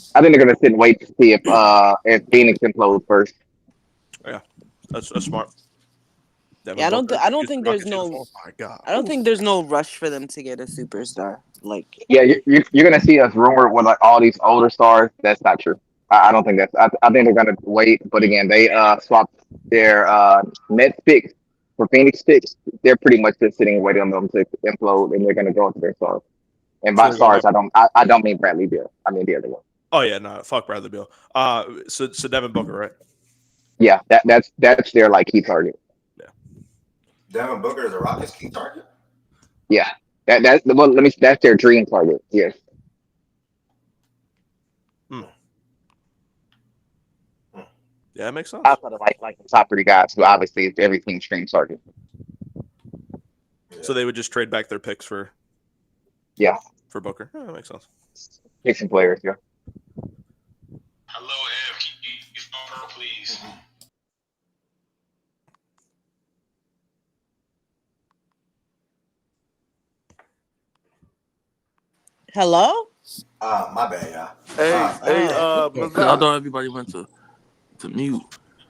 to sit and wait to see if Phoenix implodes first. Yeah, that's smart. I don't think there's no. Oh my God. I don't think there's no rush for them to get a superstar. You're gonna see us rumored with all these older stars. That's not true. I don't think that's. I think they're gonna wait. But again, they swapped their Nets picks for Phoenix picks. They're pretty much just sitting and waiting on them to implode, and they're gonna go into their stars. And by stars, I don't mean Bradley Beal. I mean the other one. Oh yeah, no, fuck Bradley Beal. So Devin Booker, right? Yeah, that's their key target. Yeah. Devin Booker is a Rockets key target. Yeah. That's their dream target. Yes. Yeah, that makes sense. Outside of like the top 3 guys, who obviously is every team's dream target. So they would just trade back their picks for Booker. Yeah, that makes sense. Pick some players, yeah. Hello, Ev. Can you phone her, please? Hello? My bad, y'all. Hey, I Mazak. thought everybody went to mute.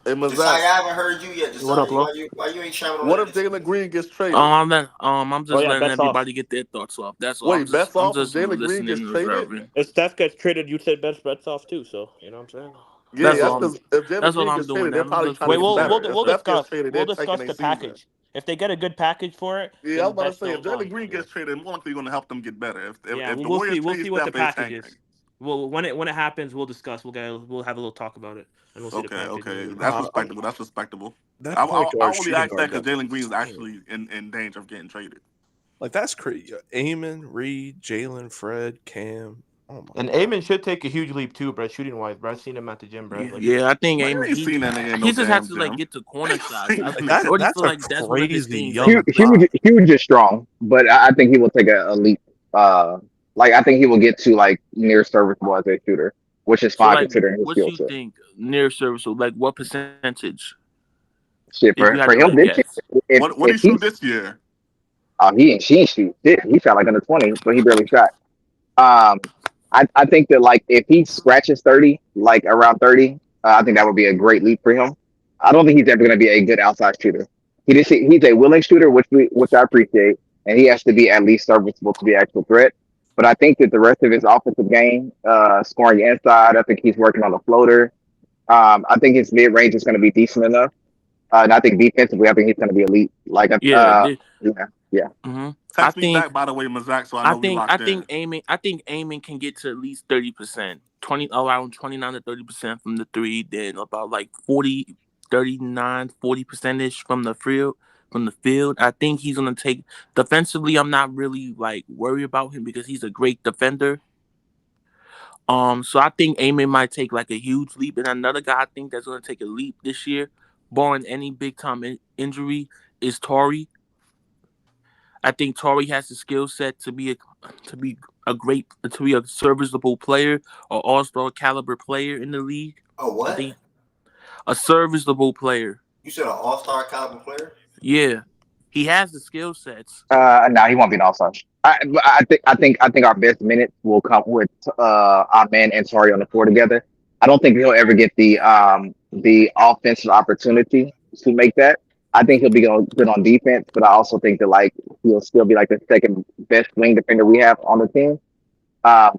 Hey, Josiah, Mazak. I haven't heard you yet. What up, Josiah, bro? why you ain't shouting on What that? if Jalen Green gets traded? I'm just Oh yeah, letting bets off. everybody get their thoughts off. That's all. Wait, bets I'm off if just Jalen Green gets listening and traded? observing. If Steph gets traded, you say bets off too. So you know what I'm saying. That's Yeah, all. because if Jalen That's all Green I'm gets doing. traded, they're I'm probably just trying to Wait, get we'll listening. better. If we'll Steph gets discuss. traded, We'll they're taking discuss a the season. package. If they get a good package for it, Yeah, I then was about to bets say, if don't lie. Jalen Green gets traded, more likely going to help them get better. If Yeah, the we'll Warriors see. We'll trade see what the Steph, they're package tanking. is. Well, when it happens, we'll discuss. We'll have a little talk about it, and we'll see the package. Okay. That's respectable. That's respectable. That I point guard, only shooting asked guard that because depth. Jalen Green is actually in danger of getting traded. Like that's crazy. Amon, Reed, Jalen, Fred, Cam. Oh my And God. Amon should take a huge leap too, bro. Shooting wise, bro. I've seen him at the gym, bro. Like, Yeah, I think Man, Amon. you ain't seen that nigga in no He just has damn to gym. get to corner shots. I Like already that's feel a like that's one of his crazy things. young Huge is strong, but I think he will take a leap. I think he will get to like near serviceable as a shooter, which is So, fine like, considering his what skill you set. think near serviceable? Like, what percentage? Shit, If you had for to him this year, guess. What he shoot this year? he ain't shoot shit. He shot like under 20, but he barely shot. I think that like if he scratches 30, like around 30, I think that would be a great leap for him. I don't think he's ever going to be a good outside shooter. He's a willing shooter, which I appreciate, and he has to be at least serviceable to be an actual threat. But I think that the rest of his offensive game, scoring inside, I think he's working on the floater. I think his mid range is going to be decent enough, and I think defensively, I think he's going to be elite. Like, Yeah. yeah. Mm-hmm. Text me back, by the way, Mazak, so I know we locked in. I think Amon can get to at least 30%, around 29 to 30% from the three, then about like 40% from the field. I think he's gonna take defensively. I'm not really like worried about him because he's a great defender. So I think Amon might take like a huge leap, and another guy I think that's gonna take a leap this year, barring any big time injury, is Torrey. I think Torrey has the skill set to be a serviceable player or all-star caliber player in the league. Oh, what? I think a serviceable player. You said an all-star caliber player? Yeah, he has the skill sets. No, he won't be an all-star. I think our best minutes will come with our man and Torrey on the floor together. I don't think he'll ever get the offensive opportunity to make that. I think he'll be good on defense, but I also think that like he'll still be like the second best wing defender we have on the team. I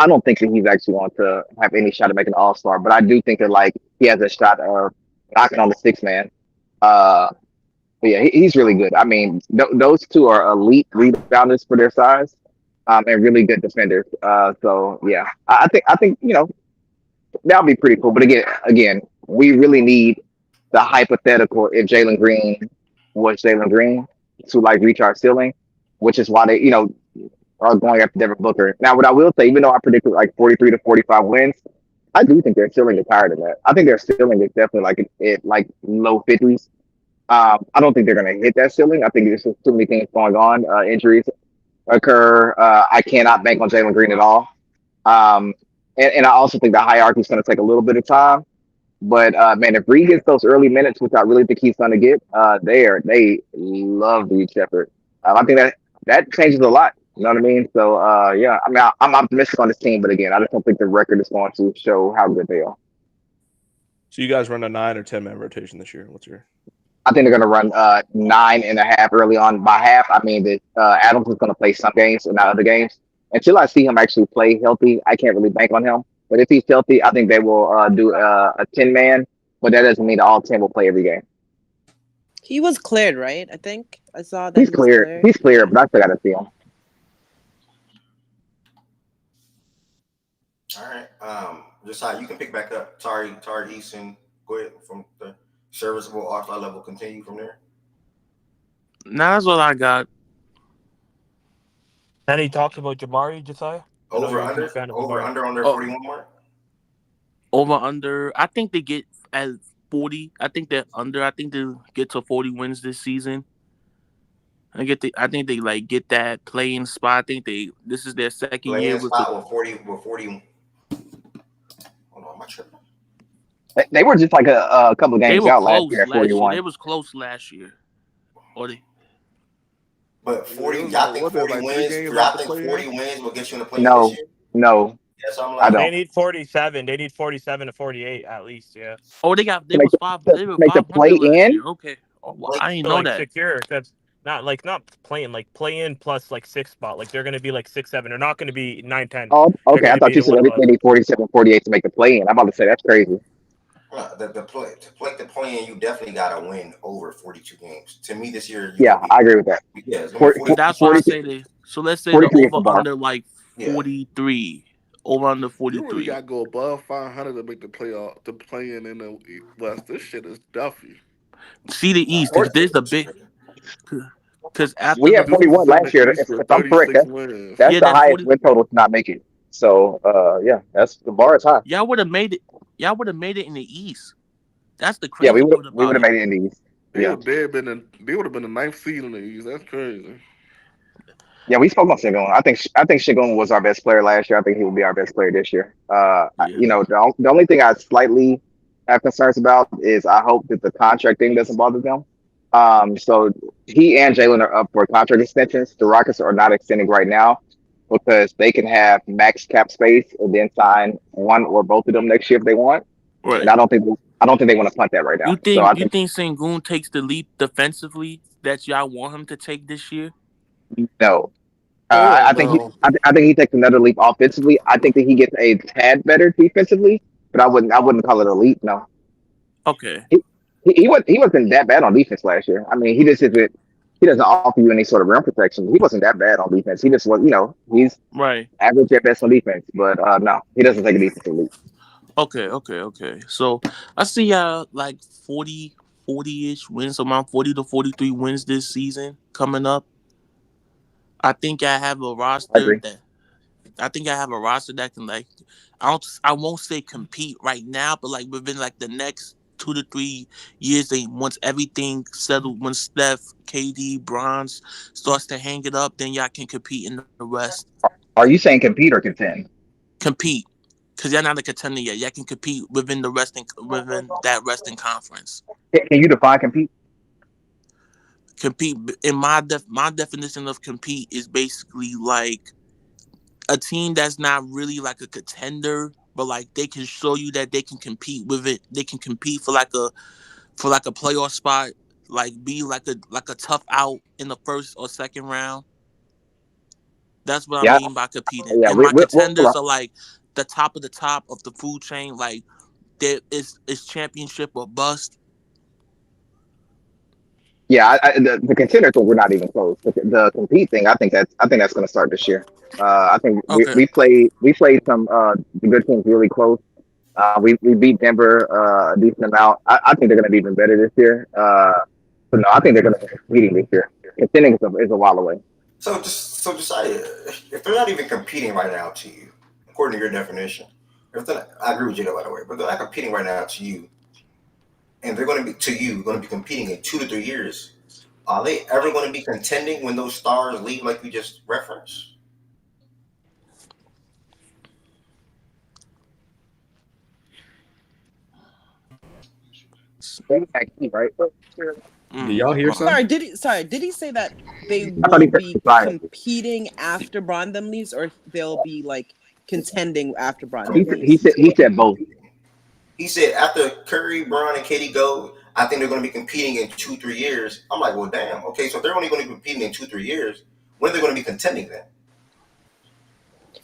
don't think that he's actually going to have any shot at making an all-star, but I do think that like he has a shot of knocking on the sixth man. But yeah, he's really good. I mean, those two are elite rebounders for their size, and really good defenders. So yeah, I think that'll be pretty cool. But again, we really need the hypothetical if Jalen Green was Jalen Green to like reach our ceiling, which is why they are going after Devin Booker. Now, what I will say, even though I predicted like 43 to 45 wins, I do think their ceiling is higher than that. I think their ceiling is definitely like low 50s. I don't think they're going to hit that ceiling. I think there's just too many things going on. Injuries occur. I cannot bank on Jalen Green at all. And I also think the hierarchy is going to take a little bit of time. But man, if Reed gets those early minutes, which I really think he's going to get, they love Reed Shepherd. I think that changes a lot. You know what I mean? So yeah, I mean, I'm optimistic on this team, but again, I just don't think the record is going to show how good they are. So you guys run a 9 or 10 man rotation this year? What's your? I think they're going to run 9.5 early on. By half, I mean that Adams is going to play some games and not other games. Until I see him actually play healthy, I can't really bank on him. But if he's healthy, I think they will do a 10-man. But that doesn't mean all 10 will play every game. He was cleared, right? I think I saw that He's cleared. He's cleared, but I still got to see him. All right. Josiah, you can pick back up. Tari Eason, go ahead from the serviceable all-star level. Continue from there. Nah, that's all I got. Any talks about Jabari, Josiah? Over under 41 mark. Over under. I think they get at 40. I think they're under. I think they get to 40 wins this season. I think they like get that playing spot. I think this is their second year with 40. Hold on, my trip. They were just like a couple of games out last year at 41. They was close last year. But 40, y'all think 40 wins? Y'all think 40 wins will get you in the playoffs No, this year? no, Yeah, so I'm I like, They don't. need 47. They need 47 to 48 at least. Yeah. Oh, they To were make the, five. to They were make the 500 last play-in, year. Okay. Oh, well, I didn't So know like that. secure. That's not playing. Like play in plus like 6 spot. Like they're gonna be like 6, 7. They're not gonna be 9, 10. oh, They're okay. I gonna thought be you the said one above. they need 47, 48 to make the play-in. I'm about to say that's crazy. to play the play-in, you definitely got to win over 42 games. To me, this year, Yeah, I agree with that. yeah, it's gonna be 40. That's why I say they. So let's say the 43 is the over bar. under like 43. Over under You really 43. got to go above 500 to make the playoff, to play in the West. This shit is Duffy. See the East, because there's a big. Because after We the had 41 last year. If I'm correct, that's Yeah, the that highest 40. win total to not make it. So, yeah, that's the bar is high. Y'all would have made it. Y'all would have made it in the East. That's the Yeah, crazy we part would about have it. made it in the East. They Yeah, would have been the 9th seed in the East. That's crazy. yeah, we spoke on Shigun. I think Shigun was our best player last year. I think he will be our best player this year. You know, the only thing I slightly have concerns about is I hope that the contract thing doesn't bother them. So he and Jalen are up for contract extensions. The Rockets are not extending right now because they can have max cap space and then sign one or both of them next year if they want. Right. And I don't think they want to punt that right now. You think Sengun takes the leap defensively that y'all want him to take this year? No. I think he takes another leap offensively. I think that he gets a tad better defensively, but I wouldn't call it a leap. No. Okay. He wasn't that bad on defense last year. I mean, he doesn't offer you any sort of rim protection. He wasn't that bad on defense. He just was, he's right average at best on defense, but no, he doesn't take a defensive leap. Okay. So I see y'all like 40-ish wins, around 40 to 43 wins this season coming up. I think I have a roster that can like I won't say compete right now, but like within like the next 2 to 3 years, once everything settled, when Steph, KD, Bronze starts to hang it up, then y'all can compete in the West. Are you saying compete or contend? Compete, because y'all not a contender yet. Y'all can compete within that Western Conference. Can you define compete? Compete in my definition of compete is basically like a team that's not really like a contender, but like they can show you that they can compete with it. They can compete for like a playoff spot, like be like a tough out in the first or second round. That's what I mean by competing. Yeah, and my contenders are like the top of the food chain. Like it's championship or bust. Yeah, the contender thing, we're not even close. The compete thing, I think that's going to start this year. I think we played some good teams really close. We beat Denver a decent amount. I think they're going to be even better this year. But no, I think they're going to be competing this year. Contending is a while away. So Josiah, if they're not even competing right now to you, according to your definition, I agree with you by the way, but they're not competing right now to you, and they're going to be competing in 2 to 3 years. Are they ever going to be contending when those stars leave, like you just referenced? Right? Do y'all hear something? Did he say that they will be competing after Brandon leaves, or they'll be like contending after Brandon leaves? He said both. He said after Curry, Bron, and KD go, I think they're going to be competing in 2-3 years. I'm like, well, damn. Okay, so if they're only going to be competing in 2-3 years, when are they going to be contending then?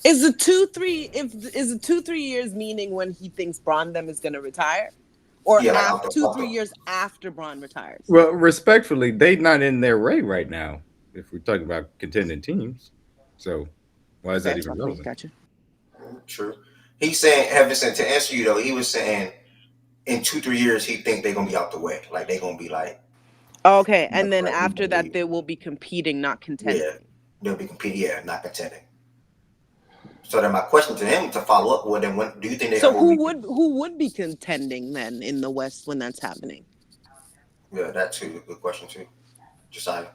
Is the 2-3 years meaning when he thinks Brandon is going to retire? Or 2-3 years after Bron retires? Well, respectfully, they're not in their way right now. If we're talking about contending teams, so why is that even relevant? Gotcha. True. He's saying, Heaven, to answer you though, he was saying in 2-3 years he think they're gonna be out the way, like they're gonna be like. Okay, and then after that they will be competing, not contending. Yeah, they'll be competing. Yeah, not contending. So then my question to him to follow up with him: when do you think they? So who would be contending then in the West when that's happening? Yeah, that too. Good question too. Josiah,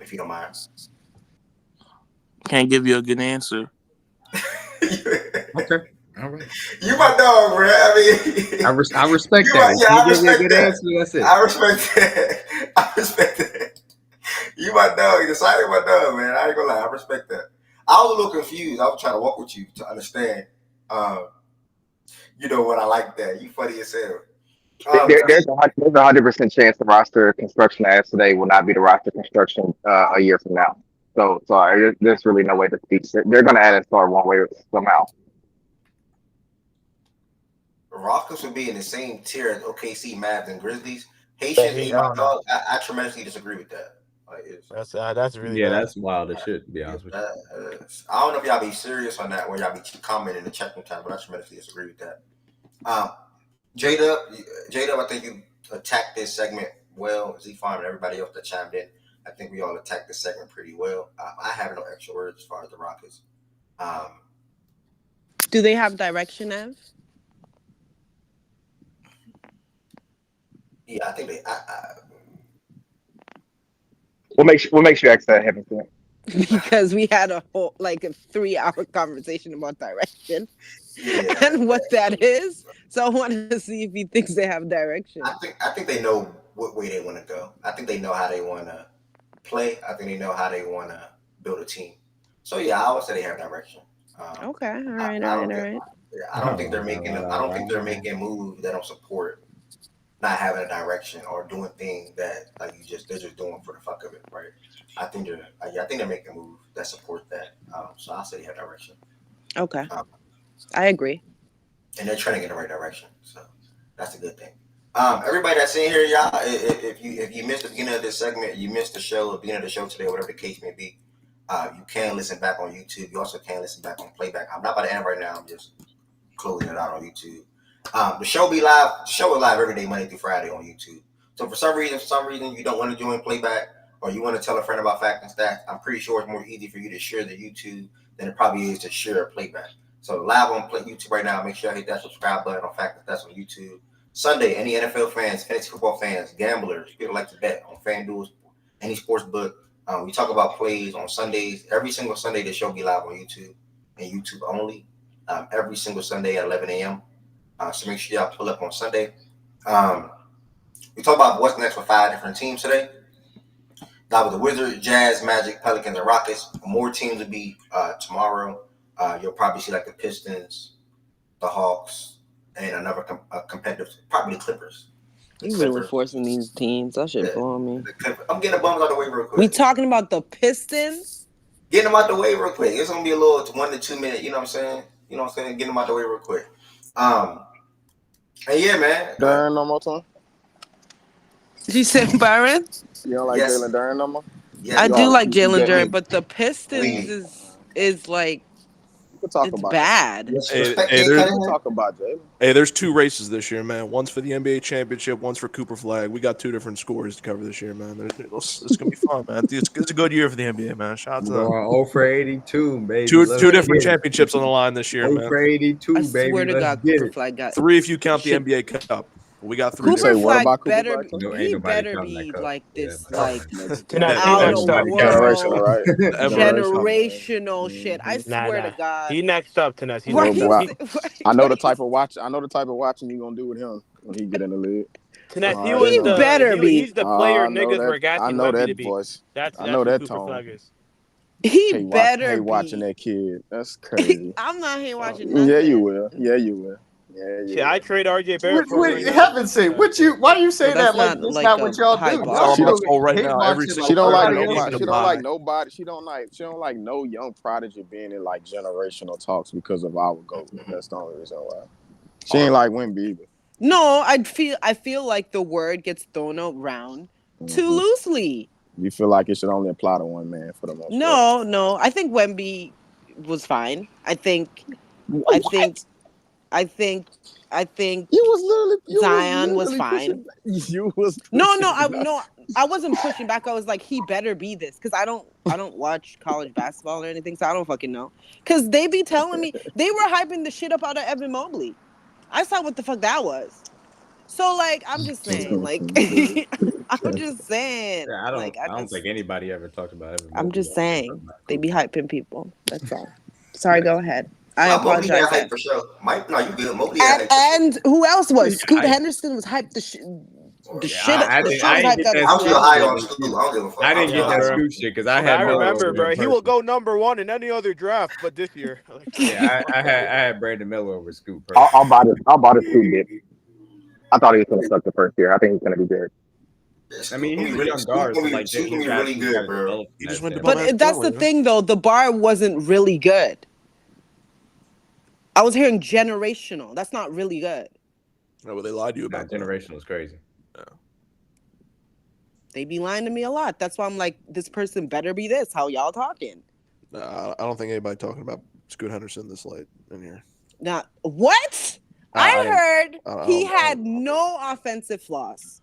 if you don't mind. Can't give you a good answer. Okay. All right. You my dog, bro. I mean, I respect that. Yeah, I respect a good that. answer, that's it. I respect that. You my dog. You decided my dog, man. I ain't gonna lie. I respect that. I was a little confused. I was trying to walk with you to understand. You know what? I like that. You funny as hell. There's a 100% chance the roster construction as today will not be the roster construction a year from now. So there's really no way to speak. They're going to add a star one way somehow. Rockets would be in the same tier as OKC, Mavs, and Grizzlies. Haitians, my dog. I tremendously disagree with that. That's really bad. That's wild as shit, to be honest with you. I don't know if y'all be serious on that, or y'all be commenting in the check-in time, but I tremendously disagree with that. J-Dub, I think you attacked this segment well. Z-Farm and everybody else that chimed in, I think we all attacked this segment pretty well. I have no extra words as far as the Rockets. Do they have direction, Ev? Yeah, I think they. We'll make sure you ask that, Heaven. Because we had a whole a 3-hour conversation about direction and what that is. So I wanted to see if he thinks they have direction. I think they know what way they want to go. I think they know how they want to play. I think they know how they want to build a team. So yeah, I would say they have direction. Okay, all right. I don't think they're making. I don't think they're making moves that don't support not having a direction or doing things that they're just doing for the fuck of it, right? I think they're making moves that support that. So I'll say they have direction. Okay, I agree. And they're trending in the right direction, so that's a good thing. Everybody that's in here, y'all, if you missed the beginning of this segment, you missed the show, the beginning of the show today, whatever the case may be, you can listen back on YouTube. You also can listen back on playback. I'm not about to end right now. I'm just closing it out on YouTube. The show be live. The show is live every day, Monday through Friday on YouTube. So for some reason you don't want to join playback, or you want to tell a friend about Fact and Stats, I'm pretty sure it's more easy for you to share the YouTube than it probably is to share a playback. So live on YouTube right now, make sure you hit that subscribe button on Fact and Stats on YouTube. Sunday, any NFL fans, fantasy football fans, gamblers, people like to bet on FanDuel, any sports book. We talk about plays on Sundays. Every single Sunday, the show be live on YouTube and YouTube only. Every single Sunday at 11 a.m. So make sure y'all pull up on Sunday. We talk about what's next for 5 different teams today. That was the Wizards, Jazz, Magic, Pelicans, and Rockets. More teams will be tomorrow. You'll probably see the Pistons, the Hawks, and another competitive, probably the Clippers. You really forcing these teams. That shit blowing me. I'm getting the bums out of the way real quick. We talking about the Pistons? Getting them out the way real quick. It's going to be a little 1 to 2 minute, you know what I'm saying? Getting them out the way real quick. And yeah, man. Duren no more time? You said Byron? You don't like Jalen Duren no more? Yeah, I do like Jalen Duren, but the Pistons is like, it's bad. There's 2 races this year, man. One's for the NBA championship, one's for Cooper Flag. We got 2 different scores to cover this year, man. It's gonna be fun, man. It's a good year for the NBA, man. Shout out to them. 0 for 82, baby. Two different championships on the line this year, man. 0 for 82, baby. I swear to God, Cooper Flag got 3 if you count the NBA Cup. We got 3. Cooper Flag better be like this, out of the world, generational shit. I swear to God. He next up, Tenness. I know the type of watching you gonna do with him when he get in the league. Tenness, he better be. He's the player niggas were gassing. I know that voice. I know that tone. He better be watching that kid. That's crazy. I'm not here watching nothing. Yeah, you will. Yeah. I trade RJ Barrett for heaven's sake, why do you say that? That's not what y'all do. She don't like nobody. She don't like nobody. She don't like no young prodigy being in generational talks because of our goal. That's the only reason why. She ain't like Wemby either. No, I feel like the word gets thrown around too loosely. You feel like it should only apply to one man for the most part? No. I think Wemby was fine. I think Zion was fine. You was I wasn't pushing back. I was like, he better be this, because I don't watch college basketball or anything, so I don't fucking know. Because they be telling me they were hyping the shit up out of Evan Mobley. I saw what the fuck that was. So I'm just saying, I'm just saying. Yeah, I don't think anybody ever talked about Evan Mobley. I'm just saying they be hyping people. That's all. Sorry, go ahead. I apologize. Mobley hype for sure. Mike, no, you good. Mobley and who else was? Scoot Henderson was hyped the shit. The shit. I The didn't shit hyped get out that of I'm Scoot still high shit. on Scoot. I don't give a fuck. I didn't get that bro. Scoot shit because I I had remember, Miller bro. over He will go number 1 in any other draft, but this year. Yeah, I had Brandon Miller over Scoot. I'll buy the Scoot dip. I thought he was going to suck the first year. I think he's going to be good. I mean, he's a young guard, so like Scoot can be really good, bro. He just went to But that's the thing, though. The bar wasn't really good. I was hearing generational. That's not really good. No, but they lied to you about generational is crazy. They be lying to me a lot. That's why I'm like, this person better be this. How y'all talking? I don't think anybody talking about Scoot Henderson this late in here. Now, what? I heard he had no offensive flaws.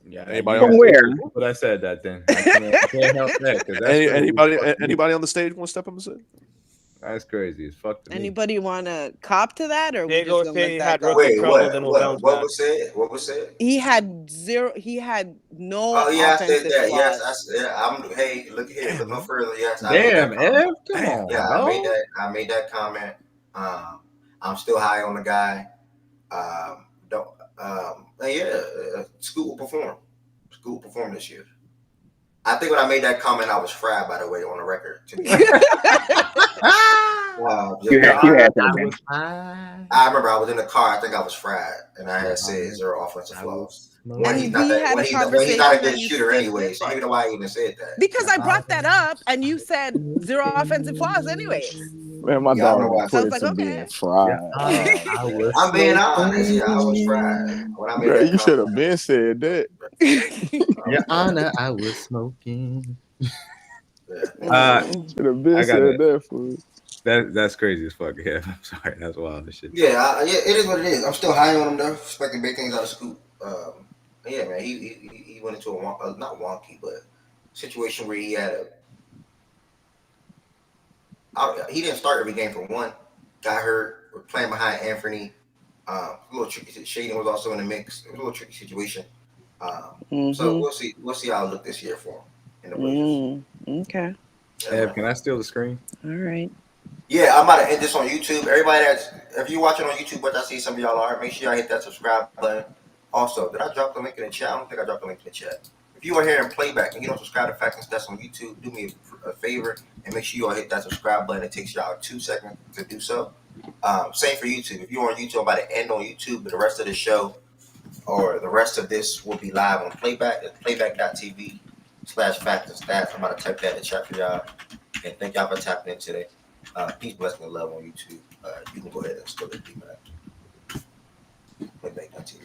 Yeah, anybody From on where? But I said that then. I can't help that. Anybody on the stage want to step up and say? That's crazy as fuck to me. Anybody want to cop to that, or we Diego just gonna say let he that had go? rookie trouble, then we'll bounce back. What was said? He had zero. He had no Oh yeah, I offensive said that. flaws. Yes, hey, look here, look no further. Yes, Damn, Ev, come on. Yeah, bro. I made that comment. I'm still high on the guy. Scoot will perform. Scoot will perform this year. I think when I made that comment, I was fried, by the way, on the record. You had that. I remember I was in the car. I think I was fried, and I had said zero offensive flaws. When he's not a good shooter anyway, so you know why I even said that. Because I brought that up, and you said zero offensive flaws, anyways. Man, my Y'all know dog why. put it to being fried. I'm being honest. Yeah, I was fried. When I made Bro, that you should have been said that. Your Honor, I was smoking. Should have been said that for it. That's crazy as fuck. Yeah, I'm sorry. That's wild as shit. Yeah, it is what it is. I'm still high on him though. Expecting big things out of Scoot. Yeah, man, he went into a not wonky, but situation where he had he didn't start every game for one. Got hurt. We're playing behind Anthony. A little tricky. Shaden was also in the mix. It was a little tricky situation. So we'll see. We'll see how it look this year for him in the Blazers. Okay. Ev, can I steal the screen? All right. Yeah, I'm about to end this on YouTube. Everybody if you're watching on YouTube, which I see some of y'all are, make sure y'all hit that subscribe button. Also, did I drop the link in the chat? I don't think I dropped the link in the chat. If you are here in playback and you don't subscribe to Facts and Stats on YouTube, do me a favor and make sure you all hit that subscribe button. It takes y'all 2 seconds to do so. Same for YouTube. If you're on YouTube, I'm about to end on YouTube, but the rest of the show or the rest of this will be live on playback. It's playback.tv/Facts and Stats. I'm about to type that in the chat for y'all. And thank y'all for tapping in today. Peace, blessing, and love on YouTube. You can go ahead and still hit playback.tv.